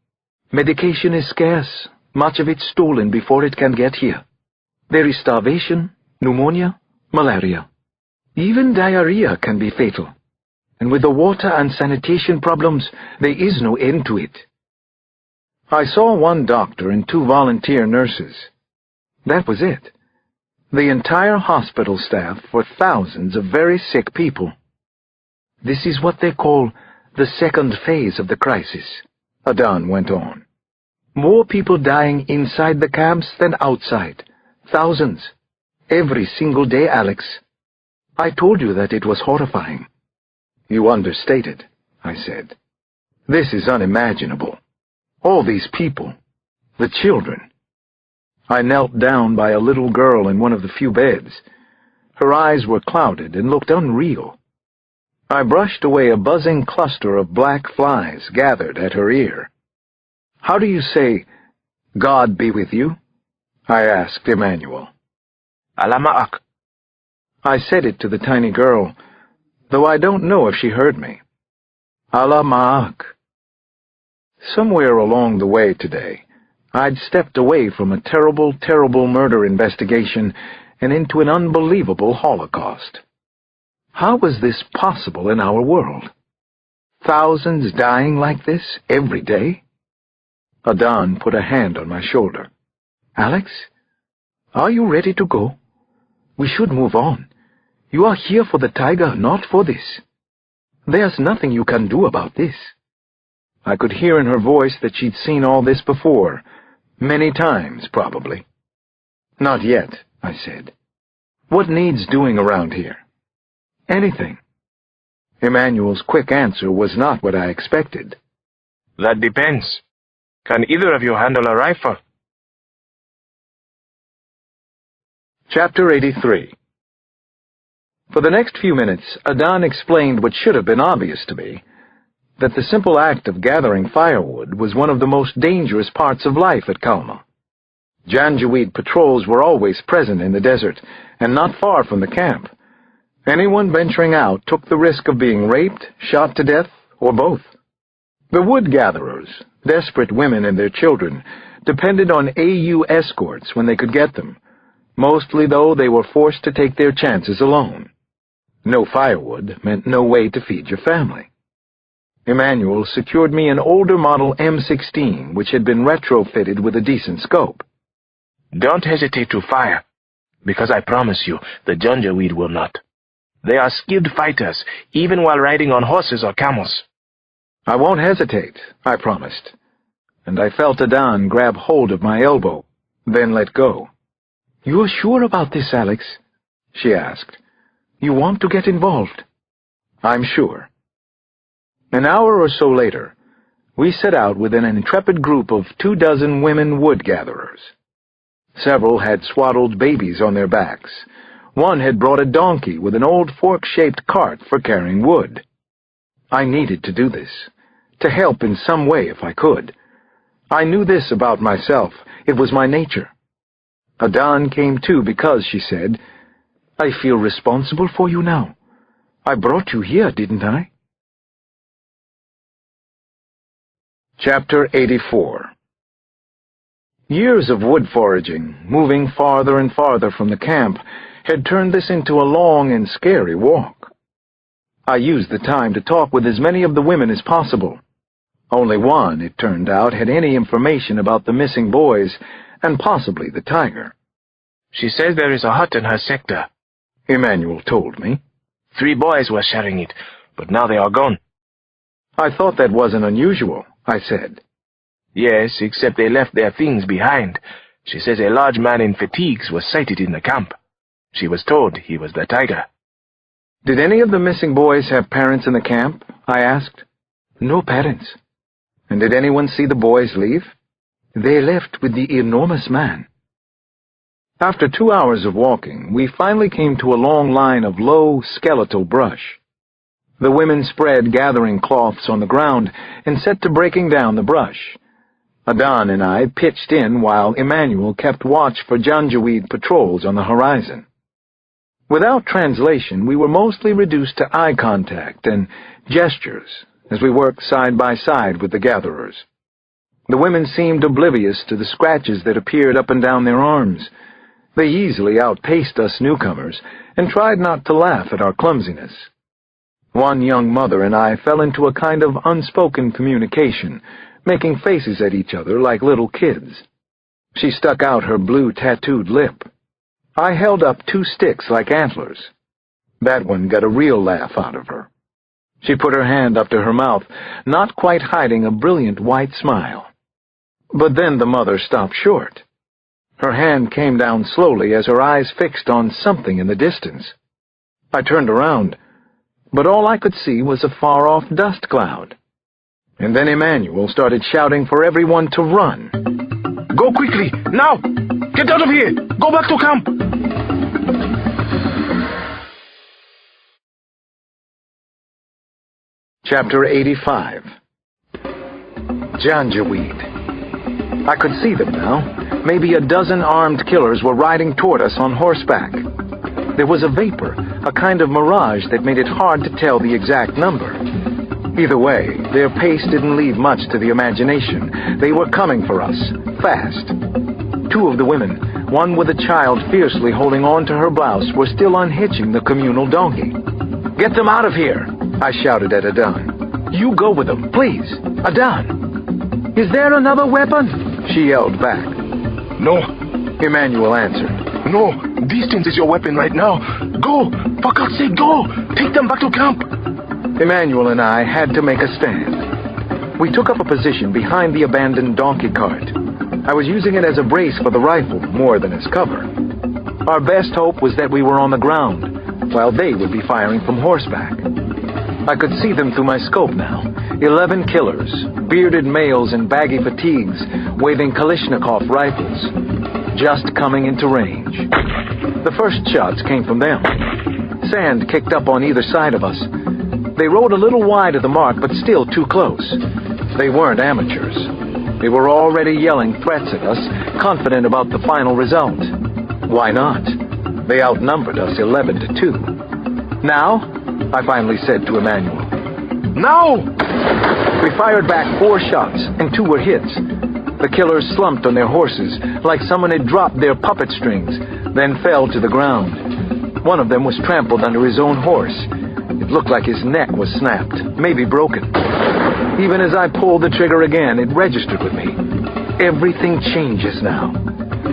Medication is scarce, much of it stolen before it can get here. There is starvation, pneumonia, malaria. Even diarrhea can be fatal. And with the water and sanitation problems, there is no end to it. I saw 1 doctor and 2 volunteer nurses. That was it. The entire hospital staff for thousands of very sick people. This is what they call the second phase of the crisis, Adan went on. More people dying inside the camps than outside. Thousands. Every single day, Alex. I told you that it was horrifying. You understated, I said. This is unimaginable. All these people. The children. I knelt down by a little girl in one of the few beds. Her eyes were clouded and looked unreal. I brushed away a buzzing cluster of black flies gathered at her ear. How do you say, God be with you? I asked Emmanuel. Allah ma'ak. I said it to the tiny girl, though I don't know if she heard me. Allah ma'ak. Somewhere along the way today, I'd stepped away from a terrible, terrible murder investigation and into an unbelievable Holocaust. How was this possible in our world? Thousands dying like this every day? Adan put a hand on my shoulder. Alex, are you ready to go? We should move on. You are here for the tiger, not for this. There's nothing you can do about this. I could hear in her voice that she'd seen all this before, many times, probably. Not yet, I said. What needs doing around here? Anything. Emmanuel's quick answer was not what I expected. That depends. Can either of you handle a rifle? Chapter 83. For the next few minutes, Adan explained what should have been obvious to me, that the simple act of gathering firewood was one of the most dangerous parts of life at Kalma. Janjaweed patrols were always present in the desert, and not far from the camp. Anyone venturing out took the risk of being raped, shot to death, or both. The wood gatherers, desperate women and their children, depended on AU escorts when they could get them. Mostly, though, they were forced to take their chances alone. No firewood meant no way to feed your family. Emmanuel secured me an older model M16, which had been retrofitted with a decent scope. Don't hesitate to fire, because I promise you, the Janjaweed will not. They are skilled fighters, even while riding on horses or camels. I won't hesitate, I promised, and I felt Adan grab hold of my elbow, then let go. You're sure about this, Alex? She asked. You want to get involved? I'm sure. An hour or so later, we set out with an intrepid group of 24 women wood gatherers. Several had swaddled babies on their backs. One had brought a donkey with an old fork-shaped cart for carrying wood. I needed to do this, to help in some way if I could. I knew this about myself. It was my nature. Adan came too because, she said, I feel responsible for you now. I brought you here, didn't I? Chapter 84. Years of wood foraging, moving farther and farther from the camp, had turned this into a long and scary walk. I used the time to talk with as many of the women as possible. Only one, it turned out, had any information about the missing boys, and possibly the tiger. She says there is a hut in her sector, Emmanuel told me. 3 boys were sharing it, but now they are gone. I thought that wasn't unusual, I said. Yes, except they left their things behind. She says a large man in fatigues was sighted in the camp. She was told he was the tiger. Did any of the missing boys have parents in the camp? I asked. No parents. And did anyone see the boys leave? They left with the enormous man. After 2 hours of walking, we finally came to a long line of low, skeletal brush. The women spread gathering cloths on the ground and set to breaking down the brush. Adan and I pitched in while Emmanuel kept watch for Janjaweed patrols on the horizon. Without translation, we were mostly reduced to eye contact and gestures as we worked side by side with the gatherers. The women seemed oblivious to the scratches that appeared up and down their arms. They easily outpaced us newcomers and tried not to laugh at our clumsiness. One young mother and I fell into a kind of unspoken communication, making faces at each other like little kids. She stuck out her blue tattooed lip. I held up 2 sticks like antlers. That one got a real laugh out of her. She put her hand up to her mouth, not quite hiding a brilliant white smile. But then the mother stopped short. Her hand came down slowly as her eyes fixed on something in the distance. I turned around, but all I could see was a far-off dust cloud. And then Emmanuel started shouting for everyone to run. Go quickly, now! Get out of here! Go back to camp! Chapter 85. Janjaweed. I could see them now. Maybe a dozen armed killers were riding toward us on horseback. There was a vapor, a kind of mirage that made it hard to tell the exact number. Either way, their pace didn't leave much to the imagination. They were coming for us, fast. 2 of the women, one with a child fiercely holding on to her blouse, were still unhitching the communal donkey. "Get them out of here!" I shouted at Adan. "You go with them, please. Adan!" "Is there another weapon?" she yelled back. No, Emmanuel answered. no, distance is your weapon right now. Go! For God's sake, go! Take them back to camp! Emmanuel and I had to make a stand. We took up a position behind the abandoned donkey cart. I was using it as a brace for the rifle more than as cover. Our best hope was that we were on the ground, while they would be firing from horseback. I could see them through my scope now. 11 killers, bearded males in baggy fatigues, waving Kalashnikov rifles, just coming into range. The first shots came from them. Sand kicked up on either side of us. They rode a little wide of the mark, but still too close. They weren't amateurs. They were already yelling threats at us, confident about the final result. Why not? They outnumbered us 11 to 2. "Now?" I finally said to Emmanuel. Now! We fired back 4 shots, and 2 were hits. The killers slumped on their horses, like someone had dropped their puppet strings, then fell to the ground. One of them was trampled under his own horse. It looked like his neck was snapped, maybe broken. Even as I pulled the trigger again, it registered with me. Everything changes now.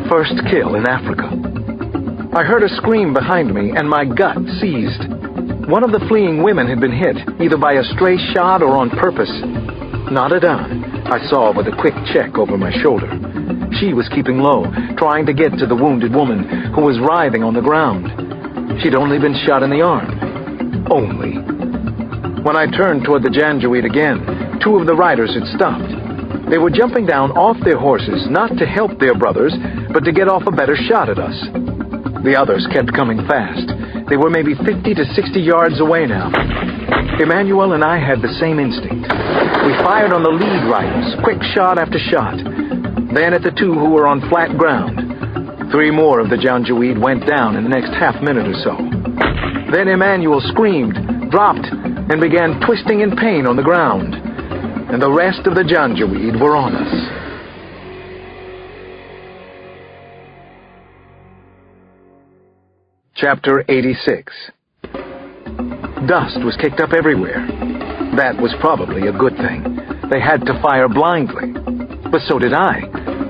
First kill in Africa. I heard a scream behind me, and my gut seized. One of the fleeing women had been hit, either by a stray shot or on purpose. Not Adan, I saw with a quick check over my shoulder. She was keeping low, trying to get to the wounded woman who was writhing on the ground. She'd only been shot in the arm. Only. When I turned toward the Janjaweed again, 2 of the riders had stopped. They were jumping down off their horses, not to help their brothers, but to get off a better shot at us. The others kept coming fast. They were maybe 50 to 60 yards away now. Emmanuel and I had the same instinct. We fired on the lead riders, quick shot after shot. Then at the 2 who were on flat ground. 3 more of the Janjaweed went down in the next half minute or so. Then Emmanuel screamed, dropped, and began twisting in pain on the ground. And the rest of the Janjaweed were on us. Chapter 86. Dust was kicked up everywhere. That was probably a good thing. They had to fire blindly. But so did I.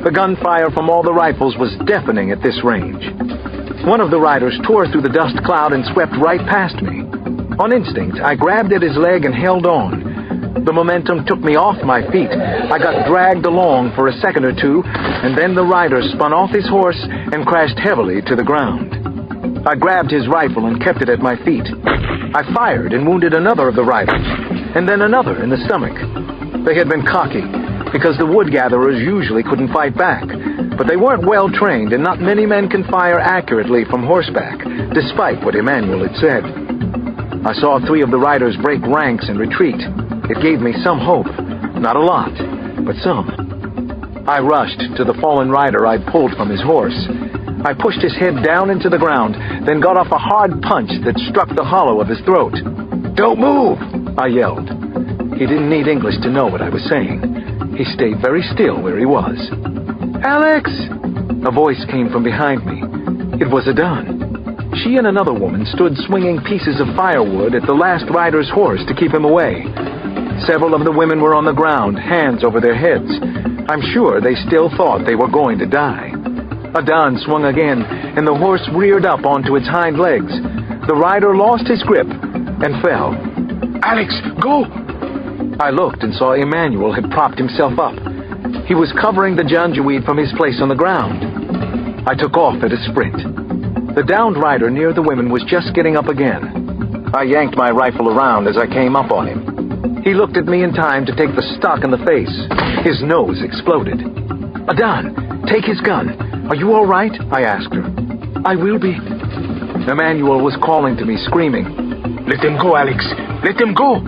The gunfire from all the rifles was deafening at this range. One of the riders tore through the dust cloud and swept right past me. On instinct, I grabbed at his leg and held on. The momentum took me off my feet. I got dragged along for a second or 2, and then the rider spun off his horse and crashed heavily to the ground. I grabbed his rifle and kept it at my feet. I fired and wounded another of the riders, and then another in the stomach. They had been cocky, because the wood-gatherers usually couldn't fight back, but they weren't well-trained, and not many men can fire accurately from horseback, despite what Emmanuel had said. I saw 3 of the riders break ranks and retreat. It gave me some hope. Not a lot, but some. I rushed to the fallen rider I'd pulled from his horse. I pushed his head down into the ground, then got off a hard punch that struck the hollow of his throat. "Don't move!" I yelled. He didn't need English to know what I was saying. He stayed very still where he was. "Alex!" A voice came from behind me. It was Adan. She and another woman stood swinging pieces of firewood at the last rider's horse to keep him away. Several of the women were on the ground, hands over their heads. I'm sure they still thought they were going to die. Adan swung again, and the horse reared up onto its hind legs. The rider lost his grip and fell. Alex, go! I looked and saw Emmanuel had propped himself up. He was covering the janjaweed from his place on the ground. I took off at a sprint. The downed rider near the women was just getting up again. I yanked my rifle around as I came up on him. He looked at me in time to take the stock in the face. His nose exploded. "Adan, take his gun. Are you all right?" I asked her. "I will be." Emmanuel was calling to me, screaming, Let him go, Alex. Let him go!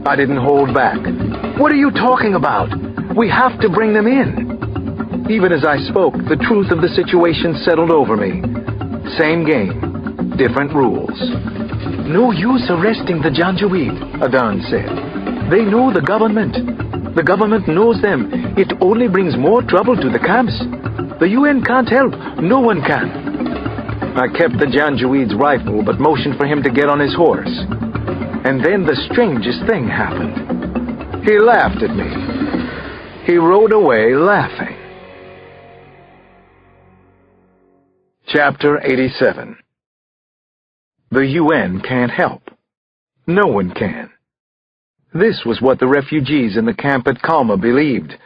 I didn't hold back. "What are you talking about? We have to bring them in." Even as I spoke, the truth of the situation settled over me. Same game, different rules. "No use arresting the janjaweed," Adan said. "They know the government. The government knows them. It only brings more trouble to the camps. The UN can't help. No one can." I kept the janjaweed's rifle, but motioned for him to get on his horse. And then the strangest thing happened. He laughed at me. He rode away laughing. Chapter 87. The UN can't help. No one can. This was what the refugees in the camp at Kalma believed,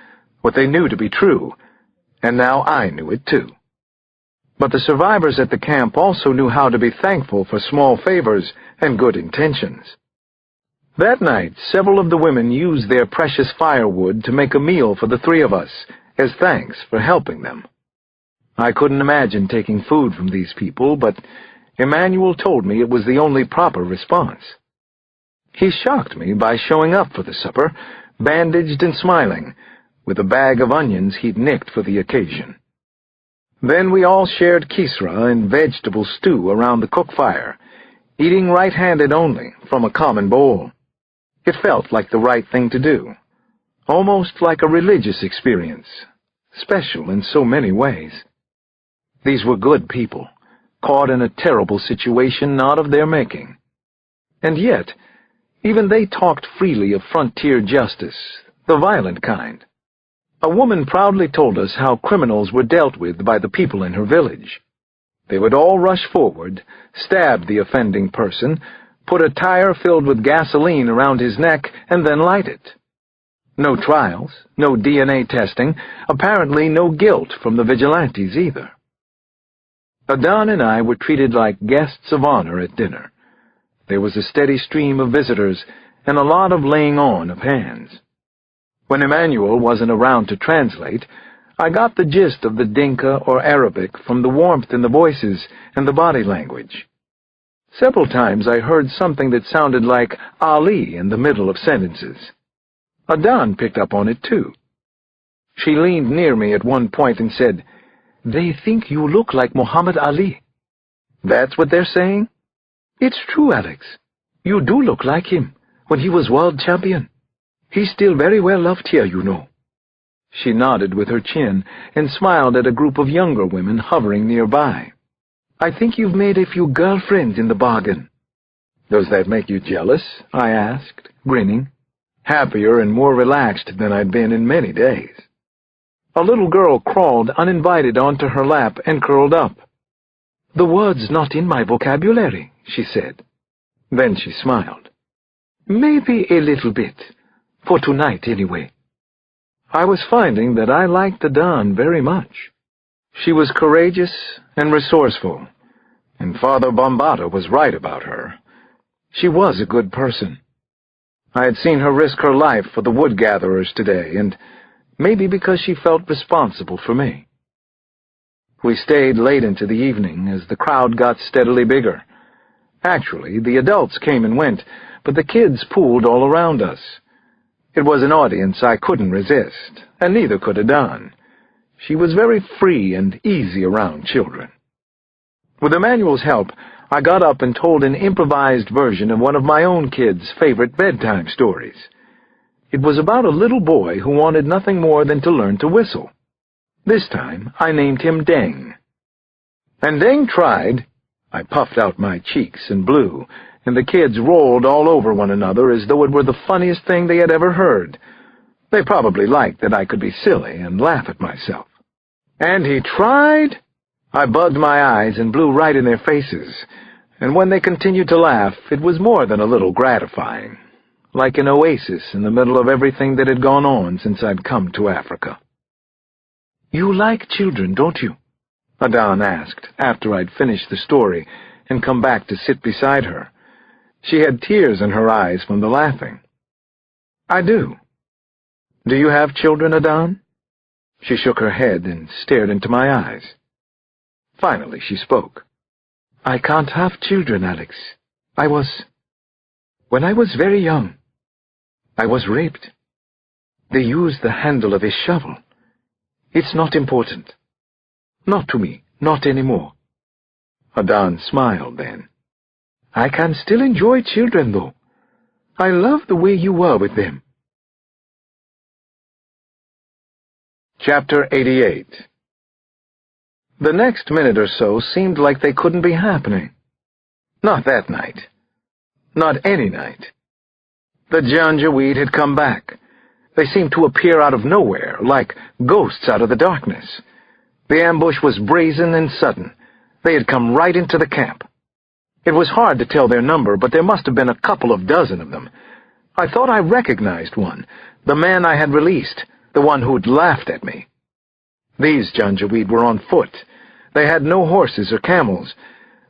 what they knew to be true, and now I knew it too. But the survivors at the camp also knew how to be thankful for small favors and good intentions. That night, several of the women used their precious firewood to make a meal for the 3 of us, as thanks for helping them. I couldn't imagine taking food from these people, but Emmanuel told me it was the only proper response. He shocked me by showing up for the supper, bandaged and smiling, with a bag of onions he'd nicked for the occasion. Then we all shared kisra and vegetable stew around the cook fire, eating right-handed only from a common bowl. It felt like the right thing to do, almost like a religious experience, special in so many ways. These were good people, caught in a terrible situation not of their making. And yet, even they talked freely of frontier justice, the violent kind. A woman proudly told us how criminals were dealt with by the people in her village. They would all rush forward, stab the offending person, put a tire filled with gasoline around his neck, and then light it. No trials, no DNA testing, apparently no guilt from the vigilantes either. Adan and I were treated like guests of honor at dinner. There was a steady stream of visitors and a lot of laying on of hands. When Emmanuel wasn't around to translate, I got the gist of the Dinka or Arabic from the warmth in the voices and the body language. Several times I heard something that sounded like Ali in the middle of sentences. Adan picked up on it too. She leaned near me at one point and said, "They think you look like Muhammad Ali." "That's what they're saying?" "It's true, Alex. You do look like him when he was world champion. He's still very well loved here, you know." She nodded with her chin and smiled at a group of younger women hovering nearby. "I think you've made a few girlfriends in the bargain." "Does that make you jealous?" I asked, grinning, happier and more relaxed than I'd been in many days. A little girl crawled uninvited onto her lap and curled up. "The word's not in my vocabulary," she said. Then she smiled. "Maybe a little bit. For tonight, anyway." I was finding that I liked Adan very much. She was courageous and resourceful, and Father Bambata was right about her. She was a good person. I had seen her risk her life for the wood-gatherers today, and maybe because she felt responsible for me. We stayed late into the evening as the crowd got steadily bigger. Actually, the adults came and went, but the kids pooled all around us. It was an audience I couldn't resist, and neither could Adan. She was very free and easy around children. With Emmanuel's help, I got up and told an improvised version of one of my own kids' favorite bedtime stories. It was about a little boy who wanted nothing more than to learn to whistle. This time, I named him Deng. And Deng tried. I puffed out my cheeks and blew, and the kids rolled all over one another as though it were the funniest thing they had ever heard. They probably liked that I could be silly and laugh at myself. And he tried. I bugged my eyes and blew right in their faces, and when they continued to laugh, it was more than a little gratifying, like an oasis in the middle of everything that had gone on since I'd come to Africa. "You like children, don't you?" Adan asked, after I'd finished the story and come back to sit beside her. She had tears in her eyes from the laughing. "I do." "Do you have children, Adan?" She shook her head and stared into my eyes. Finally she spoke. "I can't have children, Alex. When I was very young, I was raped. They used the handle of a shovel. It's not important. Not to me, not anymore." Adan smiled then. "I can still enjoy children, though. I love the way you were with them." Chapter 88. The next minute or so seemed like they couldn't be happening. Not that night. Not any night. The Janjaweed had come back. They seemed to appear out of nowhere, like ghosts out of the darkness. The ambush was brazen and sudden. They had come right into the camp. It was hard to tell their number, but there must have been a couple of dozen of them. I thought I recognized one, the man I had released, the one who'd laughed at me. These Janjaweed were on foot. They had no horses or camels.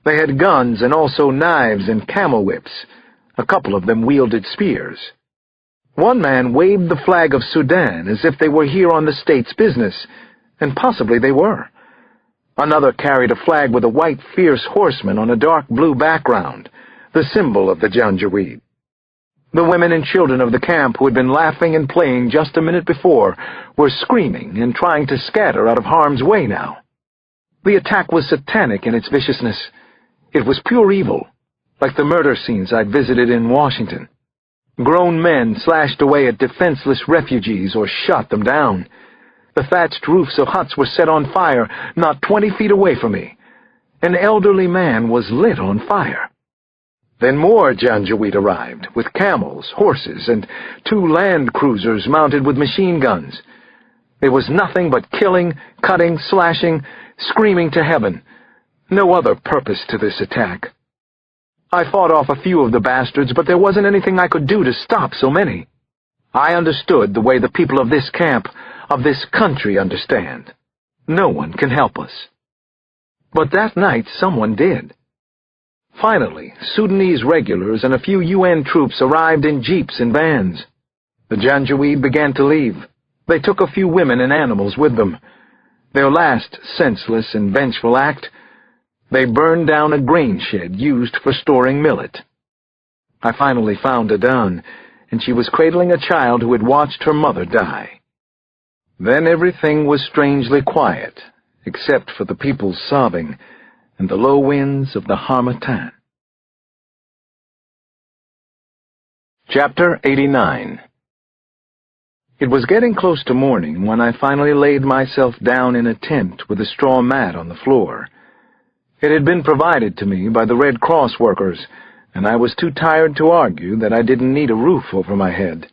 They had guns and also knives and camel whips. A couple of them wielded spears. One man waved the flag of Sudan as if they were here on the state's business, and possibly they were. Another carried a flag with a white, fierce horseman on a dark blue background, the symbol of the Janjaweed. The women and children of the camp who had been laughing and playing just a minute before were screaming and trying to scatter out of harm's way now. The attack was satanic in its viciousness. It was pure evil, like the murder scenes I'd visited in Washington. Grown men slashed away at defenseless refugees or shot them down. The thatched roofs of huts were set on fire not 20 feet away from me. An elderly man was lit on fire. Then more Janjaweed arrived, with camels, horses, and 2 land cruisers mounted with machine guns. There was nothing but killing, cutting, slashing, screaming to heaven. No other purpose to this attack. I fought off a few of the bastards, but there wasn't anything I could do to stop so many. I understood the way the people of this camp, of this country, understand. No one can help us. But that night someone did. Finally, Sudanese regulars and a few UN troops arrived in jeeps and vans. The Janjaweed began to leave. They took a few women and animals with them. Their last senseless and vengeful act, they burned down a grain shed used for storing millet. I finally found Adan, and she was cradling a child who had watched her mother die. Then everything was strangely quiet, except for the people's sobbing and the low winds of the Harmattan. Chapter 89. It was getting close to morning when I finally laid myself down in a tent with a straw mat on the floor. It had been provided to me by the Red Cross workers, and I was too tired to argue that I didn't need a roof over my head.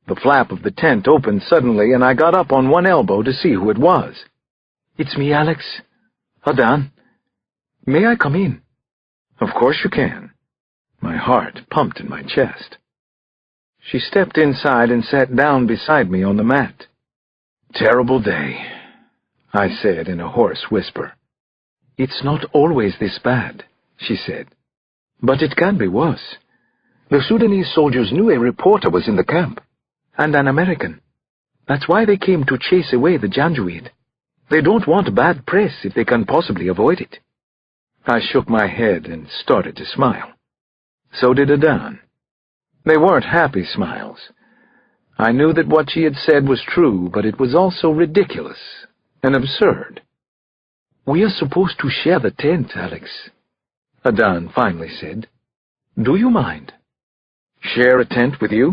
The flap of the tent opened suddenly, and I got up on one elbow to see who it was. "It's me, Alex. Adan. May I come in?" "Of course you can." My heart pumped in my chest. She stepped inside and sat down beside me on the mat. "Terrible day," I said in a hoarse whisper. "It's not always this bad," she said. "But it can be worse. The Sudanese soldiers knew a reporter was in the camp, and an American. That's why they came to chase away the Janjaweed. They don't want bad press if they can possibly avoid it. I shook my head and started to smile. So did Adan. They weren't happy smiles. I knew that what she had said was true, but it was also ridiculous and absurd. "We are supposed to share the tent, Alex," Adan finally said. "Do you mind?" "Share a tent with you?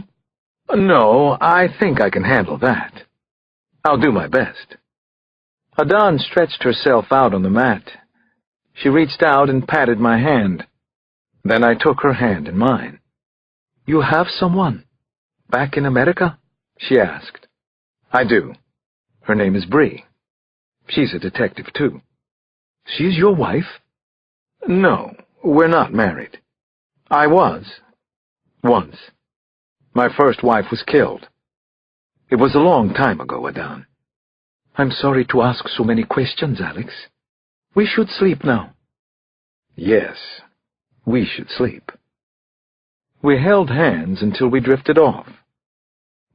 No, I think I can handle that. I'll do my best." Adan stretched herself out on the mat. She reached out and patted my hand. Then I took her hand in mine. "You have someone back in America?" she asked. "I do. Her name is Bree. She's a detective, too." "She's your wife?" "No, we're not married. I was. Once. My first wife was killed. It was a long time ago, Adan." "I'm sorry to ask so many questions, Alex. We should sleep now." "Yes, we should sleep." We held hands until we drifted off.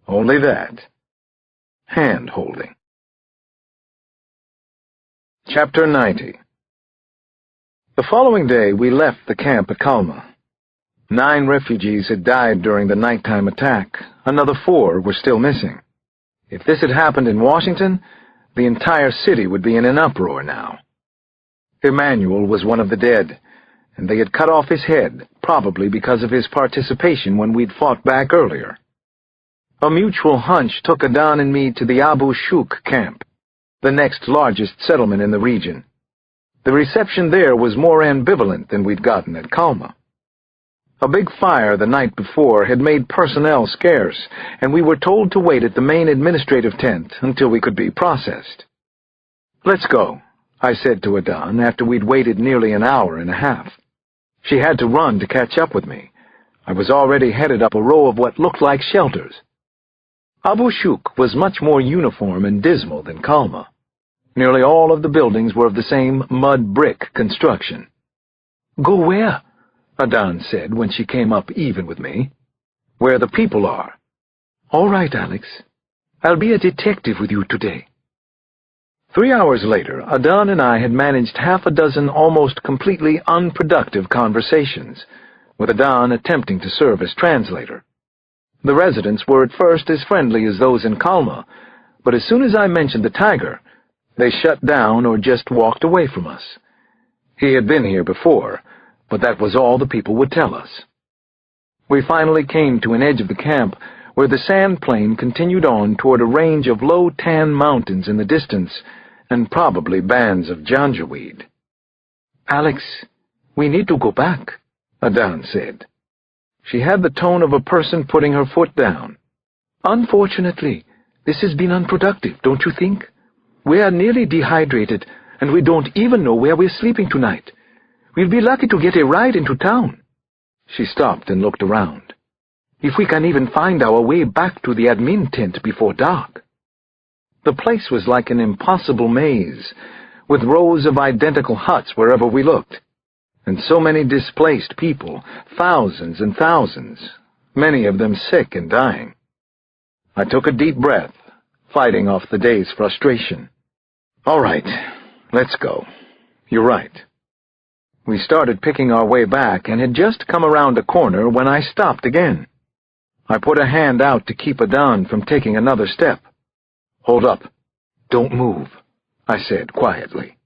Only that. Hand-holding. Chapter 90. The following day we left the camp at Kalma. 9 refugees had died during the nighttime attack. Another 4 were still missing. If this had happened in Washington, the entire city would be in an uproar now. Emmanuel was one of the dead, and they had cut off his head, probably because of his participation when we'd fought back earlier. A mutual hunch took Adan and me to the Abu Shuk camp, the next largest settlement in the region. The reception there was more ambivalent than we'd gotten at Kalma. A big fire the night before had made personnel scarce, and we were told to wait at the main administrative tent until we could be processed. "Let's go," I said to Adan after we'd waited nearly an hour and a half. She had to run to catch up with me. I was already headed up a row of what looked like shelters. Abu Shuk was much more uniform and dismal than Kalma. Nearly all of the buildings were of the same mud-brick construction. "Go where?" Adan said when she came up even with me. "Where the people are." "All right, Alex. I'll be a detective with you today." 3 hours later, Adan and I had managed half a dozen almost completely unproductive conversations, with Adan attempting to serve as translator. The residents were at first as friendly as those in Kalma, but as soon as I mentioned the tiger, they shut down or just walked away from us. He had been here before, but that was all the people would tell us. We finally came to an edge of the camp where the sand plain continued on toward a range of low tan mountains in the distance, and probably bands of Janjaweed. "Alex, we need to go back," Adan said. She had the tone of a person putting her foot down. "Unfortunately, this has been unproductive, don't you think? We are nearly dehydrated, and we don't even know where we're sleeping tonight. We'll be lucky to get a ride into town." She stopped and looked around. "If we can even find our way back to the admin tent before dark." The place was like an impossible maze, with rows of identical huts wherever we looked, and so many displaced people, thousands and thousands, many of them sick and dying. I took a deep breath, fighting off the day's frustration. "All right, let's go. You're right." We started picking our way back and had just come around a corner when I stopped again. I put a hand out to keep Adan from taking another step. "Hold up. Don't move," I said quietly.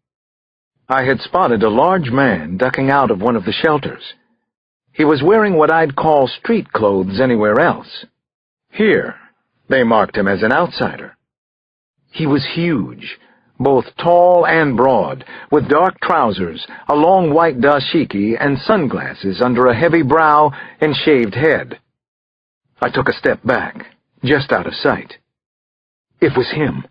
I had spotted a large man ducking out of one of the shelters. He was wearing what I'd call street clothes anywhere else. Here, they marked him as an outsider. He was huge, both tall and broad, with dark trousers, a long white dashiki, and sunglasses under a heavy brow and shaved head. I took a step back, just out of sight. It was him.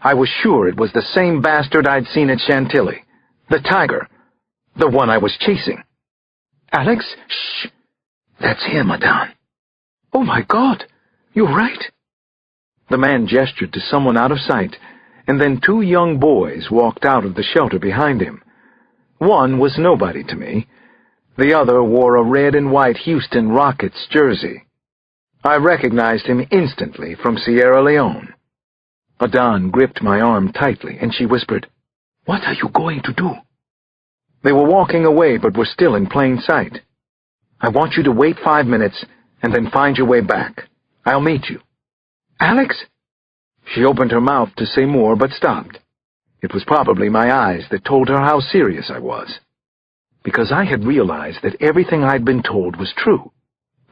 I was sure it was the same bastard I'd seen at Chantilly. The tiger. The one I was chasing. "Alex, shh! That's him, Adan." "Oh my God! You're right." The man gestured to someone out of sight, and then 2 young boys walked out of the shelter behind him. One was nobody to me. The other wore a red and white Houston Rockets jersey. I recognized him instantly from Sierra Leone. Adan gripped my arm tightly, and she whispered, "What are you going to do?" They were walking away, but were still in plain sight. "I want you to wait 5 minutes, and then find your way back. I'll meet you." "Alex?" She opened her mouth to say more, but stopped. It was probably my eyes that told her how serious I was. Because I had realized that everything I'd been told was true.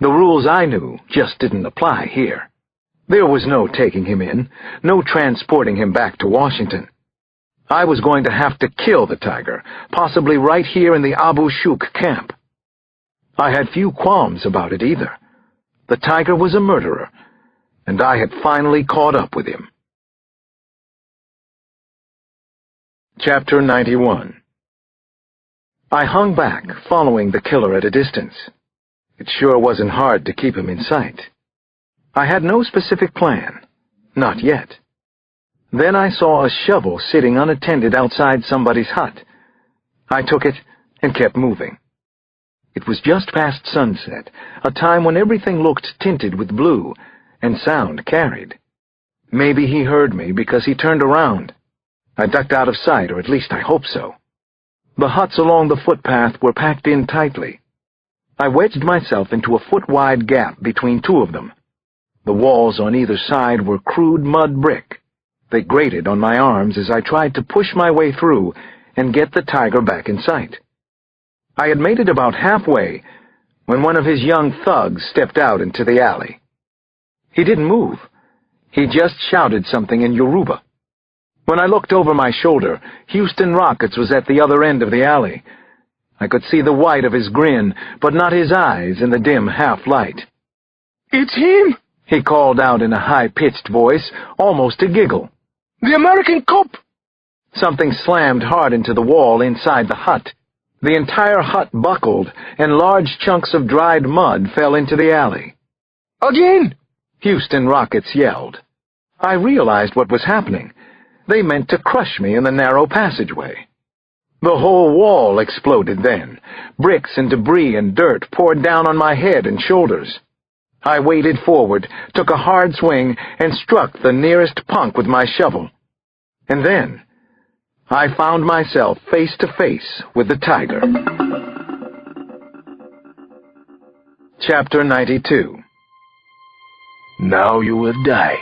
The rules I knew just didn't apply here. There was no taking him in, no transporting him back to Washington. I was going to have to kill the tiger, possibly right here in the Abu Shuk camp. I had few qualms about it either. The tiger was a murderer, and I had finally caught up with him. Chapter 91. I hung back, following the killer at a distance. It sure wasn't hard to keep him in sight. I had no specific plan. Not yet. Then I saw a shovel sitting unattended outside somebody's hut. I took it and kept moving. It was just past sunset, a time when everything looked tinted with blue, and sound carried. Maybe he heard me because he turned around. I ducked out of sight, or at least I hope so. The huts along the footpath were packed in tightly. I wedged myself into a foot-wide gap between two of them. The walls on either side were crude mud brick. They grated on my arms as I tried to push my way through and get the tiger back in sight. I had made it about halfway when one of his young thugs stepped out into the alley. He didn't move. He just shouted something in Yoruba. When I looked over my shoulder, Houston Rockets was at the other end of the alley. I could see the white of his grin, but not his eyes in the dim half-light. It's him! He called out in a high-pitched voice, almost a giggle. The American cop! Something slammed hard into the wall inside the hut. The entire hut buckled, and large chunks of dried mud fell into the alley. Again! Houston Rockets yelled. I realized what was happening. They meant to crush me in the narrow passageway. The whole wall exploded then. Bricks and debris and dirt poured down on my head and shoulders. I waded forward, took a hard swing, and struck the nearest punk with my shovel. And then I found myself face to face with the tiger. Chapter 92. "Now you will die,"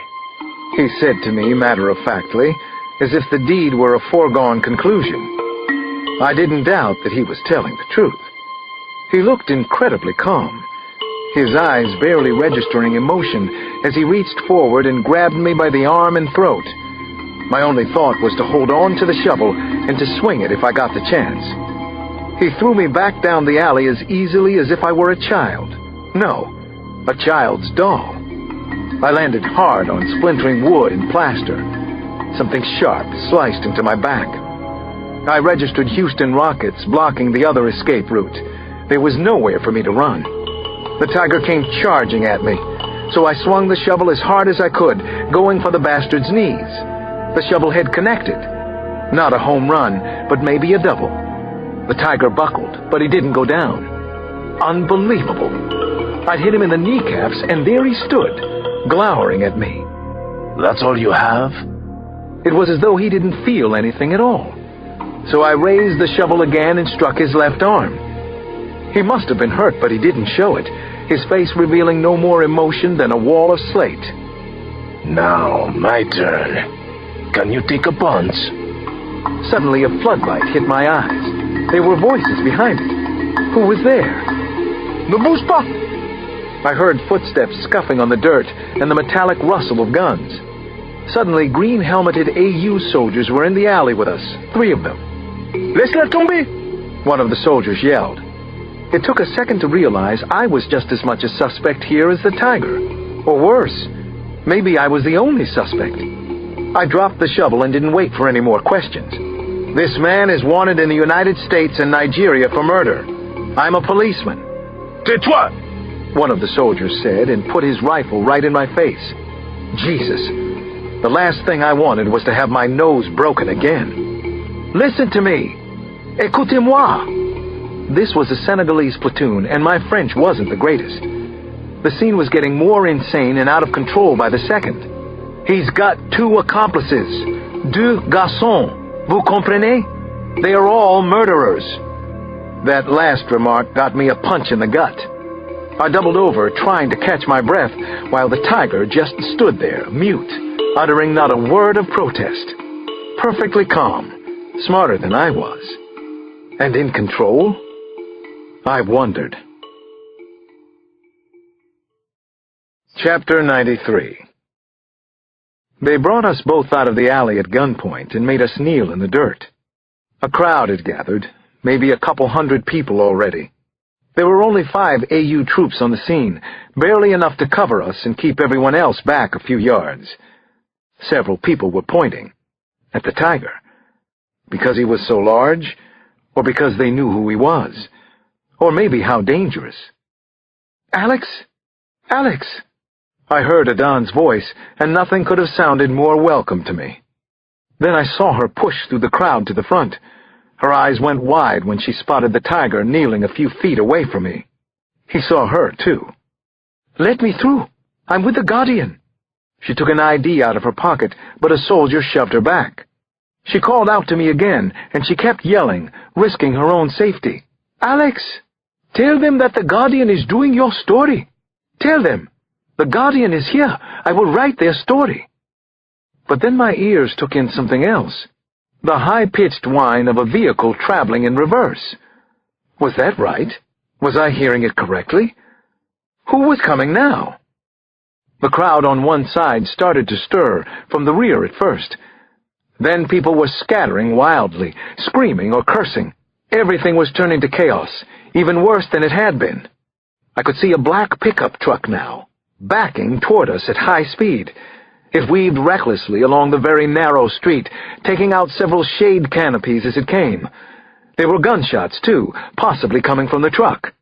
he said to me matter-of-factly, as if the deed were a foregone conclusion. I didn't doubt that he was telling the truth. He looked incredibly calm, his eyes barely registering emotion as he reached forward and grabbed me by the arm and throat. My only thought was to hold on to the shovel and to swing it if I got the chance. He threw me back down the alley as easily as if I were a child. No, a child's doll. I landed hard on splintering wood and plaster. Something sharp sliced into my back. I registered Houston Rockets blocking the other escape route. There was nowhere for me to run. The tiger came charging at me, so I swung the shovel as hard as I could, going for the bastard's knees. The shovel head connected. Not a home run, but maybe a double. The tiger buckled, but he didn't go down. Unbelievable. I'd hit him in the kneecaps, and there he stood, glowering at me. "That's all you have?" It was as though he didn't feel anything at all. So I raised the shovel again and struck his left arm. He must have been hurt, but he didn't show it, his face revealing no more emotion than a wall of slate. "Now, my turn. Can you take a punch?" Suddenly a floodlight hit my eyes. There were voices behind it. Who was there? Nabuspa! I heard footsteps scuffing on the dirt and the metallic rustle of guns. Suddenly, green-helmeted AU soldiers were in the alley with us, 3 of them. Laisse-la tomber! One of the soldiers yelled. It took a second to realize I was just as much a suspect here as the tiger. Or worse, maybe I was the only suspect. I dropped the shovel and didn't wait for any more questions. This man is wanted in the United States and Nigeria for murder. I'm a policeman. Tais-toi! One of the soldiers said and put his rifle right in my face. Jesus, the last thing I wanted was to have my nose broken again. Listen to me. Écoutez-moi. this was a Senegalese platoon, and my French wasn't the greatest. The scene was getting more insane and out of control by the second. He's got 2 accomplices. 2 garçons. Vous comprenez? They are all murderers. That last remark got me a punch in the gut. I doubled over, trying to catch my breath, while the tiger just stood there, mute, uttering not a word of protest. Perfectly calm, smarter than I was. And in control? I wondered. Chapter 93. They brought us both out of the alley at gunpoint and made us kneel in the dirt. A crowd had gathered, maybe a couple hundred people already. There were only 5 AU troops on the scene, barely enough to cover us and keep everyone else back a few yards. Several people were pointing at the tiger, because he was so large, or because they knew who he was, or maybe how dangerous. "Alex? Alex!" I heard Adan's voice, and nothing could have sounded more welcome to me. Then I saw her push through the crowd to the front. Her eyes went wide when she spotted the tiger kneeling a few feet away from me. He saw her, too. "Let me through. I'm with the Guardian." She took an ID out of her pocket, but a soldier shoved her back. She called out to me again, and she kept yelling, risking her own safety. "Alex, tell them that the Guardian is doing your story. Tell them. The Guardian is here. I will write their story." But then my ears took in something else. The high-pitched whine of a vehicle traveling in reverse. Was that right? Was I hearing it correctly? Who was coming now? The crowd on one side started to stir, from the rear at first. Then people were scattering wildly, screaming or cursing. Everything was turning to chaos, even worse than it had been. I could see a black pickup truck now, backing toward us at high speed. It weaved recklessly along the very narrow street, taking out several shade canopies as it came. There were gunshots, too, possibly coming from the truck.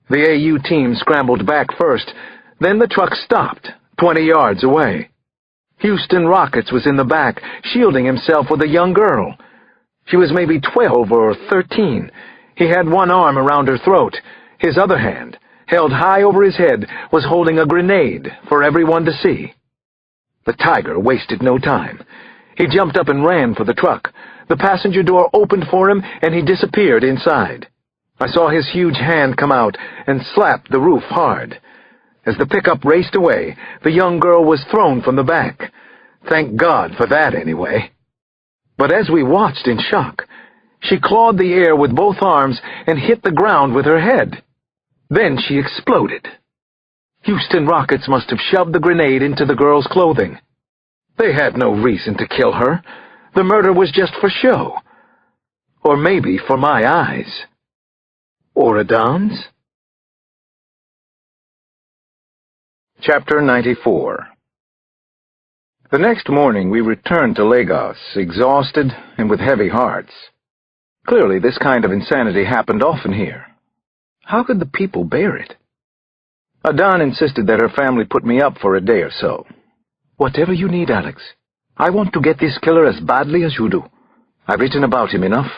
The AU team scrambled back first, then the truck stopped, 20 yards away. Houston Rockets was in the back, shielding himself with a young girl. She was maybe 12 or 13. He had one arm around her throat. His other hand, held high over his head, was holding a grenade for everyone to see. The tiger wasted no time. He jumped up and ran for the truck. The passenger door opened for him, and he disappeared inside. I saw his huge hand come out and slap the roof hard. As the pickup raced away, the young girl was thrown from the back. Thank God for that, anyway. But as we watched in shock, she clawed the air with both arms and hit the ground with her head. Then she exploded. Houston Rockets must have shoved the grenade into the girl's clothing. They had no reason to kill her. The murder was just for show. Or maybe for my eyes. Or Adan's? Chapter 94. The next morning we returned to Lagos, exhausted and with heavy hearts. Clearly this kind of insanity happened often here. How could the people bear it? Adan insisted that her family put me up for a day or so. "Whatever you need, Alex. I want to get this killer as badly as you do. I've written about him enough."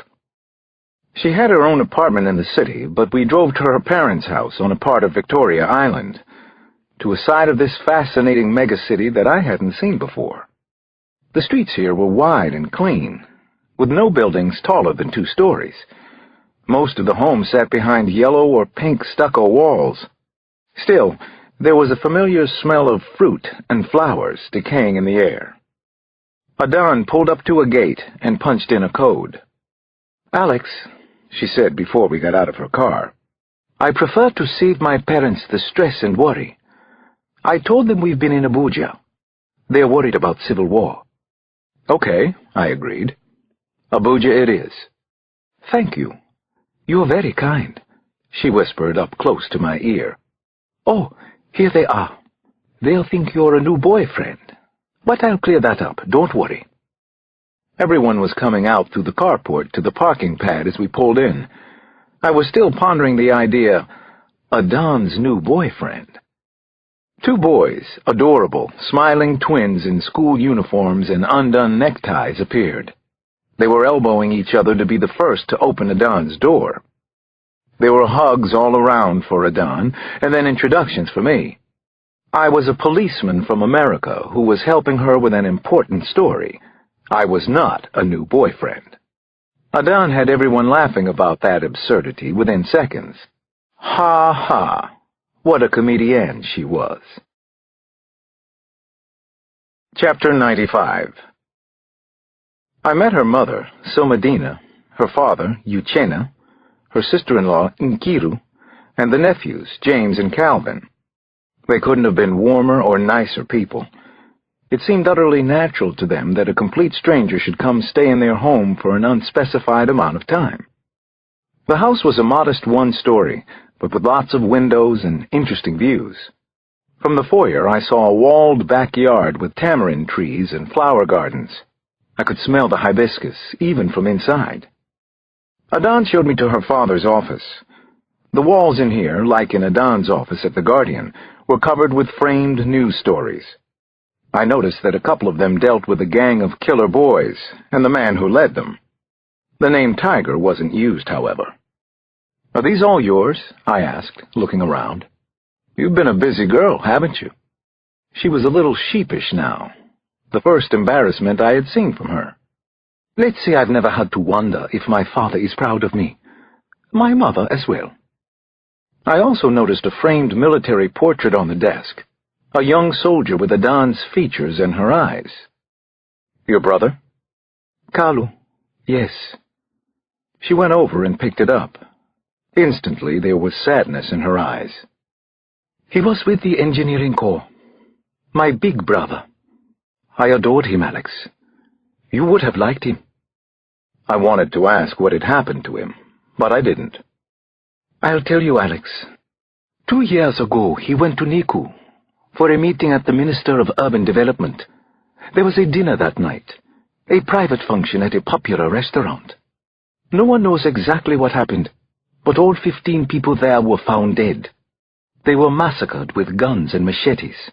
She had her own apartment in the city, but we drove to her parents' house on a part of Victoria Island, to a side of this fascinating megacity that I hadn't seen before. The streets here were wide and clean, with no buildings taller than 2 stories. Most of the homes sat behind yellow or pink stucco walls. Still, there was a familiar smell of fruit and flowers decaying in the air. Adan pulled up to a gate and punched in a code. "Alex," she said before we got out of her car, "I prefer to save my parents the stress and worry. I told them we've been in Abuja. They're worried about civil war." "Okay," I agreed. "Abuja it is." "Thank you. You're very kind," she whispered up close to my ear. "Oh, here they are. They'll think you're a new boyfriend. But I'll clear that up, don't worry." Everyone was coming out through the carport to the parking pad as we pulled in. I was still pondering the idea, Adan's new boyfriend. 2 boys, adorable, smiling twins in school uniforms and undone neckties appeared. They were elbowing each other to be the first to open Adan's door. There were hugs all around for Adan, and then introductions for me. I was a policeman from America who was helping her with an important story. I was not a new boyfriend. Adan had everyone laughing about that absurdity within seconds. Ha ha! What a comedienne she was. Chapter 95. I met her mother, Somadina, her father, Uchenna, her sister-in-law, Nkiru, and the nephews, James and Calvin. They couldn't have been warmer or nicer people. It seemed utterly natural to them that a complete stranger should come stay in their home for an unspecified amount of time. The house was a modest one-story, but with lots of windows and interesting views. From the foyer I saw a walled backyard with tamarind trees and flower gardens. I could smell the hibiscus, even from inside. Adan showed me to her father's office. The walls in here, like in Adan's office at the Guardian, were covered with framed news stories. I noticed that a couple of them dealt with a gang of killer boys, and the man who led them. The name Tiger wasn't used, however. "Are these all yours?" I asked, looking around. "You've been a busy girl, haven't you?" She was a little sheepish now, the first embarrassment I had seen from her. "Let's say I've never had to wonder if my father is proud of me. My mother as well." I also noticed a framed military portrait on the desk, a young soldier with Adan's features and her eyes. "Your brother?" "Kalu, yes." She went over and picked it up. Instantly there was sadness in her eyes. "He was with the engineering corps. My big brother. I adored him, Alex. You would have liked him." I wanted to ask what had happened to him, but I didn't. "I'll tell you, Alex. 2 years ago he went to Niku for a meeting at the Minister of Urban Development. There was a dinner that night, a private function at a popular restaurant. No one knows exactly what happened, but all 15 people there were found dead. They were massacred with guns and machetes."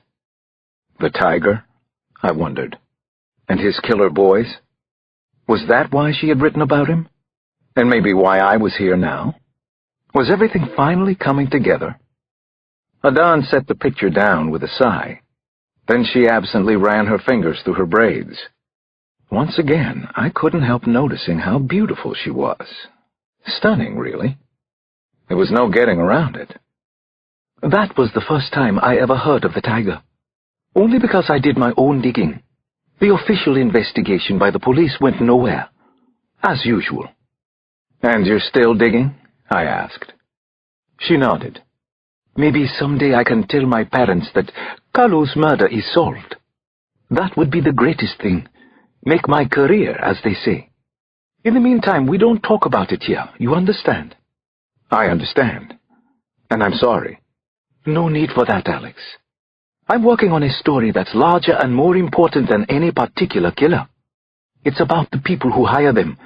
The Tiger? I wondered. And his killer boys? Was that why she had written about him? And maybe why I was here now? Was everything finally coming together? Adan set the picture down with a sigh. Then she absently ran her fingers through her braids. Once again, I couldn't help noticing how beautiful she was. Stunning, really. There was no getting around it. "That was the first time I ever heard of the Tiger. Only because I did my own digging. The official investigation by the police went nowhere. As usual." "And you're still digging?" I asked. She nodded. "Maybe someday I can tell my parents that Kalu's murder is solved. That would be the greatest thing. Make my career, as they say. In the meantime, we don't talk about it here, you understand?" "I understand. And I'm sorry." "No need for that, Alex. I'm working on a story that's larger and more important than any particular killer. It's about the people who hire them,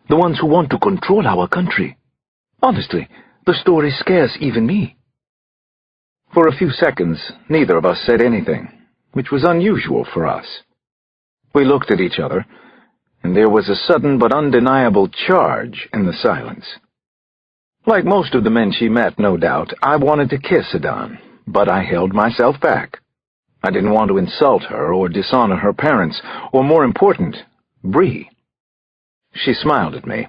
the ones who want to control our country. Honestly, the story scares even me." For a few seconds, neither of us said anything, which was unusual for us. We looked at each other, and there was a sudden but undeniable charge in the silence. Like most of the men she met, no doubt, I wanted to kiss Adan, but I held myself back. I didn't want to insult her or dishonor her parents, or more important, Bree. She smiled at me.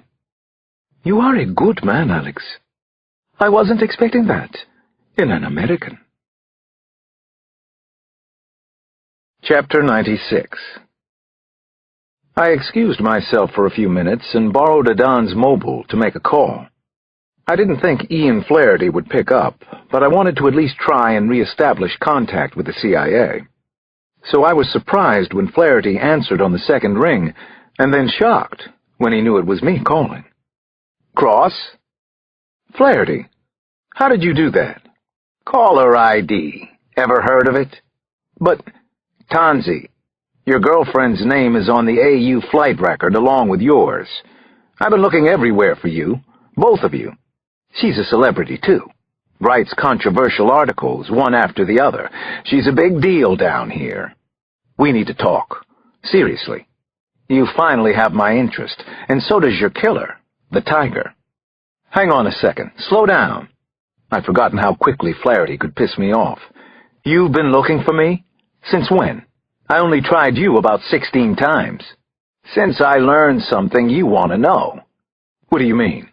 "You are a good man, Alex. I wasn't expecting that in an American." Chapter 96. I excused myself for a few minutes and borrowed Adan's mobile to make a call. I didn't think Ian Flaherty would pick up, but I wanted to at least try and re-establish contact with the CIA. So I was surprised when Flaherty answered on the second ring, and then shocked when he knew it was me calling. "Cross?" "Flaherty, how did you do that?" "Caller ID. Ever heard of it?" "But, Tanzi, your girlfriend's name is on the AU flight record along with yours. I've been looking everywhere for you, both of you. She's a celebrity, too. Writes controversial articles, one after the other. She's a big deal down here. We need to talk. Seriously. You finally have my interest, and so does your killer, the Tiger." Hang on a second. Slow down. I'd forgotten how quickly Flaherty could piss me off. You've been looking for me? Since when? I only tried you about 16 times. Since I learned something you want to know. What do you mean?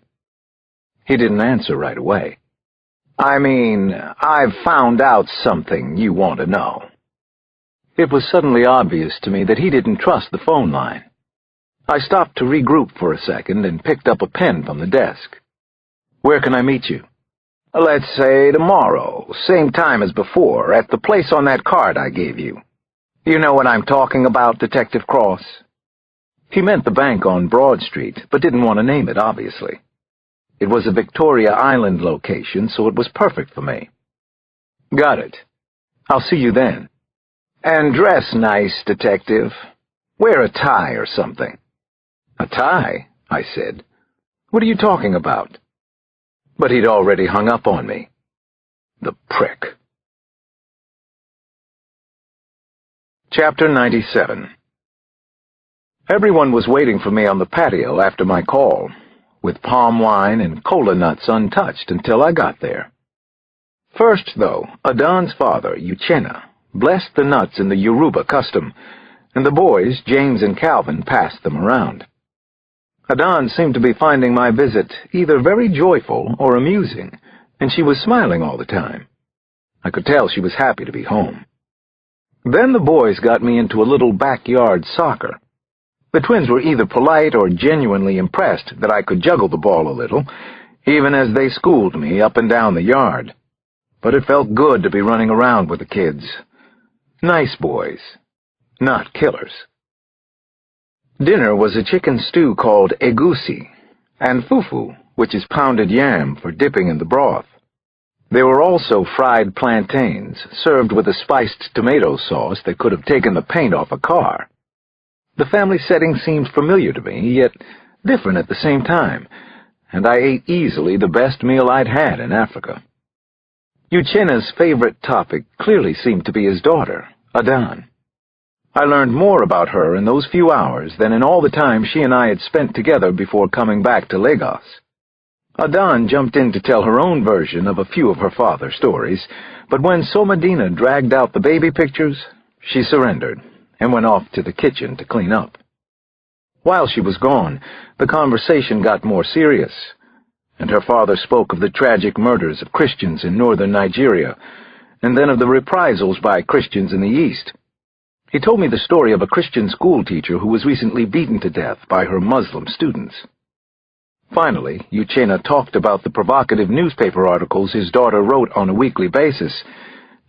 He didn't answer right away. I mean, I've found out something you want to know. It was suddenly obvious to me that he didn't trust the phone line. I stopped to regroup for a second and picked up a pen from the desk. Where can I meet you? Let's say tomorrow, same time as before, at the place on that card I gave you. You know what I'm talking about, Detective Cross? He meant the bank on Broad Street, but didn't want to name it, obviously. It was a Victoria Island location, so it was perfect for me. Got it. I'll see you then. And dress nice, Detective. Wear a tie or something. A tie? I said. What are you talking about? But he'd already hung up on me. The prick. Chapter 97. Everyone was waiting for me on the patio after my call, with palm wine and cola nuts untouched until I got there. First, though, Adon's father, Uchenna, blessed the nuts in the Yoruba custom, and the boys, James and Calvin, passed them around. Adon seemed to be finding my visit either very joyful or amusing, and she was smiling all the time. I could tell she was happy to be home. Then the boys got me into a little backyard soccer. The twins were either polite or genuinely impressed that I could juggle the ball a little, even as they schooled me up and down the yard. But it felt good to be running around with the kids. Nice boys, not killers. Dinner was a chicken stew called egusi, and fufu, which is pounded yam for dipping in the broth. There were also fried plantains, served with a spiced tomato sauce that could have taken the paint off a car. The family setting seemed familiar to me, yet different at the same time, and I ate easily the best meal I'd had in Africa. Uchenna's favorite topic clearly seemed to be his daughter, Adon. I learned more about her in those few hours than in all the time she and I had spent together before coming back to Lagos. Adon jumped in to tell her own version of a few of her father's stories, but when Somadina dragged out the baby pictures, she surrendered and went off to the kitchen to clean up. While she was gone, the conversation got more serious, and her father spoke of the tragic murders of Christians in northern Nigeria, and then of the reprisals by Christians in the east. He told me the story of a Christian schoolteacher who was recently beaten to death by her Muslim students. Finally, Uchenna talked about the provocative newspaper articles his daughter wrote on a weekly basis,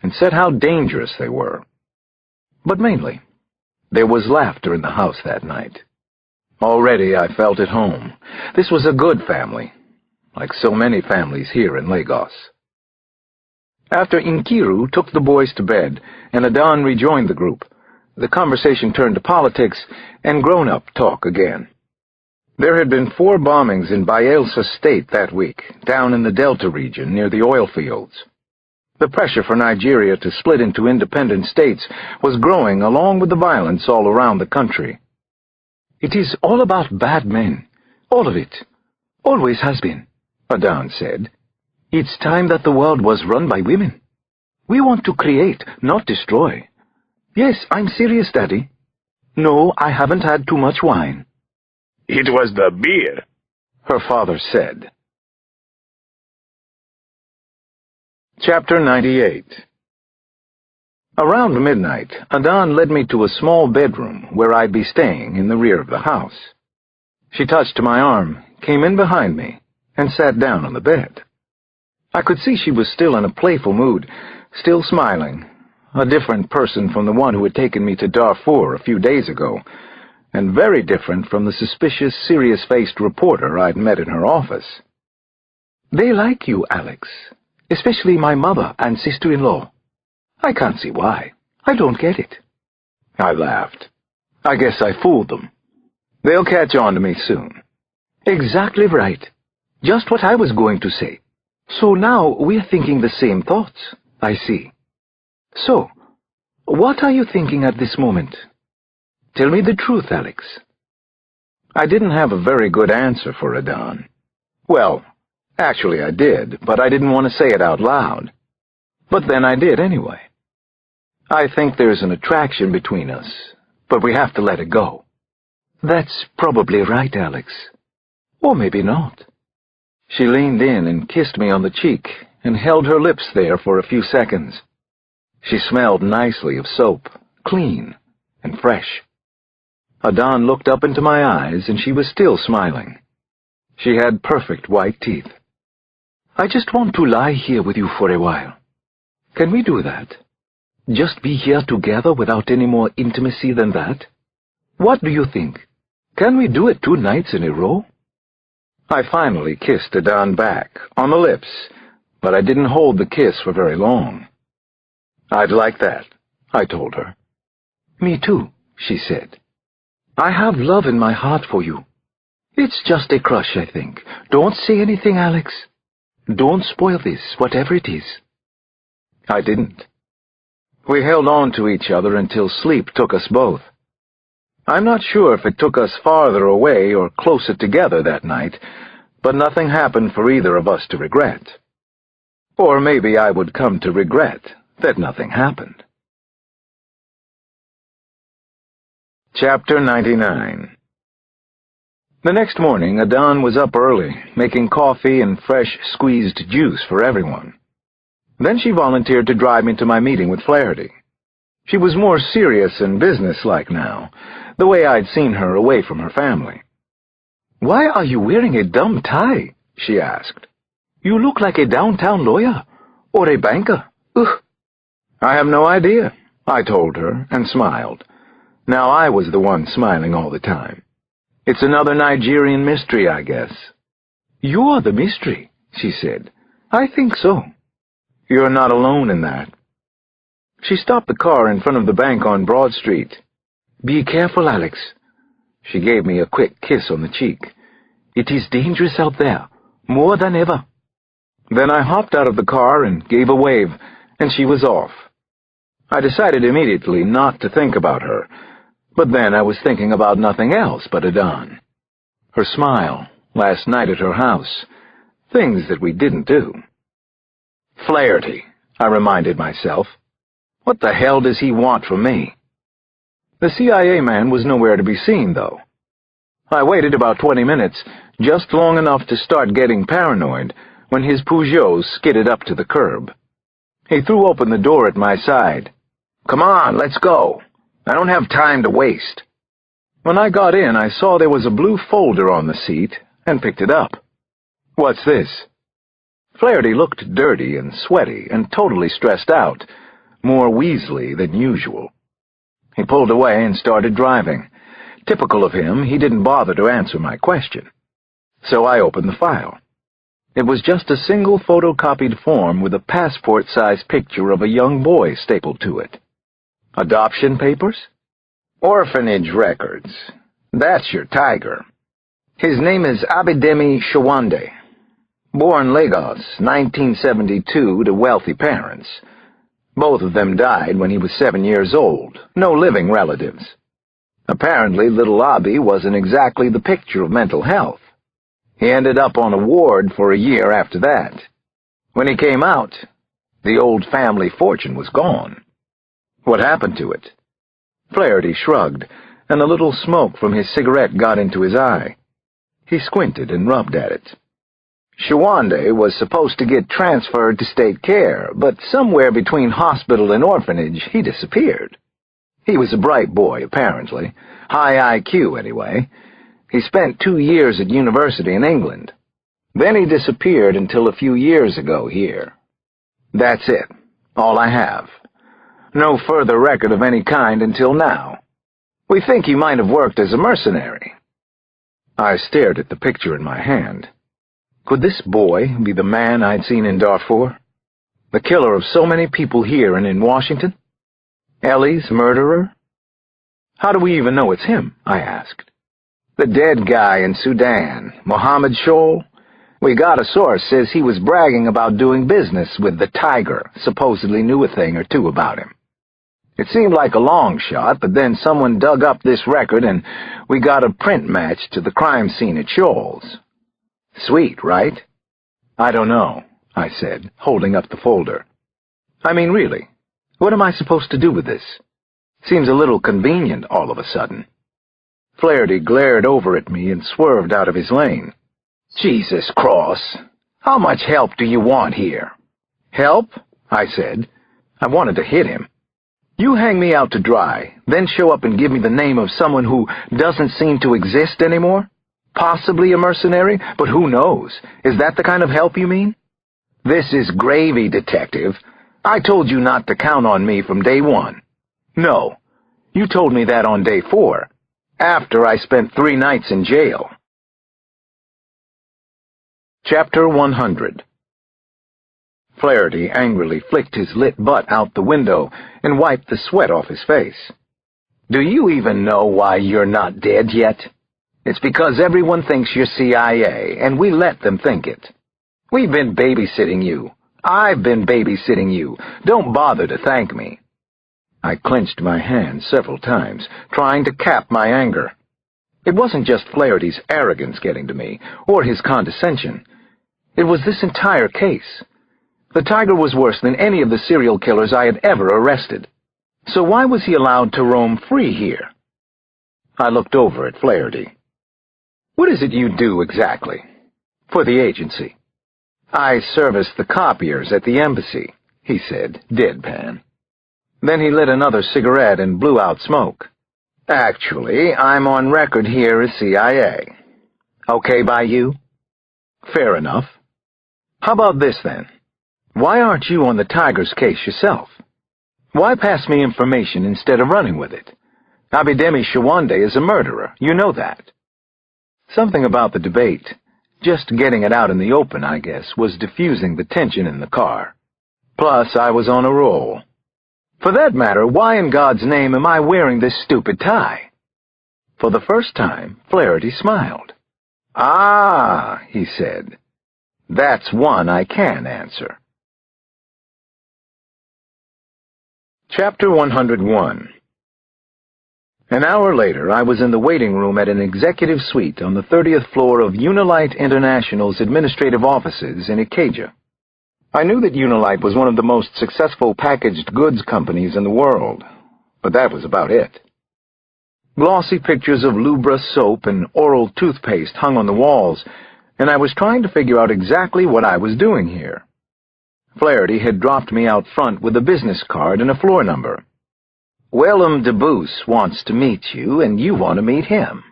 and said how dangerous they were. But mainly, there was laughter in the house that night. Already I felt at home. This was a good family, like so many families here in Lagos. After Nkiru took the boys to bed, and Adon rejoined the group, the conversation turned to politics and grown-up talk again. There had been 4 bombings in Bayelsa State that week, down in the Delta region near the oil fields. The pressure for Nigeria to split into independent states was growing along with the violence all around the country. It is all about bad men, all of it. Always has been, Adon said. It's time that the world was run by women. We want to create, not destroy. Yes, I'm serious, Daddy. No, I haven't had too much wine. It was the beer, her father said. Chapter 98. Around midnight, Adon led me to a small bedroom where I'd be staying in the rear of the house. She touched my arm, came in behind me, and sat down on the bed. I could see she was still in a playful mood, still smiling, a different person from the one who had taken me to Darfur a few days ago, and very different from the suspicious, serious-faced reporter I'd met in her office. They like you, Alex, especially my mother and sister-in-law. I can't see why. I don't get it. I laughed. I guess I fooled them. They'll catch on to me soon. Exactly right. Just what I was going to say. So now we're thinking the same thoughts, I see. So, what are you thinking at this moment? Tell me the truth, Alex. I didn't have a very good answer for Adon. Well, Actually, I did, but I didn't want to say it out loud. But then I did anyway. I think there's an attraction between us, but we have to let it go. That's probably right, Alex. Or maybe not. She leaned in and kissed me on the cheek and held her lips there for a few seconds. She smelled nicely of soap, clean and fresh. Adan looked up into my eyes and she was still smiling. She had perfect white teeth. I just want to lie here with you for a while. Can we do that? Just be here together without any more intimacy than that? What do you think? Can we do it 2 nights in a row? I finally kissed Adan back, on the lips, but I didn't hold the kiss for very long. I'd like that, I told her. Me too, she said. I have love in my heart for you. It's just a crush, I think. Don't say anything, Alex. Don't spoil this, whatever it is. I didn't. We held on to each other until sleep took us both. I'm not sure if it took us farther away or closer together that night, but nothing happened for either of us to regret. Or maybe I would come to regret that nothing happened. Chapter 99. The next morning, Adan was up early, making coffee and fresh squeezed juice for everyone. Then she volunteered to drive me to my meeting with Flaherty. She was more serious and businesslike now, the way I'd seen her away from her family. "Why are you wearing a dumb tie?" she asked. "You look like a downtown lawyer, or a banker. Ugh." "I have no idea," I told her, and smiled. Now I was the one smiling all the time. "It's another Nigerian mystery, I guess." "You're the mystery," she said. "I think so." "You're not alone in that." She stopped the car in front of the bank on Broad Street. "Be careful, Alex." She gave me a quick kiss on the cheek. "It is dangerous out there, more than ever." Then I hopped out of the car and gave a wave, and she was off. I decided immediately not to think about her, but then I was thinking about nothing else but Adan. Her smile, last night at her house, things that we didn't do. Flaherty, I reminded myself. What the hell does he want from me? The CIA man was nowhere to be seen, though. I waited about 20 minutes, just long enough to start getting paranoid, when his Peugeot skidded up to the curb. He threw open the door at my side. "Come on, let's go. I don't have time to waste." When I got in, I saw there was a blue folder on the seat, and picked it up. "What's this?" Flaherty looked dirty and sweaty and totally stressed out, more Weasley than usual. He pulled away and started driving. Typical of him, he didn't bother to answer my question. So I opened the file. It was just a single photocopied form with a passport-sized picture of a young boy stapled to it. Adoption papers? Orphanage records. That's your tiger. His name is Abidemi Shawande. Born Lagos, 1972, to wealthy parents. Both of them died when he was 7 years old, no living relatives. Apparently, little Abi wasn't exactly the picture of mental health. He ended up on a ward for a year after that. When he came out, the old family fortune was gone. What happened to it? Flaherty shrugged, and a little smoke from his cigarette got into his eye. He squinted and rubbed at it. Shawande was supposed to get transferred to state care, but somewhere between hospital and orphanage, he disappeared. He was a bright boy, apparently. High IQ, anyway. He spent 2 years at university in England. Then he disappeared until a few years ago here. That's it. All I have. No further record of any kind until now. We think he might have worked as a mercenary. I stared at the picture in my hand. Could this boy be the man I'd seen in Darfur? The killer of so many people here and in Washington? Ellie's murderer? How do we even know it's him? I asked. The dead guy in Sudan, Mohammed Shoal? We got a source says he was bragging about doing business with the Tiger, supposedly knew a thing or two about him. It seemed like a long shot, but then someone dug up this record and we got a print match to the crime scene at Shoal's. Sweet, right? I don't know, I said, holding up the folder. I mean, really, what am I supposed to do with this? Seems a little convenient all of a sudden. Flaherty glared over at me and swerved out of his lane. Jesus Cross, how much help do you want here? Help? I said. I wanted to hit him. You hang me out to dry, then show up and give me the name of someone who doesn't seem to exist anymore? Possibly a mercenary, but who knows? Is that the kind of help you mean? This is gravy, detective. I told you not to count on me from day one. No, you told me that on day 4, after I spent 3 nights in jail. Chapter 100. Flaherty angrily flicked his lit butt out the window and wiped the sweat off his face. Do you even know why you're not dead yet? It's because everyone thinks you're CIA, and we let them think it. We've been babysitting you. I've been babysitting you. Don't bother to thank me. I clenched my hands several times, trying to cap my anger. It wasn't just Flaherty's arrogance getting to me, or his condescension. It was this entire case. The tiger was worse than any of the serial killers I had ever arrested. So why was he allowed to roam free here? I looked over at Flaherty. What is it you do exactly? For the agency. I service the copiers at the embassy, he said, deadpan. Then he lit another cigarette and blew out smoke. Actually, I'm on record here as CIA. Okay by you? Fair enough. How about this, then? Why aren't you on the Tiger's case yourself? Why pass me information instead of running with it? Abidemi Shawande is a murderer, you know that. Something about the debate, just getting it out in the open, I guess, was diffusing the tension in the car. Plus, I was on a roll. For that matter, why in God's name am I wearing this stupid tie? For the first time, Flaherty smiled. Ah, he said. That's one I can answer. Chapter 101. An hour later, I was in the waiting room at an executive suite on the 30th floor of Unilite International's administrative offices in Ikeja. I knew that Unilite was one of the most successful packaged goods companies in the world, but that was about it. Glossy pictures of Lubra soap and oral toothpaste hung on the walls, and I was trying to figure out exactly what I was doing here. Flaherty had dropped me out front with a business card and a floor number. Willem de Boos wants to meet you, and you want to meet him.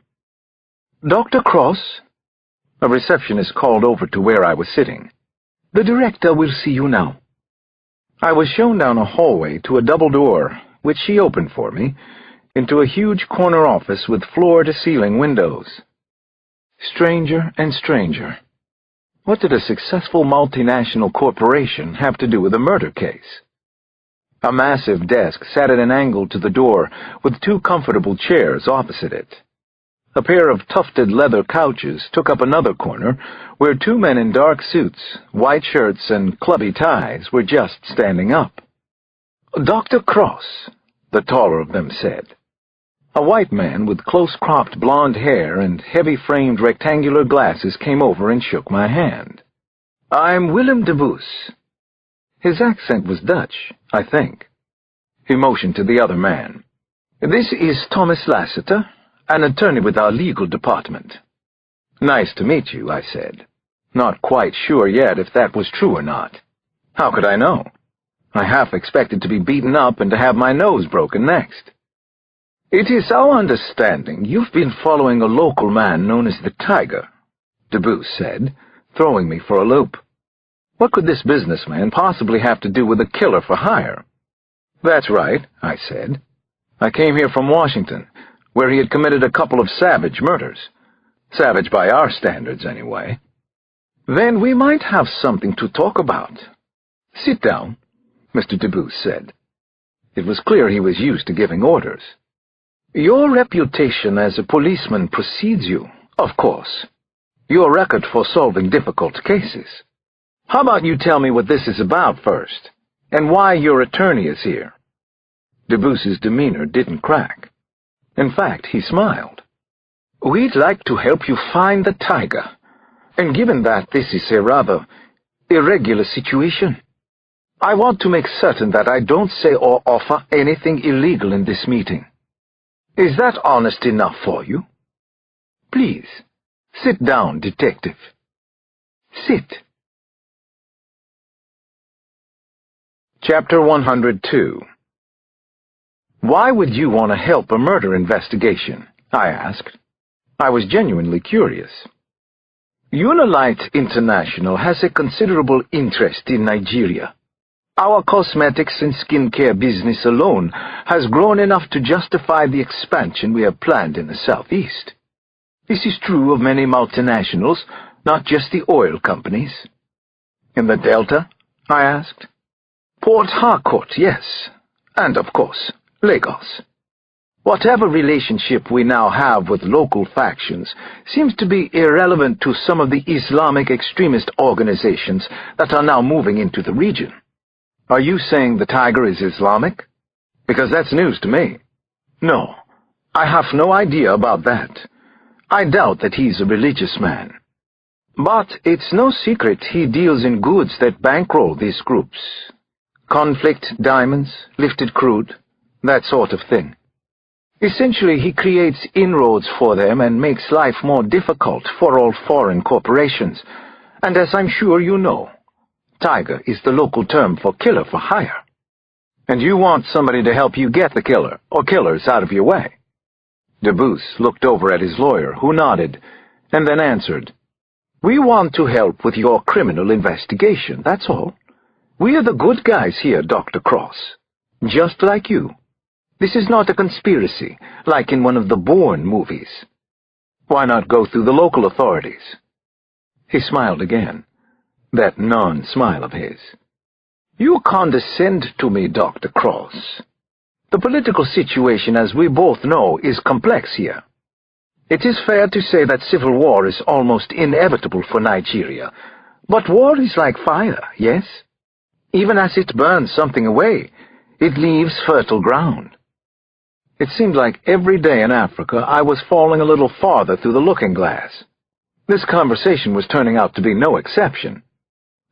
Dr. Cross? A receptionist called over to where I was sitting. The director will see you now. I was shown down a hallway to a double door, which she opened for me, into a huge corner office with floor-to-ceiling windows. Stranger and stranger. What did a successful multinational corporation have to do with a murder case? A massive desk sat at an angle to the door, with 2 comfortable chairs opposite it. A pair of tufted leather couches took up another corner, where 2 men in dark suits, white shirts, and clubby ties were just standing up. Dr. Cross, the taller of them said. A white man with close-cropped blonde hair and heavy-framed rectangular glasses came over and shook my hand. I'm Willem de Boos. His accent was Dutch, I think. He motioned to the other man. This is Thomas Lassiter, an attorney with our legal department. Nice to meet you, I said. Not quite sure yet if that was true or not. How could I know? I half expected to be beaten up and to have my nose broken next. It is our understanding you've been following a local man known as the Tiger, de Boos said, throwing me for a loop. What could this businessman possibly have to do with a killer for hire? That's right, I said. I came here from Washington, where he had committed a couple of savage murders. Savage by our standards, anyway. Then we might have something to talk about. Sit down, Mr. de Boos said. It was clear he was used to giving orders. Your reputation as a policeman precedes you, of course. Your record for solving difficult cases. How about you tell me what this is about first, and why your attorney is here? De Boos's demeanor didn't crack. In fact, he smiled. We'd like to help you find the Tiger, and given that this is a rather irregular situation. I want to make certain that I don't say or offer anything illegal in this meeting. Is that honest enough for you? Please, sit down, detective. Sit. Chapter 102. Why would you want to help a murder investigation? I asked. I was genuinely curious. Unilight International has a considerable interest in Nigeria. Our cosmetics and skincare business alone has grown enough to justify the expansion we have planned in the southeast. This is true of many multinationals, not just the oil companies. In the Delta? I asked. Port Harcourt, yes. And, of course, Lagos. Whatever relationship we now have with local factions seems to be irrelevant to some of the Islamic extremist organizations that are now moving into the region. Are you saying the tiger is Islamic? Because that's news to me. No, I have no idea about that. I doubt that he's a religious man. But it's no secret he deals in goods that bankroll these groups. Conflict diamonds, lifted crude, that sort of thing. Essentially, he creates inroads for them and makes life more difficult for all foreign corporations. And as I'm sure you know, tiger is the local term for killer for hire. And you want somebody to help you get the killer, or killers, out of your way. Debus looked over at his lawyer, who nodded, and then answered, We want to help with your criminal investigation, that's all. We are the good guys here, Dr. Cross. Just like you. This is not a conspiracy, like in one of the Bourne movies. Why not go through the local authorities? He smiled again, that non-smile of his. You condescend to me, Dr. Cross. The political situation, as we both know, is complex here. It is fair to say that civil war is almost inevitable for Nigeria, but war is like fire, yes? Even as it burns something away, it leaves fertile ground. It seemed like every day in Africa I was falling a little farther through the looking glass. This conversation was turning out to be no exception.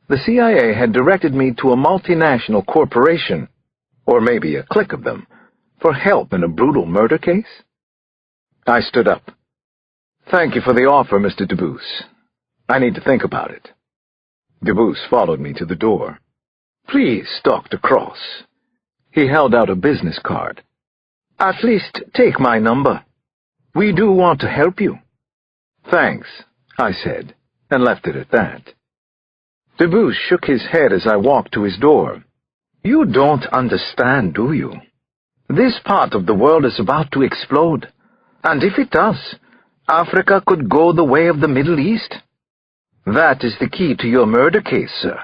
The CIA had directed me to a multinational corporation, or maybe a clique of them, for help in a brutal murder case. I stood up. Thank you for the offer, Mr. Debus. I need to think about it. Debus followed me to the door. Please, Dr. Cross. He held out a business card. At least take my number. We do want to help you. Thanks, I said, and left it at that. Debus shook his head as I walked to his door. You don't understand, do you? This part of the world is about to explode, and if it does, Africa could go the way of the Middle East. That is the key to your murder case, sir.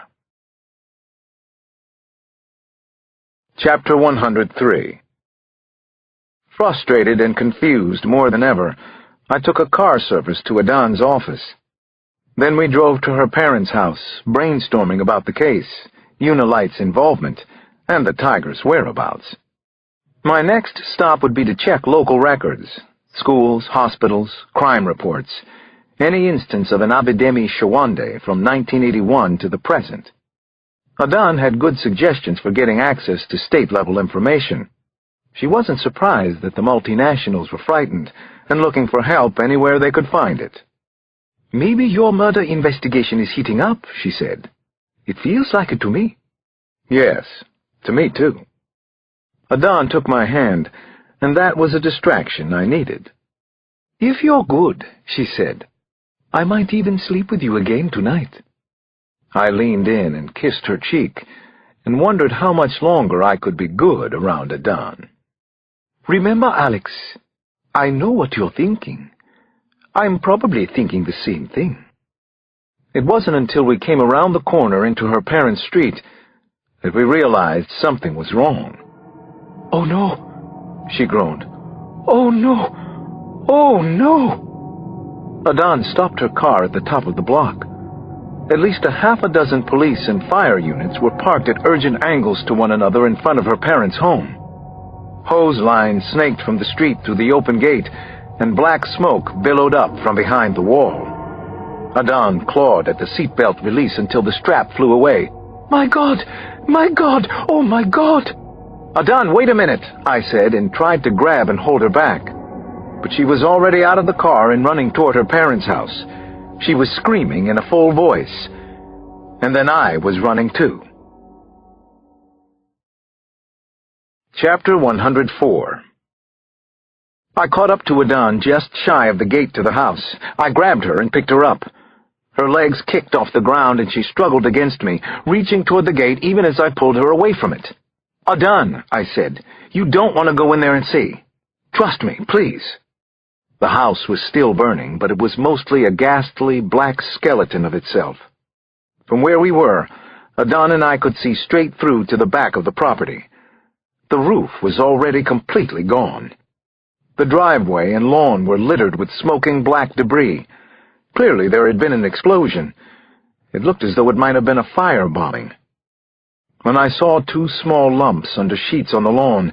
Chapter 103. Frustrated and confused more than ever, I took a car service to Adan's office. Then we drove to her parents' house, brainstorming about the case, Unilight's involvement, and the tiger's whereabouts. My next stop would be to check local records, schools, hospitals, crime reports, any instance of an Abidemi Shawande from 1981 to the present. Adan had good suggestions for getting access to state-level information. She wasn't surprised that the multinationals were frightened and looking for help anywhere they could find it. Maybe your murder investigation is heating up, she said. It feels like it to me. Yes, to me too. Adan took my hand, and that was a distraction I needed. If you're good, she said, I might even sleep with you again tonight. I leaned in and kissed her cheek, and wondered how much longer I could be good around Adan. Remember, Alex, I know what you're thinking. I'm probably thinking the same thing. It wasn't until we came around the corner into her parents' street that we realized something was wrong. Oh no, she groaned. Oh no, oh no. Adan stopped her car at the top of the block. At least a half a dozen police and fire units were parked at urgent angles to one another in front of her parents' home. Hose lines snaked from the street through the open gate, and black smoke billowed up from behind the wall. Adan clawed at the seatbelt release until the strap flew away. My God! My God! Oh, my God! Adan, wait a minute, I said, and tried to grab and hold her back. But she was already out of the car and running toward her parents' house. She was screaming in a full voice. And then I was running too. Chapter 104. I caught up to Adan just shy of the gate to the house. I grabbed her and picked her up. Her legs kicked off the ground and she struggled against me, reaching toward the gate even as I pulled her away from it. Adan, I said, you don't want to go in there and see. Trust me, please. The house was still burning, but it was mostly a ghastly black skeleton of itself. From where we were, Adan and I could see straight through to the back of the property. The roof was already completely gone. The driveway and lawn were littered with smoking black debris. Clearly there had been an explosion. It looked as though it might have been a firebombing. When I saw two small lumps under sheets on the lawn,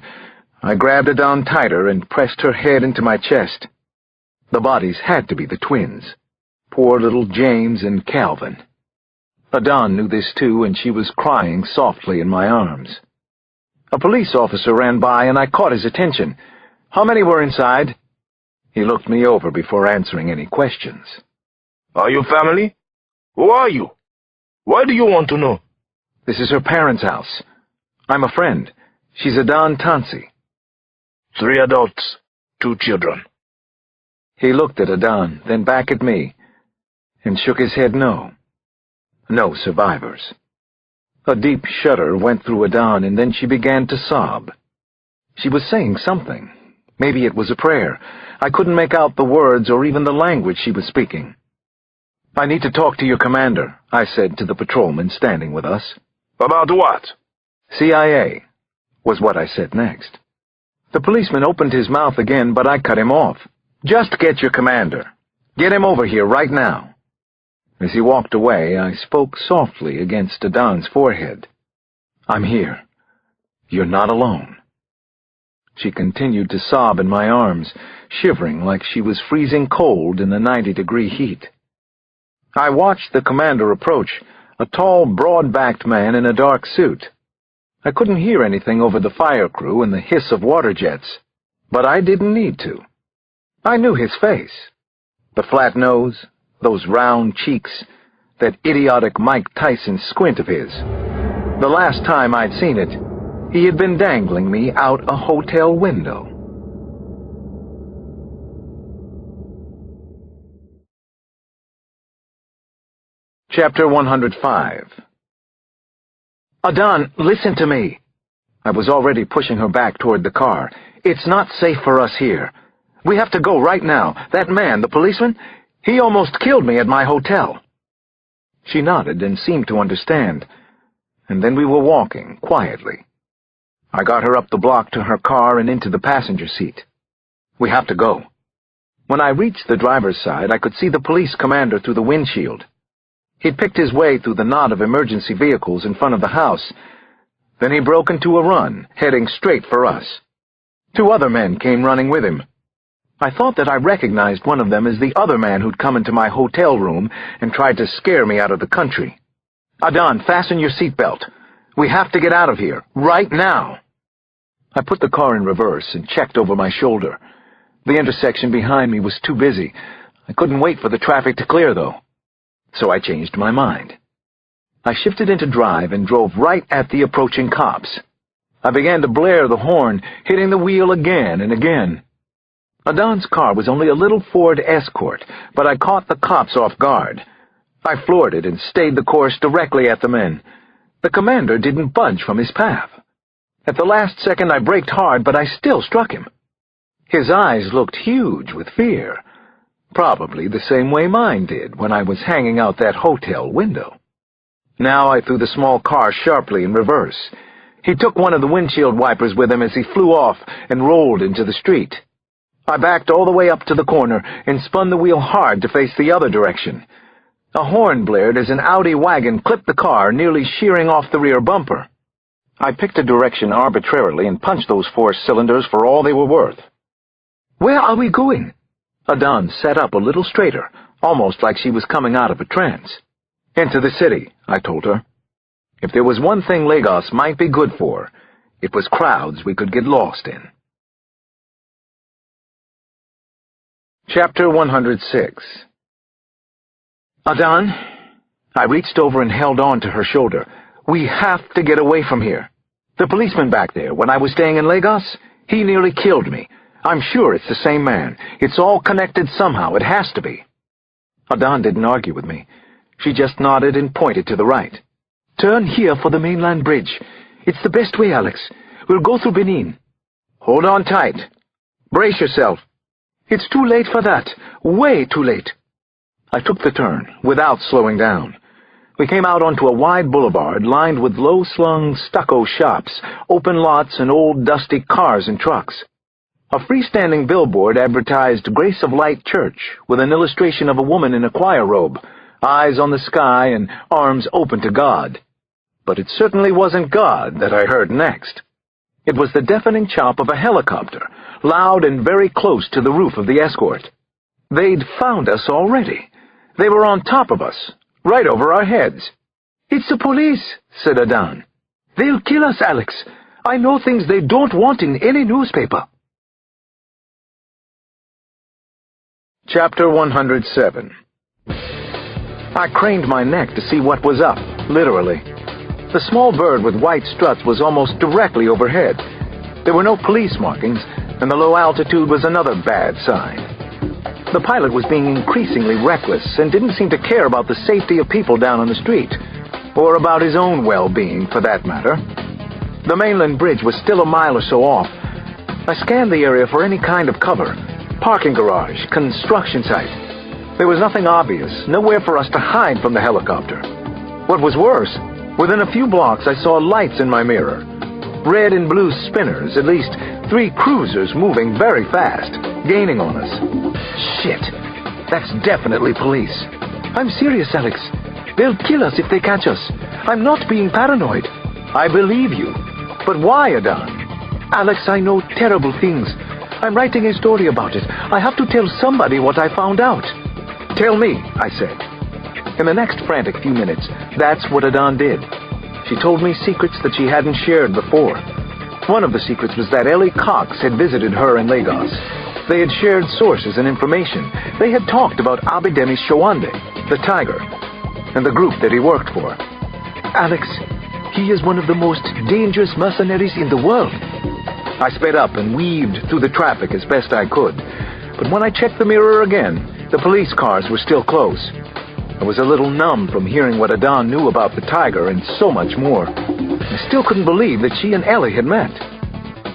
I grabbed Adan tighter and pressed her head into my chest. The bodies had to be the twins. Poor little James and Calvin. Adan knew this too, and she was crying softly in my arms. A police officer ran by, and I caught his attention. How many were inside? He looked me over before answering any questions. Are you family? Who are you? Why do you want to know? This is her parents' house. I'm a friend. She's Adan Tansi. 3 adults, 2 children. He looked at Adan, then back at me, and shook his head no. No survivors. A deep shudder went through Adan, and then she began to sob. She was saying something. Maybe it was a prayer. I couldn't make out the words or even the language she was speaking. I need to talk to your commander, I said to the patrolman standing with us. About what? CIA, was what I said next. The policeman opened his mouth again, but I cut him off. Just get your commander. Get him over here right now. As he walked away, I spoke softly against Adan's forehead. I'm here. You're not alone. She continued to sob in my arms, shivering like she was freezing cold in the 90-degree heat. I watched the commander approach, a tall, broad-backed man in a dark suit. I couldn't hear anything over the fire crew and the hiss of water jets, but I didn't need to. I knew his face. The flat nose, those round cheeks, that idiotic Mike Tyson squint of his. The last time I'd seen it, he had been dangling me out a hotel window. Chapter 105. Adan, listen to me. I was already pushing her back toward the car. It's not safe for us here. We have to go right now. That man, the policeman, he almost killed me at my hotel. She nodded and seemed to understand, and then we were walking quietly. I got her up the block to her car and into the passenger seat. We have to go. When I reached the driver's side, I could see the police commander through the windshield. He'd picked his way through the knot of emergency vehicles in front of the house. Then he broke into a run, heading straight for us. 2 other men came running with him. I thought that I recognized one of them as the other man who'd come into my hotel room and tried to scare me out of the country. Adan, fasten your seatbelt. We have to get out of here, right now. I put the car in reverse and checked over my shoulder. The intersection behind me was too busy. I couldn't wait for the traffic to clear, though. So I changed my mind. I shifted into drive and drove right at the approaching cops. I began to blare the horn, hitting the wheel again and again. Adan's car was only a little Ford Escort, but I caught the cops off guard. I floored it and stayed the course directly at the men. The commander didn't budge from his path. At the last second I braked hard, but I still struck him. His eyes looked huge with fear. Probably the same way mine did when I was hanging out that hotel window. Now I threw the small car sharply in reverse. He took one of the windshield wipers with him as he flew off and rolled into the street. I backed all the way up to the corner and spun the wheel hard to face the other direction. A horn blared as an Audi wagon clipped the car, nearly shearing off the rear bumper. I picked a direction arbitrarily and punched those 4 cylinders for all they were worth. Where are we going? Adan sat up a little straighter, almost like she was coming out of a trance. "Into the city," I told her. If there was one thing Lagos might be good for, it was crowds we could get lost in. Chapter 106. "Adan," I reached over and held on to her shoulder. "We have to get away from here. The policeman back there, when I was staying in Lagos, he nearly killed me. I'm sure it's the same man. It's all connected somehow. It has to be." Adan didn't argue with me. She just nodded and pointed to the right. "Turn here for the mainland bridge. It's the best way, Alex. We'll go through Benin." "Hold on tight. Brace yourself." "It's too late for that. Way too late." I took the turn, without slowing down. We came out onto a wide boulevard lined with low-slung stucco shops, open lots, and old dusty cars and trucks. A freestanding billboard advertised Grace of Light Church, with an illustration of a woman in a choir robe, eyes on the sky and arms open to God. But it certainly wasn't God that I heard next. It was the deafening chop of a helicopter, loud and very close to the roof of the escort. They'd found us already. They were on top of us, right over our heads. "It's the police," said Adan. "They'll kill us, Alex. I know things they don't want in any newspaper." Chapter 107. I craned my neck to see what was up, literally. The small bird with white struts was almost directly overhead. There were no police markings, and the low altitude was another bad sign. The pilot was being increasingly reckless and didn't seem to care about the safety of people down on the street, or about his own well-being, for that matter. The mainland bridge was still a mile or so off. I scanned the area for any kind of cover. Parking garage, construction site. There was nothing obvious, nowhere for us to hide from the helicopter. What was worse, within a few blocks I saw lights in my mirror. Red and blue spinners, at least 3 cruisers moving very fast, gaining on us. Shit, that's definitely police. "I'm serious, Alex. They'll kill us if they catch us. I'm not being paranoid." "I believe you. But why, Adan?" "Alex, I know terrible things. I'm writing a story about it. I have to tell somebody what I found out." "Tell me," I said. In the next frantic few minutes, that's what Adan did. She told me secrets that she hadn't shared before. One of the secrets was that Ellie Cox had visited her in Lagos. They had shared sources and information. They had talked about Abidemi Shawande, the tiger, and the group that he worked for. "Alex, he is one of the most dangerous mercenaries in the world." I sped up and weaved through the traffic as best I could. But when I checked the mirror again, the police cars were still close. I was a little numb from hearing what Adan knew about the tiger and so much more. I still couldn't believe that she and Ellie had met.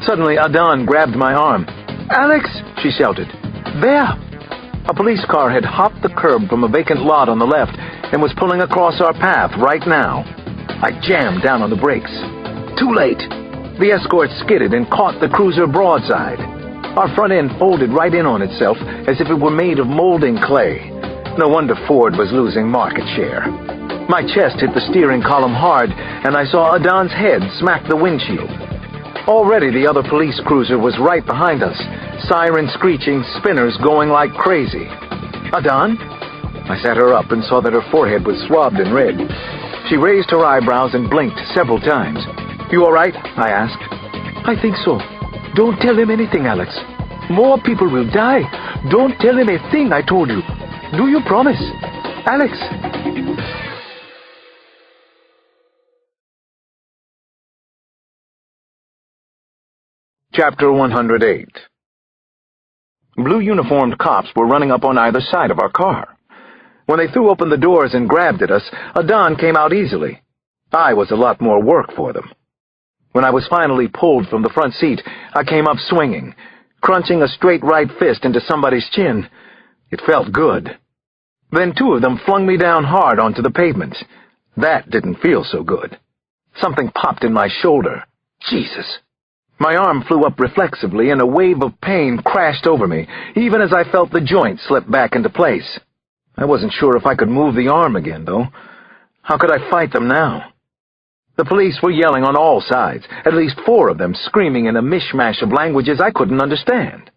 Suddenly, Adan grabbed my arm. "Alex!" she shouted. "There!" A police car had hopped the curb from a vacant lot on the left and was pulling across our path right now. I jammed down on the brakes. Too late. The escort skidded and caught the cruiser broadside. Our front end folded right in on itself as if it were made of molding clay. No wonder Ford was losing market share. My chest hit the steering column hard, and I saw Adan's head smack the windshield. Already the other police cruiser was right behind us, siren screeching, spinners going like crazy. "Adan?" I sat her up and saw that her forehead was swabbed in red. She raised her eyebrows and blinked several times. "You all right?" I asked. "I think so. Don't tell him anything, Alex. More people will die. Don't tell him a thing, I told you. Do you promise? Alex?" Chapter 108. Blue uniformed cops were running up on either side of our car. When they threw open the doors and grabbed at us, Adan came out easily. I was a lot more work for them. When I was finally pulled from the front seat, I came up swinging, crunching a straight right fist into somebody's chin. It felt good. Then 2 of them flung me down hard onto the pavement. That didn't feel so good. Something popped in my shoulder. Jesus. My arm flew up reflexively, and a wave of pain crashed over me, even as I felt the joint slip back into place. I wasn't sure if I could move the arm again, though. How could I fight them now? The police were yelling on all sides, at least 4 of them screaming in a mishmash of languages I couldn't understand.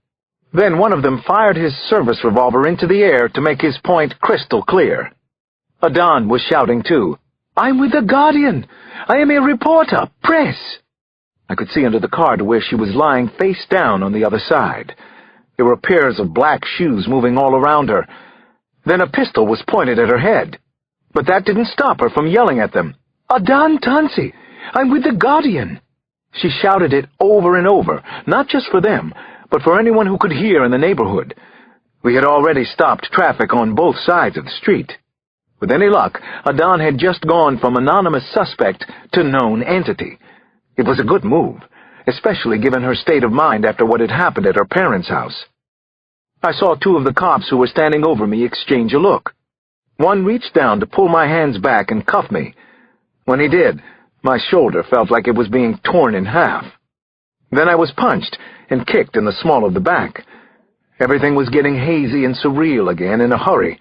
Then one of them fired his service revolver into the air to make his point crystal clear. Adan was shouting too. "I'm with the Guardian! I am a reporter! Press!" I could see under the car to where she was lying face down on the other side. There were pairs of black shoes moving all around her. Then a pistol was pointed at her head. But that didn't stop her from yelling at them. "Adan Tansi! I'm with the Guardian!" She shouted it over and over, not just for them, but for anyone who could hear in the neighborhood. We had already stopped traffic on both sides of the street. With any luck, Adan had just gone from anonymous suspect to known entity. It was a good move, especially given her state of mind after what had happened at her parents' house. I saw two of the cops who were standing over me exchange a look. One reached down to pull my hands back and cuff me. When he did, my shoulder felt like it was being torn in half. Then I was punched and kicked in the small of the back. Everything was getting hazy and surreal again in a hurry.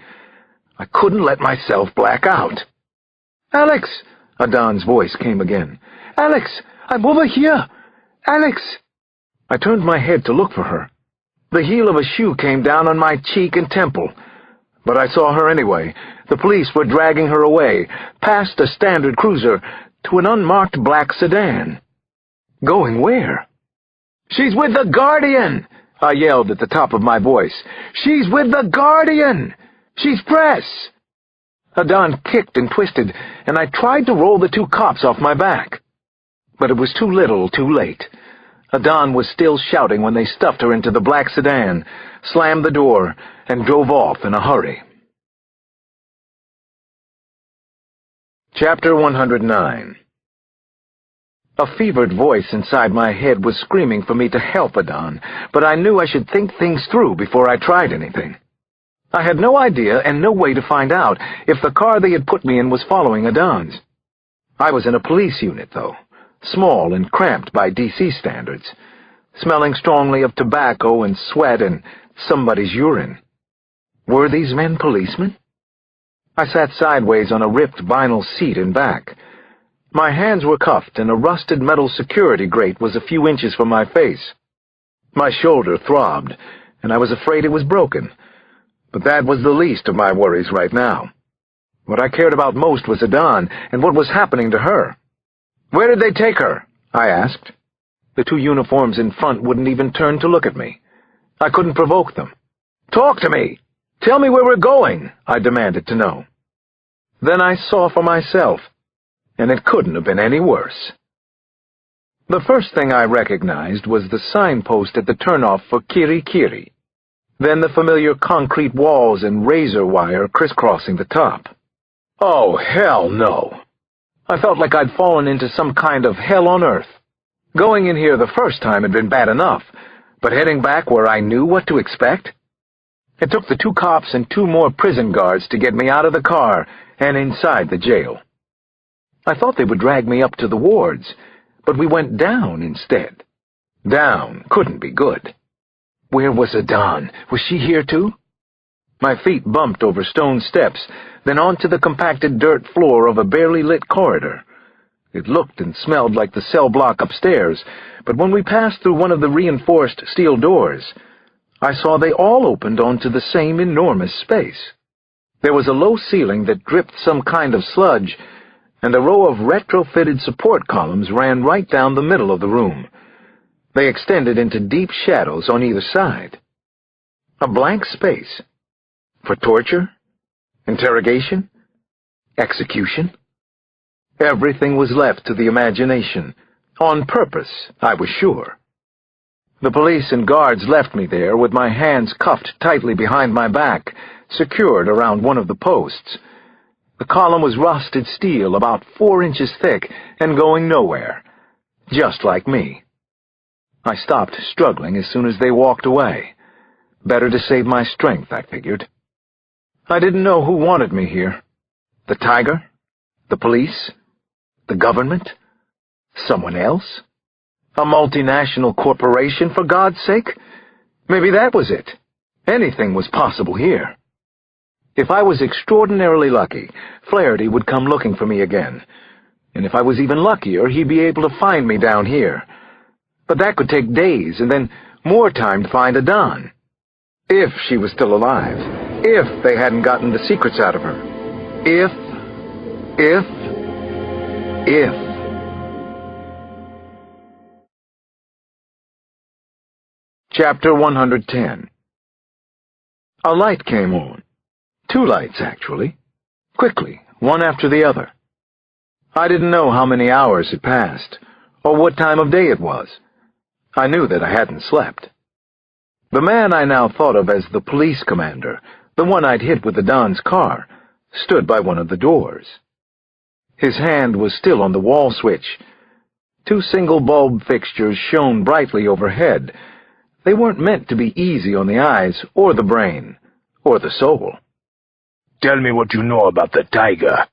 I couldn't let myself black out. "Alex!" Adan's voice came again. "Alex! I'm over here! Alex!" I turned my head to look for her. The heel of a shoe came down on my cheek and temple. But I saw her anyway. The police were dragging her away, past a standard cruiser, to an unmarked black sedan. Going where? "She's with the Guardian!" I yelled at the top of my voice. "She's with the Guardian! She's press!" Adan kicked and twisted, and I tried to roll the two cops off my back. But it was too little, too late. Adan was still shouting when they stuffed her into the black sedan, slammed the door, and drove off in a hurry. Chapter 109. A fevered voice inside my head was screaming for me to help Adan, but I knew I should think things through before I tried anything. I had no idea and no way to find out if the car they had put me in was following Adan's. I was in a police unit, though, small and cramped by DC standards, smelling strongly of tobacco and sweat and somebody's urine. Were these men policemen? I sat sideways on a ripped vinyl seat in back. My hands were cuffed, and a rusted metal security grate was a few inches from my face. My shoulder throbbed, and I was afraid it was broken, but that was the least of my worries right now. What I cared about most was Adan and what was happening to her. "Where did they take her?" I asked. The two uniforms in front wouldn't even turn to look at me. I couldn't provoke them. "Talk to me! Tell me where we're going!" I demanded to know. Then I saw for myself, and it couldn't have been any worse. The first thing I recognized was the signpost at the turnoff for Kiri Kiri, then the familiar concrete walls and razor wire crisscrossing the top. Oh, hell no! I felt like I'd fallen into some kind of hell on earth. Going in here the first time had been bad enough, but heading back where I knew what to expect? It took the two cops and two more prison guards to get me out of the car and inside the jail. I thought they would drag me up to the wards, but we went down instead. Down couldn't be good. Where was Adan? Was she here too? My feet bumped over stone steps, then onto the compacted dirt floor of a barely lit corridor. It looked and smelled like the cell block upstairs, but when we passed through one of the reinforced steel doors, I saw they all opened onto the same enormous space. There was a low ceiling that dripped some kind of sludge, and a row of retrofitted support columns ran right down the middle of the room. They extended into deep shadows on either side. A blank space. For torture? Interrogation? Execution? Everything was left to the imagination. On purpose, I was sure. The police and guards left me there with my hands cuffed tightly behind my back, secured around one of the posts. The column was rusted steel about 4 inches thick and going nowhere, just like me. I stopped struggling as soon as they walked away. Better to save my strength, I figured. I didn't know who wanted me here. The tiger? The police? The government? Someone else? A multinational corporation, for God's sake? Maybe that was it. Anything was possible here. If I was extraordinarily lucky, Flaherty would come looking for me again. And if I was even luckier, he'd be able to find me down here. But that could take days, and then more time to find Adan. If she was still alive. If they hadn't gotten the secrets out of her. If. Chapter 110. A light came on. 2 lights, actually. Quickly, one after the other. I didn't know how many hours had passed, or what time of day it was. I knew that I hadn't slept. The man I now thought of as the police commander, the one I'd hit with the Don's car, stood by one of the doors. His hand was still on the wall switch. 2 single bulb fixtures shone brightly overhead. They weren't meant to be easy on the eyes, or the brain, or the soul. "Tell me what you know about the tiger,"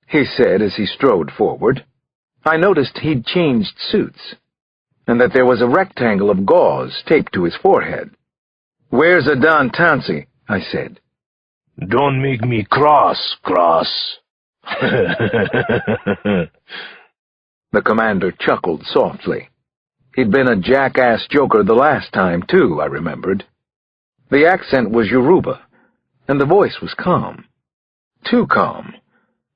he said as he strode forward. I noticed he'd changed suits, and that there was a rectangle of gauze taped to his forehead. "Where's a Don Tansey?" I said. "Don't make me cross. The commander chuckled softly. He'd been a jackass joker the last time, too, I remembered. The accent was Yoruba, and the voice was calm. Too calm.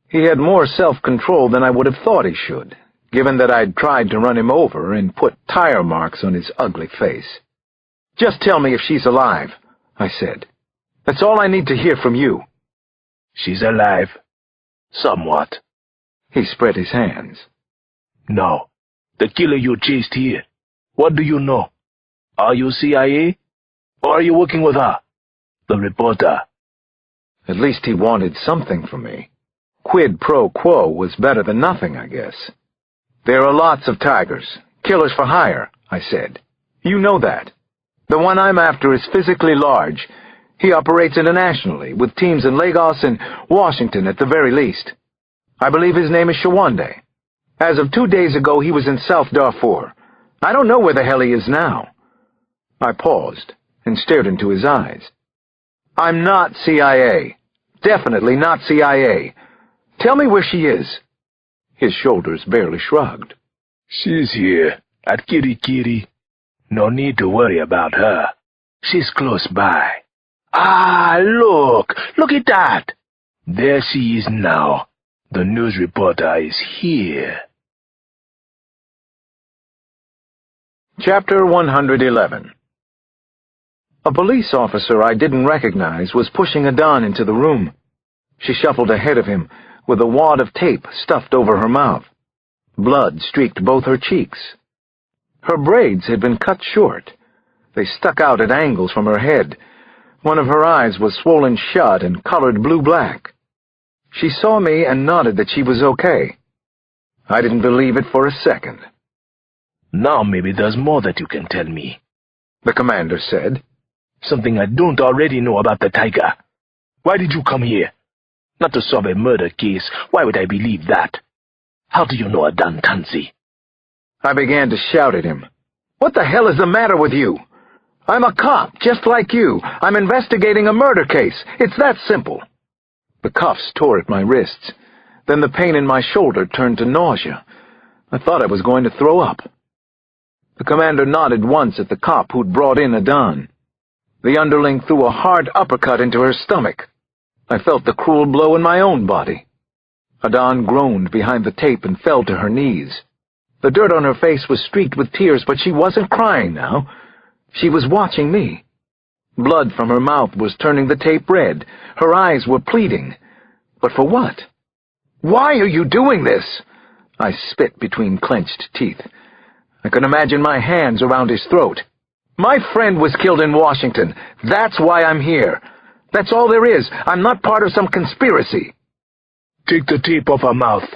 He had more self-control than I would have thought he should, given that I'd tried to run him over and put tire marks on his ugly face. "Just tell me if she's alive," I said. "That's all I need to hear from you." "She's alive. Somewhat." He spread his hands. "Now, the killer you chased here, what do you know? Are you CIA? Or are you working with her, the reporter?" At least he wanted something from me. Quid pro quo was better than nothing, I guess. "There are lots of tigers, killers for hire," I said. "You know that. The one I'm after is physically large. He operates internationally, with teams in Lagos and Washington at the very least. I believe his name is Shawande. As of 2 days ago, he was in South Darfur. I don't know where the hell he is now." I paused and stared into his eyes. "I'm not CIA. Definitely not CIA. Tell me where she is." His shoulders barely shrugged. "She's here, at Kirikiri. No need to worry about her. She's close by. Ah, look at that. There she is now. The news reporter is here." Chapter 111. A police officer I didn't recognize was pushing a Don into the room. She shuffled ahead of him, with a wad of tape stuffed over her mouth. Blood streaked both her cheeks. Her braids had been cut short. They stuck out at angles from her head. One of her eyes was swollen shut and colored blue-black. She saw me and nodded that she was okay. I didn't believe it for a second. "Now maybe there's more that you can tell me," the commander said. "Something I don't already know about the tiger. Why did you come here? Not to solve a murder case. Why would I believe that? How do you know a Don Tansey?" I began to shout at him. "What the hell is the matter with you? I'm a cop, just like you. I'm investigating a murder case. It's that simple." The cuffs tore at my wrists. Then the pain in my shoulder turned to nausea. I thought I was going to throw up. The commander nodded once at the cop who'd brought in a Don. The underling threw a hard uppercut into her stomach. I felt the cruel blow in my own body. Adan groaned behind the tape and fell to her knees. The dirt on her face was streaked with tears, but she wasn't crying now. She was watching me. Blood from her mouth was turning the tape red. Her eyes were pleading. But for what? "Why are you doing this?" I spit between clenched teeth. I could imagine my hands around his throat. "My friend was killed in Washington. That's why I'm here. That's all there is. I'm not part of some conspiracy." "Take the tape off her mouth,"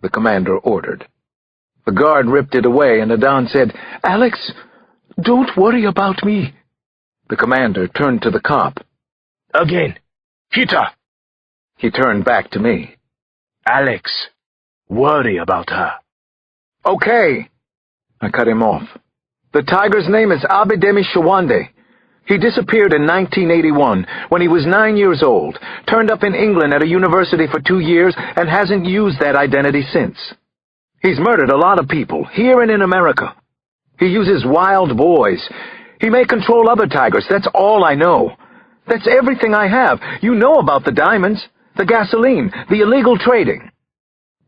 the commander ordered. The guard ripped it away, and Adan said, "Alex, don't worry about me." The commander turned to the cop. "Again. Hit her." He turned back to me. "Alex, worry about her." "Okay." I cut him off. "The tiger's name is Abidemi Shawande. He disappeared in 1981 when he was 9 years old, turned up in England at a university for 2 years, and hasn't used that identity since. He's murdered a lot of people, here and in America. He uses wild boys. He may control other tigers, that's all I know. That's everything I have. You know about the diamonds, the gasoline, the illegal trading.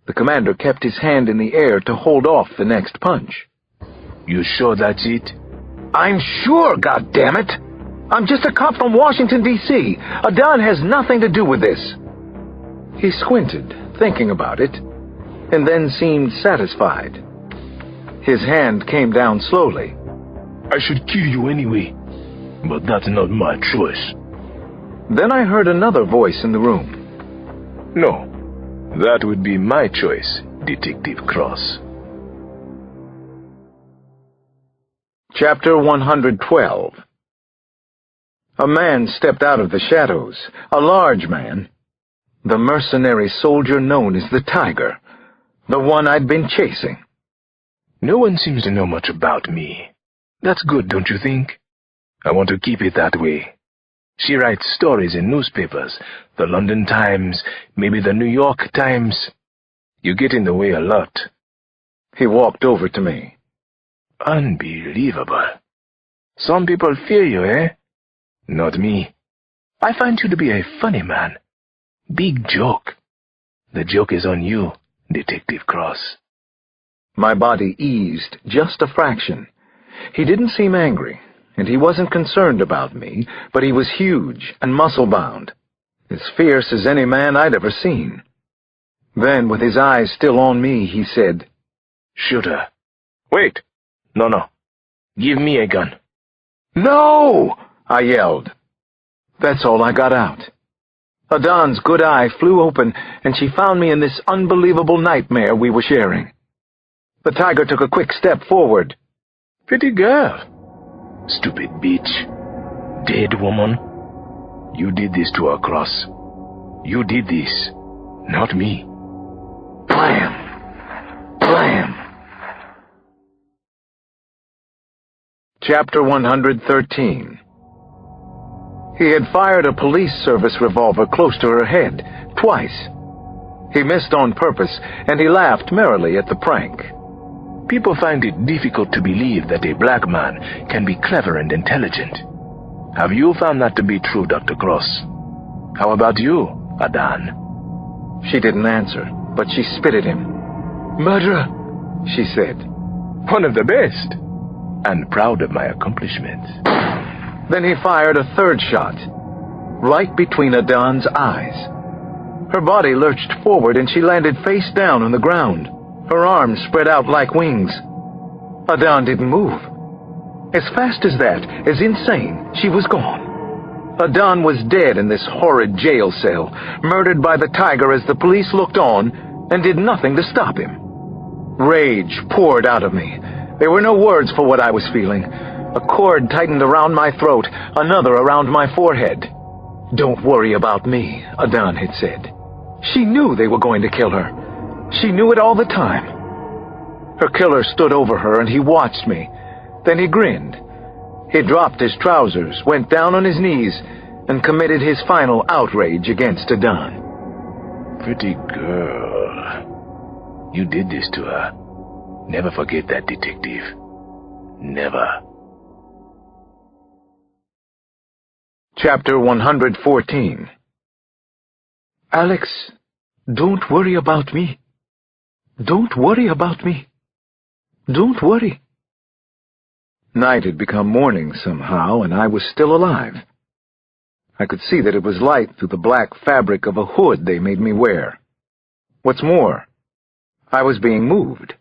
The commander kept his hand in the air to hold off the next punch. You sure that's it? I'm sure, goddammit. I'm just a cop from Washington, D.C. Adan has nothing to do with this. He squinted, thinking about it, and then seemed satisfied. His hand came down slowly. I should kill you anyway, but that's not my choice. Then I heard another voice in the room. No, that would be my choice, Detective Cross. Chapter 112. A man stepped out of the shadows, a large man. The mercenary soldier known as the Tiger, the one I'd been chasing. No one seems to know much about me. That's good, don't you think? I want to keep it that way. She writes stories in newspapers, the London Times, maybe the New York Times. You get in the way a lot. He walked over to me. Unbelievable. Some people fear you, eh? Not me. I find you to be a funny man. Big joke. The joke is on you, Detective Cross. My body eased just a fraction. He didn't seem angry, and he wasn't concerned about me, but he was huge and muscle-bound, as fierce as any man I'd ever seen. Then, with his eyes still on me, he said, Shoot her. Wait. No. Give me a gun. No! I yelled. That's all I got out. Adan's good eye flew open, and she found me in this unbelievable nightmare we were sharing. The tiger took a quick step forward. Pretty girl. Stupid bitch. Dead woman. You did this to her, Cross. You did this. Not me. Blam! Blam! Chapter 113. He had fired a police service revolver close to her head, twice. He missed on purpose, and he laughed merrily at the prank. People find it difficult to believe that a black man can be clever and intelligent. Have you found that to be true, Dr. Cross? How about you, Adan? She didn't answer, but she spit at him. Murderer, she said. One of the best, and proud of my accomplishments. Then he fired a third shot, right between Adan's eyes. Her body lurched forward and she landed face down on the ground, her arms spread out like wings. Adan didn't move. As fast as that, as insane, she was gone. Adan was dead in this horrid jail cell, murdered by the tiger as the police looked on and did nothing to stop him. Rage poured out of me. There were no words for what I was feeling. A cord tightened around my throat, another around my forehead. Don't worry about me, Adan had said. She knew they were going to kill her. She knew it all the time. Her killer stood over her and he watched me. Then he grinned. He dropped his trousers, went down on his knees, and committed his final outrage against Adan. Pretty girl. You did this to her. Never forget that, detective. Never. Chapter 114. Alex, don't worry about me. Don't worry about me. Don't worry. Night had become morning somehow, and I was still alive. I could see that it was light through the black fabric of a hood they made me wear. What's more, I was being moved.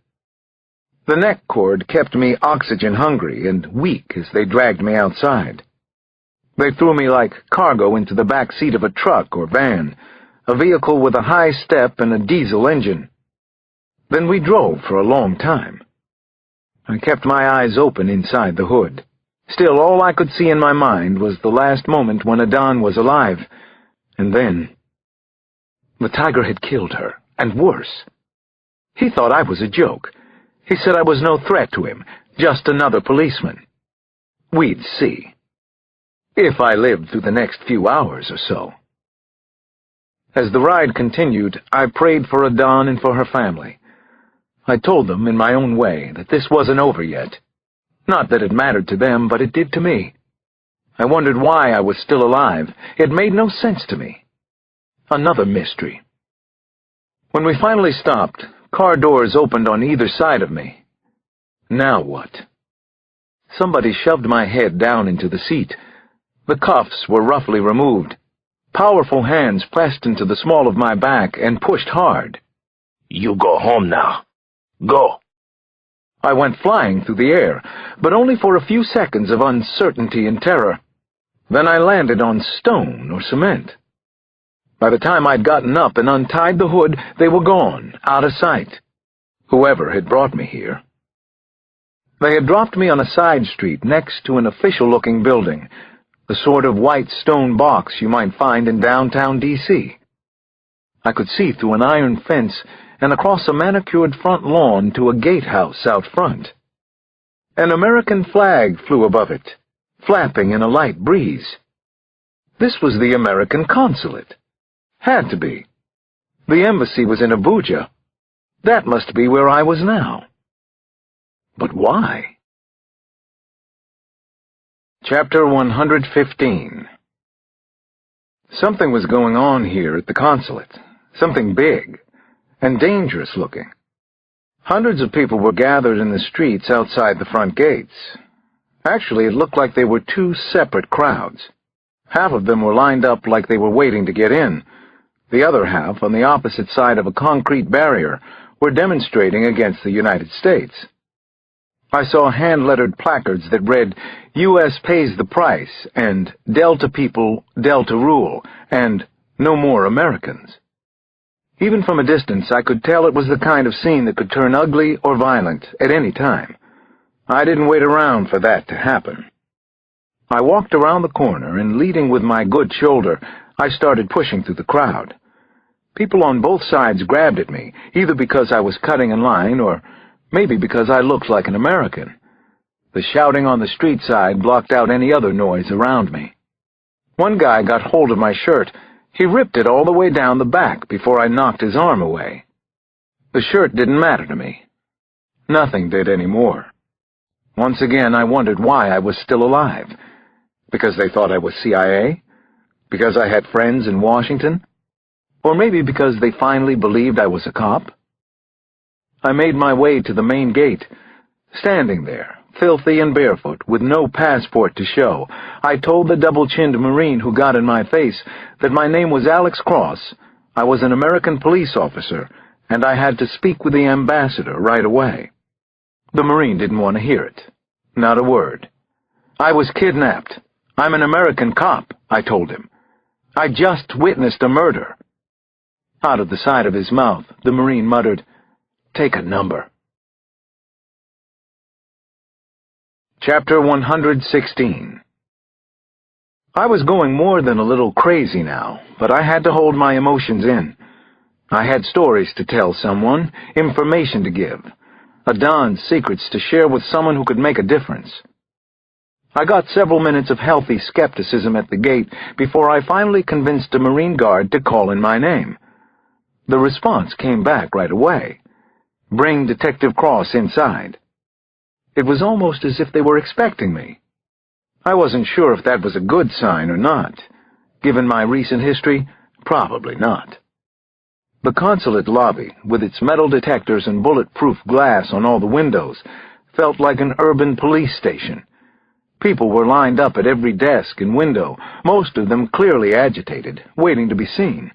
The neck cord kept me oxygen-hungry and weak as they dragged me outside. They threw me like cargo into the back seat of a truck or van, a vehicle with a high step and a diesel engine. Then we drove for a long time. I kept my eyes open inside the hood. Still, all I could see in my mind was the last moment when Adan was alive, and then the tiger had killed her, and worse. He thought I was a joke. He said I was no threat to him, just another policeman. We'd see. If I lived through the next few hours or so. As the ride continued, I prayed for Adan and for her family. I told them in my own way that this wasn't over yet. Not that it mattered to them, but it did to me. I wondered why I was still alive. It made no sense to me. Another mystery. When we finally stopped, car doors opened on either side of me. Now what? Somebody shoved my head down into the seat. The cuffs were roughly removed. Powerful hands pressed into the small of my back and pushed hard. You go home now. Go. I went flying through the air, but only for a few seconds of uncertainty and terror. Then I landed on stone or cement. By the time I'd gotten up and untied the hood, they were gone, out of sight. Whoever had brought me here. They had dropped me on a side street next to an official-looking building, the sort of white stone box you might find in downtown D.C. I could see through an iron fence and across a manicured front lawn to a gatehouse out front. An American flag flew above it, flapping in a light breeze. This was the American consulate. Had to be. The embassy was in Abuja. That must be where I was now. But why? Chapter 115. Something was going on here at the consulate. Something big and dangerous looking. Hundreds of people were gathered in the streets outside the front gates. Actually, it looked like they were two separate crowds. Half of them were lined up like they were waiting to get in. The other half, on the opposite side of a concrete barrier, were demonstrating against the United States. I saw hand-lettered placards that read, U.S. pays the price, and Delta people, Delta rule, and no more Americans. Even from a distance, I could tell it was the kind of scene that could turn ugly or violent at any time. I didn't wait around for that to happen. I walked around the corner, and leading with my good shoulder, I started pushing through the crowd. People on both sides grabbed at me, either because I was cutting in line or maybe because I looked like an American. The shouting on the street side blocked out any other noise around me. One guy got hold of my shirt. He ripped it all the way down the back before I knocked his arm away. The shirt didn't matter to me. Nothing did anymore. Once again, I wondered why I was still alive. Because they thought I was CIA? Because I had friends in Washington? Or maybe because they finally believed I was a cop? I made my way to the main gate. Standing there, filthy and barefoot, with no passport to show, I told the double-chinned Marine who got in my face that my name was Alex Cross, I was an American police officer, and I had to speak with the ambassador right away. The Marine didn't want to hear it. Not a word. I was kidnapped. I'm an American cop, I told him. I just witnessed a murder. Out of the side of his mouth, the Marine muttered, Take a number. Chapter 116. I was going more than a little crazy now, but I had to hold my emotions in. I had stories to tell someone, information to give, a Don's secrets to share with someone who could make a difference. I got several minutes of healthy skepticism at the gate before I finally convinced a Marine guard to call in my name. The response came back right away. Bring Detective Cross inside. It was almost as if they were expecting me. I wasn't sure if that was a good sign or not. Given my recent history, probably not. The consulate lobby, with its metal detectors and bulletproof glass on all the windows, felt like an urban police station. People were lined up at every desk and window, most of them clearly agitated, waiting to be seen.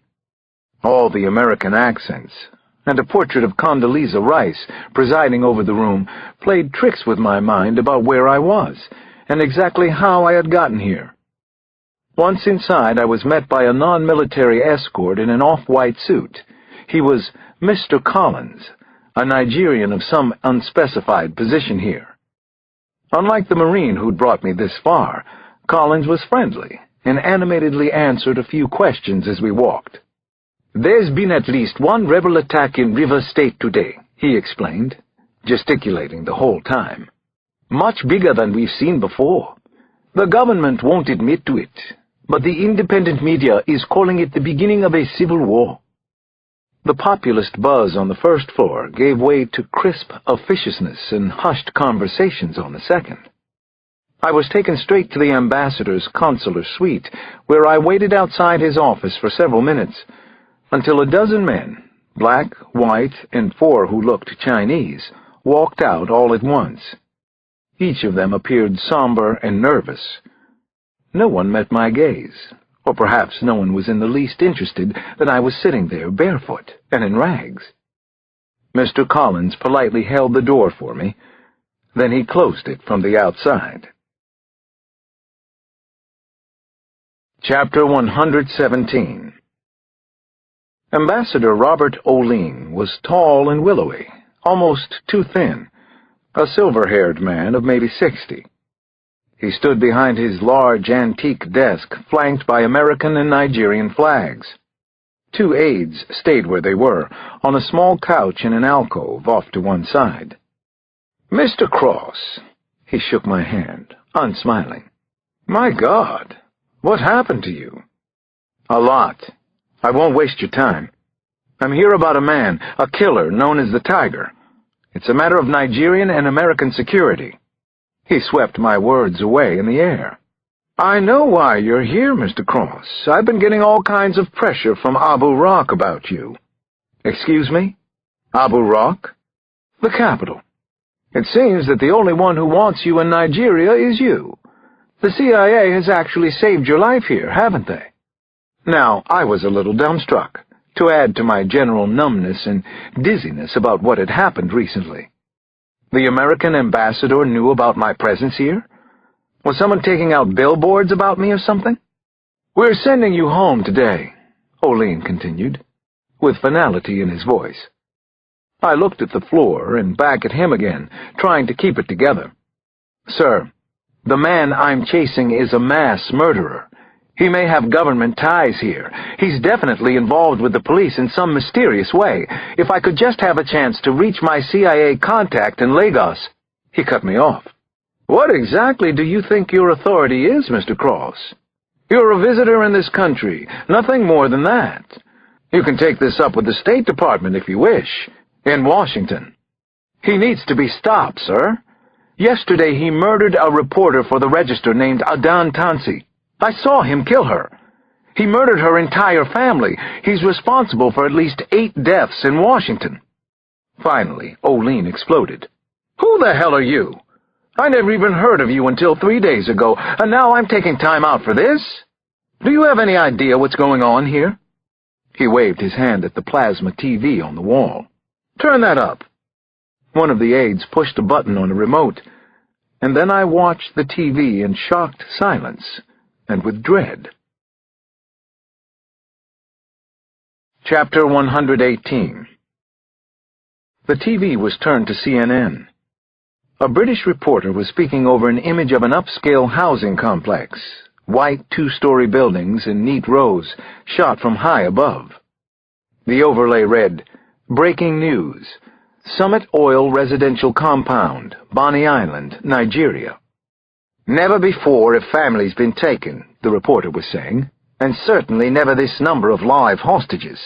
All the American accents, and a portrait of Condoleezza Rice presiding over the room, played tricks with my mind about where I was, and exactly how I had gotten here. Once inside, I was met by a non-military escort in an off-white suit. He was Mr. Collins, a Nigerian of some unspecified position here. Unlike the Marine who'd brought me this far, Collins was friendly and animatedly answered a few questions as we walked. There's been at least one rebel attack in River State today, he explained, gesticulating the whole time. Much bigger than we've seen before. The government won't admit to it, but the independent media is calling it the beginning of a civil war. The populist buzz on the first floor gave way to crisp officiousness and hushed conversations on the second. I was taken straight to the ambassador's consular suite, where I waited outside his office for several minutes, until a dozen men, black, white, and 4 who looked Chinese, walked out all at once. Each of them appeared somber and nervous. No one met my gaze, or perhaps no one was in the least interested that I was sitting there barefoot and in rags. Mr. Collins politely held the door for me, then he closed it from the outside. Chapter 117. Ambassador Robert O'Lean was tall and willowy, almost too thin, a silver-haired man of maybe 60. He stood behind his large antique desk, flanked by American and Nigerian flags. 2 aides stayed where they were, on a small couch in an alcove off to one side. "Mr. Cross," he shook my hand, unsmiling. "My God, what happened to you?" "A lot. I won't waste your time. I'm here about a man, a killer known as the Tiger. It's a matter of Nigerian and American security." He swept my words away in the air. "I know why you're here, Mr. Cross. I've been getting all kinds of pressure from Abu Rock about you." "Excuse me? Abu Rock?" "The capital. It seems that the only one who wants you in Nigeria is you. The CIA has actually saved your life here, haven't they?" Now, I was a little dumbstruck, to add to my general numbness and dizziness about what had happened recently. The American ambassador knew about my presence here? Was someone taking out billboards about me or something? "We're sending you home today," O'Lean continued, with finality in his voice. I looked at the floor and back at him again, trying to keep it together. "Sir, the man I'm chasing is a mass murderer. He may have government ties here. He's definitely involved with the police in some mysterious way. If I could just have a chance to reach my CIA contact in Lagos—" He cut me off. "What exactly do you think your authority is, Mr. Cross? You're a visitor in this country, nothing more than that. You can take this up with the State Department if you wish, in Washington. He needs to be stopped, sir. Yesterday he murdered a reporter for the Register named Adan Tansi. I saw him kill her. He murdered her entire family. He's responsible for at least 8 deaths in Washington." Finally, O'Lean exploded. "Who the hell are you? I never even heard of you until 3 days ago, and now I'm taking time out for this? Do you have any idea what's going on here?" He waved his hand at the plasma TV on the wall. "Turn that up." One of the aides pushed a button on a remote, and then I watched the TV in shocked silence and with dread. Chapter 118. The TV was turned to CNN. A British reporter was speaking over an image of an upscale housing complex, white 2-story buildings in neat rows, shot from high above. The overlay read, "Breaking news. Summit Oil Residential Compound, Bonny Island, Nigeria." "Never before have families been taken," the reporter was saying, "and certainly never this number of live hostages.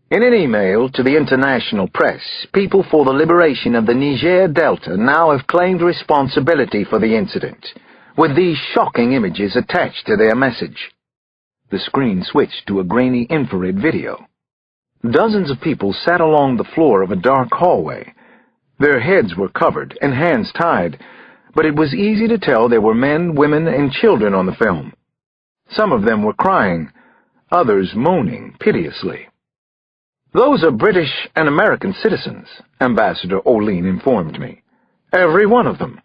In an email to the international press, people for the liberation of the Niger Delta now have claimed responsibility for the incident, with these shocking images attached to their message." The screen switched to a grainy infrared video. Dozens of people sat along the floor of a dark hallway. Their heads were covered and hands tied, but it was easy to tell there were men, women, and children on the film. Some of them were crying, others moaning piteously. "Those are British and American citizens," Ambassador O'Lean informed me. "Every one of them.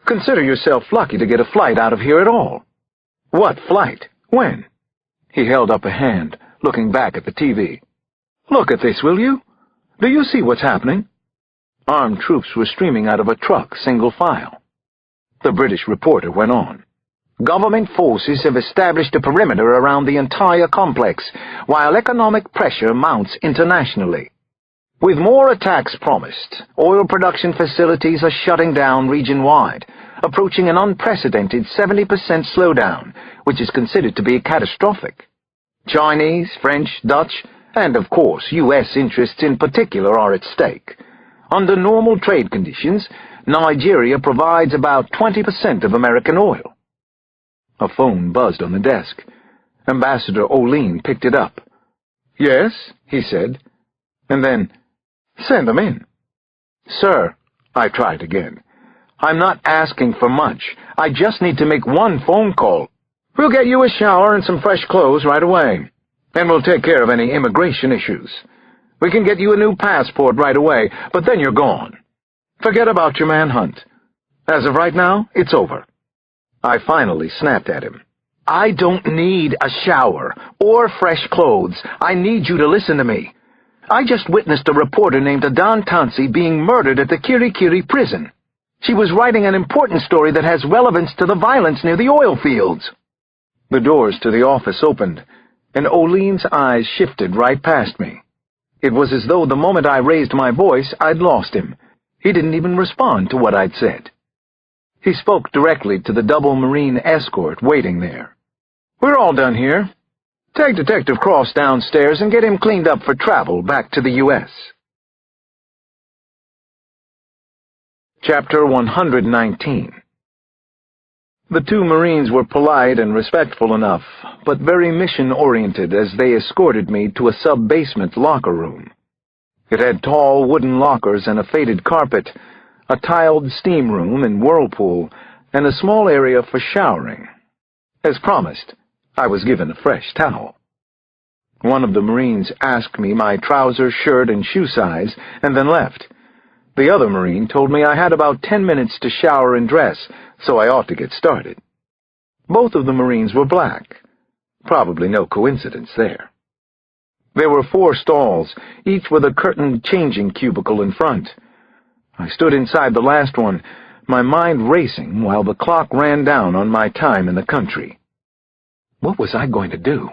Consider yourself lucky to get a flight out of here at all." "What flight? When?" He held up a hand, looking back at the TV. "Look at this, will you? Do you see what's happening?" Armed troops were streaming out of a truck, single file. The British reporter went on. "Government forces have established a perimeter around the entire complex, while economic pressure mounts internationally. With more attacks promised, oil production facilities are shutting down region-wide, approaching an unprecedented 70% slowdown, which is considered to be catastrophic. Chinese, French, Dutch, And, of course, U.S. interests in particular are at stake. Under normal trade conditions, Nigeria provides about 20% of American oil. A phone buzzed on the desk. Ambassador O'Lean picked it up. "Yes," he said, and then, "Send them in." "Sir," I tried again, "I'm not asking for much. I just need to make one phone call. We'll get you a shower and some fresh clothes right away, and we'll take care of any immigration issues. We can get you a new passport right away, but then you're gone. Forget about your manhunt. As of right now, it's over." I finally snapped at him. "I don't need a shower or fresh clothes. I need you to listen to me. I just witnessed a reporter named Adan Tansi being murdered at the Kirikiri prison. She was writing an important story that has relevance to the violence near the oil fields." The doors to the office opened, and O'Lean's eyes shifted right past me. It was as though the moment I raised my voice, I'd lost him. He didn't even respond to what I'd said. He spoke directly to the double Marine escort waiting there. "We're all done here. Take Detective Cross downstairs and get him cleaned up for travel back to the U.S. Chapter 119. The two Marines were polite and respectful enough, but very mission-oriented as they escorted me to a sub-basement locker room. It had tall wooden lockers and a faded carpet, a tiled steam room and whirlpool, and a small area for showering. As promised, I was given a fresh towel. One of the Marines asked me my trouser, shirt, and shoe size, and then left. The other Marine told me I had about 10 minutes to shower and dress, so I ought to get started. Both of the Marines were black. Probably no coincidence there. There were 4 stalls, each with a curtained changing cubicle in front. I stood inside the last one, my mind racing while the clock ran down on my time in the country. What was I going to do?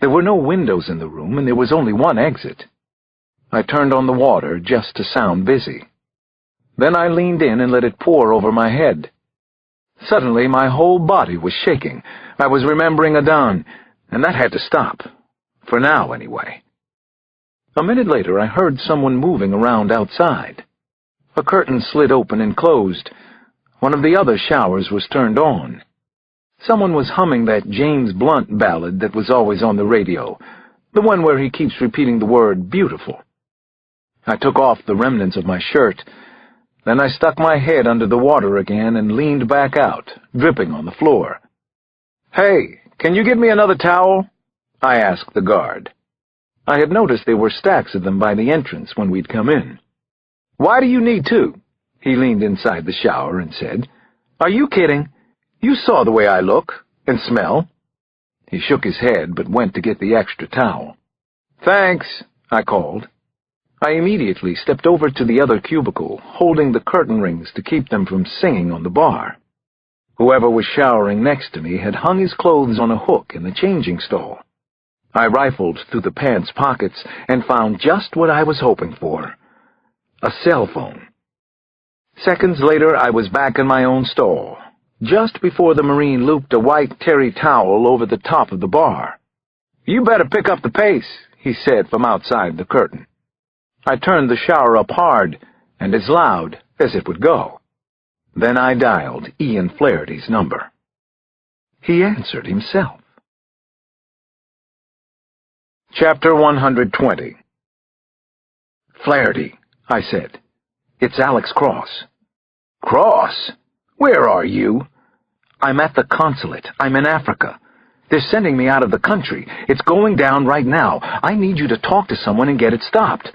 There were no windows in the room, and there was only one exit. I turned on the water just to sound busy. Then I leaned in and let it pour over my head. Suddenly, my whole body was shaking. I was remembering Adan, and that had to stop. For now, anyway. A minute later, I heard someone moving around outside. A curtain slid open and closed. One of the other showers was turned on. Someone was humming that James Blunt ballad that was always on the radio, the one where he keeps repeating the word beautiful. I took off the remnants of my shirt. Then I stuck my head under the water again and leaned back out, dripping on the floor. "Hey, can you get me another towel?" I asked the guard. I had noticed there were stacks of them by the entrance when we'd come in. "Why do you need 2? He leaned inside the shower and said, "Are you kidding? You saw the way I look and smell." He shook his head but went to get the extra towel. "Thanks," I called. I immediately stepped over to the other cubicle, holding the curtain rings to keep them from singing on the bar. Whoever was showering next to me had hung his clothes on a hook in the changing stall. I rifled through the pants pockets and found just what I was hoping for: a cell phone. Seconds later, I was back in my own stall, just before the Marine looped a white terry towel over the top of the bar. "You better pick up the pace," he said from outside the curtain. I turned the shower up hard and as loud as it would go. Then I dialed Ian Flaherty's number. He answered himself. Chapter 120. "Flaherty," I said. "It's Alex Cross." "Cross? Where are you?" "I'm at the consulate. I'm in Africa. They're sending me out of the country. It's going down right now. I need you to talk to someone and get it stopped.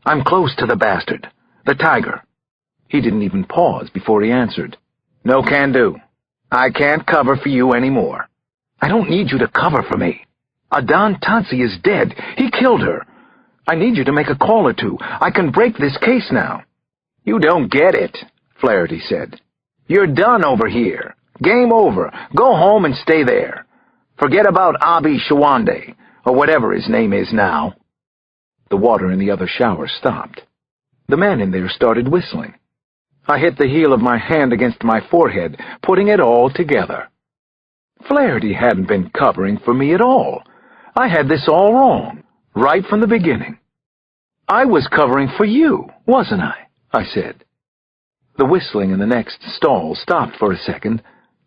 I'm close to the bastard. The tiger." He didn't even pause before he answered. "No can do. I can't cover for you anymore." "I don't need you to cover for me. Adan Tansi is dead. He killed her. I need you to make a call or 2. I can break this case now." "You don't get it," Flaherty said. "You're done over here. Game over. Go home and stay there. Forget about Abi Shawande, or whatever his name is now." The water in the other shower stopped. The man in there started whistling. I hit the heel of my hand against my forehead, putting it all together. Flaherty hadn't been covering for me at all. I had this all wrong. Right from the beginning. I was covering for you, wasn't I said. The whistling in the next stall stopped for a second,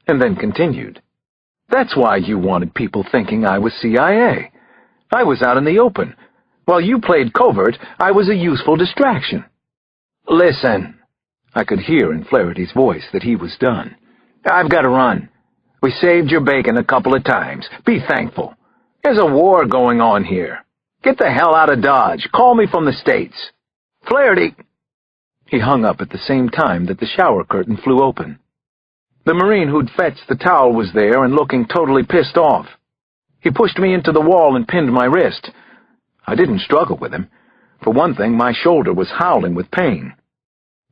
and then continued. That's why you wanted people thinking I was CIA. I was out in the open. While you played covert, I was a useful distraction. Listen. I could hear in Flaherty's voice that he was done. I've got to run. We saved your bacon a couple of times. Be thankful. There's a war going on here. Get the hell out of Dodge. Call me from the States. Flaherty. He hung up at the same time that the shower curtain flew open. The Marine who'd fetched the towel was there and looking totally pissed off. He pushed me into the wall and pinned my wrist. I didn't struggle with him. For one thing, my shoulder was howling with pain.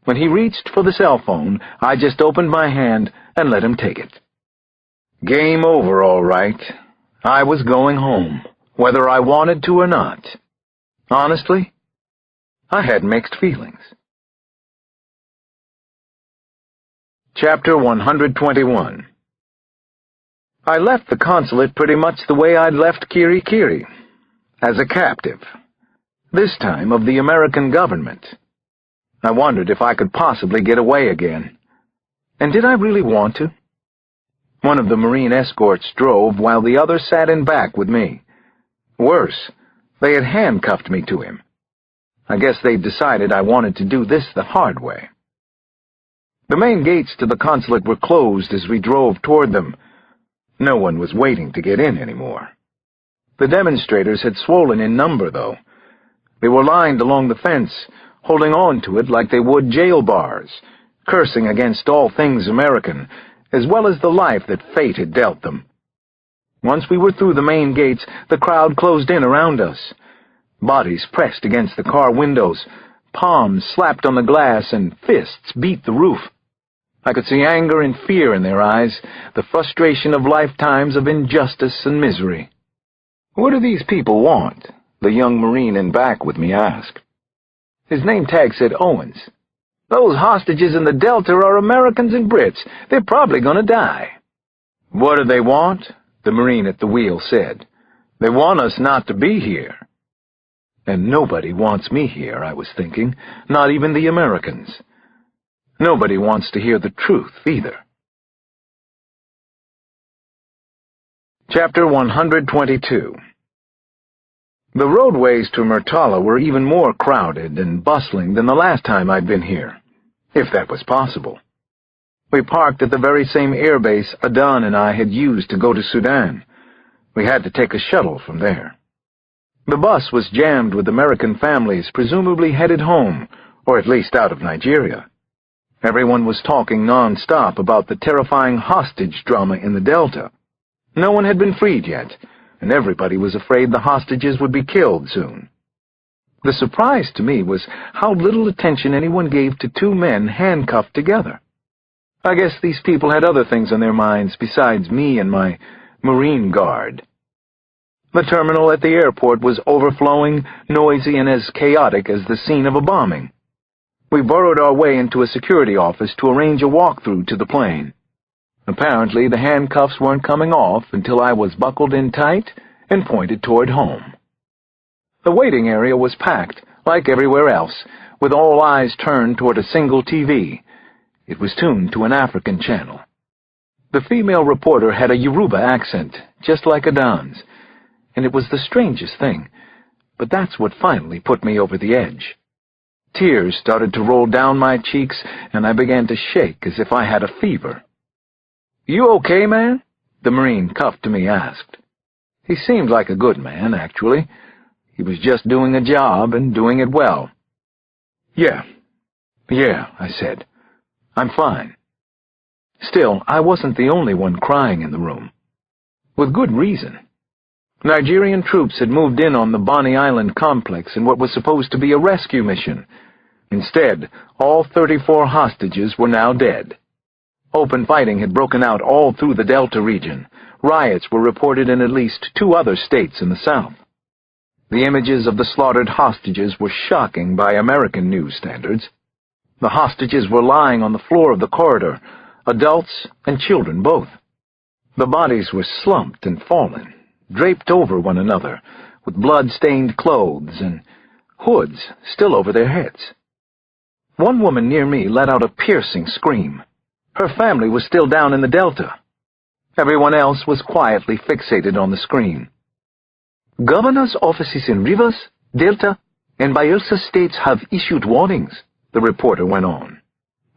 When he reached for the cell phone, I just opened my hand and let him take it. Game over, all right. I was going home, whether I wanted to or not. Honestly, I had mixed feelings. Chapter 121. I left the consulate pretty much the way I'd left Kiri Kiri, as a captive, this time of the American government. I wondered if I could possibly get away again. And did I really want to? One of the Marine escorts drove while the other sat in back with me. Worse, they had handcuffed me to him. I guess they'd decided I wanted to do this the hard way. The main gates to the consulate were closed as we drove toward them. No one was waiting to get in anymore. The demonstrators had swollen in number, though. They were lined along the fence, holding on to it like they would jail bars, cursing against all things American, as well as the life that fate had dealt them. Once we were through the main gates, the crowd closed in around us. Bodies pressed against the car windows, palms slapped on the glass, and fists beat the roof. I could see anger and fear in their eyes, the frustration of lifetimes of injustice and misery. "What do these people want?" the young Marine in back with me asked. His name tag said Owens. "Those hostages in the Delta are Americans and Brits. They're probably going to die." "What do they want?" the Marine at the wheel said. "They want us not to be here." And nobody wants me here, I was thinking, not even the Americans. Nobody wants to hear the truth, either. Chapter 122. The roadways to Murtala were even more crowded and bustling than the last time I'd been here, if that was possible. We parked at the very same airbase Adan and I had used to go to Sudan. We had to take a shuttle from there. The bus was jammed with American families presumably headed home, or at least out of Nigeria. Everyone was talking non-stop about the terrifying hostage drama in the Delta. No one had been freed yet, and everybody was afraid the hostages would be killed soon. The surprise to me was how little attention anyone gave to two men handcuffed together. I guess these people had other things on their minds besides me and my Marine guard. The terminal at the airport was overflowing, noisy, and as chaotic as the scene of a bombing. We burrowed our way into a security office to arrange a walkthrough to the plane. Apparently, the handcuffs weren't coming off until I was buckled in tight and pointed toward home. The waiting area was packed, like everywhere else, with all eyes turned toward a single TV. It was tuned to an African channel. The female reporter had a Yoruba accent, just like Adan's, and it was the strangest thing, but that's what finally put me over the edge. Tears started to roll down my cheeks, and I began to shake as if I had a fever. "You okay, man?" the Marine cuffed to me asked. He seemed like a good man, actually. He was just doing a job and doing it well. Yeah, I said. "I'm fine." Still, I wasn't the only one crying in the room. With good reason. Nigerian troops had moved in on the Bonny Island complex in what was supposed to be a rescue mission. Instead, all 34 hostages were now dead. Open fighting had broken out all through the Delta region. Riots were reported in at least 2 other states in the south. The images of the slaughtered hostages were shocking by American news standards. The hostages were lying on the floor of the corridor, adults and children both. The bodies were slumped and fallen, draped over one another, with blood-stained clothes and hoods still over their heads. One woman near me let out a piercing scream. Her family was still down in the Delta. Everyone else was quietly fixated on the screen. Governor's offices in Rivers, Delta, and Bayelsa states have issued warnings, the reporter went on.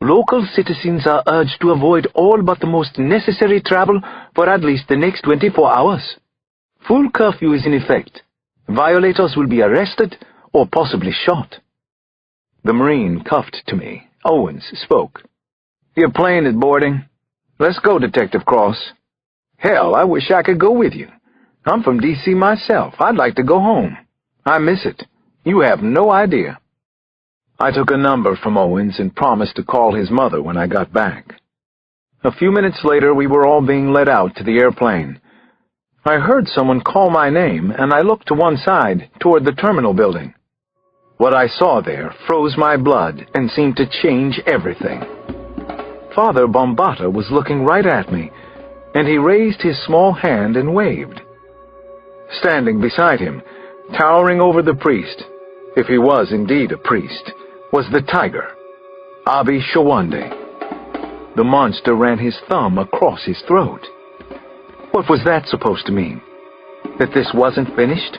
Local citizens are urged to avoid all but the most necessary travel for at least the next 24 hours. Full curfew is in effect. Violators will be arrested or possibly shot. The Marine cuffed to me. Owens spoke. Your plane is boarding. Let's go, Detective Cross. Hell, I wish I could go with you. I'm from D.C. myself. I'd like to go home. I miss it. You have no idea. I took a number from Owens and promised to call his mother when I got back. A few minutes later, we were all being led out to the airplane. I heard someone call my name, and I looked to one side, toward the terminal building. What I saw there froze my blood and seemed to change everything. Father Bambata was looking right at me, and he raised his small hand and waved. Standing beside him, towering over the priest, if he was indeed a priest, was the tiger, Abi Shawande. The monster ran his thumb across his throat. What was that supposed to mean? That this wasn't finished?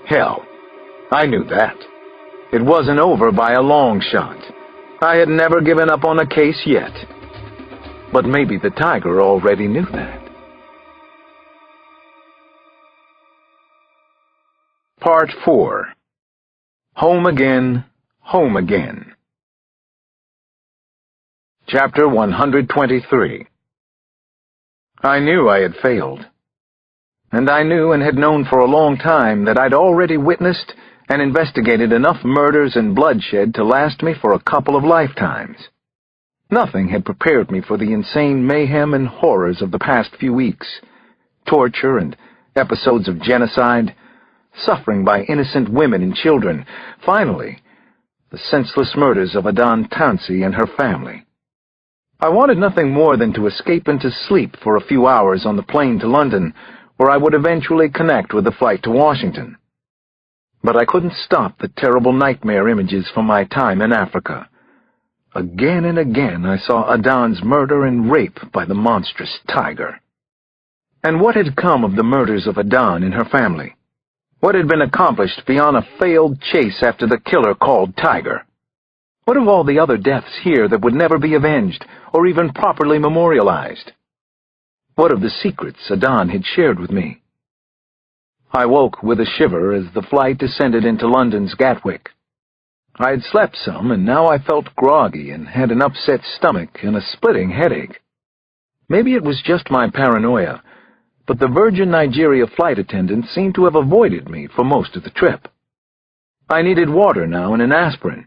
Hell, I knew that. It wasn't over by a long shot. I had never given up on a case yet. But maybe the tiger already knew that. Part 4. Home Again, Home Again. Chapter 123. I knew I had failed. And I knew and had known for a long time that I'd already witnessed and investigated enough murders and bloodshed to last me for a couple of lifetimes. Nothing had prepared me for the insane mayhem and horrors of the past few weeks. Torture and episodes of genocide, suffering by innocent women and children. Finally, the senseless murders of Adan Tansy and her family. I wanted nothing more than to escape into sleep for a few hours on the plane to London, where I would eventually connect with the flight to Washington. But I couldn't stop the terrible nightmare images from my time in Africa. Again and again I saw Adan's murder and rape by the monstrous tiger. And what had come of the murders of Adan and her family? What had been accomplished beyond a failed chase after the killer called Tiger? What of all the other deaths here that would never be avenged or even properly memorialized? What of the secrets Adan had shared with me? I woke with a shiver as the flight descended into London's Gatwick. I had slept some, and now I felt groggy and had an upset stomach and a splitting headache. Maybe it was just my paranoia, but the Virgin Nigeria flight attendants seemed to have avoided me for most of the trip. I needed water now and an aspirin.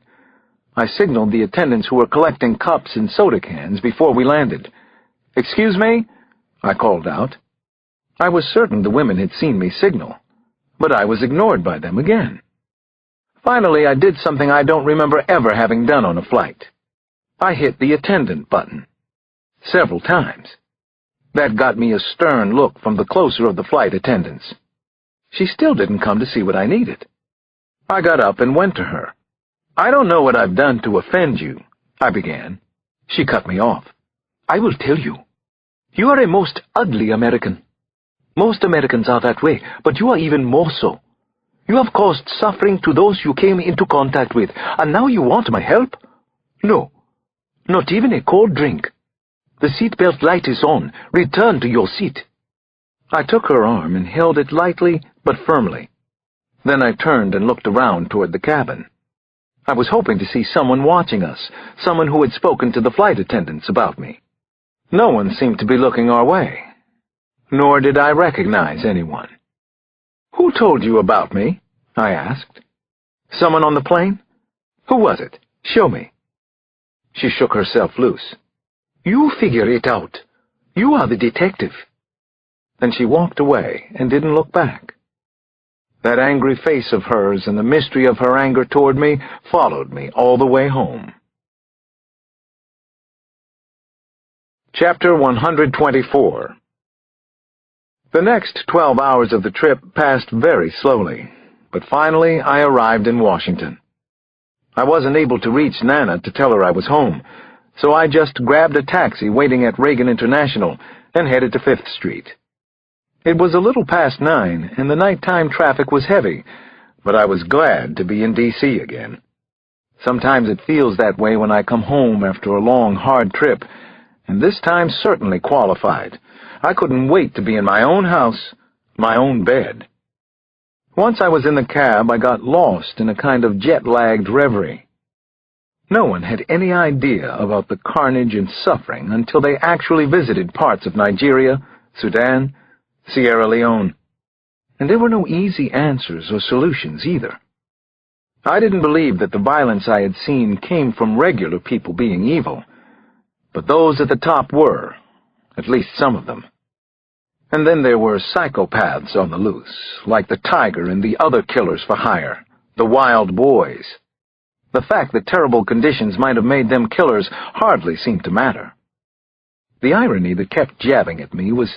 I signaled the attendants who were collecting cups and soda cans before we landed. "Excuse me?" I called out. I was certain the women had seen me signal, but I was ignored by them again. Finally, I did something I don't remember ever having done on a flight. I hit the attendant button. Several times. That got me a stern look from the closer of the flight attendants. She still didn't come to see what I needed. I got up and went to her. "I don't know what I've done to offend you," I began. She cut me off. "I will tell you. You are a most ugly American. Most Americans are that way, but you are even more so. You have caused suffering to those you came into contact with, and now you want my help? No, not even a cold drink. The seatbelt light is on. Return to your seat." I took her arm and held it lightly but firmly. Then I turned and looked around toward the cabin. I was hoping to see someone watching us, someone who had spoken to the flight attendants about me. No one seemed to be looking our way, nor did I recognize anyone. "Who told you about me?" I asked. "Someone on the plane? Who was it? Show me." She shook herself loose. "You figure it out. You are the detective." Then she walked away and didn't look back. That angry face of hers and the mystery of her anger toward me followed me all the way home. Chapter 124. The next 12 hours of the trip passed very slowly, but finally I arrived in Washington. I wasn't able to reach Nana to tell her I was home, so I just grabbed a taxi waiting at Reagan International and headed to 5th Street. It was a little past 9, and the nighttime traffic was heavy, but I was glad to be in D.C. again. Sometimes it feels that way when I come home after a long, hard trip, and this time certainly qualified. I couldn't wait to be in my own house, my own bed. Once I was in the cab, I got lost in a kind of jet-lagged reverie. No one had any idea about the carnage and suffering until they actually visited parts of Nigeria, Sudan, Sierra Leone. And there were no easy answers or solutions either. I didn't believe that the violence I had seen came from regular people being evil, but those at the top were, at least some of them. And then there were psychopaths on the loose, like the tiger and the other killers for hire, the wild boys. The fact that terrible conditions might have made them killers hardly seemed to matter. The irony that kept jabbing at me was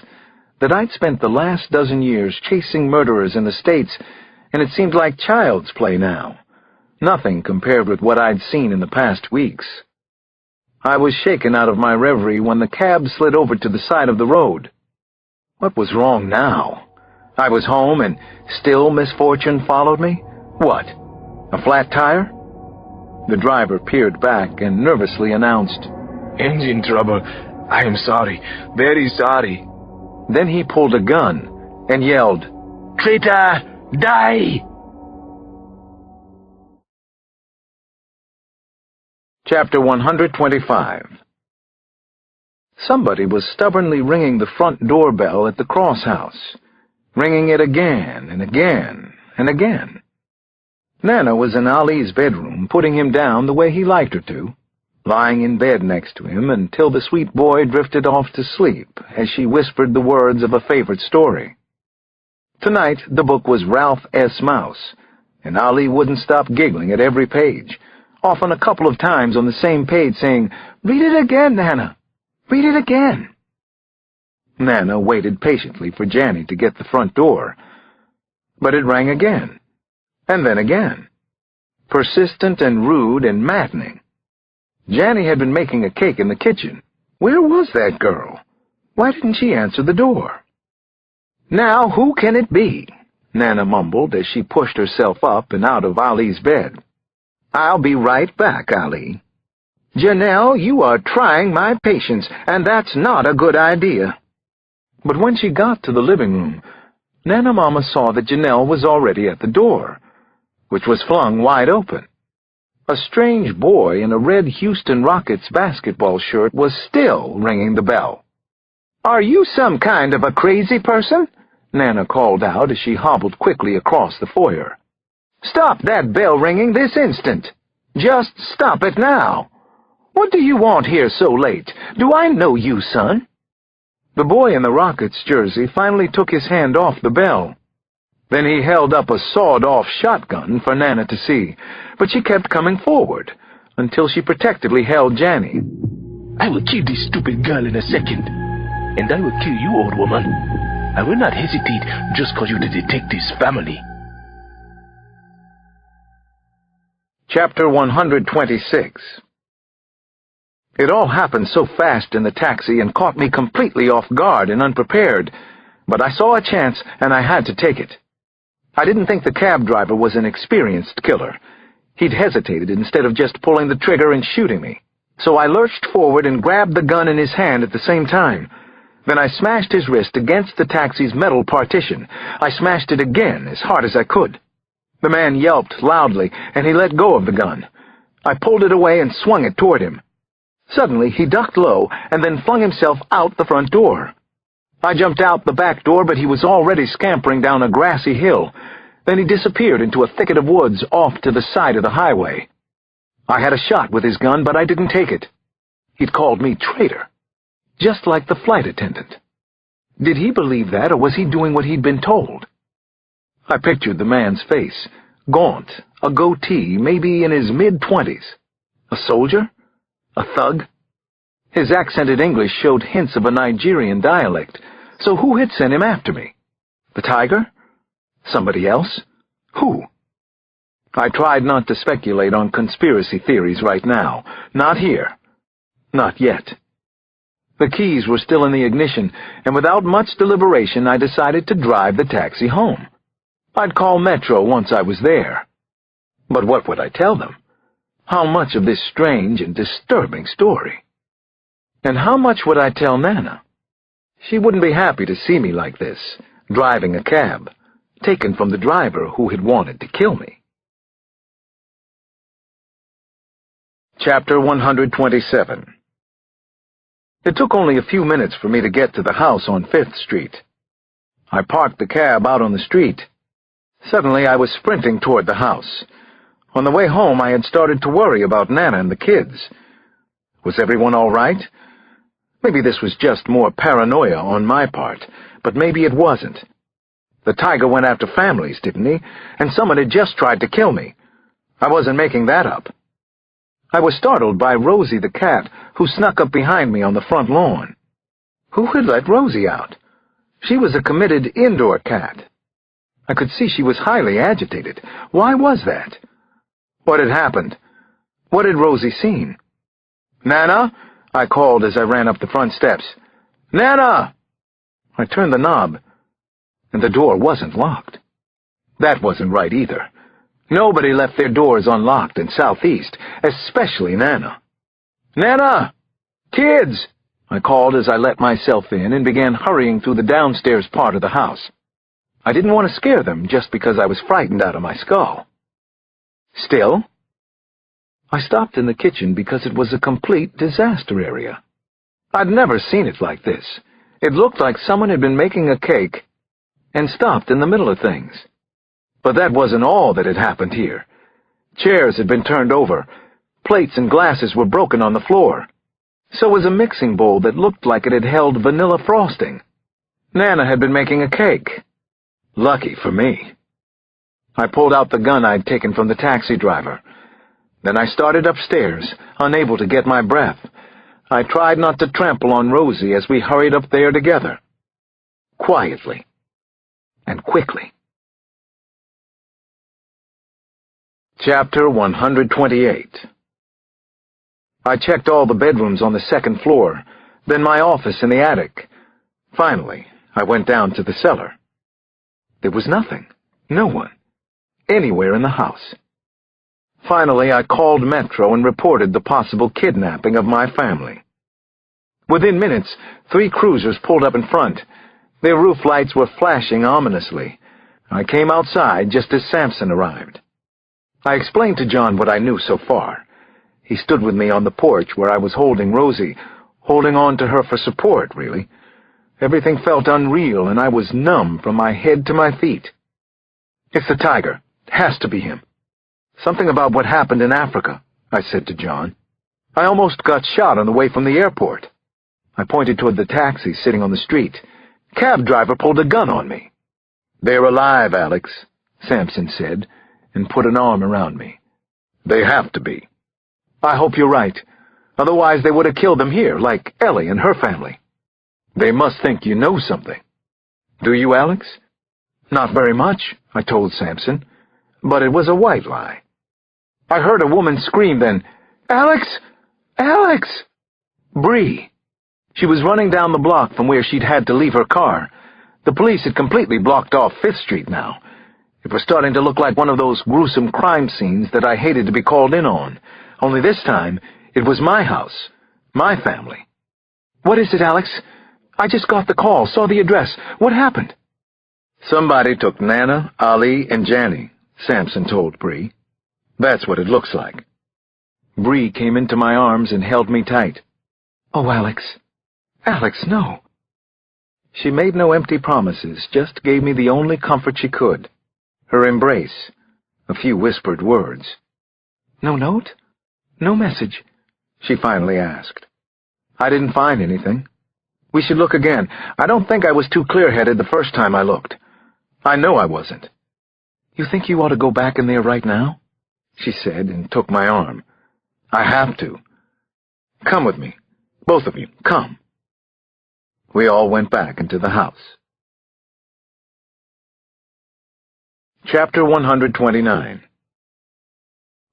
that I'd spent the last dozen years chasing murderers in the States, and it seemed like child's play now. Nothing compared with what I'd seen in the past weeks. I was shaken out of my reverie when the cab slid over to the side of the road. What was wrong now? I was home and still misfortune followed me? What? A flat tire? The driver peered back and nervously announced, "Engine trouble. I am sorry, very sorry." Then he pulled a gun and yelled, "Traitor, die!" Chapter 125. Somebody was stubbornly ringing the front doorbell at the Cross House, ringing it again and again and again. Nana was in Ali's bedroom, putting him down the way he liked her to, lying in bed next to him until the sweet boy drifted off to sleep as she whispered the words of a favorite story. Tonight the book was Ralph S. Mouse, and Ali wouldn't stop giggling at every page, often a couple of times on the same page saying, "Read it again, Nana. Read it again." Nana waited patiently for Janny to get the front door, but it rang again, and then again, persistent and rude and maddening. Janny had been making a cake in the kitchen. Where was that girl? Why didn't she answer the door? "Now, who can it be?" Nana mumbled as she pushed herself up and out of Ali's bed. "I'll be right back, Ali." "Janelle, you are trying my patience, and that's not a good idea." But when she got to the living room, Nana Mama saw that Janelle was already at the door, which was flung wide open. A strange boy in a red Houston Rockets basketball shirt was still ringing the bell. "Are you some kind of a crazy person?" Nana called out as she hobbled quickly across the foyer. "Stop that bell ringing this instant. Just stop it now. What do you want here so late? Do I know you, son?" The boy in the Rockets jersey finally took his hand off the bell. Then he held up a sawed-off shotgun for Nana to see, but she kept coming forward until she protectively held Janny. "I will kill this stupid girl in a second, and I will kill you, old woman. I will not hesitate just cause you're the detective's family." Chapter 126. It all happened so fast in the taxi and caught me completely off guard and unprepared, but I saw a chance and I had to take it. I didn't think the cab driver was an experienced killer. He'd hesitated instead of just pulling the trigger and shooting me, so I lurched forward and grabbed the gun in his hand at the same time. Then I smashed his wrist against the taxi's metal partition. I smashed it again as hard as I could. The man yelped loudly, and he let go of the gun. I pulled it away and swung it toward him. Suddenly, he ducked low and then flung himself out the front door. I jumped out the back door, but he was already scampering down a grassy hill. Then he disappeared into a thicket of woods off to the side of the highway. I had a shot with his gun, but I didn't take it. He'd called me traitor, just like the flight attendant. Did he believe that, or was he doing what he'd been told? I pictured the man's face, gaunt, a goatee, maybe in his mid-20s. A soldier? A thug? His accented English showed hints of a Nigerian dialect, So who had sent him after me? The tiger? Somebody else? Who? I tried not to speculate on conspiracy theories right now. Not here. Not yet. The keys were still in the ignition, and without much deliberation I decided to drive the taxi home. I'd call Metro once I was there. But what would I tell them? How much of this strange and disturbing story? And how much would I tell Nana? She wouldn't be happy to see me like this, driving a cab, taken from the driver who had wanted to kill me. Chapter 127. It took only a few minutes for me to get to the house on 5th Street. I parked the cab out on the street. Suddenly I was sprinting toward the house. On the way home I had started to worry about Nana and the kids. Was everyone all right? Maybe this was just more paranoia on my part, but maybe it wasn't. The tiger went after families, didn't he? And someone had just tried to kill me. I wasn't making that up. I was startled by Rosie the cat, who snuck up behind me on the front lawn. Who had let Rosie out? She was a committed indoor cat. I could see she was highly agitated. Why was that? What had happened? What had Rosie seen? "Nana?" I called as I ran up the front steps. "Nana!" I turned the knob, and the door wasn't locked. That wasn't right either. Nobody left their doors unlocked in Southeast, especially Nana. "Nana! Kids!" I called as I let myself in and began hurrying through the downstairs part of the house. I didn't want to scare them just because I was frightened out of my skull. Still, I stopped in the kitchen because it was a complete disaster area. I'd never seen it like this. It looked like someone had been making a cake and stopped in the middle of things. But that wasn't all that had happened here. Chairs had been turned over. Plates and glasses were broken on the floor. So was a mixing bowl that looked like it had held vanilla frosting. Nana had been making a cake. Lucky for me. I pulled out the gun I'd taken from the taxi driver. Then I started upstairs, unable to get my breath. I tried not to trample on Rosie as we hurried up there together. Quietly. And quickly. Chapter 128. I checked all the bedrooms on the 2nd floor, then my office in the attic. Finally, I went down to the cellar. There was nothing, no one, anywhere in the house. Finally, I called Metro and reported the possible kidnapping of my family. Within minutes, 3 cruisers pulled up in front. Their roof lights were flashing ominously. I came outside just as Sampson arrived. I explained to John what I knew so far. He stood with me on the porch where I was holding Rosie, holding on to her for support, really. Everything felt unreal, and I was numb from my head to my feet. "It's the tiger. It has to be him. Something about what happened in Africa," I said to John. "I almost got shot on the way from the airport." I pointed toward the taxi sitting on the street. Cab driver pulled a gun on me. "They're alive, Alex," Sampson said, and put an arm around me. "They have to be." "I hope you're right. Otherwise they would have killed them here, like Ellie and her family." "They must think you know something." "Do you, Alex?" "Not very much," I told Sampson, but it was a white lie. I heard a woman scream then, "Alex! Alex!" Bree. She was running down the block from where she'd had to leave her car. The police had completely blocked off 5th Street now. It was starting to look like one of those gruesome crime scenes that I hated to be called in on. Only this time, it was my house, my family. "What is it, Alex? I just got the call, saw the address. What happened?" "Somebody took Nana, Ali, and Janny," Sampson told Bree. "That's what it looks like." Bree came into my arms and held me tight. "Oh, Alex. Alex, no." She made no empty promises, just gave me the only comfort she could. Her embrace, a few whispered words. "No note? No message?" she finally asked. "I didn't find anything. We should look again. I don't think I was too clear-headed the first time I looked. I know I wasn't." "You think you ought to go back in there right now?" she said, and took my arm. "I have to. Come with me. Both of you, come." We all went back into the house. Chapter 129.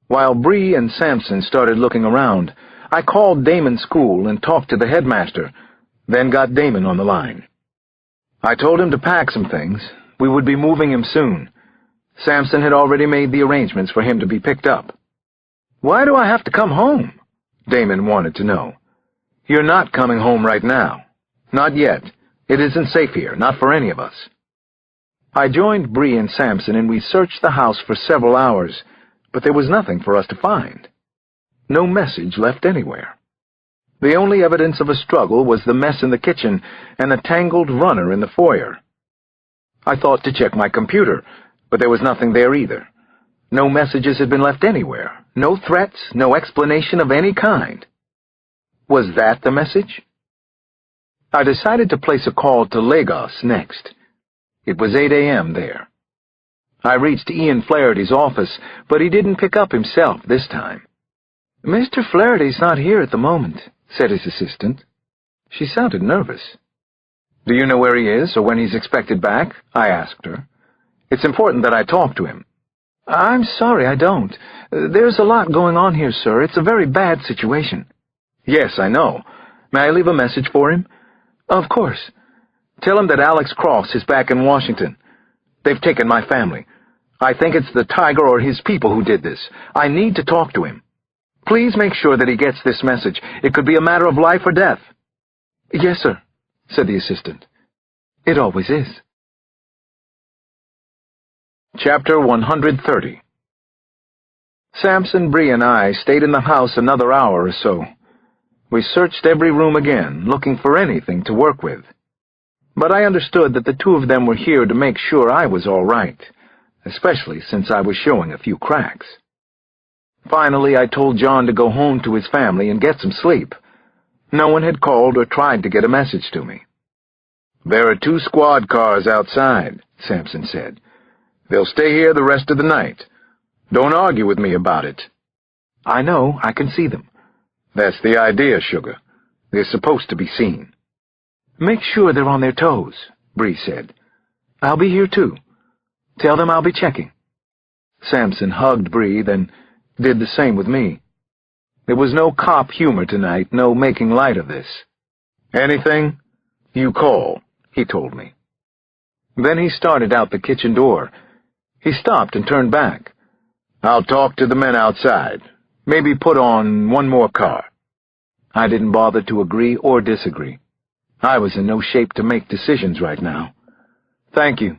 While Bree and Sampson started looking around, I called Damon's school and talked to the headmaster, then got Damon on the line. I told him to pack some things. We would be moving him soon. Sampson had already made the arrangements for him to be picked up. "Why do I have to come home?" Damon wanted to know. "You're not coming home right now. Not yet. It isn't safe here, not for any of us." I joined Bree and Sampson, and we searched the house for several hours, but there was nothing for us to find. No message left anywhere. The only evidence of a struggle was the mess in the kitchen and a tangled runner in the foyer. I thought to check my computer, but there was nothing there either. No messages had been left anywhere. No threats, no explanation of any kind. Was that the message? I decided to place a call to Lagos next. It was 8 a.m. there. I reached Ian Flaherty's office, but he didn't pick up himself this time. "Mr. Flaherty's not here at the moment," said his assistant. She sounded nervous. "Do you know where he is or when he's expected back?" I asked her. "It's important that I talk to him." "I'm sorry, I don't. There's a lot going on here, sir. It's a very bad situation." "Yes, I know. May I leave a message for him?" "Of course. Tell him that Alex Cross is back in Washington. They've taken my family. I think it's the tiger or his people who did this. I need to talk to him. Please make sure that he gets this message. It could be a matter of life or death." "Yes, sir," said the assistant. "It always is." Chapter 130. Sampson, Bree, and I stayed in the house another hour or so. We searched every room again, looking for anything to work with. But I understood that the two of them were here to make sure I was all right, especially since I was showing a few cracks. Finally, I told John to go home to his family and get some sleep. No one had called or tried to get a message to me. "There are 2 squad cars outside," Sampson said. "They'll stay here the rest of the night. Don't argue with me about it." "I know, I can see them." "That's the idea, sugar. They're supposed to be seen." "Make sure they're on their toes," Bree said. "I'll be here too. Tell them I'll be checking." Sampson hugged Bree, then did the same with me. There was no cop humor tonight, no making light of this. "Anything? You call," he told me. Then he started out the kitchen door. He stopped and turned back. "I'll talk to the men outside. Maybe put on 1 more car." I didn't bother to agree or disagree. I was in no shape to make decisions right now. "Thank you."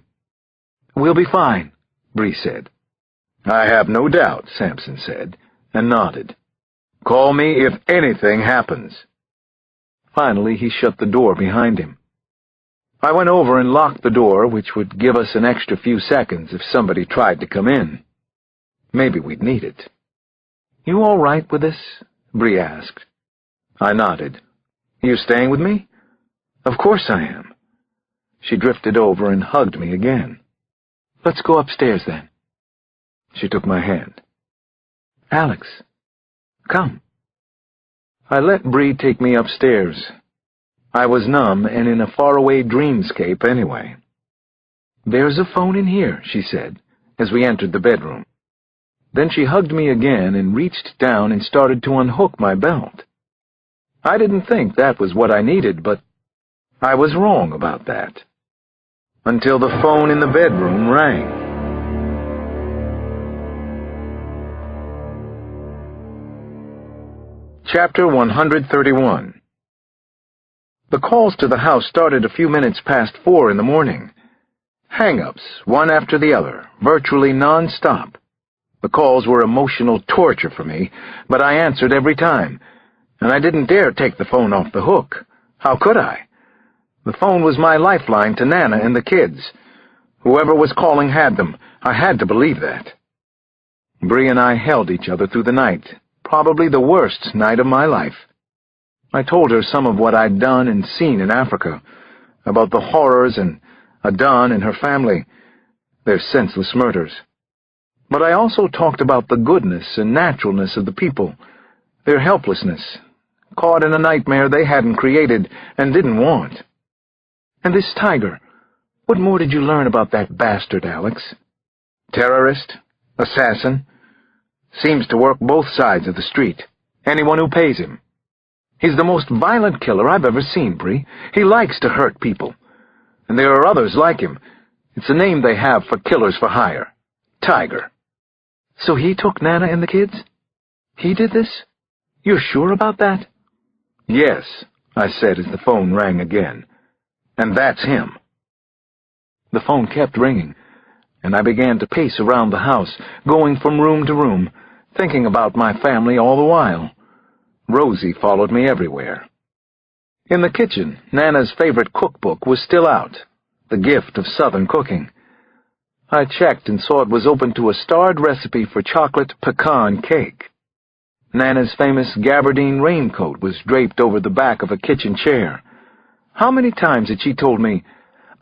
"We'll be fine," Bree said. "I have no doubt," Sampson said, and nodded. "Call me if anything happens." Finally, he shut the door behind him. I went over and locked the door, which would give us an extra few seconds if somebody tried to come in. Maybe we'd need it. "You all right with this?" Bree asked. I nodded. "You staying with me?" "Of course I am." She drifted over and hugged me again. "Let's go upstairs then." She took my hand. "Alex, come." I let Bree take me upstairs. I was numb and in a faraway dreamscape anyway. "There's a phone in here," she said, as we entered the bedroom. Then she hugged me again and reached down and started to unhook my belt. I didn't think that was what I needed, but I was wrong about that. Until the phone in the bedroom rang. Chapter 131. The calls to the house started a few minutes past 4 in the morning. Hang-ups, one after the other, virtually non-stop. The calls were emotional torture for me, but I answered every time, and I didn't dare take the phone off the hook. How could I? The phone was my lifeline to Nana and the kids. Whoever was calling had them. I had to believe that. Bree and I held each other through the night, probably the worst night of my life. I told her some of what I'd done and seen in Africa, about the horrors and Adan and her family, their senseless murders. But I also talked about the goodness and naturalness of the people, their helplessness, caught in a nightmare they hadn't created and didn't want. And this Tiger, what more did you learn about that bastard, Alex? Terrorist? Assassin? Seems to work both sides of the street. Anyone who pays him. He's the most violent killer I've ever seen, Bree. He likes to hurt people. And there are others like him. It's a name they have for killers for hire. Tiger. So he took Nana and the kids? He did this? You're sure about that? Yes, I said as the phone rang again. And that's him. The phone kept ringing, and I began to pace around the house, going from room to room, thinking about my family all the while. Rosie followed me everywhere. In the kitchen, Nana's favorite cookbook was still out, The Gift of Southern Cooking. I checked and saw it was open to a starred recipe for chocolate pecan cake. Nana's famous gabardine raincoat was draped over the back of a kitchen chair. How many times had she told me,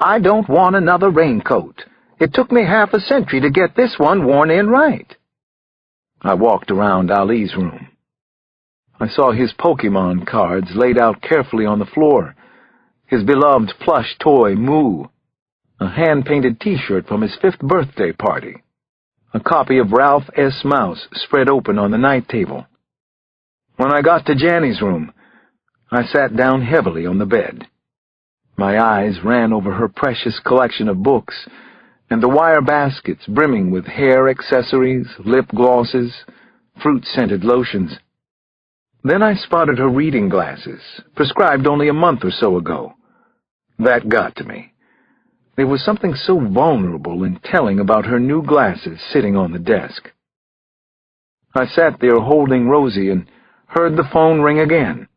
"I don't want another raincoat. It took me half a century to get this one worn in right." I walked around Ali's room. I saw his Pokemon cards laid out carefully on the floor, his beloved plush toy Moo, a hand-painted T-shirt from his 5th birthday party, a copy of Ralph S. Mouse spread open on the night table. When I got to Janny's room, I sat down heavily on the bed. My eyes ran over her precious collection of books and the wire baskets brimming with hair accessories, lip glosses, fruit-scented lotions. Then I spotted her reading glasses, prescribed only a month or so ago. That got to me. There was something so vulnerable and telling about her new glasses sitting on the desk. I sat there holding Rosie and heard the phone ring again.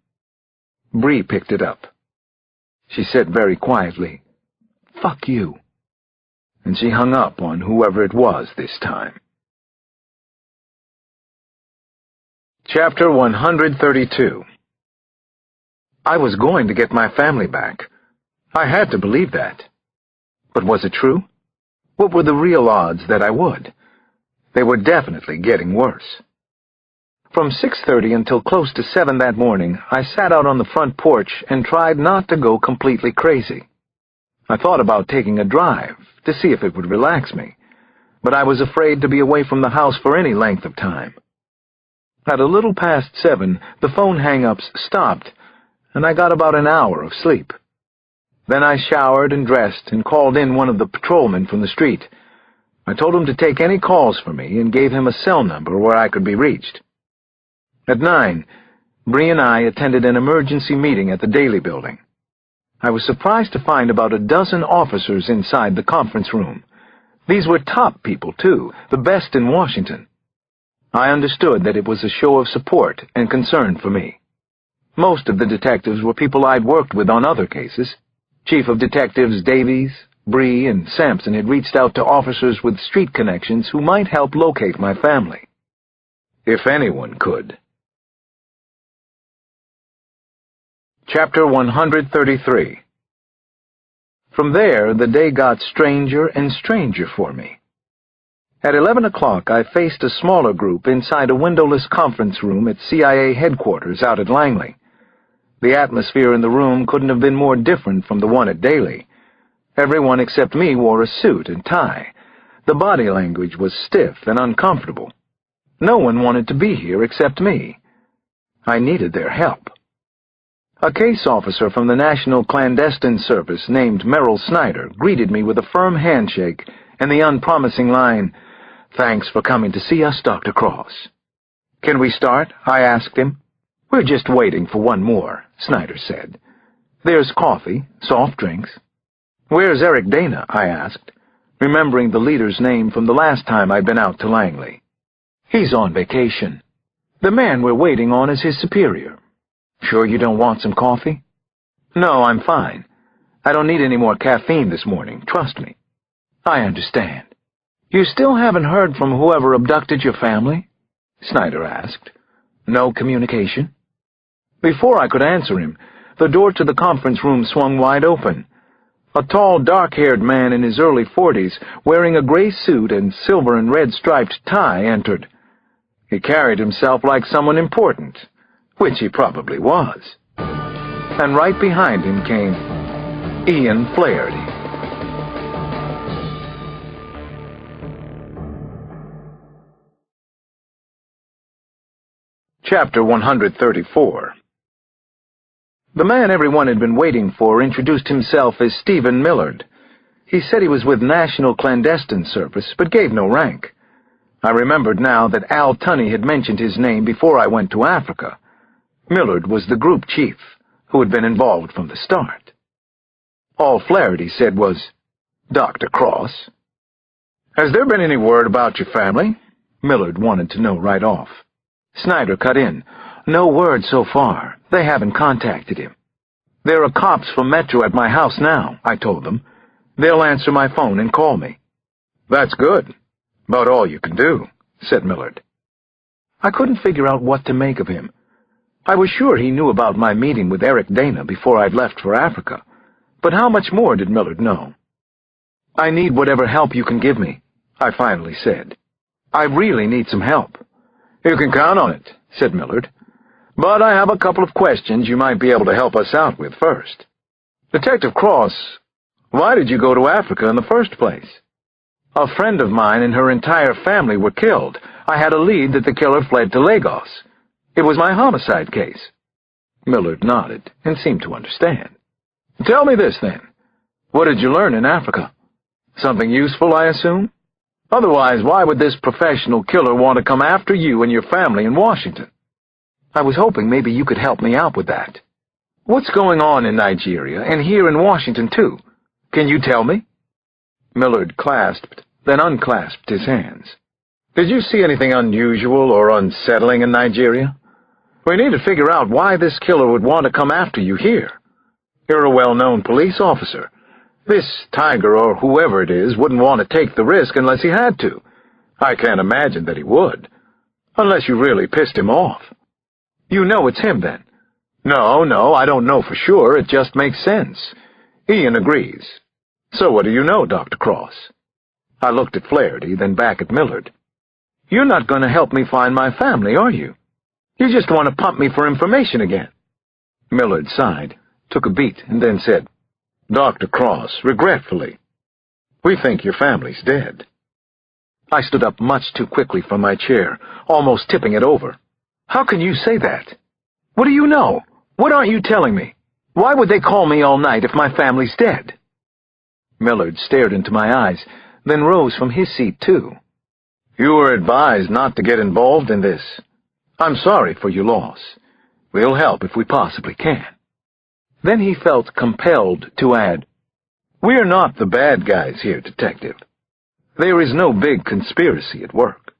Bree picked it up. She said very quietly, "Fuck you." And she hung up on whoever it was this time. Chapter 132. I was going to get my family back. I had to believe that. But was it true? What were the real odds that I would? They were definitely getting worse. From 6:30 until close to 7 that morning, I sat out on the front porch and tried not to go completely crazy. I thought about taking a drive to see if it would relax me, but I was afraid to be away from the house for any length of time. At a little past 7, the phone hang-ups stopped, and I got about an hour of sleep. Then I showered and dressed and called in one of the patrolmen from the street. I told him to take any calls for me and gave him a cell number where I could be reached. At 9, Bree and I attended an emergency meeting at the Daily Building. I was surprised to find about a dozen officers inside the conference room. These were top people, too, the best in Washington. I understood that it was a show of support and concern for me. Most of the detectives were people I'd worked with on other cases. Chief of Detectives Davies, Bree, and Sampson had reached out to officers with street connections who might help locate my family. If anyone could. Chapter 133. From there, the day got stranger and stranger for me. At 11 o'clock, I faced a smaller group inside a windowless conference room at CIA headquarters out at Langley. The atmosphere in the room couldn't have been more different from the one at Daly. Everyone except me wore a suit and tie. The body language was stiff and uncomfortable. No one wanted to be here except me. I needed their help. A case officer from the National Clandestine Service named Merrill Snyder greeted me with a firm handshake and the unpromising line, "Thanks for coming to see us, Dr. Cross." "Can we start?" I asked him. "We're just waiting for one more," Snyder said. "There's coffee, soft drinks." "Where's Eric Dana?" I asked, remembering the leader's name from the last time I'd been out to Langley. "He's on vacation. The man we're waiting on is his superior." "Sure you don't want some coffee?" "No, I'm fine. I don't need any more caffeine this morning, trust me." "I understand. You still haven't heard from whoever abducted your family?" Snyder asked. "No communication?" Before I could answer him, the door to the conference room swung wide open. A tall, dark-haired man in his early 40s, wearing a gray suit and silver and red striped tie, entered. He carried himself like someone important, which he probably was. And right behind him came Ian Flaherty. Chapter 134. The man everyone had been waiting for introduced himself as Stephen Millard. He said he was with National Clandestine Service, but gave no rank. I remembered now that Al Tunney had mentioned his name before I went to Africa. Millard was the group chief, who had been involved from the start. All Flaherty said was, "Dr. Cross." "Has there been any word about your family?" Millard wanted to know right off. Snyder cut in. "No word so far. They haven't contacted him." "There are cops from Metro at my house now," I told them. "They'll answer my phone and call me." "That's good. About all you can do," said Millard. I couldn't figure out what to make of him. I was sure he knew about my meeting with Eric Dana before I'd left for Africa. But how much more did Millard know? "I need whatever help you can give me," I finally said. "I really need some help." "You can count on it," said Millard. "But I have a couple of questions you might be able to help us out with first. Detective Cross, why did you go to Africa in the first place?" "A friend of mine and her entire family were killed. I had a lead that the killer fled to Lagos. It was my homicide case." Millard nodded and seemed to understand. "Tell me this, then. What did you learn in Africa? Something useful, I assume? Otherwise, why would this professional killer want to come after you and your family in Washington?" "I was hoping maybe you could help me out with that. What's going on in Nigeria and here in Washington, too? Can you tell me?" Millard clasped, then unclasped his hands. "Did you see anything unusual or unsettling in Nigeria? We need to figure out why this killer would want to come after you here. You're a well-known police officer. This Tiger or whoever it is wouldn't want to take the risk unless he had to. I can't imagine that he would. Unless you really pissed him off." "You know it's him, then?" No, I don't know for sure. It just makes sense." Ian agrees. "So what do you know, Dr. Cross?" I looked at Flaherty, then back at Millard. "You're not going to help me find my family, are you? You just want to pump me for information again." Millard sighed, took a beat, and then said, "Dr. Cross, regretfully, we think your family's dead." I stood up much too quickly from my chair, almost tipping it over. "How can you say that? What do you know? What aren't you telling me? Why would they call me all night if my family's dead?" Millard stared into my eyes, then rose from his seat, too. "You were advised not to get involved in this. I'm sorry for your loss. We'll help if we possibly can." Then he felt compelled to add, "We're not the bad guys here, Detective. There is no big conspiracy at work."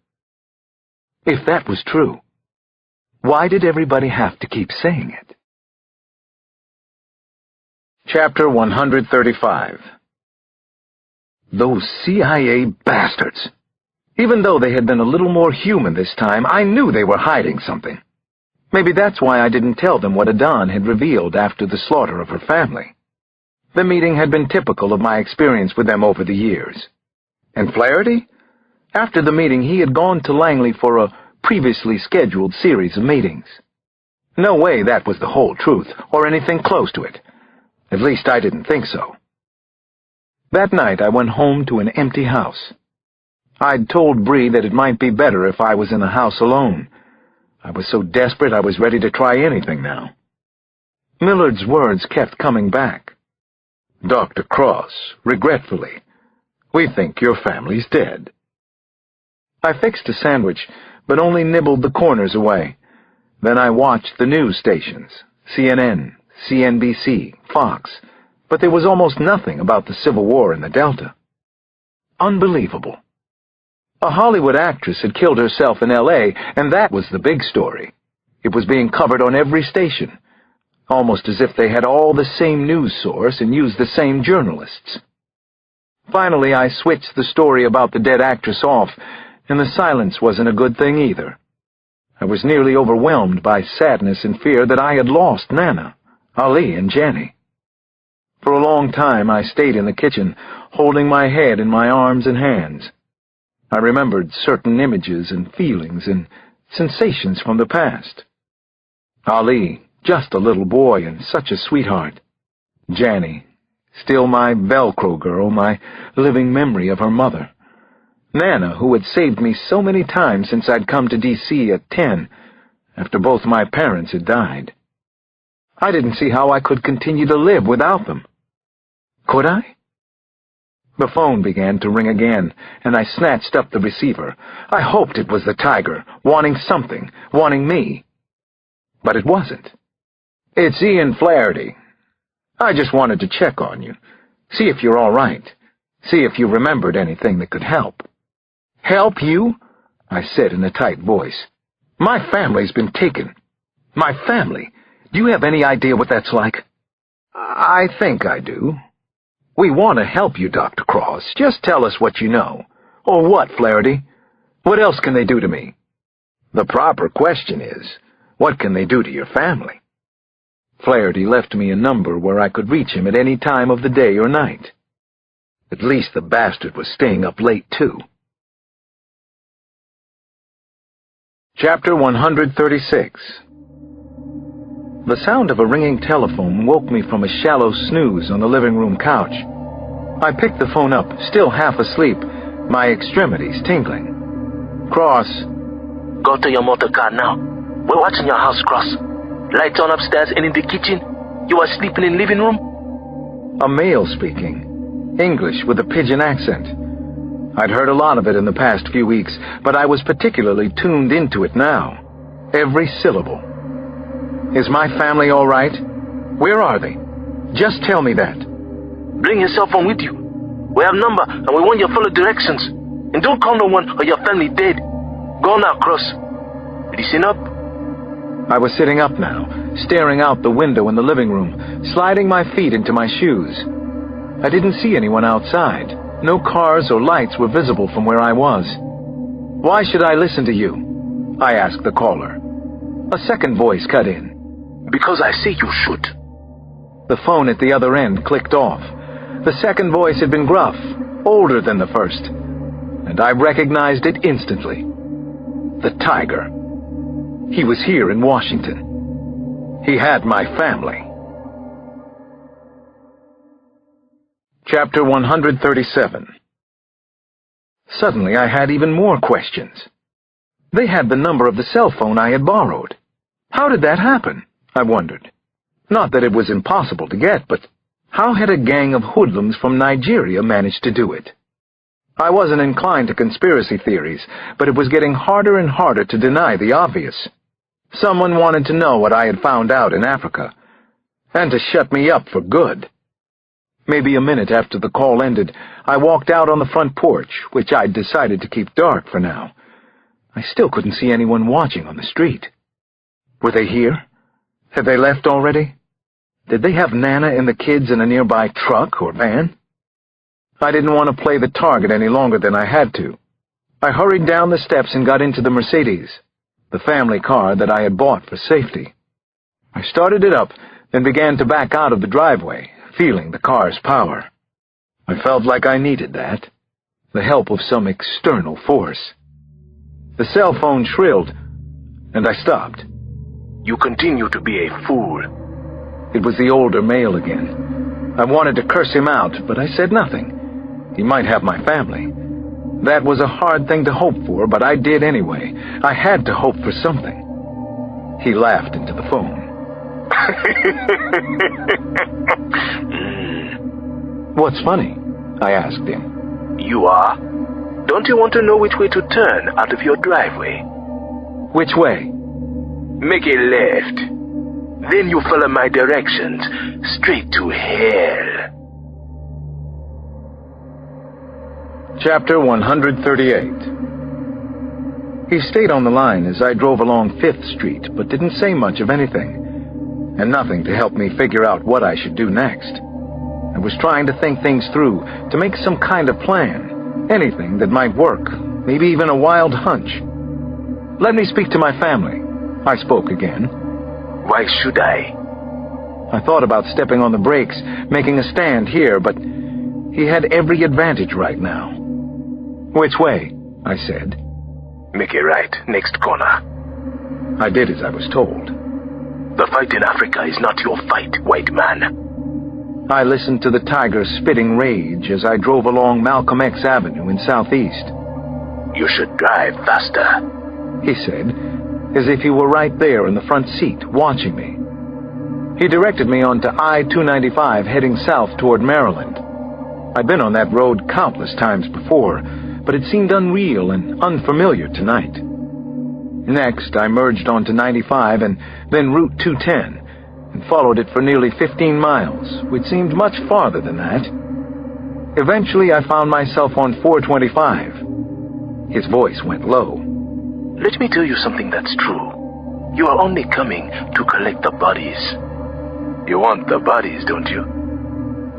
If that was true, why did everybody have to keep saying it? Chapter 135. Those CIA bastards! Even though they had been a little more human this time, I knew they were hiding something. Maybe that's why I didn't tell them what Adan had revealed after the slaughter of her family. The meeting had been typical of my experience with them over the years. And Flaherty? After the meeting, he had gone to Langley for a previously scheduled series of meetings. No way that was the whole truth, or anything close to it. At least I didn't think so. That night I went home to an empty house. I'd told Bree that it might be better if I was in the house alone. I was so desperate I was ready to try anything now. Millard's words kept coming back. "Dr. Cross, regretfully, we think your family's dead." I fixed a sandwich, but only nibbled the corners away. Then I watched the news stations, CNN, CNBC, Fox, but there was almost nothing about the Civil War in the Delta. Unbelievable. A Hollywood actress had killed herself in L.A., and that was the big story. It was being covered on every station, almost as if they had all the same news source and used the same journalists. Finally, I switched the story about the dead actress off, and the silence wasn't a good thing either. I was nearly overwhelmed by sadness and fear that I had lost Nana, Ali, and Jenny. For a long time I stayed in the kitchen, holding my head in my arms and hands. I remembered certain images and feelings and sensations from the past. Ali, just a little boy and such a sweetheart. Jenny, Still my Velcro girl, my living memory of her mother. Nana, who had saved me so many times since I'd come to D.C. at 10, after both my parents had died. I didn't see how I could continue to live without them. Could I? The phone began to ring again, and I snatched up the receiver. I hoped it was the tiger, wanting something, wanting me. But it wasn't. It's Ian Flaherty. I just wanted to check on you, see if you're all right, see if you remembered anything that could help. Help you? I said in a tight voice. My family's been taken. My family. Do you have any idea what that's like? I think I do. We want to help you, Dr. Cross. Just tell us what you know. Or what, Flaherty? What else can they do to me? The proper question is, what can they do to your family? Flaherty left me a number where I could reach him at any time of the day or night. At least the bastard was staying up late, too. Chapter 136. The sound of a ringing telephone woke me from a shallow snooze on the living room couch. I picked the phone up, still half asleep, my extremities tingling. Cross. Go to your motor car now. We're watching your house, Cross. Lights on upstairs and in the kitchen. You are sleeping in living room? A male speaking. English with a pidgin accent. I'd heard a lot of it in the past few weeks, but I was particularly tuned into it now. Every syllable. Is my family all right? Where are they? Just tell me that. Bring your cell phone with you. We have number and we want your full directions. And don't call no one or your family dead. Go now, Cross. Listen up. I was sitting up now, staring out the window in the living room, sliding my feet into my shoes. I didn't see anyone outside. No cars or lights were visible from where I was. Why should I listen to you? I asked the caller. A second voice cut in. Because I say you should. The phone at the other end clicked off. The second voice had been gruff, older than the first, and I recognized it instantly. The tiger. He was here in Washington. He had my family. Chapter 137. Suddenly I had even more questions. They had the number of the cell phone I had borrowed. How did that happen? I wondered. Not that it was impossible to get, but how had a gang of hoodlums from Nigeria managed to do it? I wasn't inclined to conspiracy theories, but it was getting harder and harder to deny the obvious. Someone wanted to know what I had found out in Africa, and to shut me up for good. Maybe a minute after the call ended, I walked out on the front porch, which I'd decided to keep dark for now. I still couldn't see anyone watching on the street. Were they here? Had they left already? Did they have Nana and the kids in a nearby truck or van? I didn't want to play the target any longer than I had to. I hurried down the steps and got into the Mercedes, the family car that I had bought for safety. I started it up, then began to back out of the driveway, feeling the car's power. I felt like I needed that, the help of some external force. The cell phone shrilled, and I stopped. You continue to be a fool. It was the older male again. I wanted to curse him out, but I said nothing. He might have my family. That was a hard thing to hope for, but I did anyway. I had to hope for something. He laughed into the phone. What's funny? I asked him. You are? Don't you want to know which way to turn out of your driveway? Which way? Make a left. Then you follow my directions straight to hell. Chapter 138. He stayed on the line as I drove along 5th Street, but didn't say much of anything, and nothing to help me figure out what I should do next. I was trying to think things through, to make some kind of plan, anything that might work, maybe even a wild hunch. Let me speak to my family. I spoke again. Why should I? I thought about stepping on the brakes, making a stand here, but he had every advantage right now. Which way? I said. Make a right, next corner. I did as I was told. The fight in Africa is not your fight, white man. I listened to the tiger spitting rage as I drove along Malcolm X Avenue in Southeast. "You should drive faster," he said, as if he were right there in the front seat, watching me. He directed me onto I-295 heading south toward Maryland. I'd been on that road countless times before, but it seemed unreal and unfamiliar tonight. Next, I merged onto 95 and then Route 210, and followed it for nearly 15 miles, which seemed much farther than that. Eventually, I found myself on 425. His voice went low. "Let me tell you something that's true. You are only coming to collect the bodies. You want the bodies, don't you?"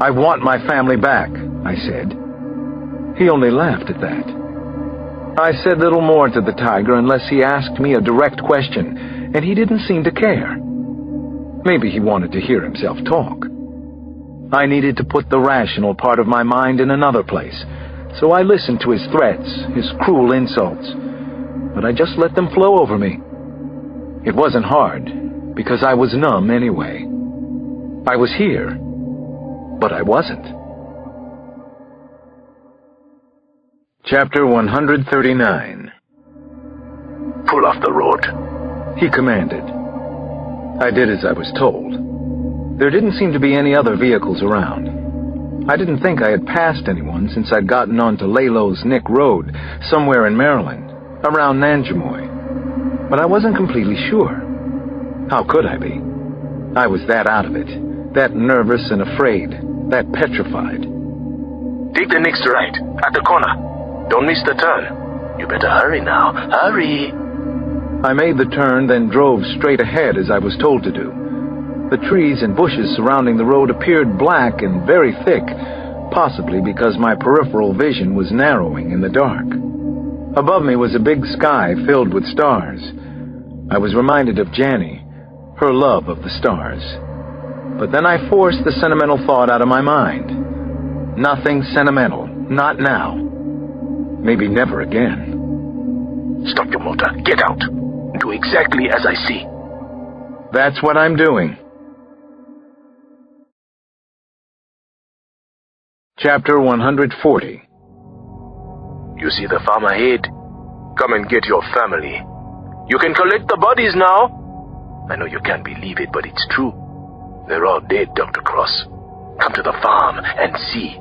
"I want my family back," I said. He only laughed at that. I said little more to the tiger unless he asked me a direct question, and he didn't seem to care. Maybe he wanted to hear himself talk. I needed to put the rational part of my mind in another place, so I listened to his threats, his cruel insults, but I just let them flow over me. It wasn't hard, because I was numb anyway. I was here, but I wasn't. Chapter 139. "Pull off the road," he commanded. I did as I was told. There didn't seem to be any other vehicles around. I didn't think I had passed anyone since I'd gotten onto Lalo's Nick Road, somewhere in Maryland, around Nanjamoy. But I wasn't completely sure. How could I be? I was that out of it, that nervous and afraid, that petrified. "Take the next right, at the corner. Don't miss the turn. You better hurry now. Hurry!" I made the turn, then drove straight ahead as I was told to do. The trees and bushes surrounding the road appeared black and very thick, possibly because my peripheral vision was narrowing in the dark. Above me was a big sky filled with stars. I was reminded of Janny, her love of the stars. But then I forced the sentimental thought out of my mind. Nothing sentimental, not now. Maybe never again. "Stop your motor. Get out. Do exactly as I see." That's what I'm doing. Chapter 140. "You see the farm ahead? Come and get your family. You can collect the bodies now. I know you can't believe it, but it's true. They're all dead, Dr. Cross. Come to the farm and see."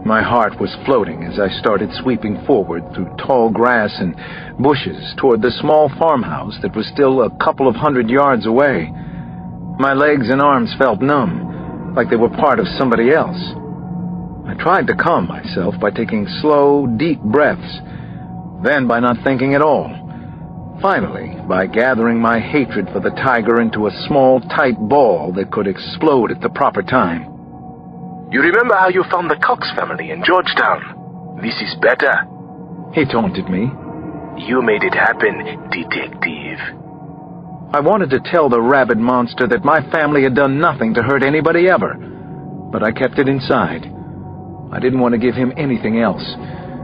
My heart was floating as I started sweeping forward through tall grass and bushes toward the small farmhouse that was still a couple of 100 yards away. My legs and arms felt numb, like they were part of somebody else. I tried to calm myself by taking slow, deep breaths, then by not thinking at all. Finally, by gathering my hatred for the tiger into a small, tight ball that could explode at the proper time. "You remember how you found the Cox family in Georgetown? This is better." He taunted me. "You made it happen, detective." I wanted to tell the rabid monster that my family had done nothing to hurt anybody ever, but I kept it inside. I didn't want to give him anything else.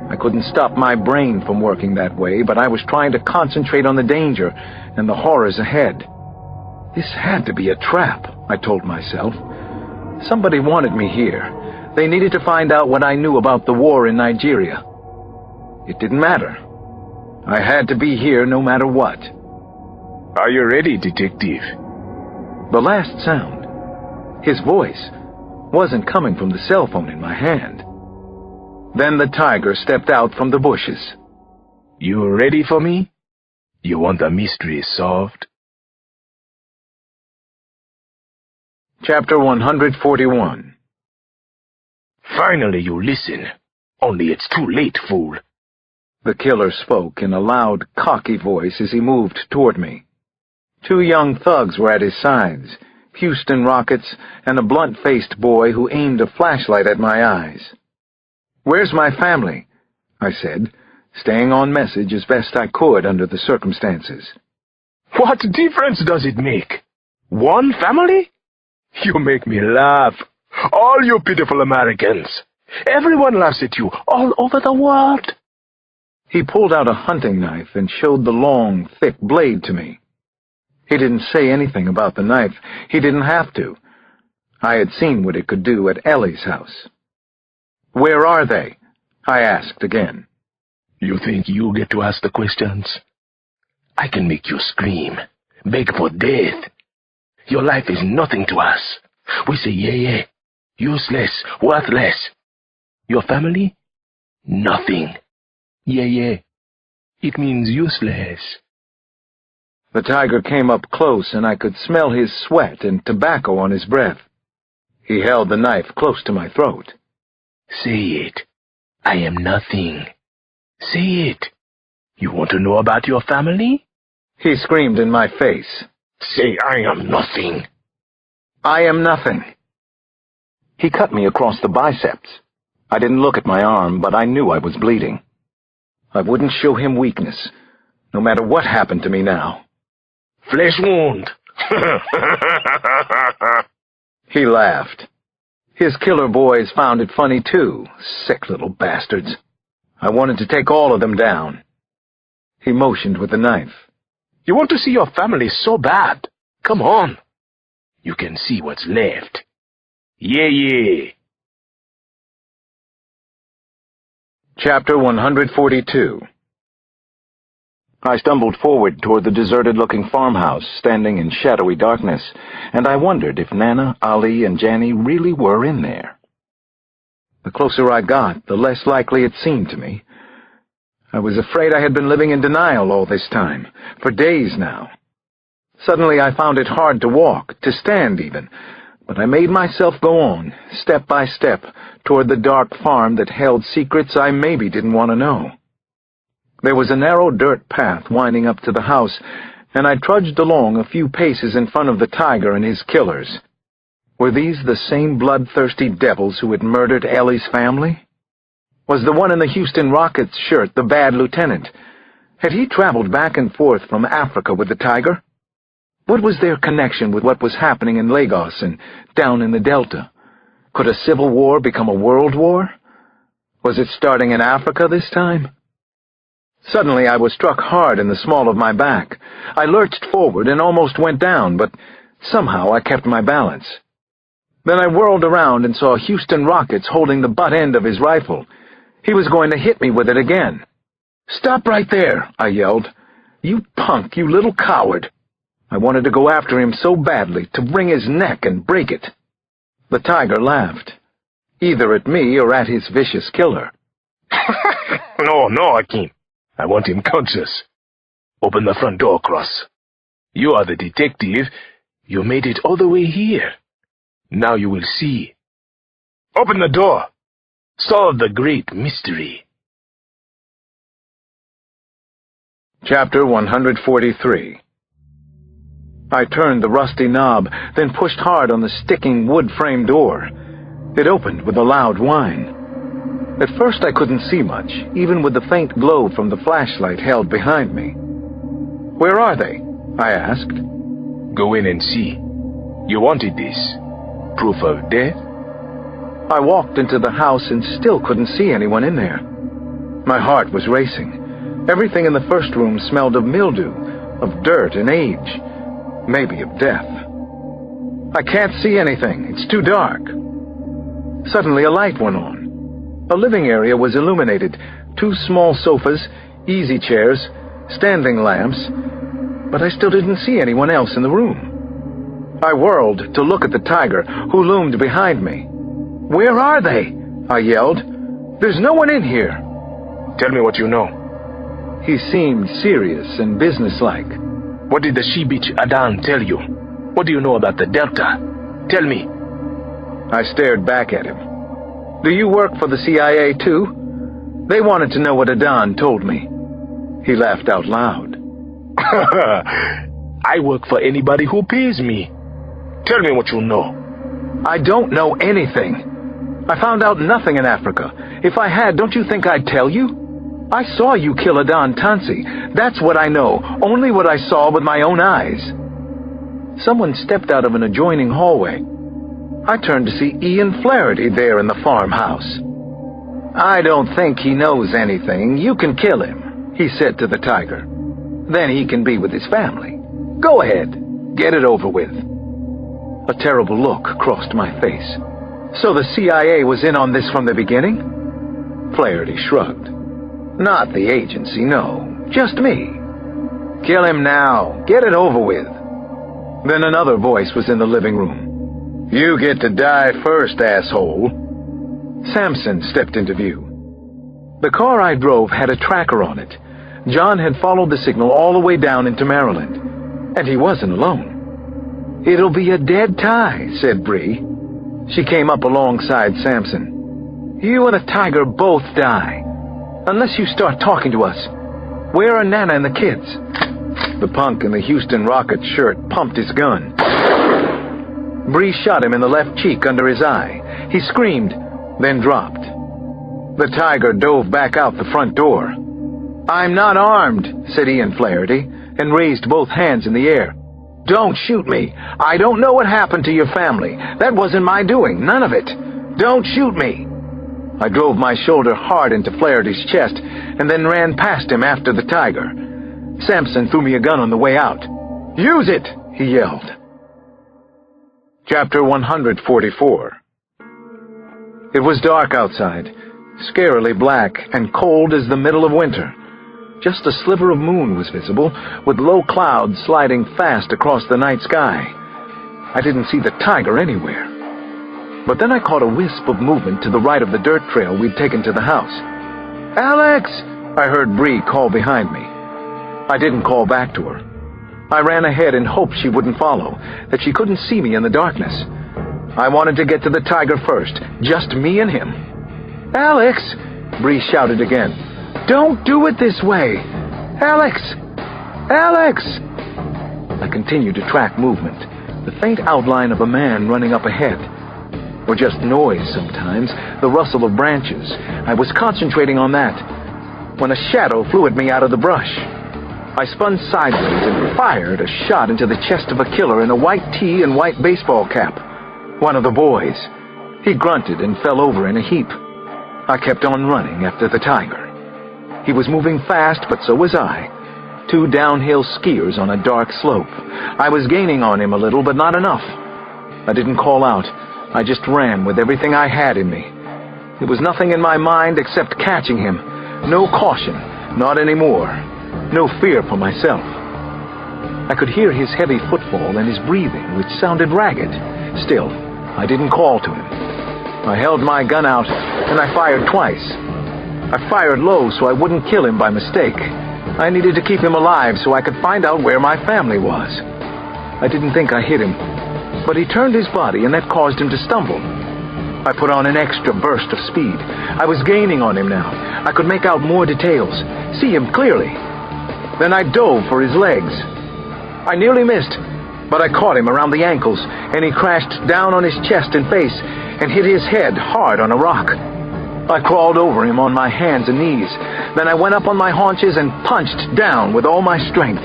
I couldn't stop my brain from working that way, but I was trying to concentrate on the danger and the horrors ahead. This had to be a trap, I told myself. Somebody wanted me here. They needed to find out what I knew about the war in Nigeria. It didn't matter. I had to be here no matter what. Are you ready, detective? The last sound, his voice, wasn't coming from the cell phone in my hand. Then the tiger stepped out from the bushes. You ready for me? You want the mystery solved? Chapter 141. Finally you listen. Only it's too late, fool. The killer spoke in a loud, cocky voice as he moved toward me. 2 young thugs were at his sides, Houston rockets, and a blunt-faced boy who aimed a flashlight at my eyes. "Where's my family?" I said, staying on message as best I could under the circumstances. What difference does it make? One family? You make me laugh. All you pitiful Americans. Everyone laughs at you all over the world. He pulled out a hunting knife and showed the long, thick blade to me. He didn't say anything about the knife. He didn't have to. I had seen what it could do at Ellie's house. "Where are they?" I asked again. You think you get to ask the questions? I can make you scream, beg for death. Your life is nothing to us. We say yeah, useless, worthless. Your family? Nothing. Yeah. It means useless. The tiger came up close, and I could smell his sweat and tobacco on his breath. He held the knife close to my throat. Say it. I am nothing. Say it. You want to know about your family? He screamed in my face. Say I am nothing. I am nothing. He cut me across the biceps. I didn't look at my arm, but I knew I was bleeding. I wouldn't show him weakness, no matter what happened to me now. Flesh wound. He laughed. His killer boys found it funny too, sick little bastards. I wanted to take all of them down. He motioned with the knife. You want to see your family so bad? Come on. You can see what's left. Yeah. Chapter 142. I stumbled forward toward the deserted-looking farmhouse, standing in shadowy darkness, and I wondered if Nana, Ali, and Janny really were in there. The closer I got, the less likely it seemed to me. I was afraid I had been living in denial all this time, for days now. Suddenly I found it hard to walk, to stand even, but I made myself go on, step by step, toward the dark farm that held secrets I maybe didn't want to know. There was a narrow dirt path winding up to the house, and I trudged along a few paces in front of the tiger and his killers. Were these the same bloodthirsty devils who had murdered Ellie's family? Was the one in the Houston Rockets shirt the bad lieutenant? Had he traveled back and forth from Africa with the tiger? What was their connection with what was happening in Lagos and down in the Delta? Could a civil war become a world war? Was it starting in Africa this time? Suddenly I was struck hard in the small of my back. I lurched forward and almost went down, but somehow I kept my balance. Then I whirled around and saw Houston Rockets holding the butt end of his rifle. He was going to hit me with it again. "Stop right there," I yelled. "You punk, you little coward." I wanted to go after him so badly, to wring his neck and break it. The tiger laughed, either at me or at his vicious killer. No, Akeem. I want him conscious. Open the front door, Cross. You are the detective. You made it all the way here. Now you will see. Open the door. Solve the great mystery. Chapter 143. I turned the rusty knob, then pushed hard on the sticking wood-frame door. It opened with a loud whine. At first I couldn't see much, even with the faint glow from the flashlight held behind me. "Where are they?" I asked. Go in and see. You wanted this. Proof of death? I walked into the house and still couldn't see anyone in there. My heart was racing. Everything in the first room smelled of mildew, of dirt and age, maybe of death. I can't see anything. It's too dark. Suddenly a light went on. The living area was illuminated. 2 small sofas, easy chairs, standing lamps, but I still didn't see anyone else in the room. I whirled to look at the tiger, who loomed behind me. "Where are they?" I yelled. "There's no one in here." Tell me what you know. He seemed serious and businesslike. What did the she-bitch Adan tell you? What do you know about the Delta? Tell me. I stared back at him. "Do you work for the CIA too?" They wanted to know what Adan told me. He laughed out loud. I work for anybody who pays me. Tell me what you know. "I don't know anything. I found out nothing in Africa. If I had, don't you think I'd tell you? I saw you kill Adan Tansi. That's what I know, only what I saw with my own eyes." Someone stepped out of an adjoining hallway. I turned to see Ian Flaherty there in the farmhouse. "I don't think he knows anything. You can kill him," he said to the tiger. "Then he can be with his family. Go ahead. Get it over with." A terrible look crossed my face. So the CIA was in on this from the beginning? Flaherty shrugged. Not the agency, no. Just me. Kill him now. Get it over with. Then another voice was in the living room. You get to die first, asshole. Sampson stepped into view. The car I drove had a tracker on it. John had followed the signal all the way down into Maryland. And he wasn't alone. It'll be a dead tie, said Bree. She came up alongside Sampson. You and the tiger both die. Unless you start talking to us. Where are Nana and the kids? The punk in the Houston Rocket shirt pumped his gun. Bree shot him in the left cheek under his eye. He screamed, then dropped. The tiger dove back out the front door. I'm not armed, said Ian Flaherty, and raised both hands in the air. Don't shoot me. I don't know what happened to your family. That wasn't my doing, none of it. Don't shoot me. I drove my shoulder hard into Flaherty's chest and then ran past him after the tiger. Sampson threw me a gun on the way out. Use it, he yelled. Chapter 144. It was dark outside, scarily black and cold as the middle of winter. Just a sliver of moon was visible, with low clouds sliding fast across the night sky. I didn't see the tiger anywhere. But then I caught a wisp of movement to the right of the dirt trail we'd taken to the house. Alex! I heard Bree call behind me. I didn't call back to her. I ran ahead in hopes she wouldn't follow, that she couldn't see me in the darkness. I wanted to get to the tiger first, just me and him. Alex! Bree shouted again. Don't do it this way! Alex! Alex! I continued to track movement, the faint outline of a man running up ahead. Or just noise sometimes, the rustle of branches. I was concentrating on that, when a shadow flew at me out of the brush. I spun sideways and fired a shot into the chest of a killer in a white tee and white baseball cap. One of the boys. He grunted and fell over in a heap. I kept on running after the tiger. He was moving fast, but so was I. Two downhill skiers on a dark slope. I was gaining on him a little, but not enough. I didn't call out. I just ran with everything I had in me. There was nothing in my mind except catching him. No caution, not anymore. No fear for myself. I could hear his heavy footfall and his breathing, which sounded ragged. Still, I didn't call to him. I held my gun out, and I fired twice. I fired low so I wouldn't kill him by mistake. I needed to keep him alive so I could find out where my family was. I didn't think I hit him, but he turned his body, and that caused him to stumble. I put on an extra burst of speed. I was gaining on him now. I could make out more details, see him clearly. Then I dove for his legs. I nearly missed, but I caught him around the ankles, and he crashed down on his chest and face and hit his head hard on a rock. I crawled over him on my hands and knees. Then I went up on my haunches and punched down with all my strength.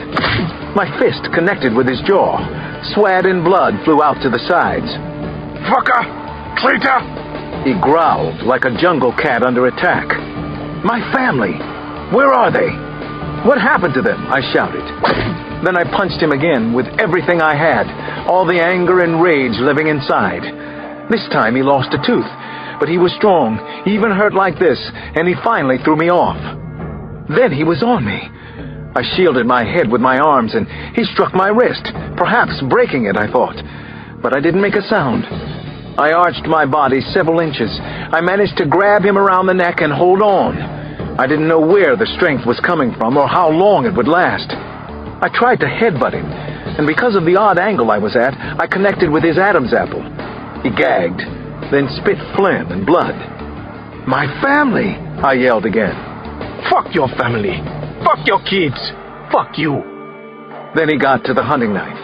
My fist connected with his jaw. Sweat and blood flew out to the sides. Fucker! Traitor! He growled like a jungle cat under attack. My family! Where are they? What happened to them? I shouted. Then I punched him again with everything I had, all the anger and rage living inside. This time he lost a tooth, but he was strong. He even hurt like this, and he finally threw me off. Then he was on me. I shielded my head with my arms, and he struck my wrist, perhaps breaking it, I thought. But I didn't make a sound. I arched my body several inches. I managed to grab him around the neck and hold on. I didn't know where the strength was coming from or how long it would last. I tried to headbutt him, and because of the odd angle I was at, I connected with his Adam's apple. He gagged, then spit phlegm and blood. My family! I yelled again. Fuck your family! Fuck your kids! Fuck you! Then he got to the hunting knife.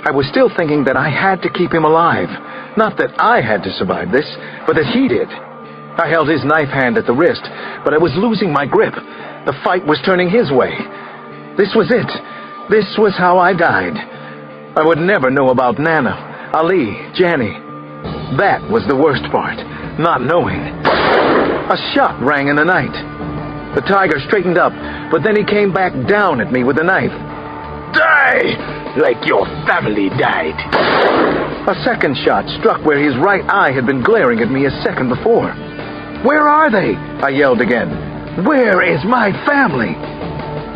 I was still thinking that I had to keep him alive. Not that I had to survive this, but that he did. I held his knife hand at the wrist, but I was losing my grip. The fight was turning his way. This was it. This was how I died. I would never know about Nana, Ali, Janny. That was the worst part, not knowing. A shot rang in the night. The tiger straightened up, but then he came back down at me with the knife. Die! Like your family died. A second shot struck where his right eye had been glaring at me a second before. "Where are they?" I yelled again. "Where is my family?"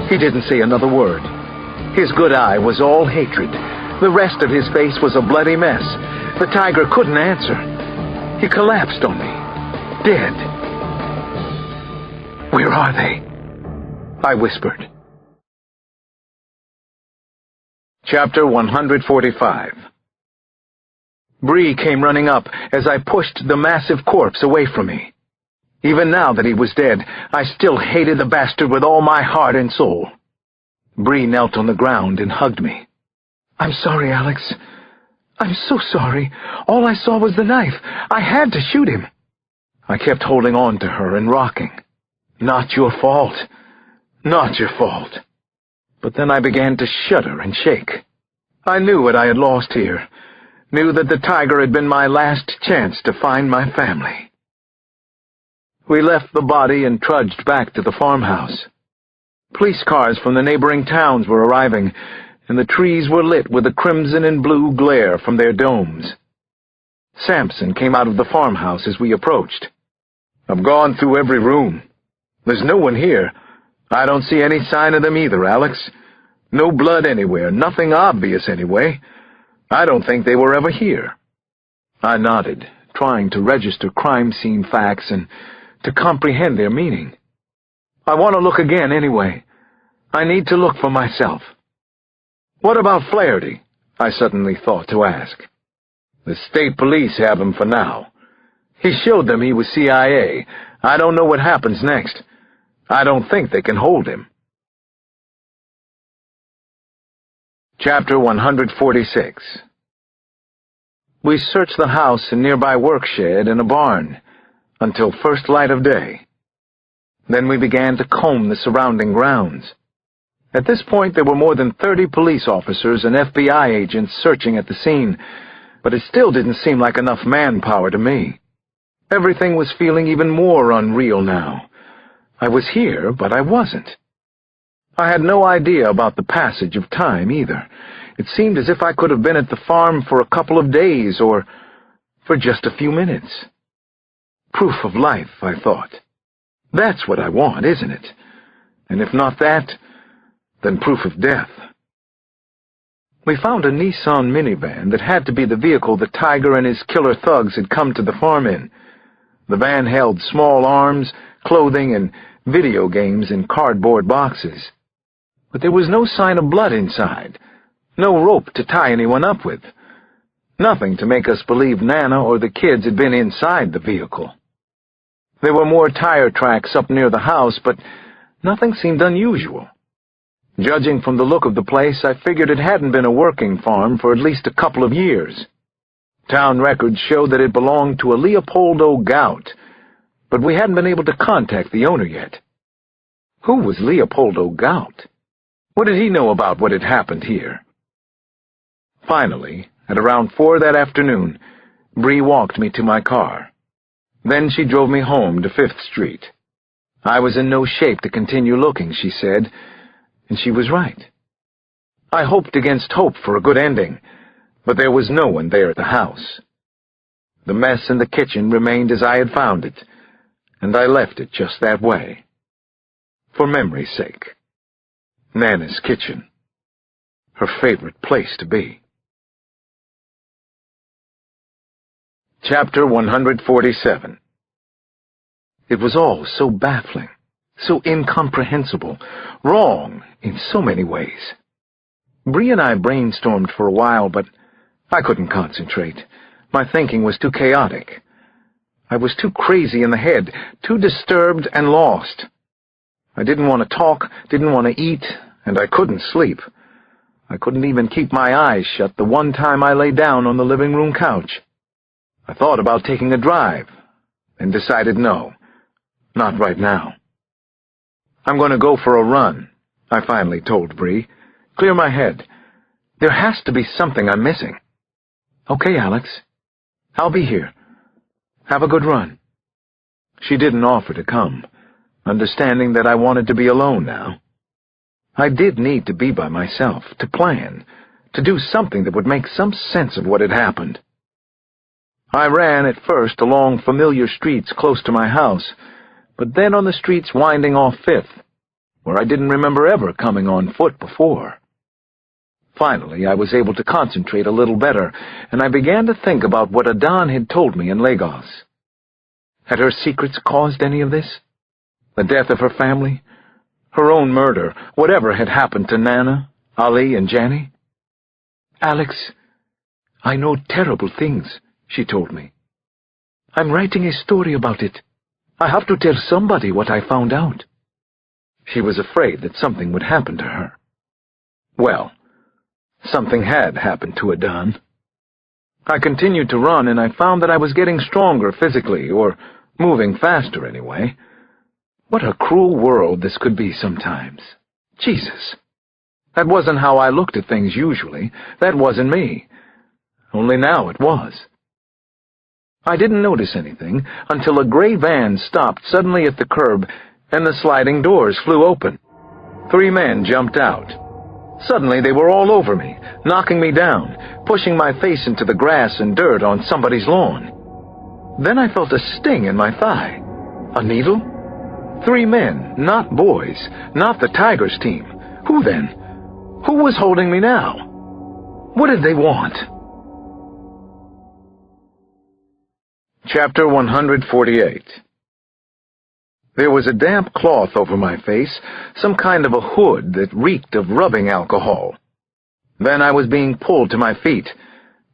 He didn't say another word. His good eye was all hatred. The rest of his face was a bloody mess. The tiger couldn't answer. He collapsed on me, dead. "Where are they?" I whispered. Chapter 145. Bree came running up as I pushed the massive corpse away from me. Even now that he was dead, I still hated the bastard with all my heart and soul. Bree knelt on the ground and hugged me. "I'm sorry, Alex. I'm so sorry. All I saw was the knife. I had to shoot him." I kept holding on to her and rocking. "Not your fault. Not your fault." But then I began to shudder and shake. I knew what I had lost here. Knew that the tiger had been my last chance to find my family. We left the body and trudged back to the farmhouse. Police cars from the neighboring towns were arriving, and the trees were lit with a crimson and blue glare from their domes. Sampson came out of the farmhouse as we approached. "I've gone through every room. There's no one here. I don't see any sign of them either, Alex. No blood anywhere, nothing obvious anyway. I don't think they were ever here." I nodded, trying to register crime scene facts and to comprehend their meaning. "I want to look again anyway. I need to look for myself." "What about Flaherty?" I suddenly thought to ask. "The state police have him for now. He showed them he was CIA. I don't know what happens next. I don't think they can hold him." Chapter 146. We searched the house and nearby work shed and a barn until first light of day. Then we began to comb the surrounding grounds. At this point there were more than 30 police officers and FBI agents searching at the scene, but it still didn't seem like enough manpower to me. Everything was feeling even more unreal now. I was here, but I wasn't. I had no idea about the passage of time either. It seemed as if I could have been at the farm for a couple of days or for just a few minutes. Proof of life, I thought. That's what I want, isn't it? And if not that, then proof of death. We found a Nissan minivan that had to be the vehicle the tiger and his killer thugs had come to the farm in. The van held small arms, clothing, and video games in cardboard boxes. But there was no sign of blood inside, no rope to tie anyone up with, nothing to make us believe Nana or the kids had been inside the vehicle. There were more tire tracks up near the house, but nothing seemed unusual. Judging from the look of the place, I figured it hadn't been a working farm for at least a couple of years. Town records showed that it belonged to a Leopoldo Gout, but we hadn't been able to contact the owner yet. Who was Leopoldo Gout? What did he know about what had happened here? Finally, at around 4 that afternoon, Bree walked me to my car. Then she drove me home to 5th Street. I was in no shape to continue looking, she said, and she was right. I hoped against hope for a good ending, but there was no one there at the house. The mess in the kitchen remained as I had found it, and I left it just that way. For memory's sake. Nana's kitchen. Her favorite place to be. Chapter 147. It was all so baffling, so incomprehensible, wrong in so many ways. Bree and I brainstormed for a while, but I couldn't concentrate. My thinking was too chaotic. I was too crazy in the head, too disturbed and lost. I didn't want to talk, didn't want to eat, and I couldn't sleep. I couldn't even keep my eyes shut the one time I lay down on the living room couch. I thought about taking a drive, and decided no, not right now. "I'm going to go for a run," I finally told Bree. "Clear my head. There has to be something I'm missing." "Okay, Alex. I'll be here. Have a good run." She didn't offer to come, understanding that I wanted to be alone now. I did need to be by myself, to plan, to do something that would make some sense of what had happened. I ran at first along familiar streets close to my house, but then on the streets winding off Fifth, where I didn't remember ever coming on foot before. Finally, I was able to concentrate a little better, and I began to think about what Adan had told me in Lagos. Had her secrets caused any of this? The death of her family? Her own murder? Whatever had happened to Nana, Ali, and Jani? "Alex, I know terrible things," she told me. "I'm writing a story about it. I have to tell somebody what I found out." She was afraid that something would happen to her. Well, something had happened to Adan. I continued to run, and I found that I was getting stronger physically, or moving faster anyway. What a cruel world this could be sometimes. Jesus. That wasn't how I looked at things usually. That wasn't me. Only now it was. I didn't notice anything until a gray van stopped suddenly at the curb, and the sliding doors flew open. 3 men jumped out. Suddenly they were all over me, knocking me down, pushing my face into the grass and dirt on somebody's lawn. Then I felt a sting in my thigh. A needle? 3 men, not boys, not the Tigers team. Who then? Who was holding me now? What did they want? Chapter 148. There was a damp cloth over my face, some kind of a hood that reeked of rubbing alcohol. Then I was being pulled to my feet.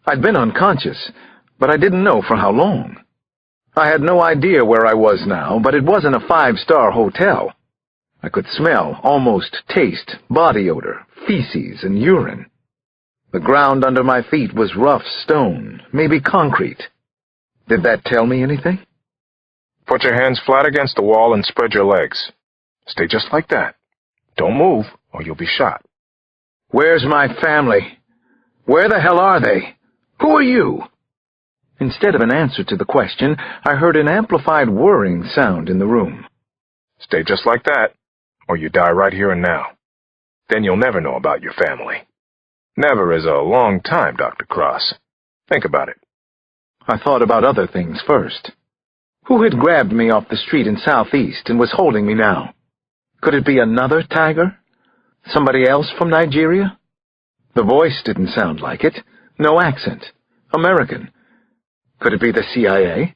I'd been unconscious, but I didn't know for how long. I had no idea where I was now, but it wasn't a 5-star hotel. I could smell, almost taste, body odor, feces, and urine. The ground under my feet was rough stone, maybe concrete. Did that tell me anything? Put your hands flat against the wall and spread your legs. Stay just like that. Don't move, or you'll be shot. Where's my family? Where the hell are they? Who are you? Instead of an answer to the question, I heard an amplified whirring sound in the room. Stay just like that, or you die right here and now. Then you'll never know about your family. Never is a long time, Dr. Cross. Think about it. I thought about other things first. Who had grabbed me off the street in Southeast and was holding me now? Could it be another tiger? Somebody else from Nigeria? The voice didn't sound like it. No accent. American. Could it be the CIA?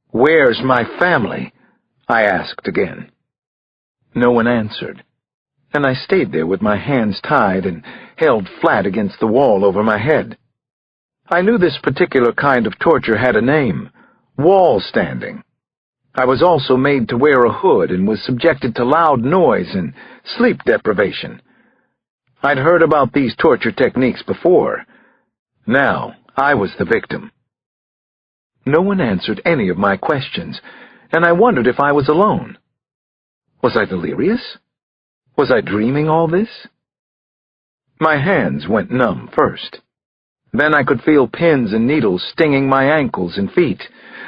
Where's my family? I asked again. No one answered, and I stayed there with my hands tied and held flat against the wall over my head. I knew this particular kind of torture had a name. Wall standing. I was also made to wear a hood and was subjected to loud noise and sleep deprivation. I'd heard about these torture techniques before. Now I was the victim. No one answered any of my questions, and I wondered if I was alone. Was I delirious? Was I dreaming all this? My hands went numb first. Then I could feel pins and needles stinging my ankles and feet.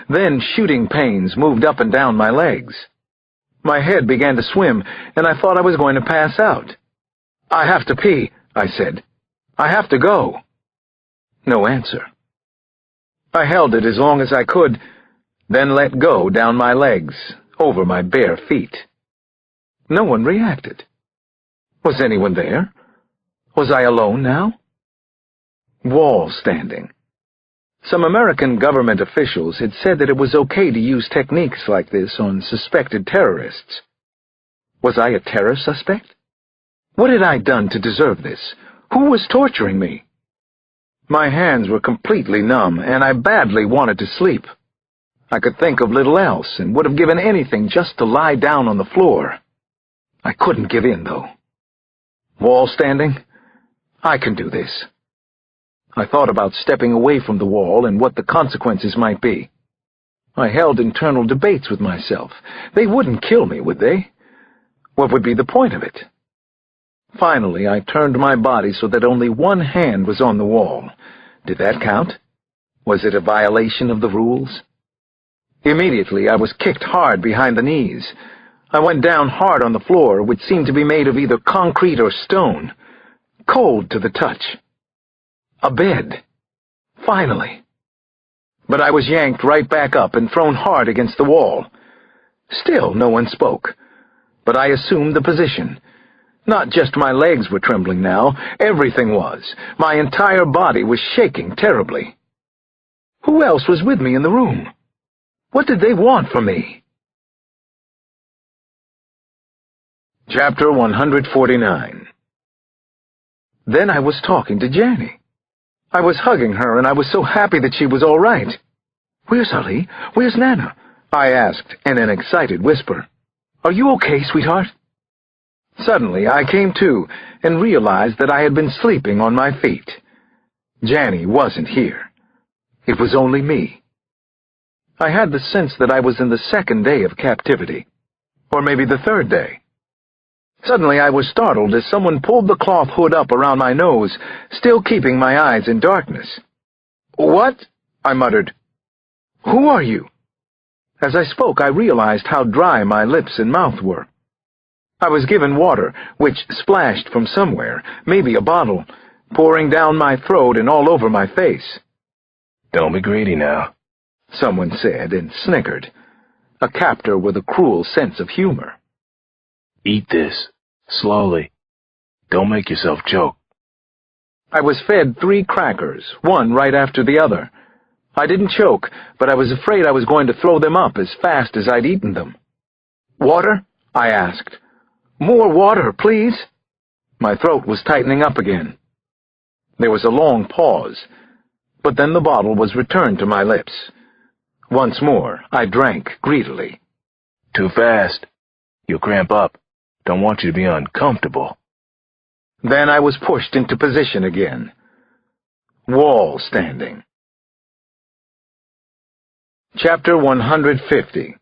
Then shooting pains moved up and down my legs. My head began to swim, and I thought I was going to pass out. "I have to pee," I said. "I have to go." No answer. I held it as long as I could, then let go down my legs, over my bare feet. No one reacted. Was anyone there? Was I alone now? Wall standing. Some American government officials had said that it was okay to use techniques like this on suspected terrorists. Was I a terror suspect? What had I done to deserve this? Who was torturing me? My hands were completely numb, and I badly wanted to sleep. I could think of little else, and would have given anything just to lie down on the floor. I couldn't give in, though. Wall standing? I can do this. I thought about stepping away from the wall and what the consequences might be. I held internal debates with myself. They wouldn't kill me, would they? What would be the point of it? Finally, I turned my body so that only one hand was on the wall. Did that count? Was it a violation of the rules? Immediately, I was kicked hard behind the knees. I went down hard on the floor, which seemed to be made of either concrete or stone, cold to the touch. A bed. Finally. But I was yanked right back up and thrown hard against the wall. Still no one spoke, but I assumed the position. Not just my legs were trembling now, everything was. My entire body was shaking terribly. Who else was with me in the room? What did they want from me? Chapter 149. Then I was talking to Janny. I was hugging her, and I was so happy that she was all right. "Where's Ali? Where's Nana?" I asked in an excited whisper. "Are you okay, sweetheart?" Suddenly I came to and realized that I had been sleeping on my feet. Janny wasn't here. It was only me. I had the sense that I was in the second day of captivity, or maybe the third day. Suddenly I was startled as someone pulled the cloth hood up around my nose, still keeping my eyes in darkness. "What?" I muttered. "Who are you?" As I spoke, I realized how dry my lips and mouth were. I was given water, which splashed from somewhere, maybe a bottle, pouring down my throat and all over my face. "Don't be greedy now," someone said and snickered, a captor with a cruel sense of humor. "Eat this, slowly. Don't make yourself choke." I was fed 3 crackers, one right after the other. I didn't choke, but I was afraid I was going to throw them up as fast as I'd eaten them. "Water?" I asked. "More water, please." My throat was tightening up again. There was a long pause, but then the bottle was returned to my lips. Once more, I drank greedily. "Too fast. You'll cramp up. Don't want you to be uncomfortable." Then I was pushed into position again. Wall standing. Chapter 150.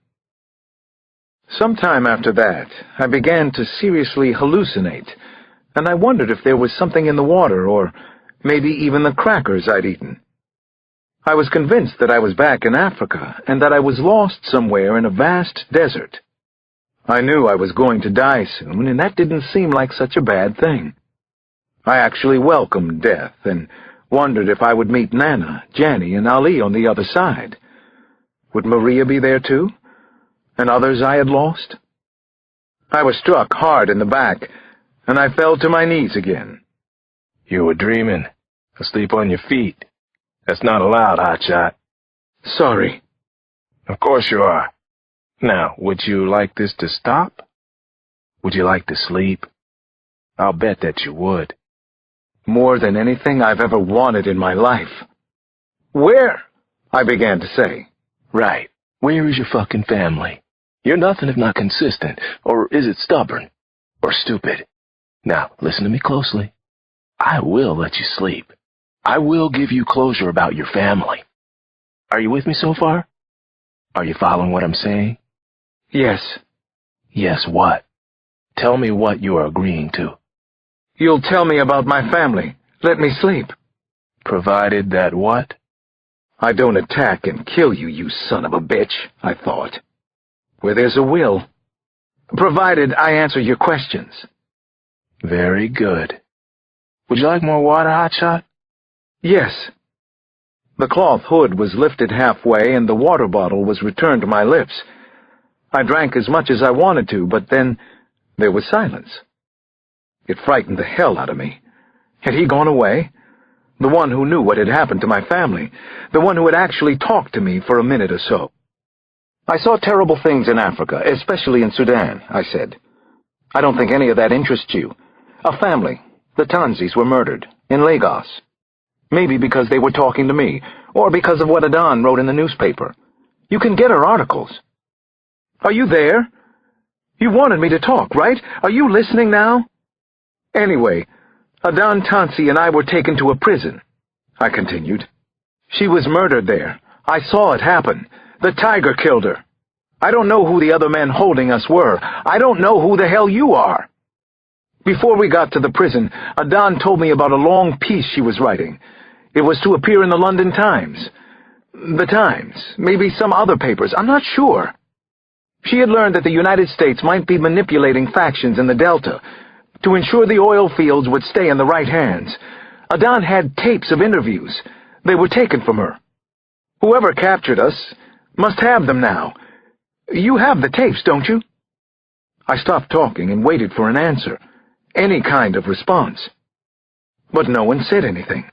Sometime after that, I began to seriously hallucinate, and I wondered if there was something in the water, or maybe even the crackers I'd eaten. I was convinced that I was back in Africa, and that I was lost somewhere in a vast desert. I knew I was going to die soon, and that didn't seem like such a bad thing. I actually welcomed death, and wondered if I would meet Nana, Janny, and Ali on the other side. Would Maria be there too? And others I had lost? I was struck hard in the back, and I fell to my knees again. "You were dreaming. Asleep on your feet. That's not allowed, hotshot." "Sorry." "Of course you are. Now, would you like this to stop? Would you like to sleep? I'll bet that you would." More than anything I've ever wanted in my life. "Where?" I began to say. "Right. Where is your fucking family? You're nothing if not consistent, or is it stubborn, or stupid? Now, listen to me closely. I will let you sleep. I will give you closure about your family. Are you with me so far? Are you following what I'm saying?" "Yes." "Yes, what? Tell me what you are agreeing to." "You'll tell me about my family. Let me sleep." "Provided that what?" "I don't attack and kill you, you son of a bitch," I thought. "Where there's a will. Provided I answer your questions." "Very good. Would you like more water, hotshot?" "Yes." The cloth hood was lifted halfway, and the water bottle was returned to my lips. I drank as much as I wanted to, but then there was silence. It frightened the hell out of me. Had he gone away? The one who knew what had happened to my family, the one who had actually talked to me for a minute or so. "I saw terrible things in Africa, especially in Sudan," I said. "I don't think any of that interests you. A family, the Tanzis, were murdered, in Lagos. Maybe because they were talking to me, or because of what Adan wrote in the newspaper. You can get her articles." "Are you there? You wanted me to talk, right? Are you listening now?" "Anyway, Adan Tansi and I were taken to a prison," I continued. "She was murdered there. I saw it happen. The tiger killed her. I don't know who the other men holding us were. I don't know who the hell you are. Before we got to the prison, Adan told me about a long piece she was writing. It was to appear in the London Times. The Times, maybe some other papers, I'm not sure. She had learned that the United States might be manipulating factions in the Delta to ensure the oil fields would stay in the right hands. Adan had tapes of interviews. They were taken from her. Whoever captured us must have them now. You have the tapes, don't you?" I stopped talking and waited for an answer, any kind of response. But no one said anything.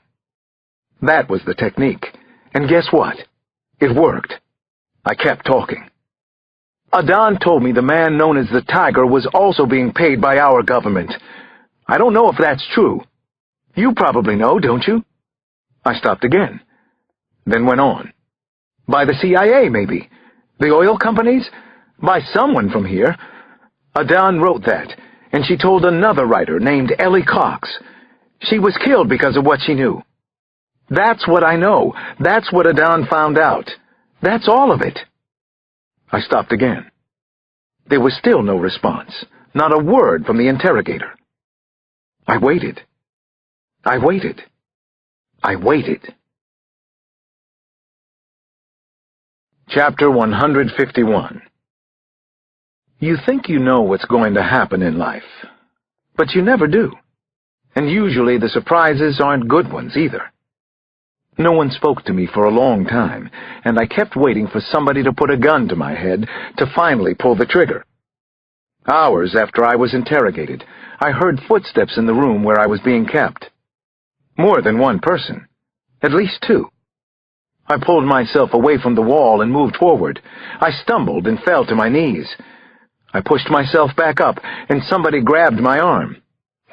That was the technique, and guess what? It worked. I kept talking. "Adan told me the man known as the Tiger was also being paid by our government. I don't know if that's true. You probably know, don't you?" I stopped again, then went on. "By the CIA, maybe. The oil companies? By someone from here. Adan wrote that, and she told another writer named Ellie Cox. She was killed because of what she knew. That's what I know. That's what Adan found out. That's all of it." I stopped again. There was still no response, not a word from the interrogator. I waited. I waited. I waited. Chapter 151. You think you know what's going to happen in life, but you never do. And usually the surprises aren't good ones either. No one spoke to me for a long time, and I kept waiting for somebody to put a gun to my head to finally pull the trigger. Hours after I was interrogated, I heard footsteps in the room where I was being kept. More than one person. At least two. I pulled myself away from the wall and moved forward. I stumbled and fell to my knees. I pushed myself back up, and somebody grabbed my arm.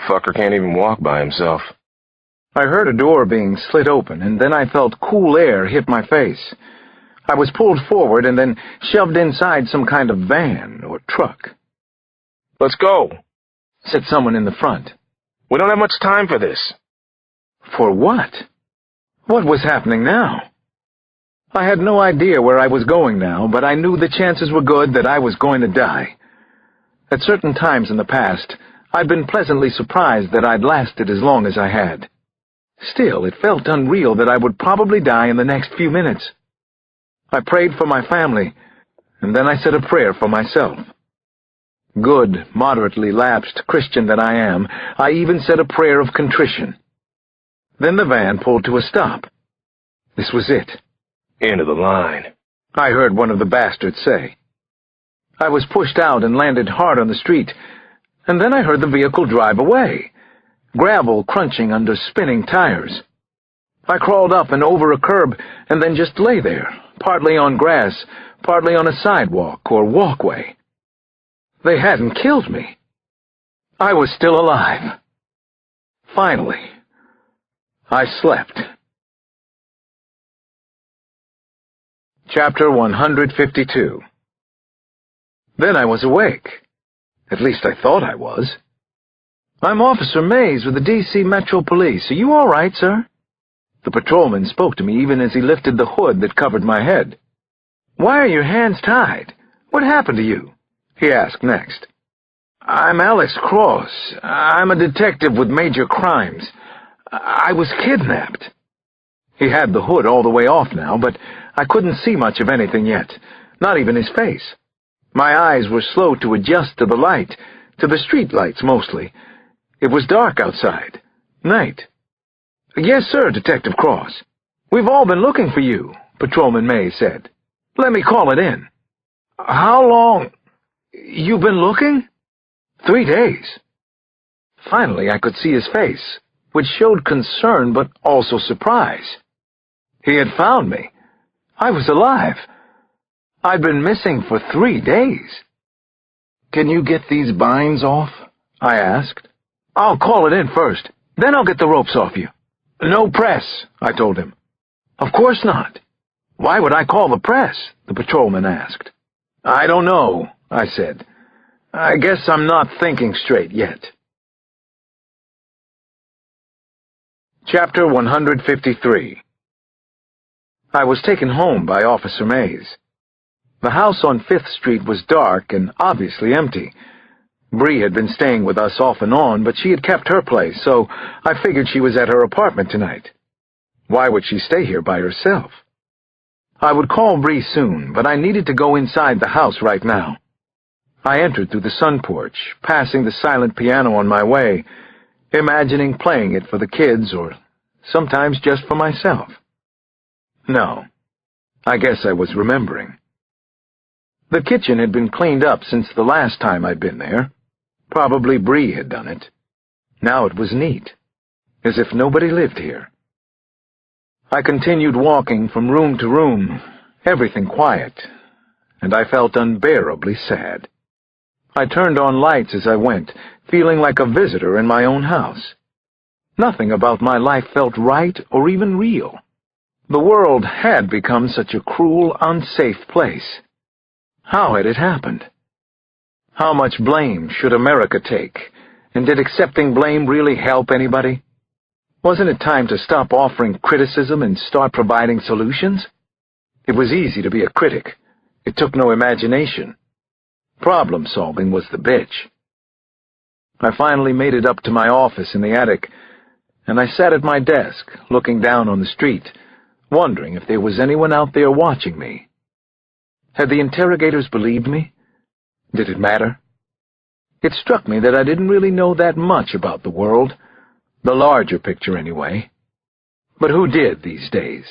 Fucker can't even walk by himself. I heard a door being slit open, and then I felt cool air hit my face. I was pulled forward and then shoved inside some kind of van or truck. "Let's go," said someone in the front. "We don't have much time for this." For what? What was happening now? I had no idea where I was going now, but I knew the chances were good that I was going to die. At certain times in the past, I'd been pleasantly surprised that I'd lasted as long as I had. Still, it felt unreal that I would probably die in the next few minutes. I prayed for my family, and then I said a prayer for myself. Good, moderately lapsed Christian that I am, I even said a prayer of contrition. Then the van pulled to a stop. This was it. "End of the line," I heard one of the bastards say. I was pushed out and landed hard on the street, and then I heard the vehicle drive away, gravel crunching under spinning tires. I crawled up and over a curb and then just lay there, partly on grass, partly on a sidewalk or walkway. They hadn't killed me. I was still alive. Finally, I slept. Chapter 152. Then I was awake. At least I thought I was. "I'm Officer Mays with the D.C. Metro Police. Are you all right, sir?" The patrolman spoke to me even as he lifted the hood that covered my head. "Why are your hands tied? What happened to you?" he asked next. "I'm Alex Cross. I'm a detective with major crimes. I was kidnapped." He had the hood all the way off now, but I couldn't see much of anything yet, not even his face. My eyes were slow to adjust to the light, to the street lights mostly. It was dark outside. Night. "Yes, sir, Detective Cross. We've all been looking for you," Patrolman May said. "Let me call it in." "How long? You've been looking?" 3 days. Finally, I could see his face, which showed concern but also surprise. He had found me. I was alive. I'd been missing for 3 days. "Can you get these binds off?" I asked. "I'll call it in first, then I'll get the ropes off you." "No press," I told him. "Of course not." "Why would I call the press?" the patrolman asked. "I don't know," I said. "I guess I'm not thinking straight yet." Chapter 153. I was taken home by Officer Mays. The house on 5th Street was dark and obviously empty. Bree had been staying with us off and on, but she had kept her place, so I figured she was at her apartment tonight. Why would she stay here by herself? I would call Bree soon, but I needed to go inside the house right now. I entered through the sun porch, passing the silent piano on my way, imagining playing it for the kids or sometimes just for myself. No, I guess I was remembering. The kitchen had been cleaned up since the last time I'd been there. Probably Bree had done it. Now it was neat, as if nobody lived here. I continued walking from room to room, everything quiet, and I felt unbearably sad. I turned on lights as I went, feeling like a visitor in my own house. Nothing about my life felt right or even real. The world had become such a cruel, unsafe place. How had it happened? How much blame should America take? And did accepting blame really help anybody? Wasn't it time to stop offering criticism and start providing solutions? It was easy to be a critic. It took no imagination. Problem-solving was the bitch. I finally made it up to my office in the attic, and I sat at my desk, looking down on the street, wondering if there was anyone out there watching me. Had the interrogators believed me? Did it matter? It struck me that I didn't really know that much about the world, the larger picture anyway. But who did these days?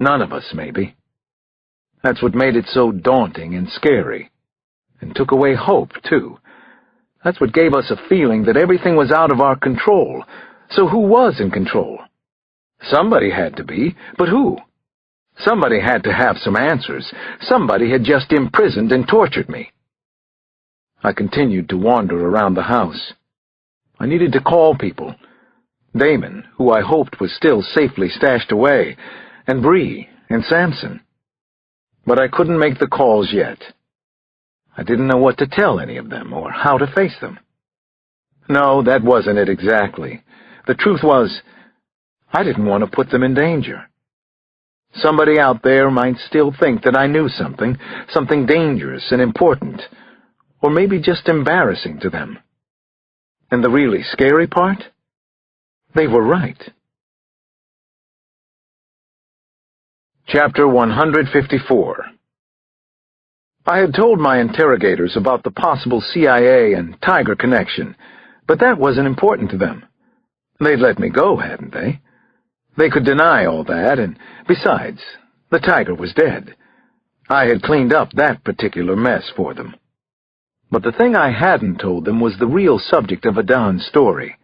None of us, maybe. That's what made it so daunting and scary, and took away hope, too. That's what gave us a feeling that everything was out of our control. So who was in control? Somebody had to be, but who? Somebody had to have some answers. Somebody had just imprisoned and tortured me. I continued to wander around the house. I needed to call people. Damon, who I hoped was still safely stashed away, and Bree, and Samson. But I couldn't make the calls yet. I didn't know what to tell any of them, or how to face them. No, that wasn't it exactly. The truth was, I didn't want to put them in danger. Somebody out there might still think that I knew something dangerous and important, or maybe just embarrassing to them. And the really scary part? They were right. Chapter 154. I had told my interrogators about the possible CIA and Tiger connection, but that wasn't important to them. They'd let me go, hadn't they? They could deny all that, and besides, the Tiger was dead. I had cleaned up that particular mess for them. But the thing I hadn't told them was the real subject of Adan's story.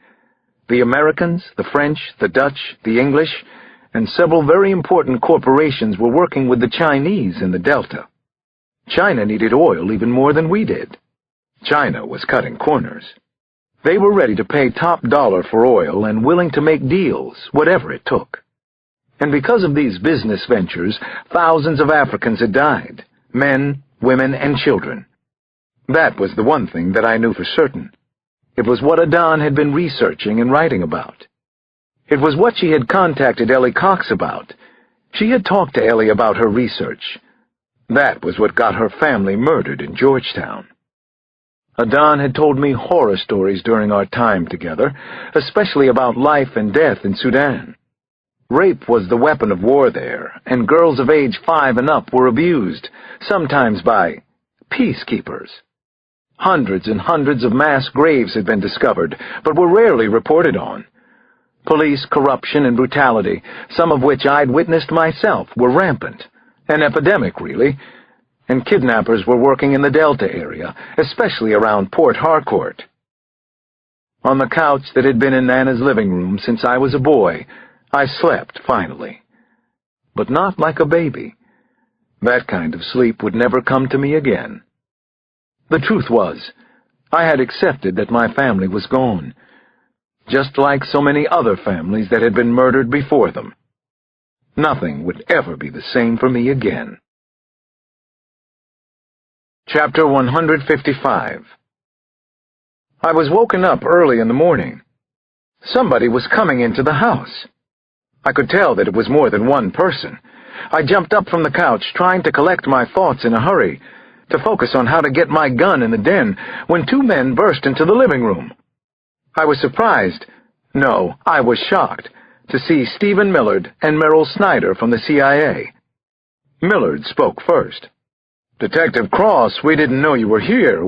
The Americans, the French, the Dutch, the English, and several very important corporations were working with the Chinese in the Delta. China needed oil even more than we did. China was cutting corners. They were ready to pay top dollar for oil and willing to make deals, whatever it took. And because of these business ventures, thousands of Africans had died, men, women, and children. That was the one thing that I knew for certain. It was what Adan had been researching and writing about. It was what she had contacted Ellie Cox about. She had talked to Ellie about her research. That was what got her family murdered in Georgetown. Adan had told me horror stories during our time together, especially about life and death in Sudan. Rape was the weapon of war there, and girls of age 5 and up were abused, sometimes by peacekeepers. Hundreds and hundreds of mass graves had been discovered, but were rarely reported on. Police corruption and brutality, some of which I'd witnessed myself, were rampant. An epidemic, really. And kidnappers were working in the Delta area, especially around Port Harcourt. On the couch that had been in Nana's living room since I was a boy, I slept, finally. But not like a baby. That kind of sleep would never come to me again. The truth was, I had accepted that my family was gone, just like so many other families that had been murdered before them. Nothing would ever be the same for me again. Chapter 155. I was woken up early in the morning. Somebody was coming into the house. I could tell that it was more than one person. I jumped up from the couch, trying to collect my thoughts in a hurry, to focus on how to get my gun in the den, when 2 men burst into the living room. I was surprised, no, I was shocked, to see Stephen Millard and Merrill Snyder from the CIA. Millard spoke first. "Detective Cross, we didn't know you were here.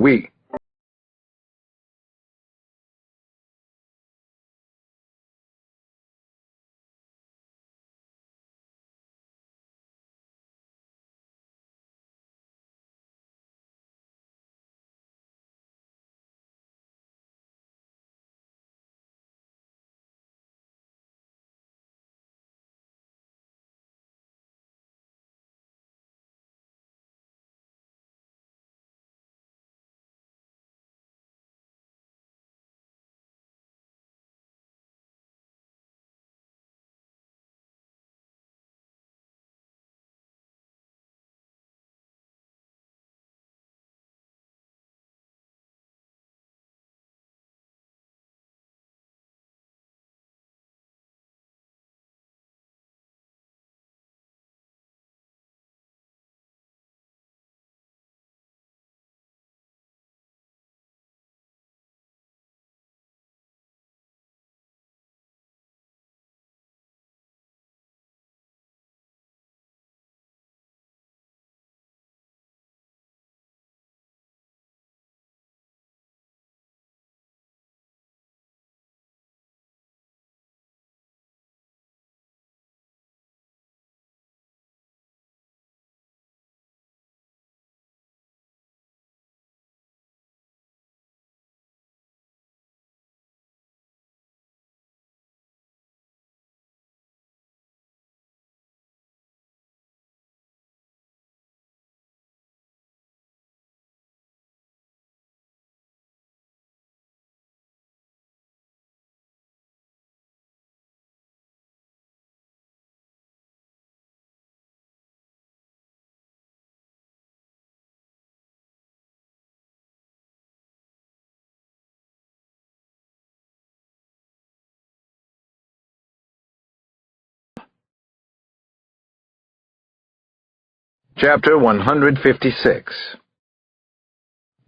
Chapter 156.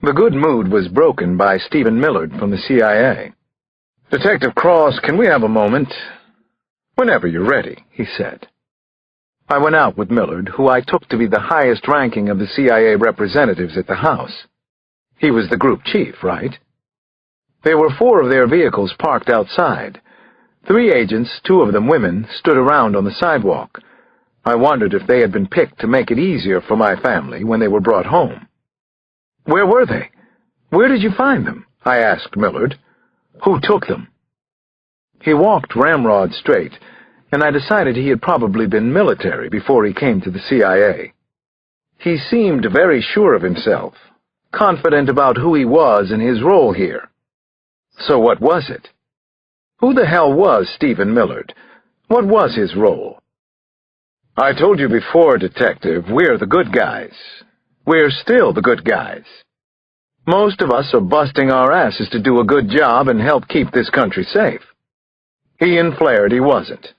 The good mood was broken by Stephen Millard from the CIA. "Detective Cross, can we have a moment?" "Whenever you're ready," he said. I went out with Millard, who I took to be the highest ranking of the CIA representatives at the house. He was the group chief, right? There were 4 of their vehicles parked outside. 3 agents, 2 of them women, stood around on the sidewalk. I wondered if they had been picked to make it easier for my family when they were brought home. "Where were they? Where did you find them?" I asked Millard. "Who took them?" He walked ramrod straight, and I decided he had probably been military before he came to the CIA. He seemed very sure of himself, confident about who he was and his role here. So what was it? Who the hell was Stephen Millard? What was his role? "I told you before, Detective, we're the good guys. We're still the good guys. Most of us are busting our asses to do a good job and help keep this country safe. He and Flaherty wasn't.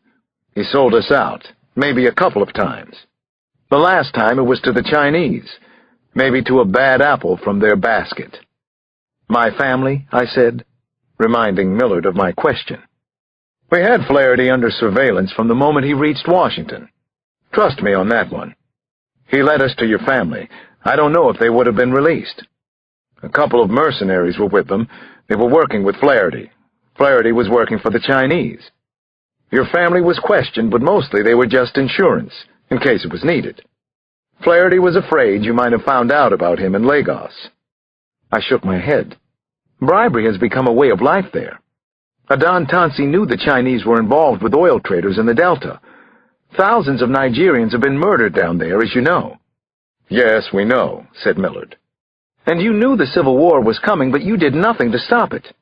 He sold us out, maybe a couple of times. The last time it was to the Chinese, maybe to a bad apple from their basket." "My family?" I said, reminding Millard of my question. "We had Flaherty under surveillance from the moment he reached Washington. Trust me on that one. He led us to your family. I don't know if they would have been released. A couple of mercenaries were with them. They were working with Flaherty. Flaherty was working for the Chinese. Your family was questioned, but mostly they were just insurance, in case it was needed. Flaherty was afraid you might have found out about him in Lagos." I shook my head. Bribery has become a way of life there. Adon Tansi knew the Chinese were involved with oil traders in the Delta. Thousands of Nigerians have been murdered down there, as you know. "Yes, we know," said Millard. "And you knew the Civil War was coming, but you did nothing to stop it."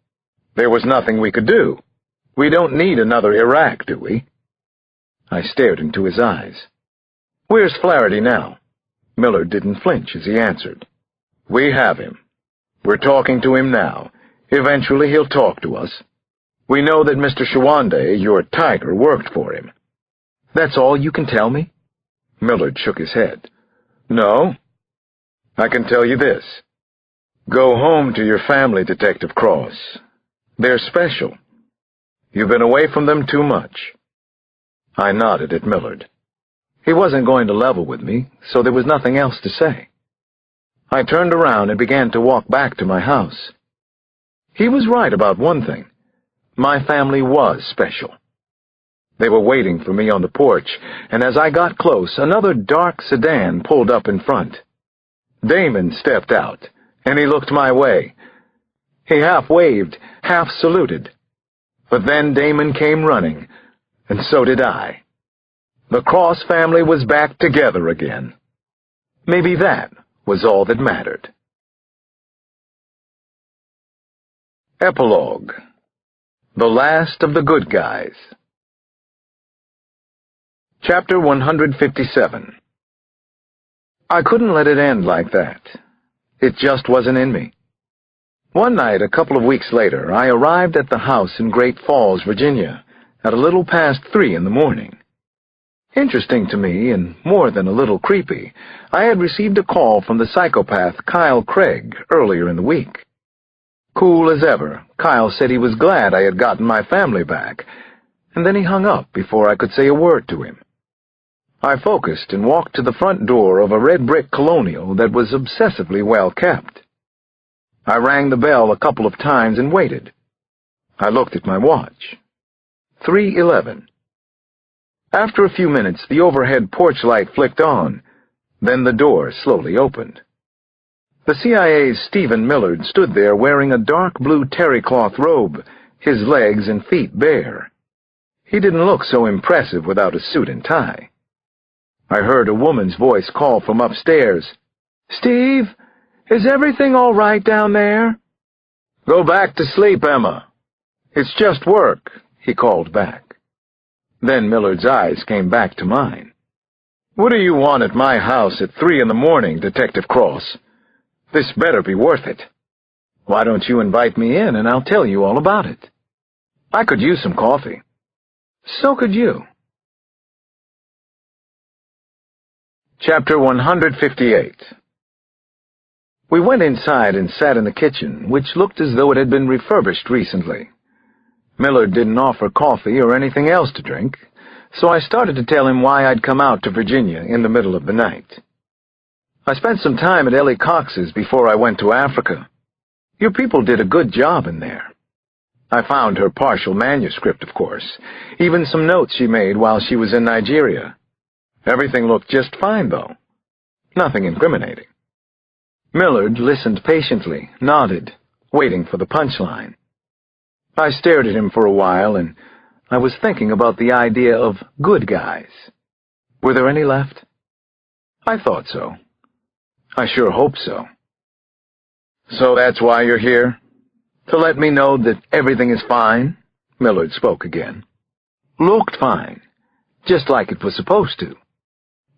"There was nothing we could do. We don't need another Iraq, do we?" I stared into his eyes. "Where's Flaherty now?" Millard didn't flinch as he answered. "We have him. We're talking to him now. Eventually he'll talk to us. We know that Mr. Shawande, your tiger, worked for him." "That's all you can tell me?" Millard shook his head. "No. I can tell you this. Go home to your family, Detective Cross. They're special. You've been away from them too much." I nodded at Millard. He wasn't going to level with me, so there was nothing else to say. I turned around and began to walk back to my house. He was right about one thing. My family was special. They were waiting for me on the porch, and as I got close, another dark sedan pulled up in front. Damon stepped out, and he looked my way. He half waved, half saluted. But then Damon came running, and so did I. The Cross family was back together again. Maybe that was all that mattered. Epilogue. The Last of the Good Guys. Chapter 157. I couldn't let it end like that. It just wasn't in me. One night, a couple of weeks later, I arrived at the house in Great Falls, Virginia, at a little past 3 in the morning. Interesting to me, and more than a little creepy, I had received a call from the psychopath Kyle Craig earlier in the week. Cool as ever, Kyle said he was glad I had gotten my family back, and then he hung up before I could say a word to him. I focused and walked to the front door of a red brick colonial that was obsessively well kept. I rang the bell a couple of times and waited. I looked at my watch. 3:11. After a few minutes, the overhead porch light flicked on. Then the door slowly opened. The CIA's Stephen Millard stood there wearing a dark blue terry cloth robe, his legs and feet bare. He didn't look so impressive without a suit and tie. I heard a woman's voice call from upstairs. "Steve, is everything all right down there?" "Go back to sleep, Emma. It's just work," he called back. Then Millard's eyes came back to mine. "What do you want at my house at 3 in the morning, Detective Cross? This better be worth it. Why don't you invite me in and I'll tell you all about it? I could use some coffee. So could you." Chapter 158. We went inside and sat in the kitchen, which looked as though it had been refurbished recently. Millard didn't offer coffee or anything else to drink, so I started to tell him why I'd come out to Virginia in the middle of the night. I spent some time at Ellie Cox's before I went to Africa. Your people did a good job in there. I found her partial manuscript, of course, even some notes she made while she was in Nigeria. Everything looked just fine, though. Nothing incriminating. Millard listened patiently, nodded, waiting for the punchline. I stared at him for a while, and I was thinking about the idea of good guys. Were there any left? I thought so. I sure hope so. So that's why you're here? To let me know that everything is fine? Millard spoke again. Looked fine, just like it was supposed to.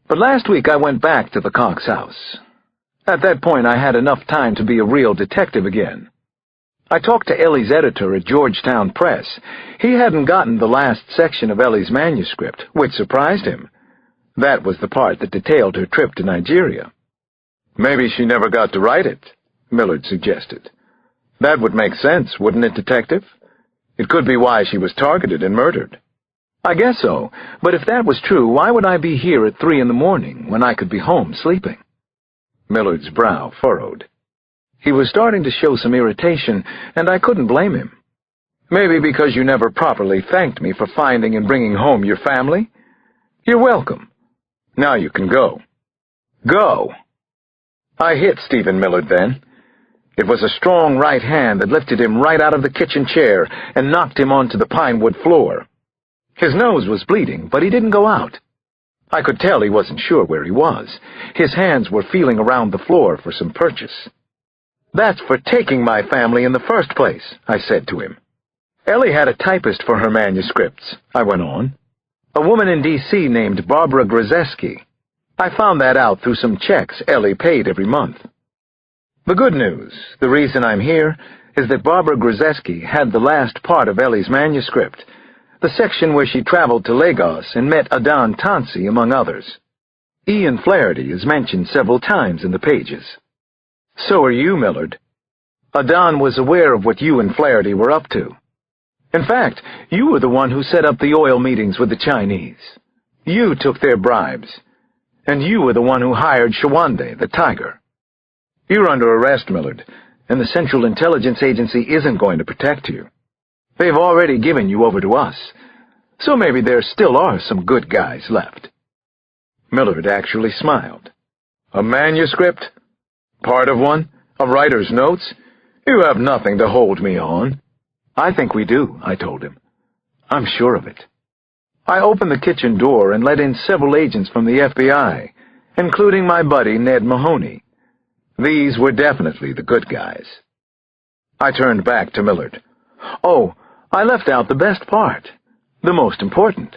But last week I went back to the Cox house. At that point I had enough time to be a real detective again. I talked to Ellie's editor at Georgetown Press. He hadn't gotten the last section of Ellie's manuscript, which surprised him. That was the part that detailed her trip to Nigeria. Maybe she never got to write it, Millard suggested. That would make sense, wouldn't it, Detective? It could be why she was targeted and murdered. I guess so, but if that was true, why would I be here at 3 a.m. when I could be home sleeping? Millard's brow furrowed. He was starting to show some irritation, and I couldn't blame him. Maybe because you never properly thanked me for finding and bringing home your family? You're welcome. Now you can go. Go! I hit Stephen Millard then. It was a strong right hand that lifted him right out of the kitchen chair and knocked him onto the pine wood floor. His nose was bleeding, but he didn't go out. I could tell he wasn't sure where he was. His hands were feeling around the floor for some purchase. That's for taking my family in the first place, I said to him. Ellie had a typist for her manuscripts, I went on. A woman in D.C. named Barbara Grzeski. I found that out through some checks Ellie paid every month. The good news, the reason I'm here, is that Barbara Grzeski had the last part of Ellie's manuscript, the section where she traveled to Lagos and met Adan Tansi, among others. Ian Flaherty is mentioned several times in the pages. So are you, Millard. Adan was aware of what you and Flaherty were up to. In fact, you were the one who set up the oil meetings with the Chinese. You took their bribes. And you were the one who hired Shawande, the tiger. You're under arrest, Millard, and the Central Intelligence Agency isn't going to protect you. They've already given you over to us, so maybe there still are some good guys left. Millard actually smiled. A manuscript? Part of one? A writer's notes? You have nothing to hold me on. I think we do, I told him. I'm sure of it. I opened the kitchen door and let in several agents from the FBI, including my buddy Ned Mahoney. These were definitely the good guys. I turned back to Millard. Oh, I left out the best part, the most important.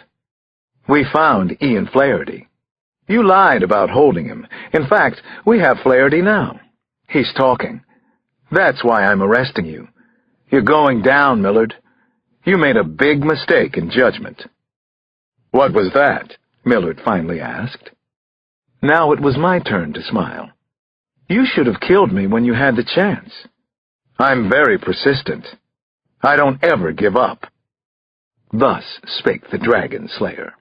We found Ian Flaherty. You lied about holding him. In fact, we have Flaherty now. He's talking. That's why I'm arresting you. You're going down, Millard. You made a big mistake in judgment. What was that? Millard finally asked. Now it was my turn to smile. You should have killed me when you had the chance. I'm very persistent. I don't ever give up. Thus spake the dragon slayer.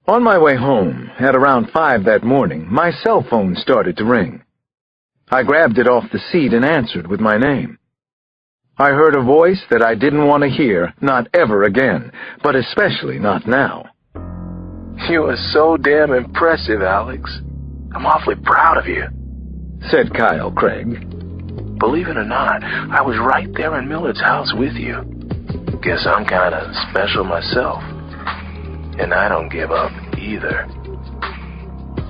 On my way home, at around 5 that morning, my cell phone started to ring. I grabbed it off the seat and answered with my name. I heard a voice that I didn't want to hear, not ever again, but especially not now. You are so damn impressive, Alex. I'm awfully proud of you, said Kyle Craig. Believe it or not, I was right there in Millard's house with you. Guess I'm kind of special myself. And I don't give up either.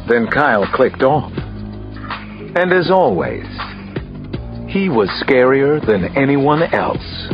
Then Kyle clicked off. And as always, he was scarier than anyone else.